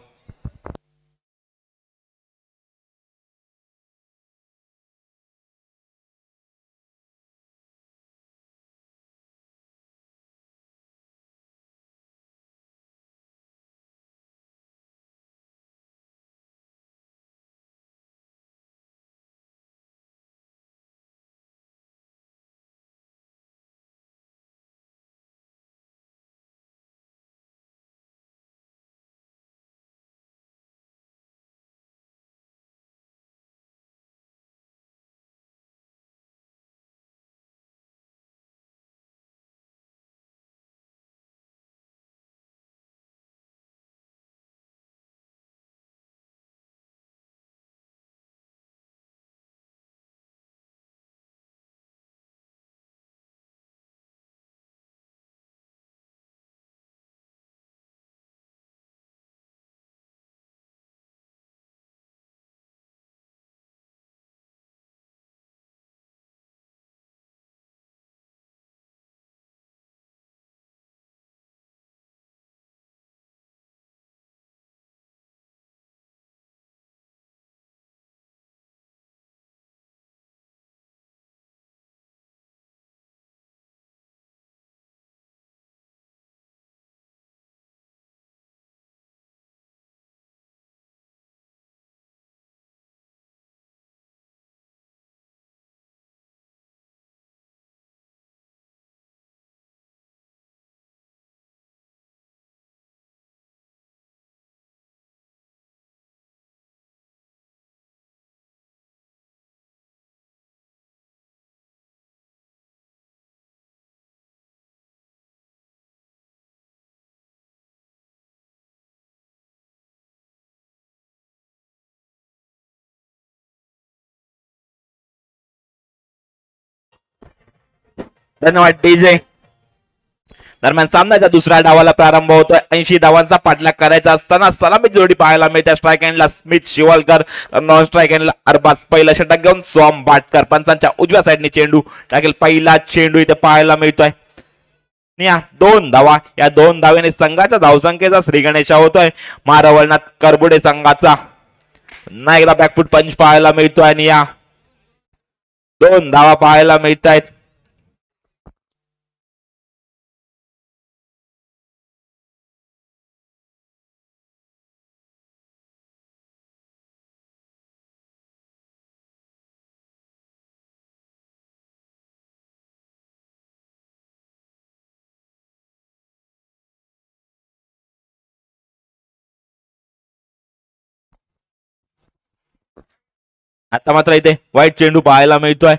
धन्यवाद डीजे. दरम्यान सामन्याच्या दुसऱ्या डावाला प्रारंभ होतोय. 80 धावांचा पाठलाग करायचा असताना सलामी जोडी पाहायला मिळते. स्ट्राईक एंडला स्मिथ शिवलकर, नॉन स्ट्राईक एंडला अरबाज. पहिला षटक घेऊन सोम बाटकर पंचांच्या उजव्या साईडने चेंडू टाकेल. पहिला चेंडू इथे पाहायला मिळतोय. या 2 धावा, या 2 धावेने संघाच्या धावसंख्येचा श्रीगणेशा होतोय. मारवळनाथ करबुडे संघाचा पुन्हा एकदा बॅकफुट पंच पाहायला मिळतोय आणि या 2 धावा पाहायला मिळत आहेत. आता मात्र इथे वाईट चेंडू पाहायला मिळतोय.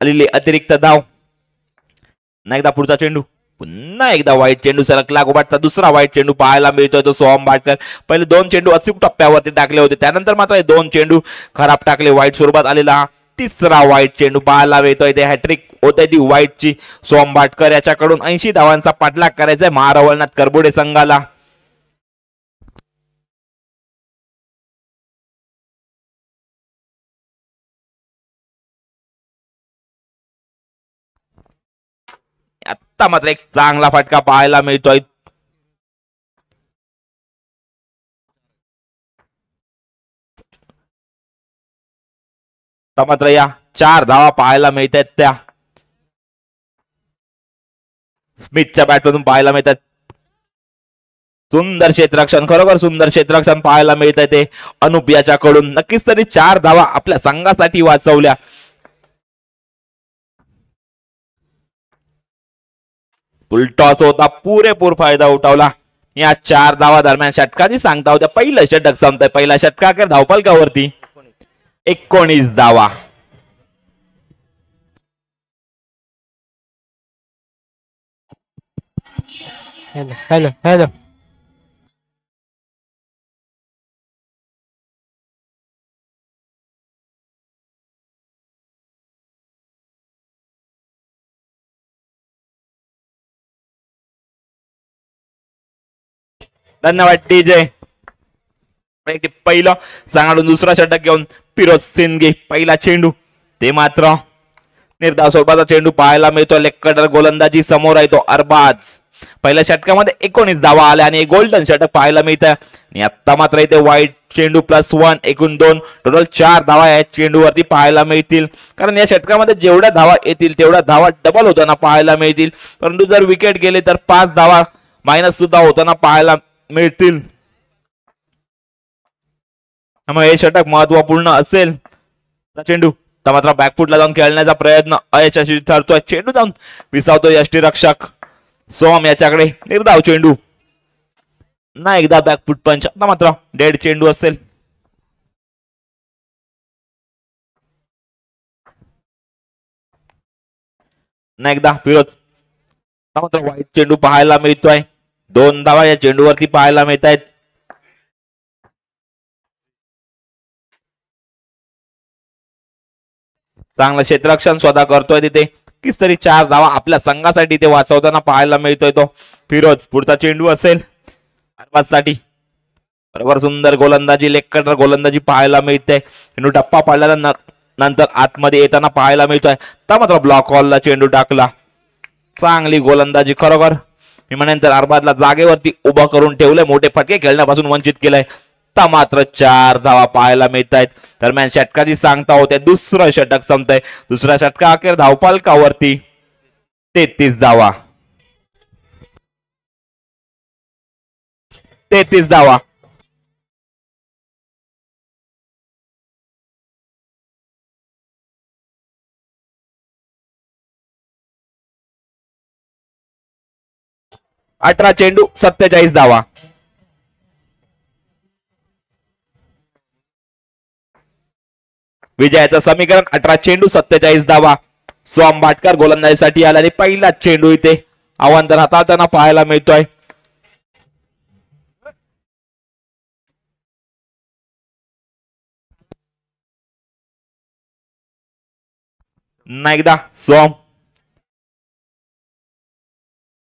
आलेली अतिरिक्त धाव. पुन्हा एकदा पुढचा चेंडू, पुन्हा एकदा वाईट चेंडू सरक लागोपाठचा दुसरा वाईट चेंडू पाहायला मिळतोय तो सोहम बाटकर. पहिले 2 चेंडू अचूक टप्प्यावरती टाकले होते, त्यानंतर मात्र 2 चेंडू खराब टाकले. वाईट स्वरूपात आलेला तिसरा वाईट चेंडू पाहायला मिळतोय. ते हॅट्रिक होते ती वाईटची. सोहम बाटकर याच्याकडून 80 धावांचा पाठलाग करायचा आहे महारवळनाथ करबुडे संघाला. आता मात्र एक चांगला फटका पाहायला मिळतोय. मात्र या 4 धावा पाहायला मिळत आहेत त्या स्मिथच्या बॅटमधून पाहायला मिळतात. सुंदर क्षेत्ररक्षण, खरोखर सुंदर क्षेत्ररक्षण पाहायला मिळत आहे ते अनुप याच्याकडून. नक्कीच तरी 4 धावा आपल्या संघासाठी वाचवल्या. टॉस होता, पुरेपूर फायदा उठवला. या 4 धावा दरम्यान षटकाची सांगता होत्या. पहिलं षटक संपतंय. पहिला षटकाखेर धावफलकावरती 19 धावा. हॅलो हॅलो धन्यवाद डीजे. पहिलं सांगाडून दुसरा षटक घेऊन फिरोज सिंगे. पहिला चेंडू, ते मात्र निर्धाव स्वरूपाचा चेंडू पाहायला मिळतो. लेग गोलंदाजी समोर आहे तो अरबाज. पहिल्या षटकामध्ये 19 धावा आल्या आणि एक गोल्डन षटक पाहायला मिळतं. आणि आता मात्र इथे वाईट चेंडू +1 एकूण 2 टोटल 4 धावा या चेंडूवरती पाहायला मिळतील. कारण या षटकामध्ये जेवढ्या धावा येतील तेवढ्या धावा डबल होताना पाहायला मिळतील. परंतु जर विकेट गेले तर 5 धावा मायनस सुद्धा होताना पाहायला मिळतील. त्यामुळे हे षटक महत्वपूर्ण असेल. चेंडू मात्र बॅकफुटला जाऊन खेळण्याचा प्रयत्न अयशस्वी ठरतोय. चेंडू जाऊन विसावतो यष्टीरक्षक सोम याच्याकडे. निर्धाव चेंडू, ना एकदा बॅकफुट पंच. आता मात्र डेड चेंडू असेल. ना एकदा फिरोज. मात्र वाईट चेंडू पाहायला मिळतोय. 2 धावा या चेंडूवरती पाहायला मिळत आहेत. चांगलं क्षेत्ररक्षण स्वतः करतोय तिथे. किस तरी 4 धावा आपल्या संघासाठी ते वाचवताना पाहायला मिळतोय तो फिरोज. पुढचा चेंडू असेल साठी. बरोबर सुंदर गोलंदाजी, लेग कटर गोलंदाजी पाहायला मिळते. चेंडू टप्पा पाडल्यानंतर आतमध्ये येताना पाहायला मिळतोय. तर मात्र ब्लॉक हॉलला चेंडू टाकला. चांगली गोलंदाजी खरोखर. मी म्हणेन तर अरबाजला जागेवरती उभा करून ठेवलंय. मोठे फटके खेळण्यापासून वंचित केलंय. तर मात्र 4 धावा पाहायला मिळत आहेत. दरम्यान षटकाची सांगता होते. दुसरं षटक संपतंय. दुसऱ्या षटका अखेर धावफलकावरती 33 धावा. 33 धावा. अठरा चेंडू 47 धावा. विजयाचं समीकरण 18 चेंडू 47 धावा. सोम बाटकर गोलंदाजीसाठी आला आणि पहिला चेंडू इथे अवांतर हाताळताना पाहायला मिळतोय. एकदा सोम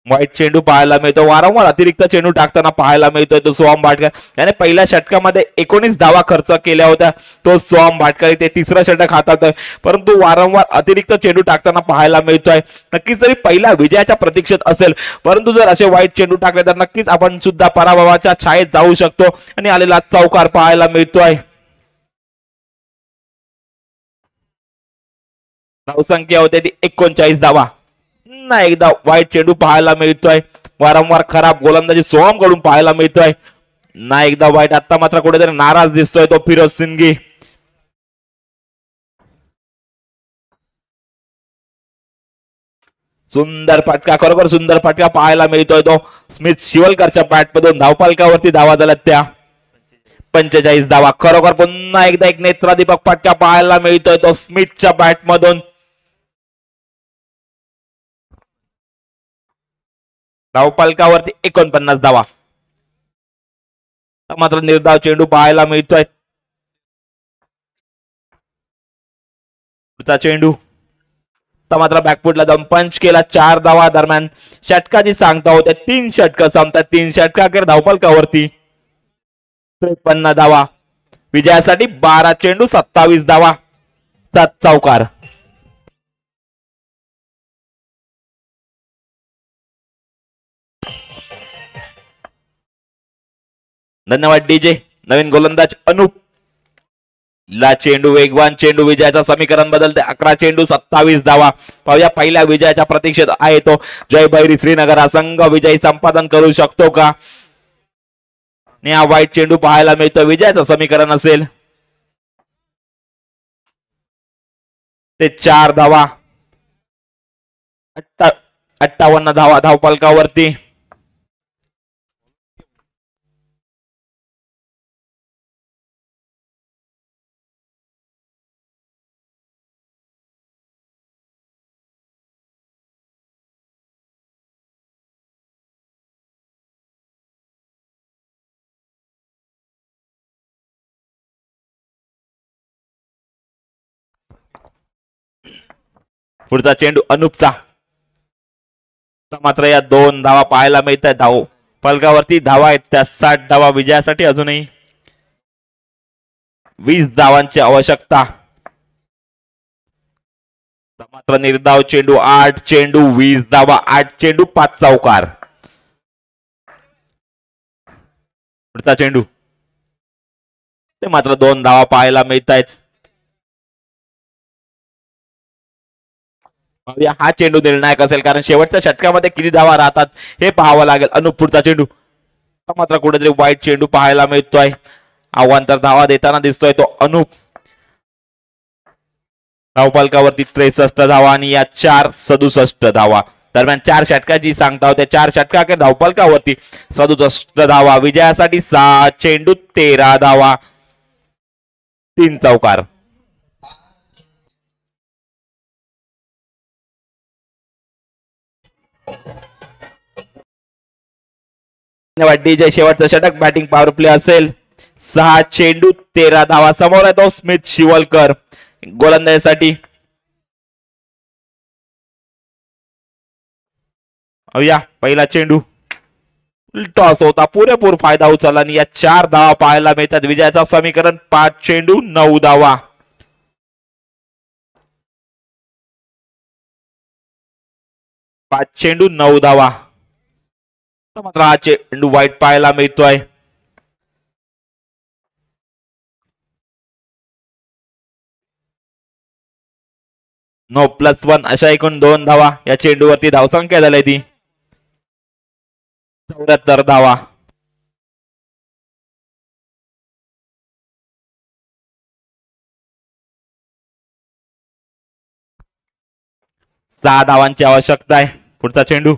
वाईट चेंडू पाहायला मिळतो, वारंवार अतिरिक्त चेंडू टाकताना पाहायला मिळतोय तो सोहम भाटकर. याने पहिल्या षटकामध्ये 19 धावा खर्च केल्या होत्या. तो सोहम भाटकर ते तिसरं षटक हाताळतोय, परंतु वारंवार अतिरिक्त चेंडू टाकताना पाहायला मिळतोय. नक्कीच तरी पहिल्या विजयाच्या प्रतीक्षेत असेल, परंतु जर असे वाईट चेंडू टाकले तर नक्कीच आपण सुद्धा पराभवाच्या छायेत जाऊ शकतो. आणि आलेला चौकार पाहायला मिळतोय. धावसंख्या होते ती 39 धावा. पुन्हा एकदा वाईट चेंडू पाहायला मिळतोय, वारंवार खराब गोलंदाजी सोहम कडून पाहायला मिळतोय. ना एकदा वाईट. आता मात्र कुठेतरी नाराज दिसतोय तो फिरोज सिंघी. सुंदर फटका, खरोखर सुंदर फटका पाहायला मिळतोय तो स्मिथ शिवलकरच्या बॅटमधून. धावफलकावरती धावा झाल्यात त्या 45 धावा. खरोखर पुन्हा एकदा एक नेत्रादीपक फटका पाहायला मिळतोय तो स्मिथच्या बॅटमधून. धावफलकावरती 49 धावा. मात्र निर्धाव चेंडू पाहायला मिळतोय. पुढचा चेंडू मात्र बॅकफुटला जाऊन पंच केला. 4 धावा. दरम्यान षटकाची सांगता होते 3 षटक संपतात. 3 षटकाखेर धावफलकावरती 53 धावा. विजयासाठी 12 चेंडू 27 धावा 7 चौकार. धन्यवाद डीजे. नवीन गोलंदाज अनुप ला चेंडू, वेगवान चेंडू. विजयाचं समीकरण बदलते. 11 चेंडू 27 धावा. पाहूया पहिल्या विजयाच्या प्रतीक्षेत आहे तो जय भैरी श्रीनगर. हा संघ विजयी संपादन करू शकतो का? आणि हा वाईट चेंडू पाहायला मिळतो. विजयाचं समीकरण असेल ते 4 धावा. 58 धावा धावफलकावरती. पुढचा चेंडू अनुपचा. मात्र या 2 धावा पाहायला मिळत आहेत. धाव फलकावरती धावा आहेत त्या 60 धावा. विजयासाठी अजूनही 20 धावांची आवश्यकता. मात्र निर्धाव चेंडू. 8 चेंडू 20 धावा. 8 चेंडू 5 चौकार. पुढचा चेंडू ते मात्र 2 धावा पाहायला मिळत आहेत. हा चेंडू निर्णायक असेल, कारण शेवटच्या षटकामध्ये किती धावा राहतात हे पाहावं लागेल. अनुप पुढचा चेंडू. मात्र कुठेतरी वाईट चेंडू पाहायला मिळतोय. आव्हांतर धावा देताना दिसतोय तो अनुप. धावफलकावरती 63 धावा आणि या 4 67 धावा. दरम्यान 4 षटकाची सांगता होते. 4 षटकाखेर धावफलकावरती 67 धावा. विजयासाठी 6 चेंडू 13 धावा 3 चौकार. डीजे शेवटचं षटक. बॅटिंग पॉवर प्ले असेल. 6 चेंडू 13 धावा. समोर आहे तो स्मिथ शिवलकर गोलंदाजीसाठी. पहिला चेंडू टॉस होता. पुरेपूर फायदा उचलला आणि या 4 धावा पाहायला मिळतात. विजयाचं समीकरण 5 चेंडू 9 धावा. 5 चेंडू 9 धावा. मात्र हा चेंडू वाईट पाहायला मिळतोय. नो +1 अशा एकूण 2 धावा. या चेंडूवरती धावसंख्या झाली ती 74 धावा. सहा धावांची आवश्यकता आहे. पुढचा चेंडू.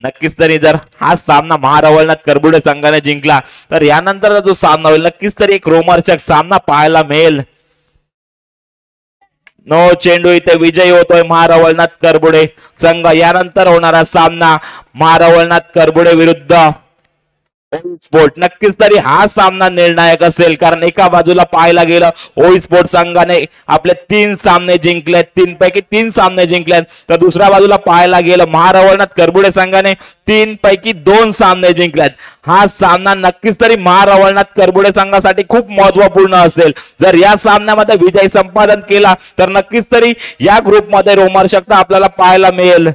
नक्कीच तरी जर हा सामना महारावळनाथ करबुडे संघाने जिंकला तर यानंतर जो सामना होईल नक्कीच तरी एक रोमांचक सामना पाहायला मिळेल. नो चेंडू इथे विजयी होतोय महारावळनाथ करबुडे संघ. यानंतर होणारा सामना महारावळनाथ करबुडे विरुद्ध ओई स्पोर्ट नक्कीच तरी हा सामना निर्णायक असेल, कारण एका बाजूला पाहायला गेलं ओई स्पोर्ट संघाने आपले 3 सामने जिंकलेत, 3 पैकी 3 सामने जिंकलेत, तर दुसऱ्या बाजूला पाहायला गेलं महारवळनाथ करबुडे संघाने 3 पैकी 2 सामने जिंकलेत. हा सामना नक्कीच तरी महारवळनाथ करबुडे संघासाठी खूप महत्वपूर्ण असेल. जर या सामन्यामध्ये विजय संपादन केला तर नक्कीच तरी या ग्रुपमध्ये रोमहर्षकता आपल्याला पाहायला मिळेल.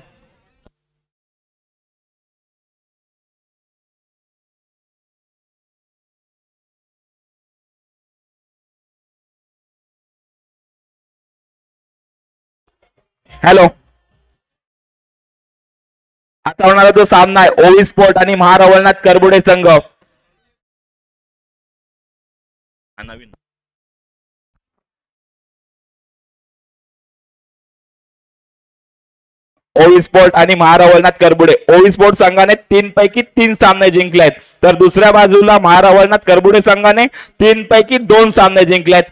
हॅलो, आता होणारा जो सामना आहे ओवी स्पोर्ट आणि महारवळनाथ करबुडे संघ. नवीन ओवी स्पोर्ट आणि महारवळनाथ करबुडे. ओवी स्पोर्ट संघाने 3 पैकी 3 सामने जिंकलेत, तर दुसऱ्या बाजूला महारवळनाथ करबुडे संघाने 3 पैकी 2 सामने जिंकलेत.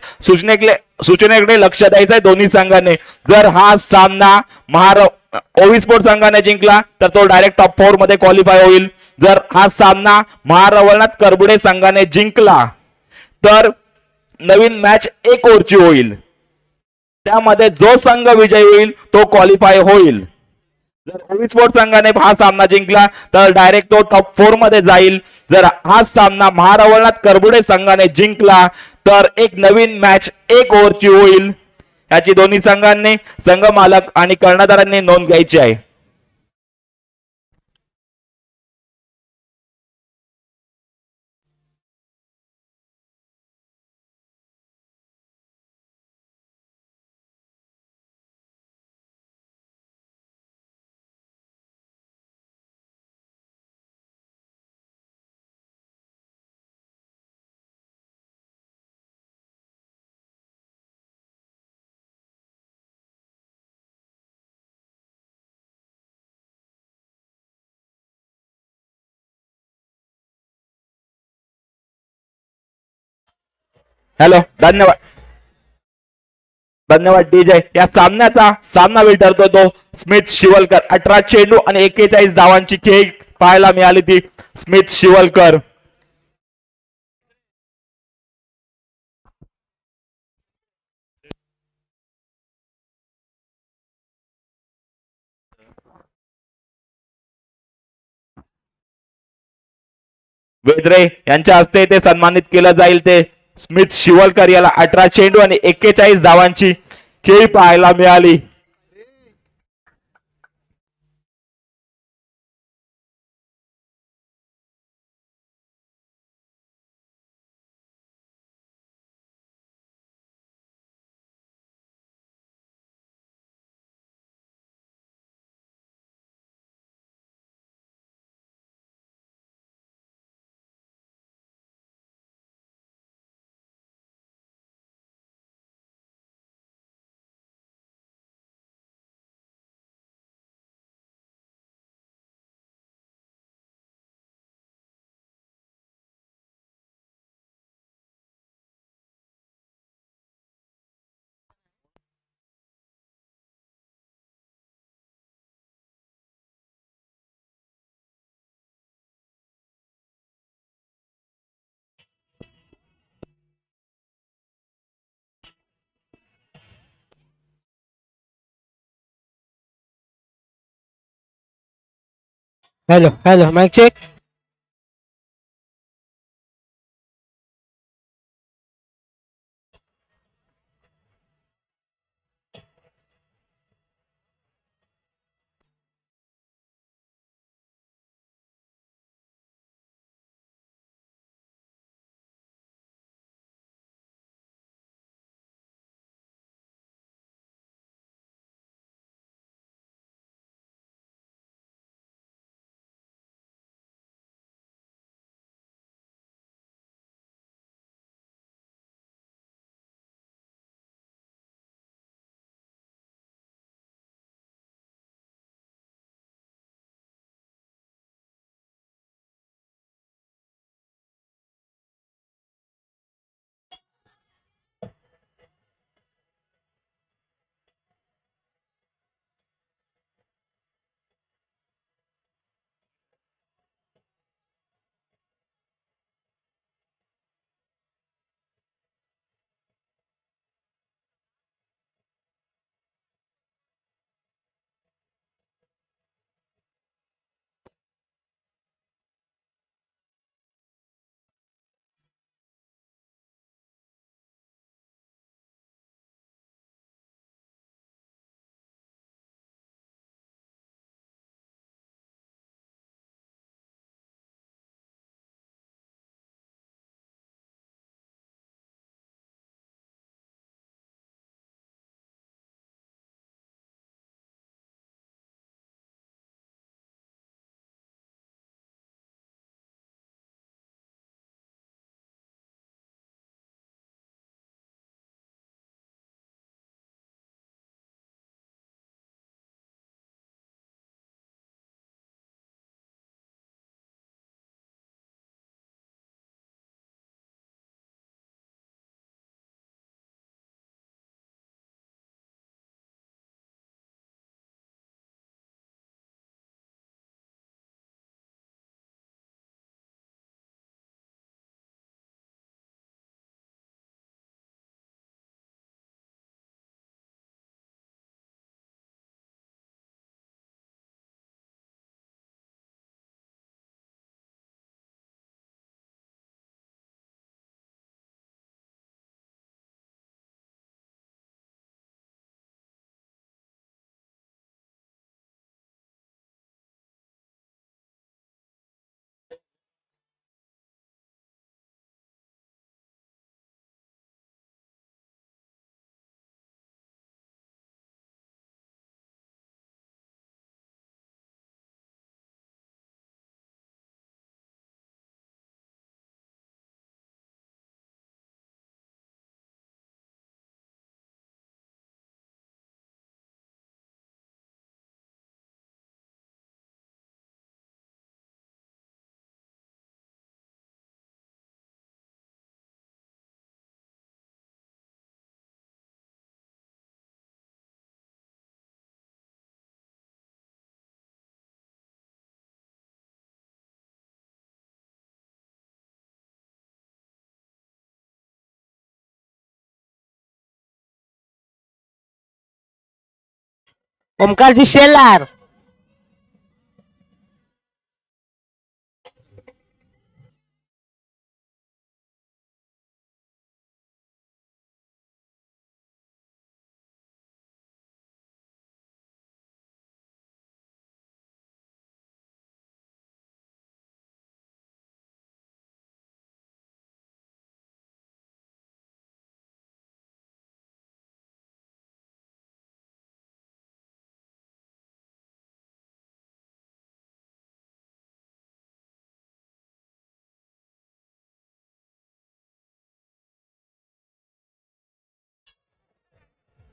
सूचनेकडे लक्ष द्यायचंय दोन्ही संघाने. जर हा सामना ओवी स्पोर्ट संघाने जिंकला तर तो डायरेक्ट टॉप 4 मध्ये क्वालिफाय होईल. जर हा सामना महारवळनाथ करबुडे संघाने जिंकला तर नवीन मॅच 1 ओव्हरची होईल, त्यामध्ये जो संघ विजयी होईल तो क्वालिफाय होईल. जर ओवी स्पोर्ट संघाने हा सामना जिंकला तर डायरेक्ट तो टॉप 4 मध्ये जाईल. जर हा सामना महारवळनाथ करबुडे संघाने जिंकला तर एक नवीन मॅच 1 ओव्हरची होईल. याची दोन्ही संघांनी, संघ मालक आणि कर्णधारांनी नोंद घ्यायची आहे. हॅलो, धन्यवाद धन्यवाद डीजे. या सामन्याचा सामनावीर ठरतो तो स्मिथ शिवलकर. 18 चेंडू आणि 41 धावांची खेळी पाहायला मिळाली ती स्मिथ शिवलकर. वेद्रे यांच्या हस्ते ते सन्मानित केलं जाईल. ते स्मिथ शिवलकर याला 18 चेंडू आणि 41 धावांची खेळी पाहायला मिळाली. hello, mic check. Omkarji Shelar.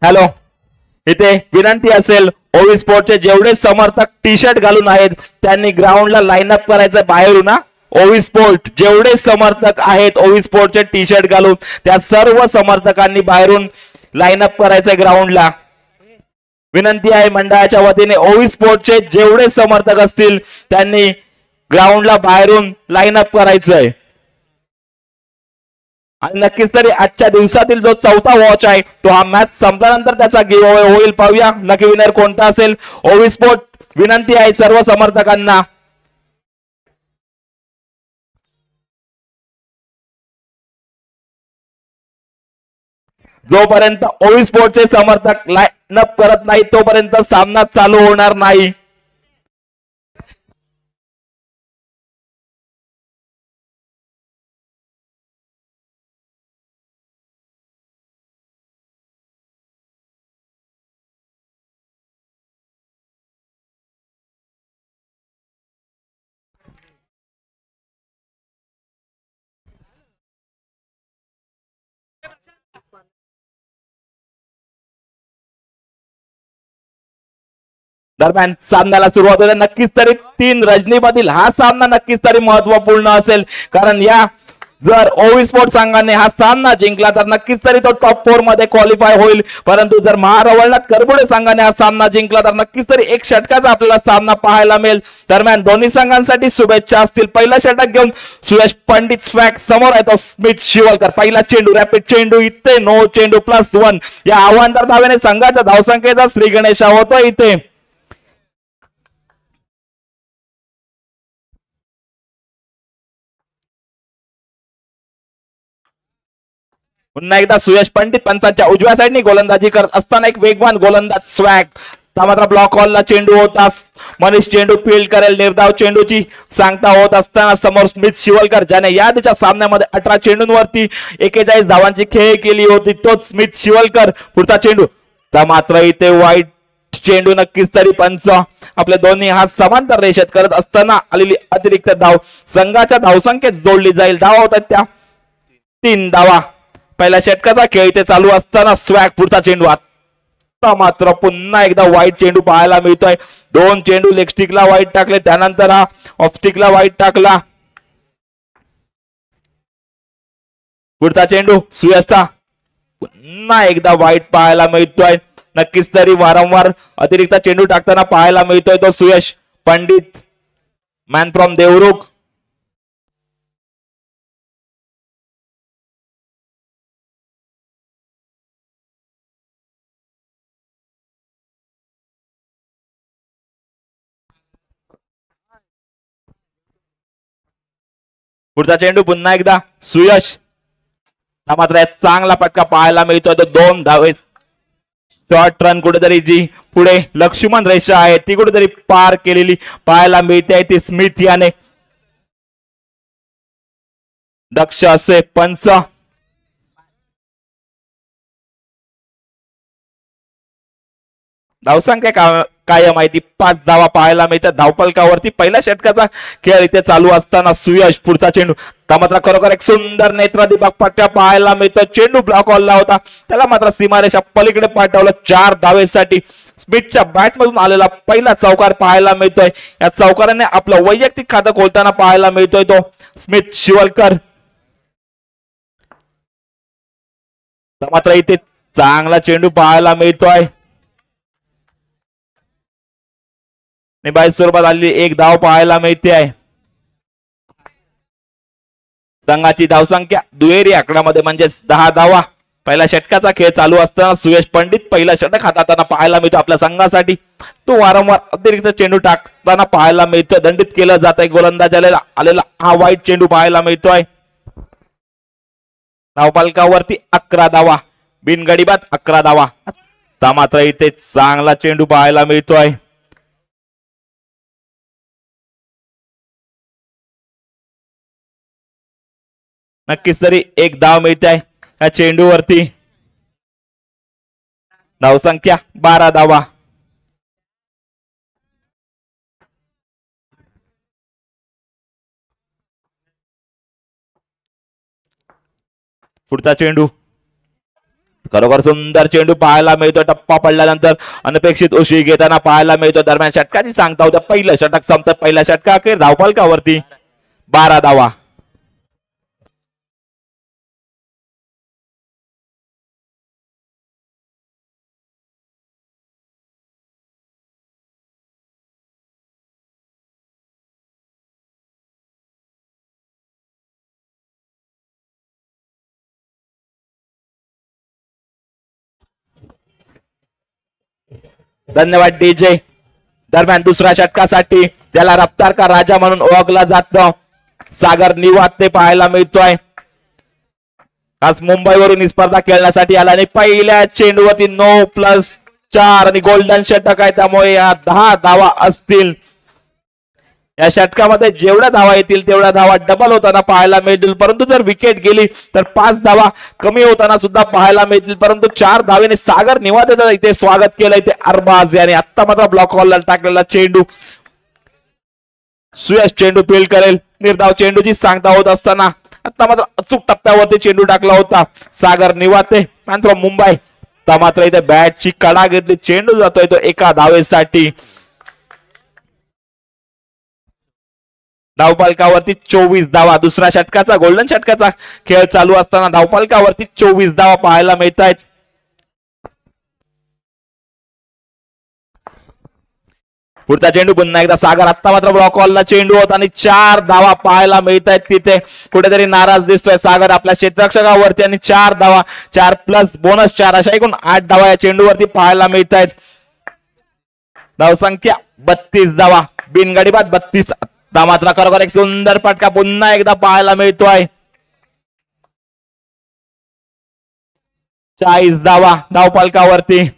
Hello, इथे विनंती असेल ओवी स्पोर्टचे जेवढे समर्थक टी शर्ट घालून आहेत त्यांनी ग्राउंडला लाईन अप करायचं बाहेरून ना. ओवी स्पोर्ट जेवढे समर्थक आहेत ओवी स्पोर्टचे टी शर्ट घालून त्या सर्व समर्थकांनी बाहेरून लाईन अप करायचंय ग्राउंडला. विनंती आहे मंडळाच्या वतीने ओवी स्पोर्टचे जेवढे समर्थक असतील त्यांनी ग्राउंडला बाहेरून लाईन अप करायचंय. आणि नक्कीच तरी आजच्या दिवसातील जो चौथा वॉच आहे तो हा मॅच संपल्यानंतर त्याचा गिव्ह अवे होईल. पाहूया लकी विनर कोणता असेल. ओवी स्पोर्ट विनंती आहे सर्व समर्थकांना, जोपर्यंत ओवी स्पोर्टचे समर्थक लाईन अप करत नाही तोपर्यंत सामना चालू होणार नाही. दरम्यान सामन्याला सुरुवात होते. नक्कीच तरी 3 रजनीमधील हा सामना नक्कीच तरी महत्वपूर्ण असेल, कारण या जर ओवी स्पोर्ट संघाने हा सामना जिंकला तर नक्कीच तरी तो टॉप 4 मध्ये क्वालिफाय होईल. परंतु जर महारवळनाथ करबुडे संघाने हा सामना जिंकला तर नक्कीच तरी एक षटकाचा आपल्याला सामना पाहायला मिळेल. दरम्यान दोन्ही संघांसाठी शुभेच्छा असतील. पहिला षटक घेऊन सुयश पंडित स्वॅग समोर आहे तो स्मित शिवलकर. पहिला चेंडू रॅपिड चेंडू इथे नो चेंडू +1 या आव्हानदार धावेने संघाच्या धावसंख्येचा श्री गणेशा होतो. इथे पुन्हा एकदा सुयश पंडित पंचांच्या उजव्या साईडनी गोलंदाजी करत असताना एक वेगवान गोलंदाज स्वॅग. मात्र ब्लॉक हॉलला चेंडू होता. मनीष चेंडू फील्ड करेल. निर्धाव चेंडूची सांगता होत असताना समोर स्मित शिवलकर ज्याने या आधीच्या सामन्यामध्ये 18 चेंडूंवरती 41 धावांची खेळी केली होती तोच स्मित शिवलकर. पुढचा चेंडू मात्र इथे वाईट चेंडू. नक्कीच तरी पंच आपले दोन्ही हात समांतर रेषेत करत असताना आलेली अतिरिक्त धाव संघाच्या धावसंख्येत जोडली जाईल. धावा होतात त्या 3 धावा. पहिल्या षटकाचा खेळ इथे चालू असताना स्वॅग पुढचा चेंडू. आता मात्र पुन्हा एकदा वाईट चेंडू पाहायला मिळतोय. 2 चेंडू लेग स्टिकला वाईट टाकले, त्यानंतर हा ऑफ स्टिकला वाईट टाकला. पुढचा चेंडू सुयशचा पुन्हा एकदा वाईट पाहायला मिळतोय. नक्कीच तरी वारंवार अतिरिक्त चेंडू टाकताना पाहायला मिळतोय तो सुयश पंडित, मॅन फ्रॉम देवरुख. पुढचा चेंडू पुन्हा एकदा सुयश. मात्र चांगला फटका पाहायला मिळतोय तो 2 धावे. शॉर्ट रन कुठेतरी जी पुढे लक्ष्मण रेषा आहे ती कुठेतरी पार केलेली पाहायला मिळते. ती स्मिथ याने दक्ष असे पंच. धावसंख्या कायम आहे ती 5 धावा पाहायला मिळतात धावपलकावरती. पहिल्या षटकाचा खेळ इथे चालू असताना सुयश पुढचा चेंडू. मात्र खरोखर एक सुंदर नेत्रदीपक फटका पाहायला मिळतो. चेंडू ब्लॉक हॉलला होता, त्याला मात्र सीमारेषा पलीकडे पाठवलं 4 धावेसाठी. स्मिथच्या बॅटमधून आलेला पहिला चौकार पाहायला मिळतोय. या चौकाराने आपलं वैयक्तिक खातं खोलताना पाहायला मिळतोय तो स्मिथ शिवलकर. मात्र इथे चांगला चेंडू पाहायला मिळतोय. निबाई स्वरूपात आलेली एक धाव पाहायला मिळते आहे. संघाची धावसंख्या दुहेरी आकड्यामध्ये म्हणजे 10 धावा. पहिल्या षटकाचा खेळ चालू असताना सुयश पंडित पहिला षटक हाताळताना पाहायला मिळतो आपल्या संघासाठी. तो वारंवार अतिरिक्त चेंडू टाकताना पाहायला मिळतोय. दंडित केलं जात आहे गोलंदाजाला आलेला हा वाईट चेंडू पाहायला मिळतोय. धावफलकावरती 11 धावा, बिनगडी बाद 11 धावा. आता मात्र इथे चांगला चेंडू पाहायला मिळतोय. नक्कीच तरी एक धाव मिळते आहे या चेंडूवरती. धावसंख्या 12 धावा. पुढचा चेंडू खरोखर सुंदर चेंडू पाहायला मिळतो. टप्पा पडल्यानंतर अनपेक्षित उशी घेताना पाहायला मिळतो. दरम्यान षटकाची सांगता होत्या पहिलं षटक संपतं. पहिल्या षटका अखेर धावफलकावरती 12 धावा. धन्यवाद डीजे. दरम्यान दुसऱ्या षटकासाठी त्याला रफ्तार का राजा म्हणून ओळखला जातो सागर निवाते पाहायला मिळतोय. आज मुंबईवरून ही स्पर्धा खेळण्यासाठी आला आणि पहिल्या चेंडूवरती 9+4 आणि गोल्डन षटक आहे. त्यामुळे या 10 धावा असतील. या षटकामध्ये जेवढ्या धावा येतील तेवढ्या धावा डबल होताना पाहायला मिळतील. परंतु जर विकेट गेली तर 5 धावा कमी होताना सुद्धा पाहायला मिळतील. परंतु 4 धावेने सागर निवातेचं इथे स्वागत केलं. इथे अरबाज याने आत्ता मात्र ब्लॉक हॉलला टाकलेला चेंडू सुयश चेंडू फील्ड करेल. निर्धाव चेंडूची सांगता होत असताना आता मात्र अचूक टप्प्यावरती चेंडू टाकला होता सागर निवाते मात्र मुंबई. आता मात्र इथे बॅटची कडा घेतली. चेंडू जातोय तो एका धावेसाठी. धावफलकावरती 24 धावा. दुसऱ्या षटकाचा गोल्डन षटकाचा खेळ चालू असताना धावफलकावरती 24 धावा पाहायला मिळत आहेत. पुढचा चेंडू पुन्हा एकदा सागर. आत्ता मात्र ब्लॉक हॉलला चेंडू होता आणि 4 धावा पाहायला मिळत आहेत. तिथे कुठेतरी नाराज दिसतोय सागर आपल्या क्षेत्ररक्षकावरती आणि 4 धावा 4+ बोनस 4 अशा एकूण 8 धावा या चेंडूवरती पाहायला मिळत आहेत. धावसंख्या 32 धावा, बिनगडी बाद 32. आता मात्र खरोखर एक सुंदर फटका पुन्हा एकदा पाहायला मिळतोय. 40 धावा धावफलकावरती.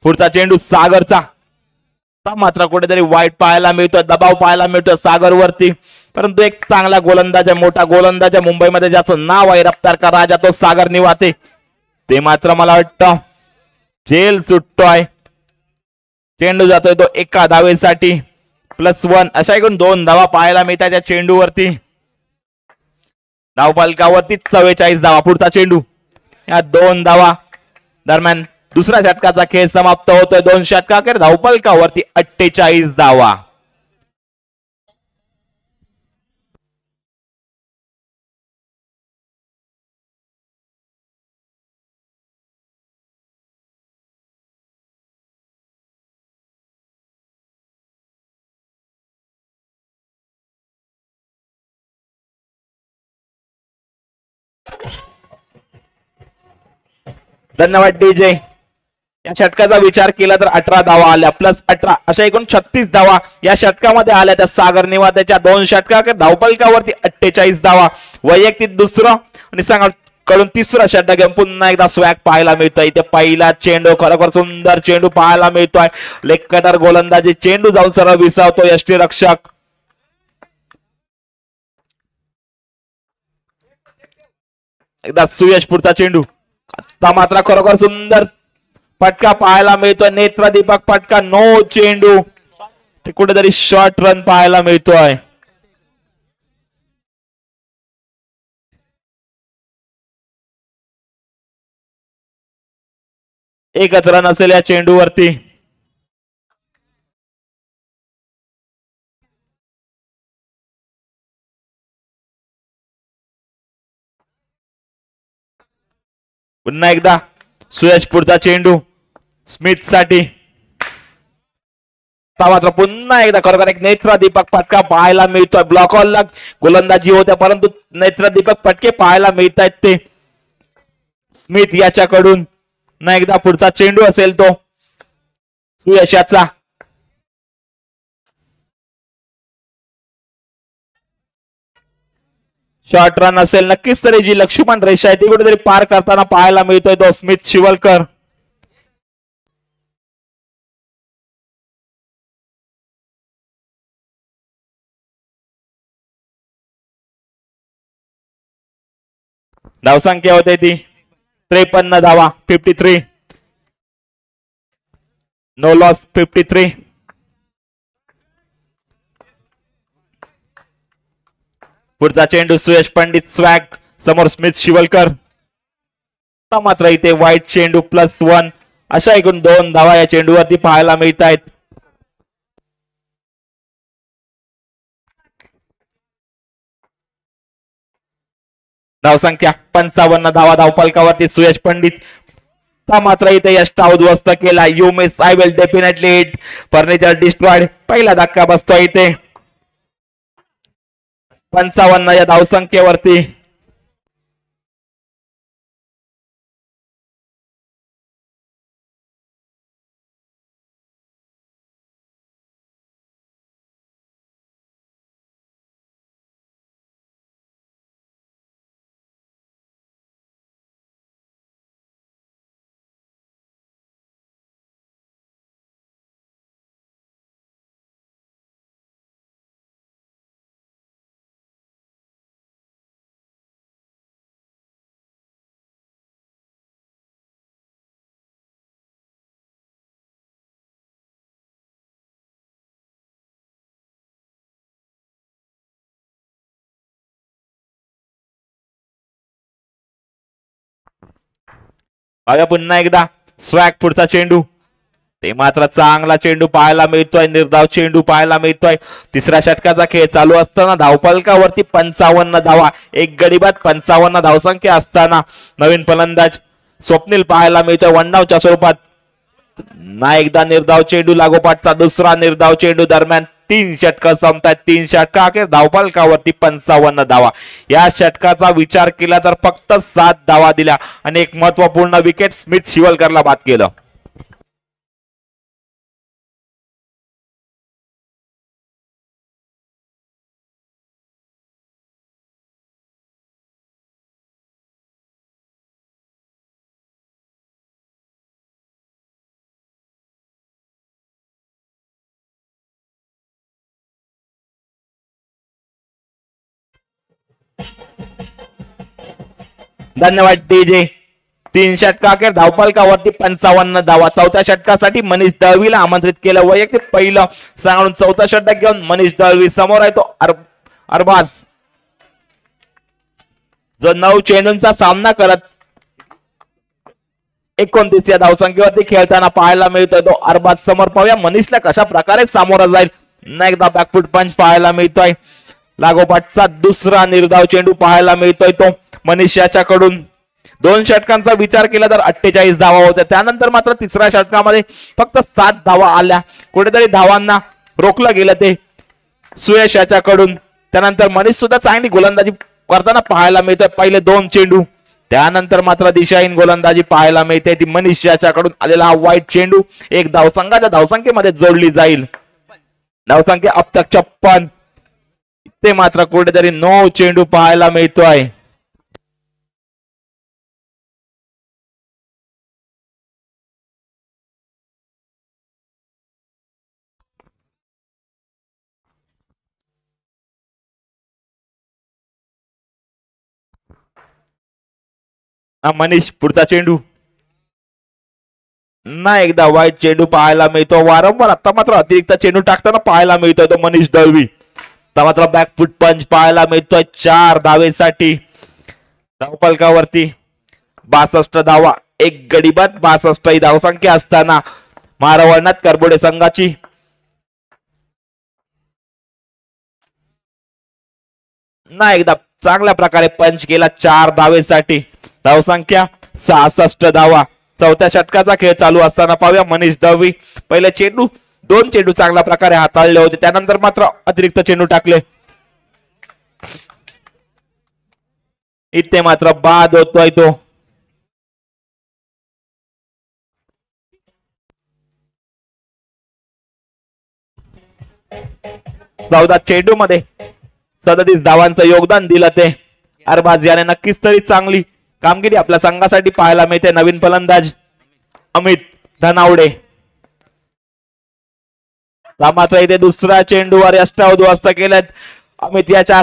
पुढचा चेंडू सागरचा. मात्र कुठेतरी वाईट पाहायला मिळतोय. दबाव पाहायला मिळतोय सागरवरती. परंतु एक चांगला गोलंदाज आहे, मोठा गोलंदाज आहे. मुंबईमध्ये ज्याचं नाव आहे रफ्तार का राजा तो सागर निवाते. ते मात्र मला वाटतं जेल सुटतोय. चेंडू जातोय तो एका धावेसाठी. +1 अशा एकूण 2 धावा पाहायला मिळतात त्या चेंडूवरती. धावफलकावरती 44 धावा. पुढचा चेंडू या 2 धावा दरम्यान दुसऱ्या षटकाचा खेळ समाप्त होतोय. 2 षटकाखेर धावफलकावरती 48 धावा. धन्यवाद डीजे. या षटकाचा विचार केला तर 18 धावा आल्या +18 अशा एकूण 36 धावा या षटकामध्ये आल्या. त्या सागर निवातेच्या 2 षटकाखेर धावफलकावरती 48 धावा. वैयक्तिक दुसरं आणि कडून तिसरा षटक घेऊन पुन्हा एकदा स्वॅग पाहायला मिळतोय. इथे पहिला चेंडू खरोखर सुंदर चेंडू पाहायला मिळतोय. लेग कटर गोलंदाजी चेंडू जाऊन सरळ विसावतो यष्टीरक्षक. एकदा सुयश पुढचा चेंडू. आता मात्र खरोखर सुंदर फटका पाहायला मिळतोय. नेत्रदीपक फटका. नो चेंडू. कुठेतरी शॉर्ट रन पाहायला मिळतोय. एकच रन असेल या चेंडूवरती. पुन्हा एकदा सुयश पुढचा चेंडू स्मिथ साठी. मात्र पुन्हा एकदा खरोखर एक नेत्रदीपक फटका पाहायला मिळतोय. ब्लॉक ऑल गोलंदाजी होत्या परंतु नेत्रदीपक फटके पाहायला मिळत आहेत ते स्मिथ याच्याकडून. ना एकदा पुढचा चेंडू असेल तो सुयशाचा. शॉर्ट रन असेल नक्कीच तरी जी लक्ष्मण रेषा आहे ती कुठेतरी पार करताना पाहायला मिळतोय तो स्मिथ शिवलकर. धावसंख्या होते ती 53 धावा 53. No loss 53. पुढचा चेंडू सुयश पंडित स्वॅग समोर स्मिथ शिवलकर. मात्र इथे वाईट चेंडू +1 अशा एकूण 2 धावा या चेंडूवरती पाहायला मिळत आहेत. धावसंख्या 55 धावा धावफलकावरती सुयश पंडित. मात्र इथे यश उद्ध्वस्त केला. You miss I will definitely it. Furniture destroyed. पहिला धक्का बसतो इथे 55 या धावसंख्येवरती. पुन्हा एकदा स्वॅग पुढचा चेंडू. ते मात्र चांगला चेंडू पाहायला मिळतोय. निर्धाव चेंडू पाहायला मिळतोय. तिसऱ्या षटकाचा खेळ चालू असताना धावफलकावरती 55 धावा. एक गडी बाद 55 धावसंख्या असताना नवीन फलंदाज स्वप्नील पाहायला मिळतोय वनडाऊनच्या स्वरूपात. ना एकदा निर्धाव चेंडू लागोपाठचा दुसरा निर्धाव चेंडू. दरम्यान 3 षटकं संपतात. 3 षटका अखेर धावफलकावरती 55 धावा. या षटकाचा विचार केला तर फक्त 7 धावा दिल्या आणि एक महत्वपूर्ण विकेट स्मिथ शिवलकरला बाद केलं. धन्यवाद डीजे. 3 षटका अखेर धावफलकावरती 55 धावा. चौथ्या षटकासाठी मनीष दळवीला आमंत्रित केलं. वैयक्तिक पहिलं सांगून चौथा षटक घेऊन मनीष दळवी समोर आहे तो अरबाज जो 9 चेंडूंचा सामना करत 29 या धावसंख्येवरती खेळताना पाहायला मिळतोय तो अरबाज. समोर पाहूया मनीषला कशा प्रकारे सामोरा जाईल. पुन्हा एकदा बॅकफुट पंच पाहायला मिळतोय. लागोपाठचा दुसरा निर्धाव चेंडू पाहायला मिळतोय तो मनीष याच्याकडून. 2 षटकांचा विचार केला तर 48 धावा होत्या. त्यानंतर मात्र तिसऱ्या षटकामध्ये फक्त 7 धावा आल्या. कुठेतरी धावांना रोखलं गेलं ते सुयश याच्याकडून. त्यानंतर मनीष सुद्धा चांगली गोलंदाजी करताना पाहायला मिळतोय. पहिले 2 चेंडू. त्यानंतर मात्र दिशाहीन गोलंदाजी पाहायला मिळते ती मनीष याच्याकडून. आलेला हा वाईट चेंडू एक धावसंघाच्या धावसंख्येमध्ये जोडली जाईल. धावसंख्या अब तक 56. ते मात्र कुठेतरी 9 चेंडू पाहायला मिळतोय. मनीष पुढचा चेंडू. ना एकदा वाईट चेंडू पाहायला मिळतो. वारंवार आता मात्र अतिरिक्त चेंडू टाकताना पाहायला मिळतोय तो मनीष दळवी. मात्र बॅकफुट पंच पाहायला मिळतोय 4 धावेसाठी. धावफलकावरती 62 धावा. एक गडी बाद 62 ही धावसंख्या असताना मारवळणात करबोडे संघाची ना एकदा चांगल्या प्रकारे पंच केला 4 धावेसाठी. धावसंख्या 66 धावा. चौथ्या षटकाचा खेळ चालू असताना पाहूया मनीष दळवी. पहिले चेंडू 2 चेंडू चांगल्या प्रकारे हाताळले होते, त्यानंतर मात्र अतिरिक्त चेंडू टाकले. इथे मात्र बाद होतोय तो. चौदा चेंडू मध्ये 37 धावांचं योगदान दिलं ते अरबाज याने. नक्कीच तरी चांगली कामगिरी आपल्या संघासाठी पाहायला मिळते. नवीन फलंदाज अमित धनावडे. मात्र इथे दुसऱ्या चेंडूवर अष्टउद्ध्वस्त केलेत. अमित याच्या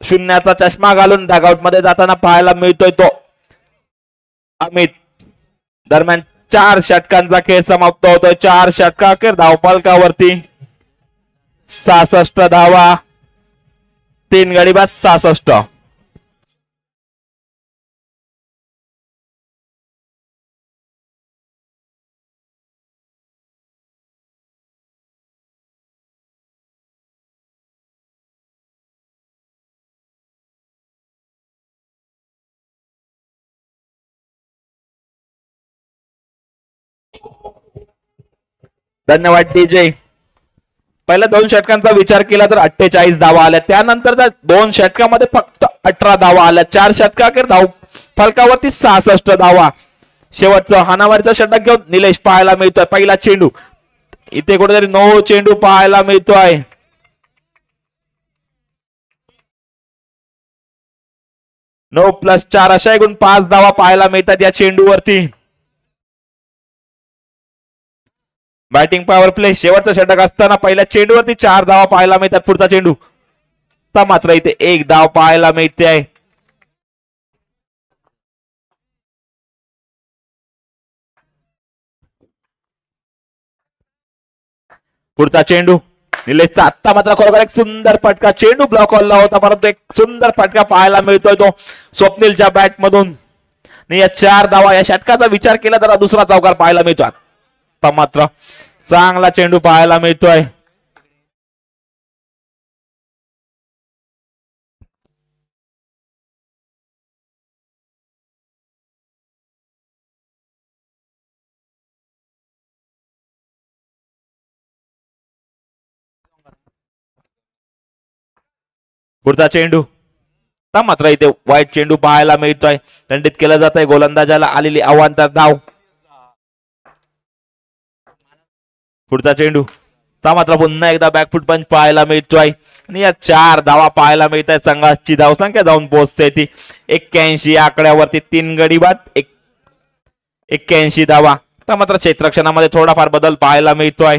शून्याचा चष्मा घालून डगआउट मध्ये जाताना पाहायला मिळतोय तो अमित. दरम्यान 4 षटकांचा खेळ समाप्त होतोय. 4 षटकाखेर धावफलकावरती 66 धावा, 3 गडी बाद 66. धन्यवाद डीजे. पहिल्या 2 षटकांचा विचार केला तर 48 धावा आल्या. त्यानंतर 2 षटकामध्ये फक्त 18 धावा आल्या. 4 षटकाखेर धाव फलकावरती 66 धावा. शेवटचं हाणामारीचा षटक घेऊन निलेश पाहायला मिळतोय. पहिला चेंडू इथे कुठेतरी 9 चेंडू पाहायला मिळतोय. 9 + 4 अशा एकूण 5 धावा पाहायला मिळतात या चेंडूवरती. बॅटिंग पॉवर प्ले शेवटचं षटक असताना पहिल्या चेंडूवरती 4 धावा पाहायला मिळतात. पुढचा चेंडू तर मात्र इथे 1 धाव पाहायला मिळते आहे. पुढचा चेंडू निलेशचा. आत्ता मात्र खरोखर एक सुंदर फटका. चेंडू ब्लॉक हॉलला होता परंतु एक सुंदर फटका पाहायला मिळतोय तो स्वप्नीलच्या बॅट मधून. या 4 धावा या षटकाचा विचार केला तर दुसरा चौकार पाहायला मिळतो. आता मात्र चांगला चेंडू पाहायला मिळतोय. पुढचा चेंडू तर मात्र इथे वाईट चेंडू पाहायला मिळतोय. दंडित केलं जात आहे. गोलंदाजाला आलेली अवांतर धाव. पुढचा चेंडू तर मात्र पुन्हा एकदा बॅकफुट पंच पाहायला मिळतोय. आणि या 4 धावा पाहायला मिळत आहे. संघाची धावसंख्या जाऊन पोहोचते ती 81 या आकड्यावरती. 3 गडी बाद 81 धावा. तर मात्र क्षेत्ररक्षणामध्ये थोडाफार बदल पाहायला मिळतोय.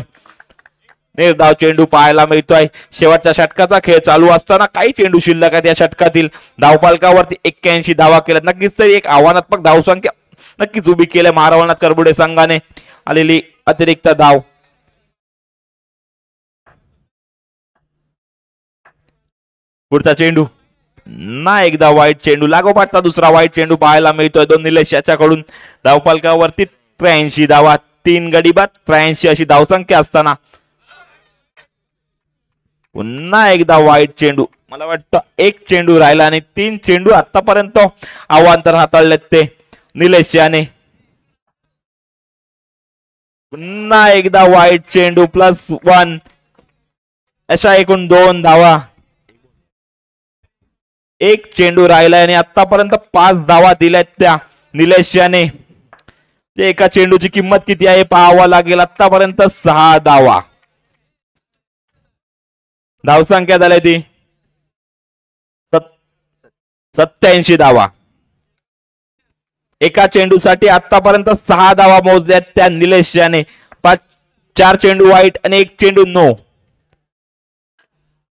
निर्धाव चेंडू पाहायला मिळतोय. शेवटच्या षटकाचा खेळ चालू असताना काही चेंडू शिल्लक आहेत. या षटकातील धावफलकावरती 81 धावा केल्यात. नक्कीच तरी एक आव्हानात्मक धावसंख्या नक्कीच उभी केली महारावणात करबुडे संघाने. आलेली अतिरिक्त धाव. पुढचा चेंडू ना एकदा वाईट चेंडू. लागोपाठचा दुसरा वाईट चेंडू पाहायला मिळतोय. 2 निलेश याच्याकडून. धावफलकावरती 83 धावा, 3 गडी बाद 83 अशी धावसंख्या असताना पुन्हा एकदा वाईट चेंडू. मला वाटतं 1 चेंडू राहिला आणि 3 चेंडू आतापर्यंत अवांतर हाताळलेत ते निलेश याने. पुन्हा एकदा वाईट चेंडू +1 अशा एकूण 2 धावा. 1 चेंडू राहिलाय आणि आतापर्यंत 5 धावा दिल्यात त्या निलेश याने. एका चेंडूची किंमत किती आहे पाहावा लागेल. आतापर्यंत 6 धावा. धावसंख्या झाली ती 87 धावा. एका चेंडूसाठी आतापर्यंत 6 धावा मोजल्यात त्या निलेश याने. 4 चेंडू वाईट आणि 1 चेंडू नो.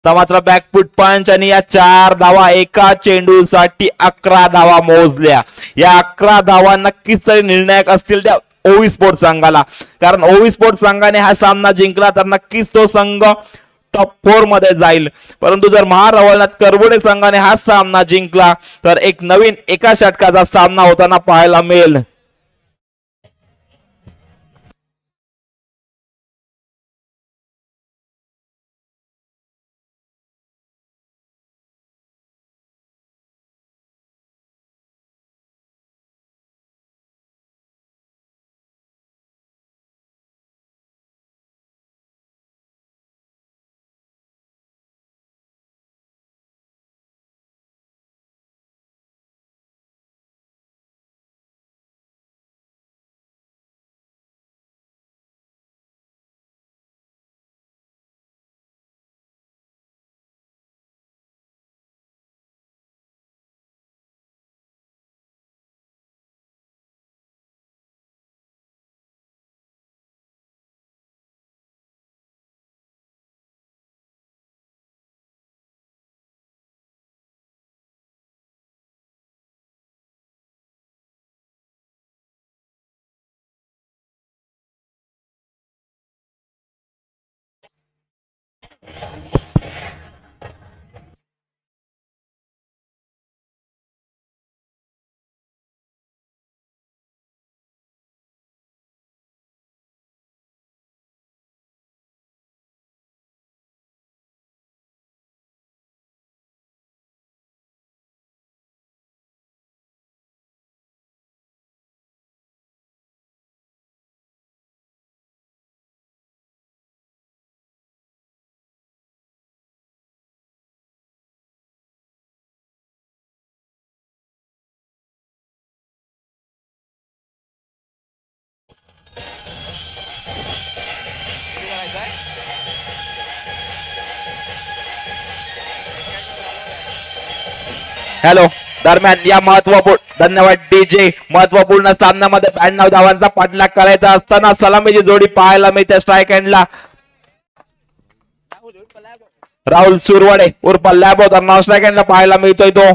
तर मात्र बॅकफुट पंच आणि या 4 धावा एका चेंडूसाठी 11 धावा मोजल्या. या 11 धावा नक्कीच तरी निर्णायक असतील त्या ओवी स्पोर्ट्स संघाला. कारण ओवी स्पोर्ट्स संघाने हा सामना जिंकला तर नक्कीच तो संघ टॉप 4 मध्ये जाईल. परंतु जर महारावणात करबुडे संघाने हा सामना जिंकला तर एक नवीन एका षटकाचा सामना होताना पाहायला मिळेल. हॅलो दरम्यान या महत्वपूर्ण धन्यवाद डीजे महत्वपूर्ण सामन्यामध्ये 92 धावांचा पाठलाग करायचा असताना सलामीची जोडी पाहायला मिळते स्ट्राईक एंडला राहुल सुरवडे उर्फ लॅबो तर नॉन स्ट्राईक एंडला पाहायला मिळतोय तो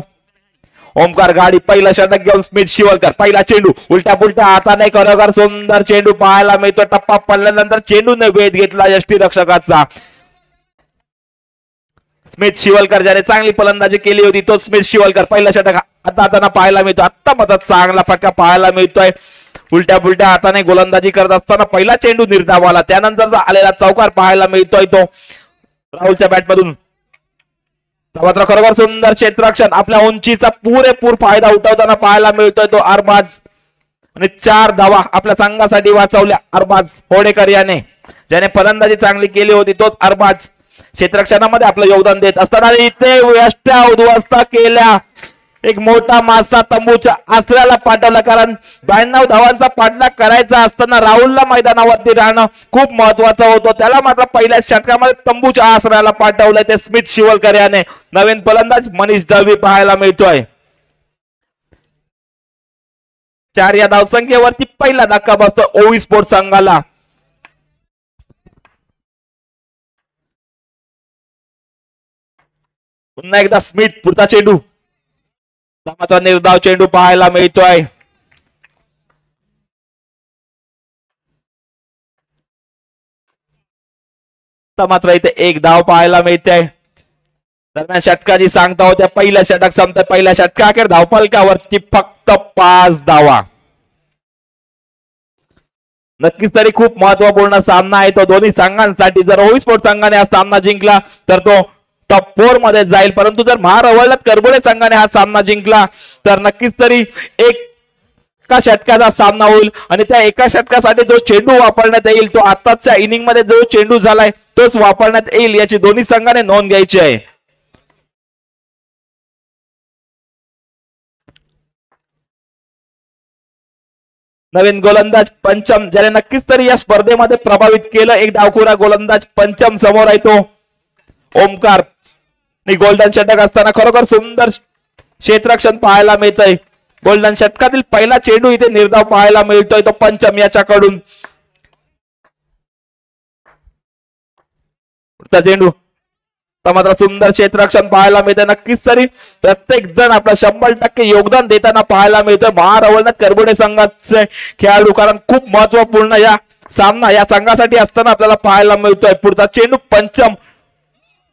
ओमकार गाडी पहिला षटक घेऊन स्मिथ शिवलकर पहिला चेंडू उलट्या पुलट्या हाताने खरोखर सुंदर चेंडू पाहायला मिळतो टप्पा पडल्यानंतर चेंडूने वेध घेतला यष्टीरक्षकाचा स्मिथ शिवलकर ज्याने चांगली फलंदाजी केली होती तो स्मिथ शिवलकर पहिला षटक हाताना पाहायला मिळतो आता मात्र चांगला फटका पाहायला मिळतोय उलट्या पुलट्या हाताने गोलंदाजी करत असताना पहिला चेंडू निर्धावाला त्यानंतर आलेला चौकार पाहायला मिळतोय तो राहुलच्या बॅटमधून मात्र खरोखर सुंदर क्षेत्ररक्षण आपल्या उंचीचा पुरेपूर फायदा उठवताना पाहायला मिळतोय तो अरबाज आणि 4 धावा आपल्या संघासाठी वाचवल्या अरबाज होडेकर याने ज्याने फलंदाजी चांगली केली होती तोच अरबाज क्षेत्ररक्षणामध्ये आपलं योगदान देत असताना इथे यष्ट्या उद्ध्वस्त केल्या एक मोठा मासा तंबूच्या आसऱ्याला पाठवला कारण 92 धावांचा पाठलाग करायचा असताना राहुलला मैदानावरती राहणं खूप महत्वाचं होतं त्याला मात्र पहिल्या षटकामध्ये तंबूच्या आसऱ्याला पाठवलंय ते स्मिथ शिवलकर याने नवीन फलंदाज मनीष दळवी पाहायला मिळतोय 4 या धावसंख्येवरती पहिला धक्का बसतो ओवी स्पोर्ट्स संघाला पुन्हा एकदा स्मिथ पुढचा चेंडू मात्र निर्धाव चेंडू पाहायला मिळतोय मात्र इथे 1 धाव पाहायला मिळते दरम्यान षटकाची सांगता होत्या पहिल्या षटक संपत पहिल्या षटका अखेर धावफलकावरती फक्त 5 धावा नक्कीच तरी खूप महत्वपूर्ण सामना आहे तो दोन्ही संघांसाठी जर ओवी स्पोर्ट्स संघाने हा सामना जिंकला तर तो टॉप 4 मध्ये जाईल परंतु जर महारवळनाथ करबोडे संघाने हा सामना जिंकला तर नक्कीच तरी एका षटकाचा सामना होईल आणि त्या एका षटकासाठी जो चेंडू वापरण्यात येईल तो आताच्या इनिंग मध्ये जो चेंडू झालाय तोच वापरण्यात येईल याची दोन्ही संघाने नोंद घ्यायची आहे नवीन गोलंदाज पंचम ज्याने नक्कीच तरी या स्पर्धेमध्ये प्रभावित केलं एक डावखुरा गोलंदाज पंचम समोर आहे तो ओमकार गोल्डन षटक असताना खरोखर सुंदर क्षेत्ररक्षण पाहायला मिळतंय गोल्डन षटकातील पहिला चेंडू इथे निर्धाव पाहायला मिळतोय तो पंचम याच्याकडून चेंडू मात्र सुंदर क्षेत्ररक्षण पाहायला मिळतंय नक्कीच तरी प्रत्येक जण आपलं 100% योगदान देताना पाहायला मिळतोय महारवळनाथ करबोडे संघाचे खेळाडू कारण खूप महत्वपूर्ण या सामना या संघासाठी असताना आपल्याला पाहायला मिळतोय पुढचा चेंडू पंचम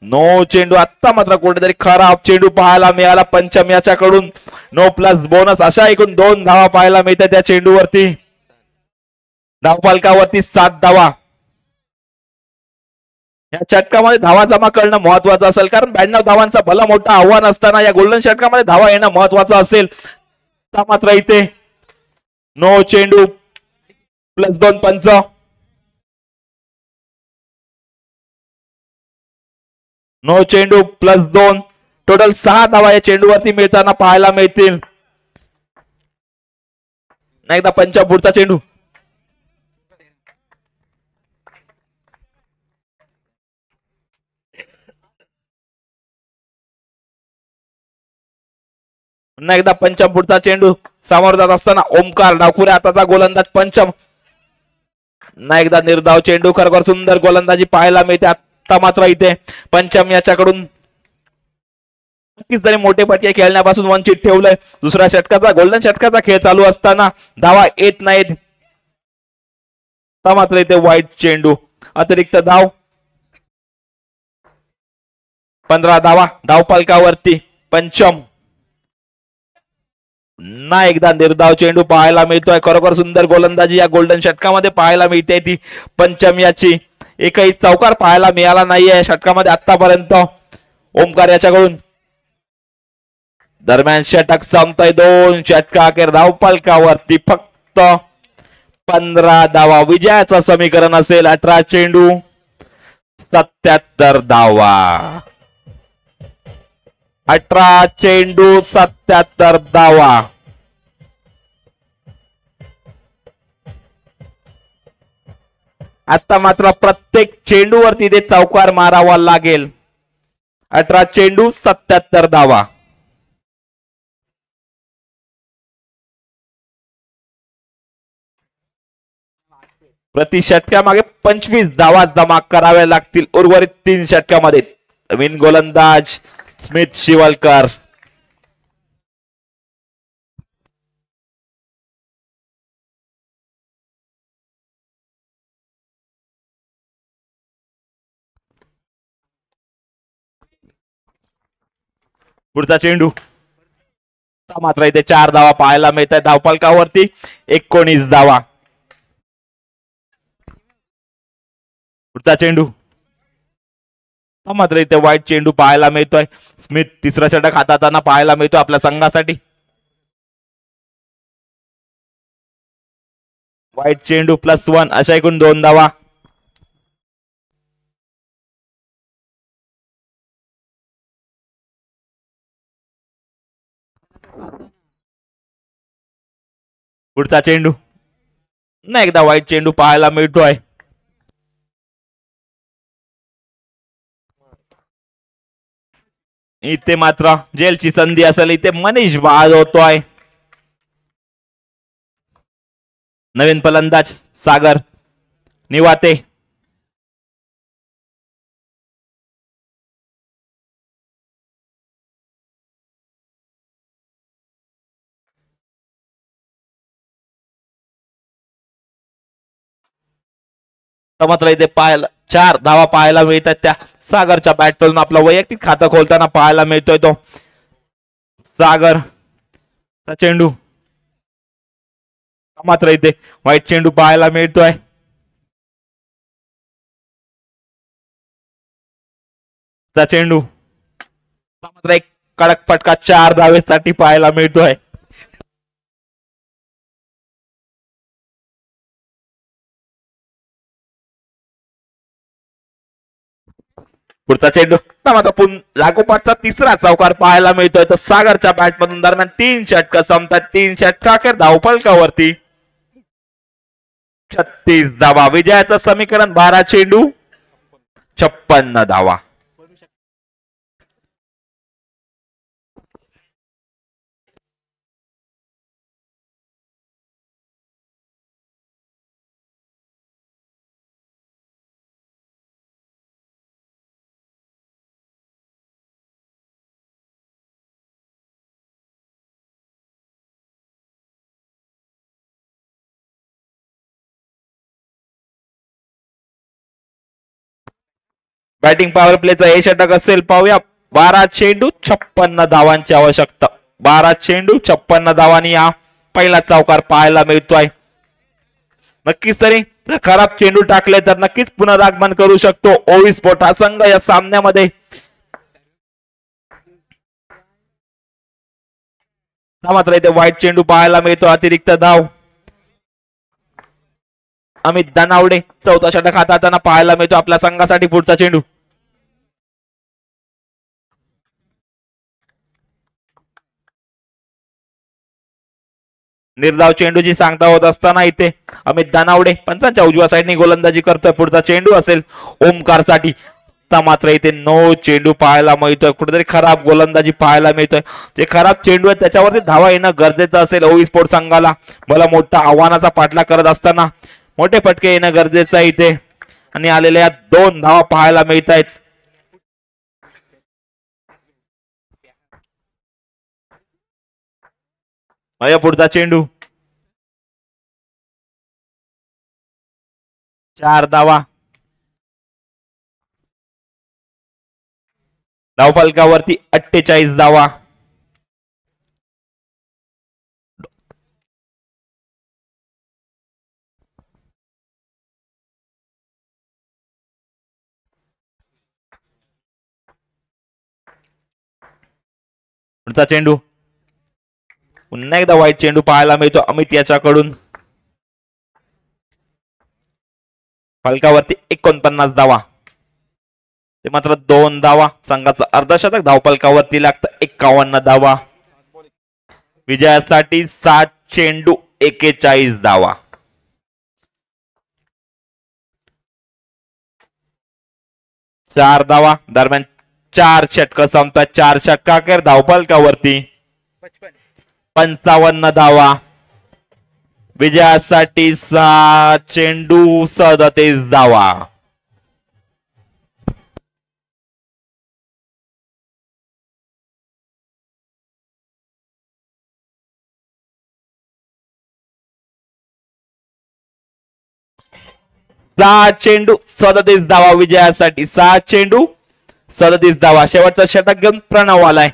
नो चेंडू आता मात्र कुठेतरी खराब चेंडू पाहायला मिळाला पंचम याच्याकडून नो प्लस बोनस अशा एकूण 2 धावा पाहायला मिळतात त्या चेंडूवरती धावफलकावरती 7 धावा या षटकामध्ये धावा जमा करणं महत्वाचं असेल कारण 92 धावांचा भला मोठा आव्हान असताना या गोल्डन षटकामध्ये धावा येणं महत्वाचं असेल मात्र इथे नो चेंडू प्लस 2 पंच नो चेंडू प्लस 2 टोटल 6 धावा या चेंडूवरती मिळताना पाहायला मिळतील एकदा पंच पुढचा चेंडू पुन्हा एकदा पंचम पुढचा चेंडू समोर जात असताना ओमकार डावखुऱ्या हाताचा गोलंदाज पंचम पुन्हा एकदा निर्धाव चेंडू खरोखर सुंदर गोलंदाजी पाहायला मिळते आता मात्र इथे पंचम याच्याकडून नक्कीच तरी मोठे फटके खेळण्यापासून वंचित ठेवलंय दुसऱ्या षटकाचा गोल्डन षटकाचा खेळ चालू असताना धावा येत नाहीत मात्र इथे वाईट चेंडू अतिरिक्त धाव 15 धावा धावफलकावरती पंचम ना एकदा निर्धाव चेंडू पाहायला मिळतोय खरोखर सुंदर गोलंदाजी या गोल्डन षटकामध्ये पाहायला मिळते ती पंचम याची एकही चौकार पाहायला मिळाला नाहीये षटकामध्ये आतापर्यंत ओमकार याच्याकडून दरम्यान षटक संपतंय 2 षटका अखेर धावफलकावरती फक्त 15 धावा विजयाचं समीकरण असेल 18 चेंडू 77 धावा 18 चेंडू 77 धावा आता मात्र प्रत्येक चेंडूवरती ते चौकार मारावा लागेल 18 चेंडू 77 धावा प्रति षटकामागे 25 धावा जमा कराव्या लागतील उर्वरित 3 षटकामध्ये. नवीन गोलंदाज स्मित शिवलकर. पुढचा चेंडू मात्र इथे 4 धावा पाहायला मिळत आहे धावफलकावरती. 19 धावा. पुढचा चेंडू मात्र इथे वाईट चेंडू पाहायला मिळतोय. स्मिथ तिसरा षटक हाताळताना पाहायला मिळतो आपल्या संघासाठी. वाईट चेंडू +1 अशा एकूण 2 धावा. पुढचा चेंडू पुन्हा एकदा वाईट चेंडू पाहायला मिळतोय. इथे मात्र जेलची संधी असेल. इथे मनीष बाद होतोय. नवीन फलंदाज सागर निवाते. मात्र इथे पाहायला 4 धावा पाहायला मिळतात त्या सागरच्या बॅटमधून. आपलं वैयक्तिक खातं खोलताना पाहायला मिळतोय तो सागर. चेंडू मात्र इथे वाईट चेंडू पाहायला मिळतोय. चेंडू मात्र एक कडक फटका 4 धावेसाठी पाहायला मिळतोय. पुढचा चेंडू मात्र लागोपाठचा तिसरा चौकार पाहायला मिळतोय. तर सागरच्या बॅटमधून दरम्यान 3 षटक संपतात. 3 षटकाखेर धावफलकावरती 36 धावा. विजयाचं समीकरण 12 चेंडू 56 धावा. बॅटिंग पॉवर प्लेचा हे षटक असेल पाहूया. 12 चेंडू 56 धावांची आवश्यकता. 12 चेंडू 56 धावांनी हा पहिला चौकार पाहायला मिळतोय. नक्कीच तरी जर खराब चेंडू टाकले तर नक्कीच पुनरागमन करू शकतो ओवी स्पोर्ट हा संघ या सामन्यामध्ये. मात्र इथे वाईट चेंडू पाहायला मिळतो. अतिरिक्त धाव अमित दानावडे चौथा षटक हाताळताना पाहायला मिळतो आपल्या संघासाठी. पुढचा चेंडू निर्धाव चेंडूची सांगता होत असताना इथे अमित दानावडे पंचांच्या उजव्या साईडने गोलंदाजी करतोय. पुढचा चेंडू असेल ओमकार साठी. मात्र इथे 9 चेंडू पाहायला मिळतोय. कुठेतरी खराब गोलंदाजी पाहायला मिळतोय. जे खराब चेंडू आहे त्याच्यावरती धावा येणं गरजेचं असेल ओवी स्पोर्ट संघाला. मला मोठा आव्हानाचा पाठलाग करत असताना मोठे फटके येणं गरजेचं आहे इथे. आणि आलेल्या 2 धावा पाहायला मिळत आहेत. पुढचा चेंडू 4 धावा. धावफलकावरती 48 धावा. पुढचा चेंडू पुन्हा एकदा वाईट चेंडू पाहायला मिळतो अमित याच्याकडून. फलकावरती 49 धावा. ते मात्र 2 धावा. संघाचं अर्धशतक धावफलकावरती लागतं 51 धावा. विजयासाठी 7 चेंडू 41 धावा. चार धावा दरम्यान 4 षटक संपतात. 4 षटकाखेर धावफलकावरती 55 धावा. विजयासाठी 6 चेंडू 37 धावा. सहा चेंडू 37 धावा विजयासाठी. 6 चेंडू 37 धावा. शेवटचा षटक घेऊन प्रणव आलाय.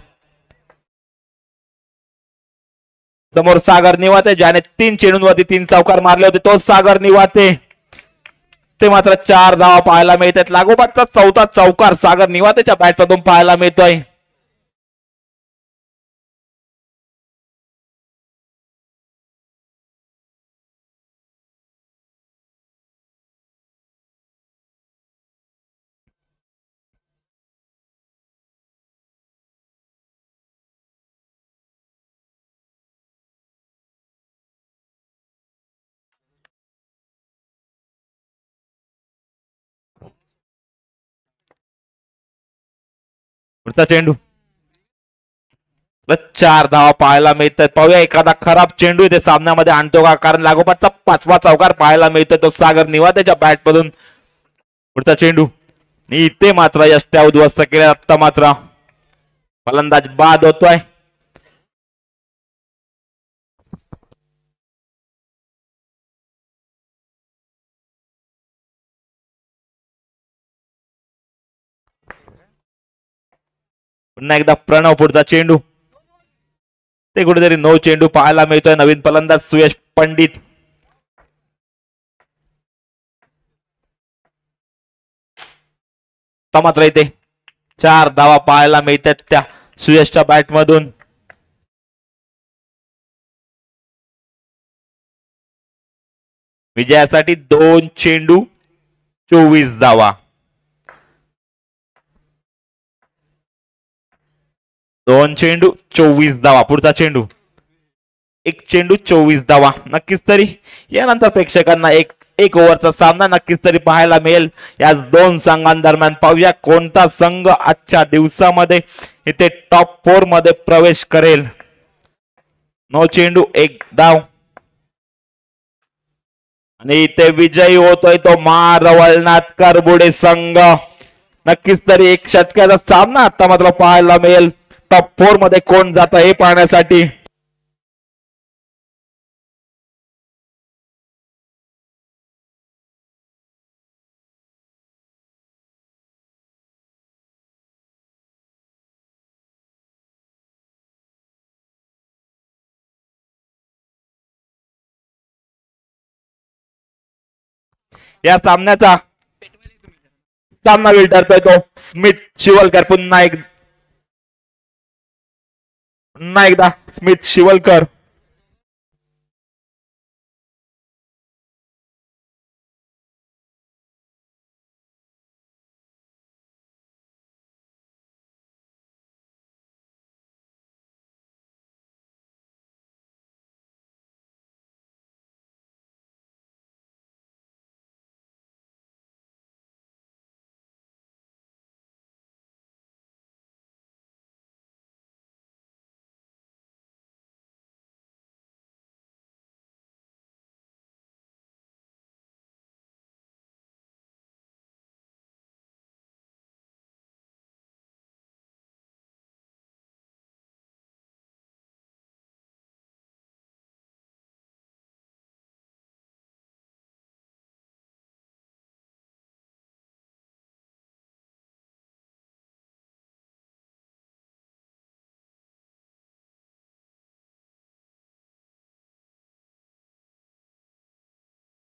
समोर सागर निवाते ज्याने 3 चेंडूंवरती 3 चौकार मारले होते तो सागर निवाते. ते मात्र 4 धावा पाहायला मिळतात. लागोपाठचा 4था चौकार सागर निवातेच्या बॅटमधून पाहायला मिळतोय. पुढचा चेंडू 4 धावा पाहायला मिळतात. पाहूया एखादा खराब चेंडू इथे सामन्यामध्ये आणतो का, कारण लागोपाठचा 5वा चौकार पाहायला मिळतोय तो सागर निवातेच्या बॅट मधून. पुढचा चेंडू इथे मात्र यष्ट्या उद्ध्वस्त केल्या. आता मात्र फलंदाज बाद होतोय. पुन्हा एकदा प्रणव. पुढचा चेंडू ते कुठेतरी 9 चेंडू पाहायला मिळतोय. नवीन फलंदाज सुयश पंडित. मात्र इथे 4 धावा पाहायला मिळतात त्या सुयशच्या बॅट मधून. विजयासाठी 2 चेंडू 24 धावा. 2 चेंडू 24 धावा. पुढचा चेंडू 1 चेंडू 24 धावा. नक्कीच तरी यानंतर प्रेक्षकांना एक ओव्हरचा सामना नक्कीच तरी पाहायला मिळेल या 2 संघांदरम्यान. पाहूया कोणता संघ आजच्या दिवसामध्ये इथे टॉप 4 मध्ये प्रवेश करेल. 9 चेंडू 1 धाव आणि इथे विजयी होतोय तो मारवळनाथ करबुडे संघ. नक्कीच तरी एक षटकाचा सामना आता मात्र पाहायला मिळेल. टॉप 4 मध्ये कोण जात हे पाहण्यासाठी. या सामन्याचा सामनावीर ठरतोय तो स्मिथ शिवलकर. पुन्हा एकदा Smit Shivalkar.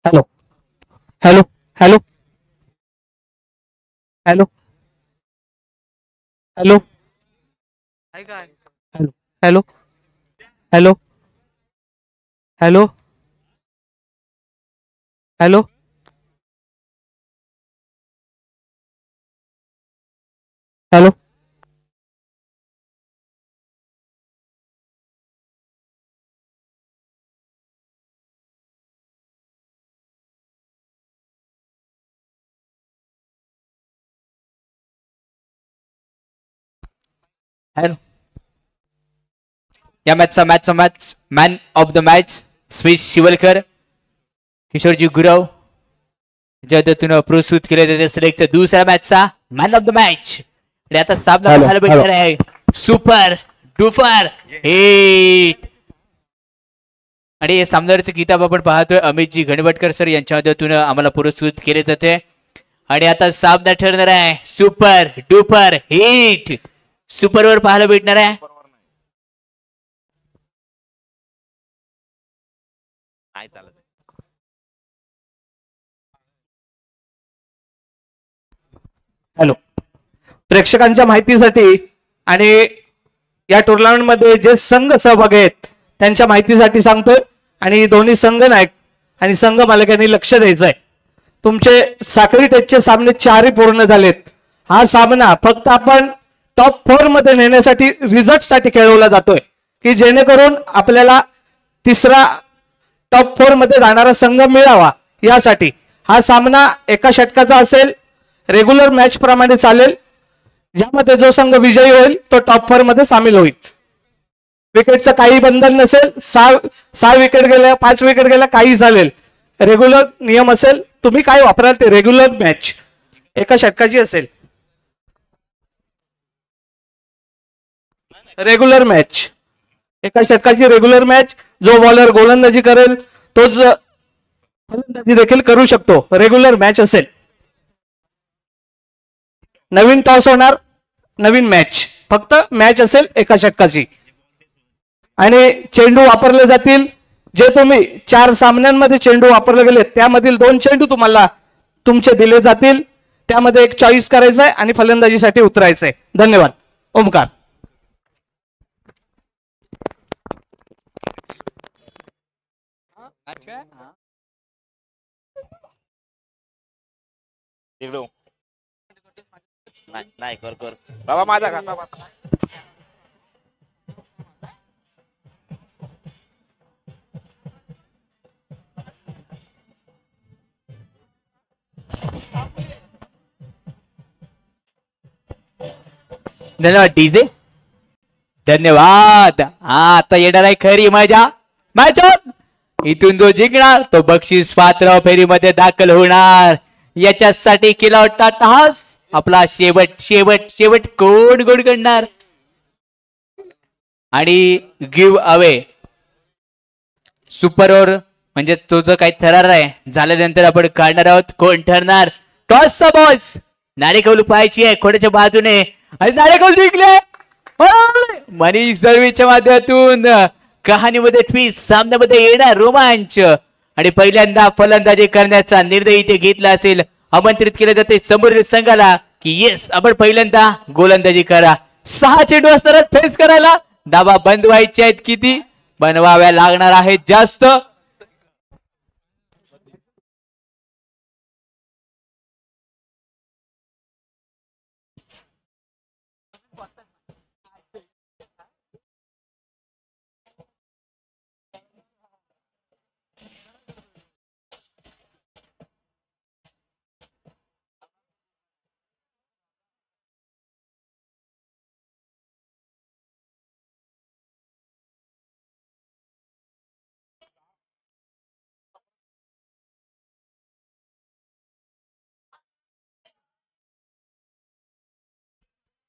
Hello hello hello hello hello hello hello hello hello hello hello या match man of the match Smit Shivalkar, Kishorji Gurav ज्या पद्धतीनं प्रस्तुत केले जाते सिलेक्टचा दुसऱ्या मॅचचा मॅन ऑफ द मॅच. आणि आता सामना पाहायला भेटणार आहे सुपर डुपर हिट. आणि हे सामन्यावरचे किताब आपण पाहतोय अमितजी घनवटकर सर यांच्या मदतीतून आम्हाला पुरस्कृत केले जाते. आणि आता सामना ठरणार आहे सुपर डुपर हिट. सुपरवर पाहायला भेटणार आहे हॅलो, प्रेक्षकांच्या माहितीसाठी आणि या टुर्नामेंट मध्ये जे संघ सहभागी आहेत त्यांच्या माहितीसाठी सांगतोय. आणि दोन्ही संघ नायक आणि संघ मालकांनी लक्ष द्यायचंय. तुमचे साखळी टचचे सामने 4ही पूर्ण झालेत. हा सामना फक्त आपण टॉप 4 मध्ये नेण्यासाठी रिझल्ट साठी खेळवला जातोय की जेणेकरून आपल्याला तिसरा टॉप 4 मध्ये जाणारा संघ मिळावा. यासाठी हा सामना एका षटकाचा असेल, रेग्युलर मॅच प्रमाणे चालेल. ज्यामध्ये जो संघ विजयी होईल तो टॉप 4 मध्ये सामील होईल. विकेटचं काही बंधन नसेल. 6 विकेट गेल्या, 5 विकेट गेल्या काही चालेल. रेग्युलर नियम असेल. तुम्ही काय वापराल ते रेग्युलर मॅच एका षटकाची असेल. रेग्युलर मॅच एका षटकाची रेग्युलर मॅच. जो बॉलर गोलंदाजी करेल तोच फलंदाजी देखील करू शकतो. रेग्युलर मॅच असेल. नवीन टॉस होणार, नवीन मॅच. फक्त मॅच असेल एका षटकाची. आणि चेंडू वापरले जातील. जे तुम्ही 4 सामन्यांमध्ये चेंडू वापरले गेले त्यामधील 2 चेंडू तुम्हाला तुमचे दिले जातील. त्यामध्ये एक चॉईस करायचं आहे आणि फलंदाजीसाठी उतरायचंय. धन्यवाद. ओमकार. नाही कर कर बाबा माझा का धन्यवाद डीजे, धन्यवाद. हा आता येणार आहे खरी मजा. मॅच इथून जो जिंकणार तो बक्षीस पात्र फेरीमध्ये दाखल होणार. याच्यासाठी केला होता टास. आपला शेवट शेवट शेवट कोण गोड करणार आणि गिव्ह अवे सुपर ओव्हर म्हणजे तो जो काही थरार आहे झाल्यानंतर आपण काढणार आहोत. कोण ठरणार टॉसचा बॉस. नाणेकौल पाहायची आहे कोणाच्या बाजूने आणि नाणेकौल जिंकले. मनीष दळवीच्या माध्यमातून कहाणीमध्ये ट्विस्ट, सामन्यामध्ये येणार रोमांच आणि पहिल्यांदा फलंदाजी करण्याचा निर्णय इथे घेतला असेल. आमंत्रित केले जाते समोरील संघाला की येस आपण पहिल्यांदा गोलंदाजी करा. 6 चेंडू असणार फेस करायला. धावा बंद व्हायचे आहेत किती? बनवाव्या लागणार आहेत जास्त.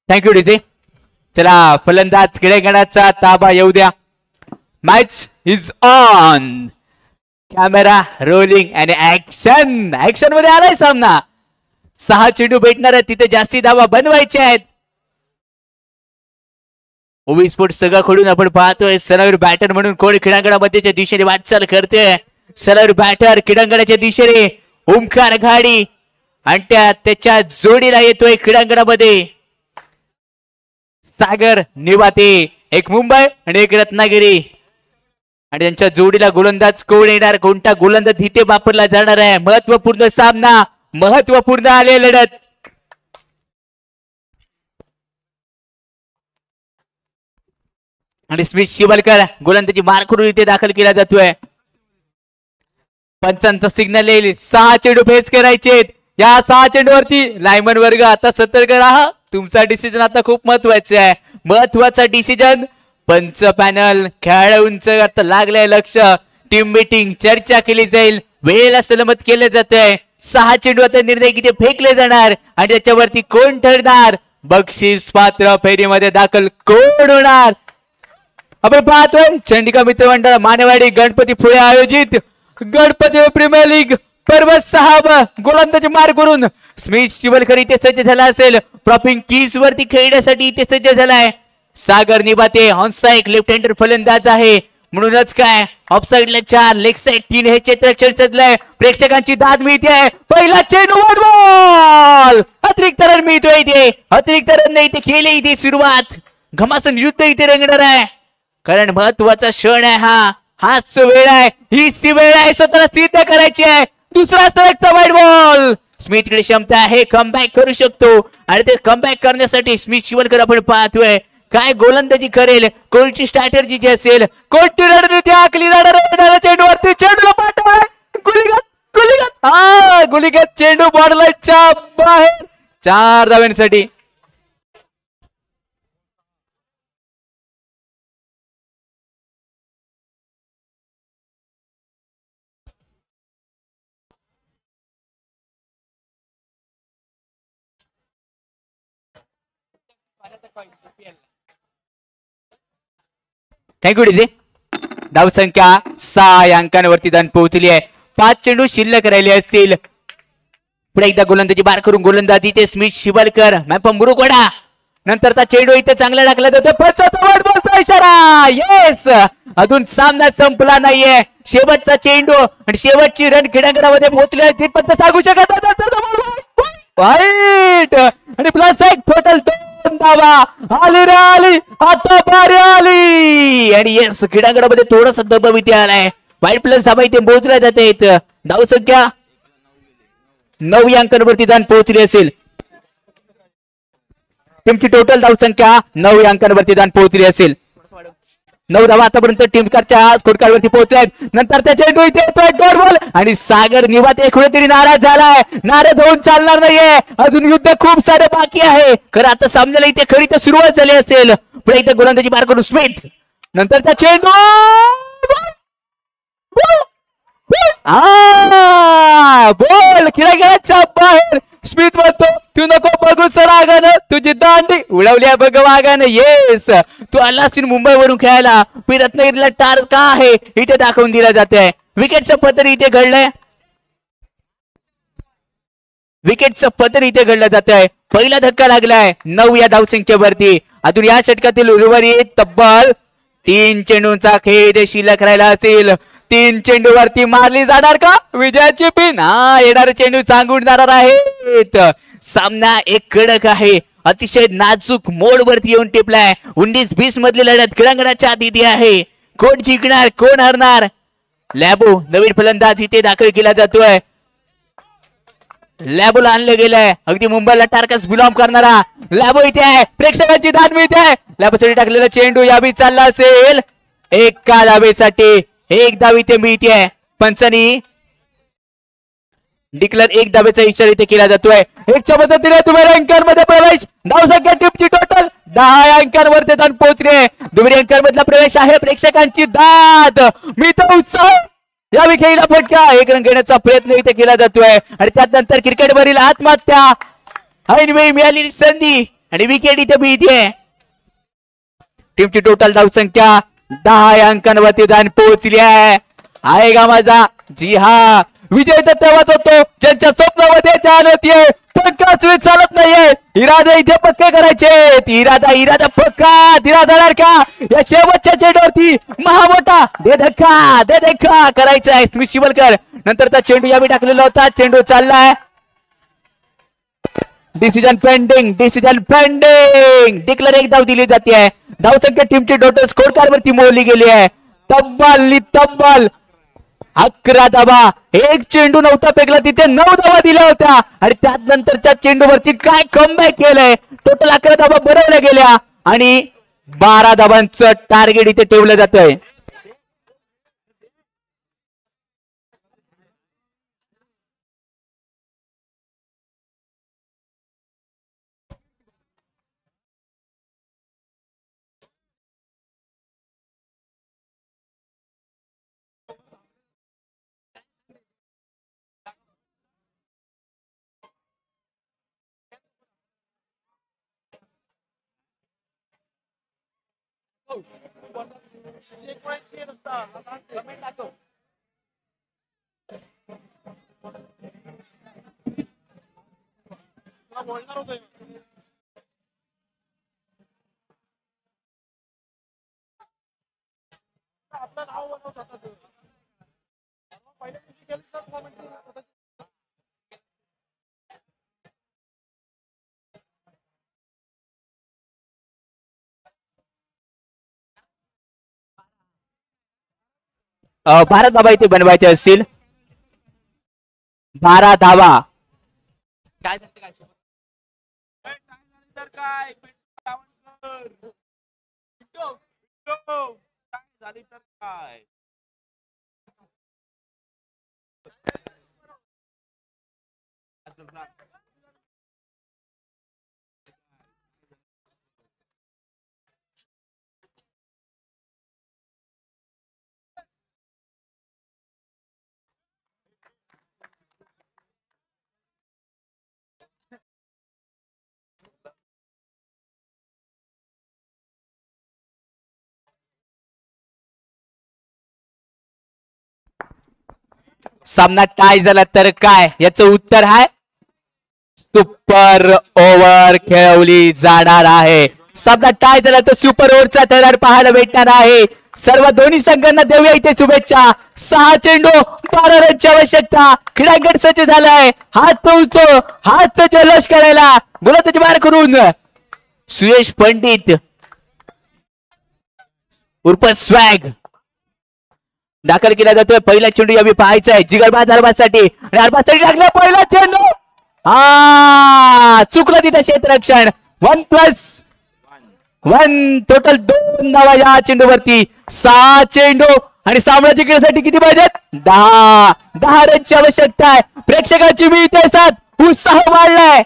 Thank you DJ. चला फलंदाज खेळगडाचा ताबा येऊ द्या. Match is on. Camera rolling आणि ऍक्शन. ऍक्शन मध्ये आलाय सामना. 6 चेंडू भेटणार आहेत तिथे जास्ती धावा बनवायचे आहेत. ओवी स्पोर्ट्स सगळ्याकडून आपण पाहतोय सलामीर बॅटर म्हणून कोण क्रीडांगणामध्येच्या दिशेने वाटचाल करते. सलामीर बॅटर क्रीडांगणाच्या दिशेने ओमकार घाडी आणि त्याच्या जोडीला येतोय क्रीडांगणामध्ये सागर निवाते. एक मुंबई आणि एक रत्नागिरी आणि त्यांच्या जोडीला गोलंदाज कोण येणार, कोणता गोलंदाज इथे वापरला जाणार आहे. महत्वपूर्ण सामना, महत्वपूर्ण आले लढत. आणि स्मित शिवलकर गोलंदाजी मार करून इथे दाखल केला जातोय. पंचांचा सिग्नल येईल. 6 चेंडू फेस करायचे. या 6 चेंडूवरती लायमन वर्ग आता सतर्क राहा. तुमचा डिसिजन आता खूप महत्वाचा आहे. महत्वाचा डिसिजन. पंच पॅनल खेळाडूंच आता लागलंय लक्ष टीम मीटिंग चर्चा केली जाईल. वेळेला सलामत केलं जात आहे. 6 चेंडू आता निर्णय किती फेकले जाणार आणि त्याच्यावरती कोण ठरणार. बक्षीस पात्र फेरीमध्ये दाखल कोण होणार. आपण पाहतोय चंडिका मित्रमंडळ मानेवाडी गणपती पुढे आयोजित गणपती प्रीमियर लीग पर्व 6 गोलंदाजी मार करून स्मिथ शिवलकर इथे सज्ज झाला असेल. प्रॉपिंग कीज वरती खेळण्यासाठी इथे सज्ज झालाय. सागर निबाते ऑनसाइड लेफ्ट हँडर फलंदाज आहे. म्हणूनच काय ऑफसाइडला 4 लेग साइड 3 हे क्षेत्ररक्षण सजलंय. प्रेक्षकांची दाद मिळते. पहिला चेंडू बॉल अतिरिक्त रन मिळतोय. इथे अतिरिक्त रन नाही इथे खेळले. इथे सुरुवात घमासन युद्ध इथे रंगणार आहे. कारण महत्वाचा क्षण आहे हाच वेळ आहे. ही सी वेळ आहे स्वतःला सिद्ध करायची आहे. दुसरा स्ट्राइकचा वाईड बॉल. स्मिथकडे क्षमता आहे कमबॅक करू शकतो आणि ते कमबॅक करण्यासाठी स्मिथ शिवलकर आपण पाहतोय काय गोलंदाजी करेल. कोणती स्ट्रॅटेजी जी असेल कोणती रणनीती आखली जाणार. चेंडूवरती चेंडूला पाठवा गुलीगत गुलीगत गुलीगत चेंडू बॉर्डरच्या बाहेर 4 धावांसाठी. Thank you DJ. धावसंख्या 6 अंकांवरती जाऊन पोहोचली आहे. 5 चेंडू शिल्लक राहिले असतील. पुढे एकदा गोलंदाजी बार करून गोलंदाजी ते स्मिथ शिवलकर मॅप मुरुकोडा. नंतरचा चेंडू इथे चांगला टाकला जातो. इशारा येस. अजून सामना संपला नाहीये. शेवटचा चेंडू आणि शेवटची रन क्रीडांगणामध्ये पोहोचले तिथपर्यंत सांगू शकत वाईट आणि प्लस एक टोटल 2 धावा आली रे आली. आता बारी आली आणि येस क्रीडांगणामध्ये थोडासा दबाव इथे आलाय. वाईट प्लस धावा इथे मोजल्या जाते. धावसंख्या 9 अंकांवरती जाऊन पोहोचली असेल. टीमची टोटल धावसंख्या 9 अंकांवरती जाऊन पोहोचली असेल. 9 धावा आतापर्यंत टीम कारच्या स्कोर कार्ड वरती पोहोचल्यात. नंतर त्या चेंडू इथे येतोय डॉट बॉल आणि सागर निवाते कुठेतरी नाराज झालाय. नाराज होऊन चालणार नाहीये. अजून युद्ध खूप सारे बाकी आहे. खरं आता सामन्याला इथे खरी तर सुरुवात झाली असेल. पुढे एकदा गोलंदाजी बार करून स्मिथ. नंतर त्या चेंडू बॉल खेळाच्या बाहेर. स्मिथ म्हणतो तू नको बघू सर आगानं तुझी दांडी उडवली बघ वागानं. येस तू आलास मुंबईवरून खेळायला. मी रत्नागिरीला टार का आहे इथे दाखवून दिला जाते. विकेटचं पत्र इथे घडलंय. विकेटचं पत्र इथे घडलं जात आहे. पहिला धक्का लागलाय 9 या धावसंख्येवरती. अजून या षटकातील उर्वरित तब्बल 3 चेंडूंचा खेळ शिल्लक राहिला असेल. 3 चेंडूवरती मारली जाणार का विजयाची पिन. येणारे चेंडू सांगून जाणार आहेत. सामना एक कडक आहे. अतिशय नाजूक मोड वरती येऊन टिपलाय. 19-20 मधली लढत क्रीडांगणाच्या आत इथे आहे. कोण जिंकणार कोण हरणार. लॅबो नवीन फलंदाज इथे दाखल केला जातोय. लॅबोला आणलं गेलंय. अगदी मुंबईला टार्कस बिलॉंग करणारा लॅबो इथे आहे. प्रेक्षकांची दाद मिळते. लॅबोसाठी टाकलेला चेंडू यावी चालला असेल. एका धावेसाठी 1 धाव इथे मिळते. पंचांनी डिक्लेअर 1 धावेचा इशारा इथे केला जातोय. 1च्या मदतीने दुहेरी अंकांमध्ये प्रवेश. धावसंख्या टीमची टोटल 10 अंकांवरती जाऊन पोहोचले. दुहेरी अंकांमधला प्रवेश आहे. प्रेक्षकांची दाद मी तो उत्साह या खेळीला फटका 1 रन घेण्याचा प्रयत्न इथे केला जातोय आणि त्यानंतर क्रिकेटवरील आत्महत्या ऐनवेळी मिळालेली संधी आणि विकेट इथे मिळते. टीमची टोटल धावसंख्या 10 अंकांवरती जाऊन पोहोचली आहे का माझा. जी हा विजय तर तेव्हाच होतो ज्यांच्या स्वप्नामध्ये जाण होतीये. पंकाच वेळ चालत नाहीये. इरादे इथे पक्के करायचे. इरादा पक्का दिला जाणार का या शेवटच्या चेंडूवरती. महामोठा दे धक्का करायचा आहे स्मिथ शिवलकर. नंतरचा चेंडू यावी टाकलेला होता. चेंडू चाललाय. डिसिजन पेंडिंग डिक्लेअर 1 धाव दिली जाते. धावसंख्या टीमची टोटल स्कोर कार्ड वरती मोजली गेली आहे. तब्बल 11 धावा. 1 चेंडू नव्हता फेकला तिथे 9 धावा दिल्या होत्या आणि त्यानंतरच्या चेंडूवरती काय कमबॅक केलंय. टोटल 11 धावा बनवल्या गेल्या आणि 12 धावांचं टार्गेट इथे ठेवलं जातंय. 12 धावा इथे बनवायचे असतील. 12 धावा. काय झालं काय? झाली तर काय? सामना टाय झाला तर काय? याचं उत्तर आहे सुपर ओव्हर खेळवली जाणार आहे. सामना टाय झाला तर सुपर ओव्हरचा थरार पाहायला भेटणार आहे. सर्व दोन्ही संघांना देऊया इथे शुभेच्छा. 6 चेंडू 12 रनची आवश्यकता. क्रीडांगण सज्ज झालाय. हात जल्लोष करायला गोलंदाजी बाहेर करून सुयश पंडित उर्फ स्वॅग दाखल केला जातोय. पहिला चेंडू यावी पाहायचा आहे जिगरबाज अरबाजसाठी आणि अरबाजसाठी लागला पहिला चेंडू. चुकलं तिथे क्षेत्ररक्षण. 1+1 टोटल 2 धावा या चेंडूवरती. 6 चेंडू आणि साम्राज्य खेळण्यासाठी किती पाहिजेत? 10 रनची आवश्यकता आहे. प्रेक्षकांची मी इथे साथ उत्साह वाढलाय.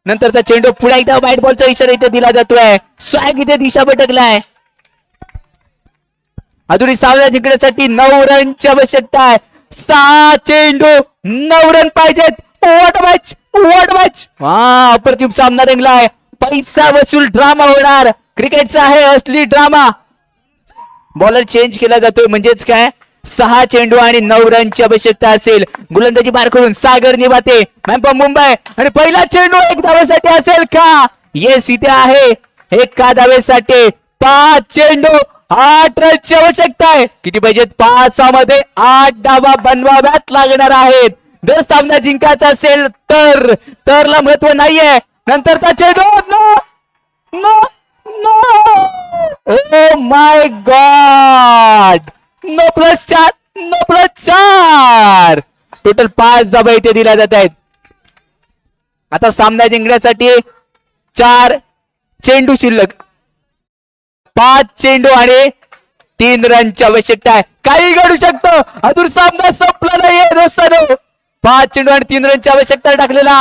नंतरचा चेंडू पुन्हा एकदा व्हाईट बॉलचा इशारा इथे दिला जातोय. स्वॅग इथे दिशा भटकलाय. अधुरी सामना जिंकण्यासाठी 9 रनची आवश्यकता आहे. 6 चेंडू 9 रन पाहिजेत. What match. अप्रतिम सामना रंगलाय. पैसा वसूल ड्रामा होणार. क्रिकेटचा आहे असली ड्रामा. बॉलर चेंज केला जातोय म्हणजेच काय 6 चेंडू आणि 9 रनची आवश्यकता असेल. गोलंदाजी बाहेर करून सागर निवाते मॅम्पा मुंबई आणि पहिला चेंडू 1 धावेसाठी असेल का? येस इथे आहे. 1 धावेसाठी 5 चेंडू 8 रनची आवश्यकता आहे. किती पाहिजेत? 5 मध्ये 8 धावा बनवाव्यात लागणार आहेत. जर सामना जिंकायचा असेल तरला महत्व नाहीये. नंतरचा चेंडू no oh my god. No plus 4 total 5 धावा इथे दिल्या जात आहेत. आता सामना जिंकण्यासाठी 4 चेंडू शिल्लक. 5 चेंडू आणि 3 रनची आवश्यकता आहे. काही घडू शकतं. अजून सामना संपला नाहीये दोस्तांनो. 5 चेंडू आणि 3 रनची आवश्यकता टाकलेला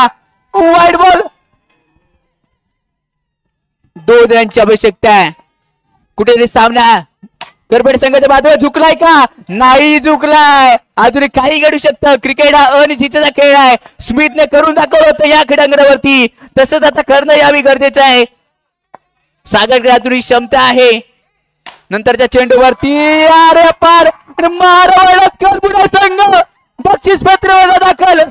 वाईट बॉल. 2 रनची आवश्यकता आहे. कुठे सामना करपेट संघाच्या बाजूला झुकलाय का? नाही झुकलाय. अजून काही घडू शकतं. क्रिकेट हा अनिश्चिततेचा खेळ आहे. स्मिथने करून दाखवलं होतं या क्रीडांगणावरती. तसंच आता करणं यावी गरजेचं आहे. सागर अजूनही क्षमता आहे. नंतरच्या चेंडूवरती अरे पार मारवाड्यात करपुडा संघ बक्षीस पत्र दाखल.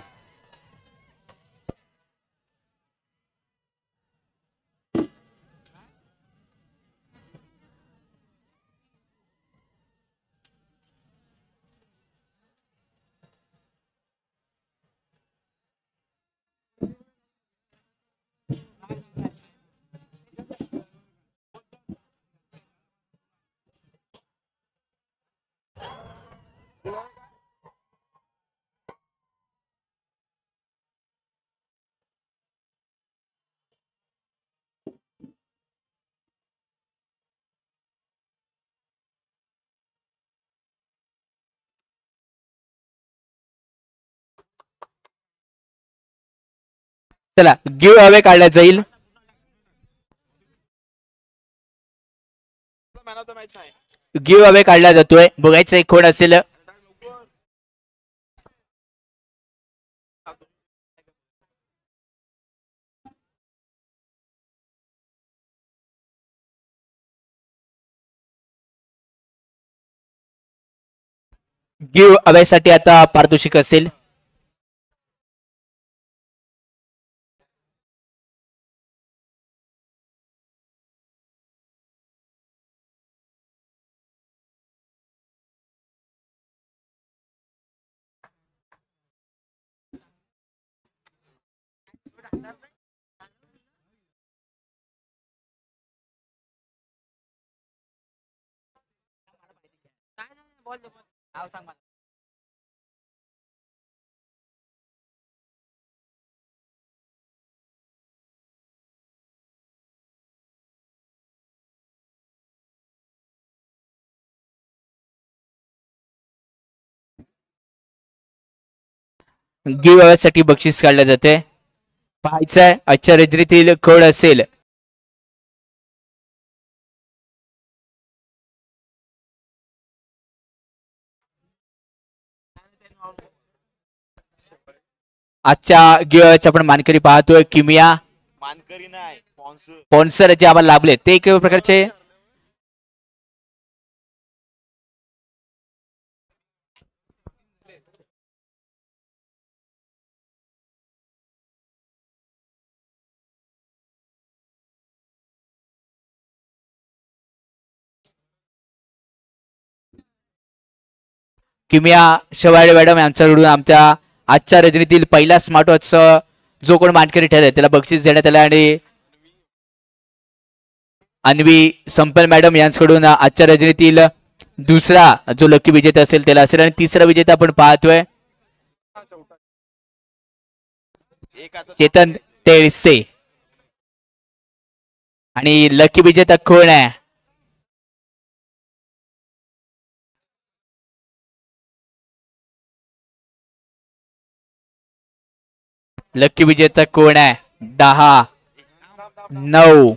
चला गिव्ह अवे काढला जाईल. गिव्ह अवे काढला जातोय. बघायचं कोण असेल. गिव्ह अवे साठी आता पारितोषिक असेल. गिव्ह अवे साठी बक्षीस काढले जाते. पाहायचंय आजच्या रजनीतील कोण असेल. आजच्या गिव्ह आपण मानकरी पाहतोय किमिया. मानकरी नाही स्पॉन्सर जे आम्हाला लाभले ते एक प्रकारचे किमिया शेवाळे मॅडम यांच्याकडून आमच्या आजच्या रजनीतील पहिला स्मार्ट वॉच जो कोण मानकरी ठरेल त्याला बक्षीस देण्यात आलं. आणि अन्वी संपल मॅडम यांच्याकडून आजच्या रजनीतील दुसरा जो लकी विजेता असेल त्याला असेल. आणि तिसरा विजेता आपण पाहतोय चेतन तेळसे. आणि लकी विजेता कोण आहे. लकी विजेता कोण आहे. 10 9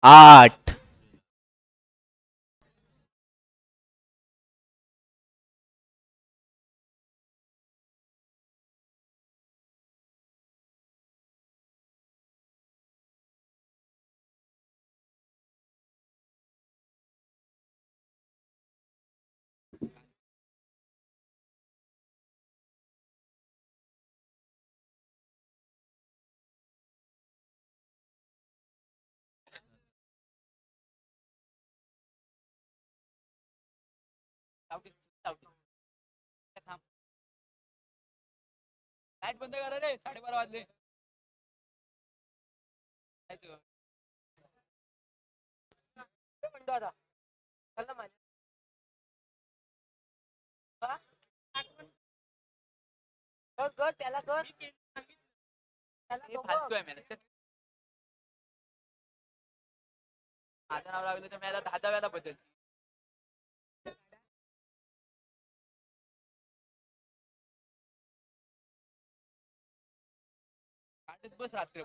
8 लाईट बंद करा रे. 12:30 वाजले. त्याला माझं नाव लागलं तर मला 10 वेळा बदल. बस रात्री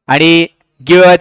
आणि गिव्ह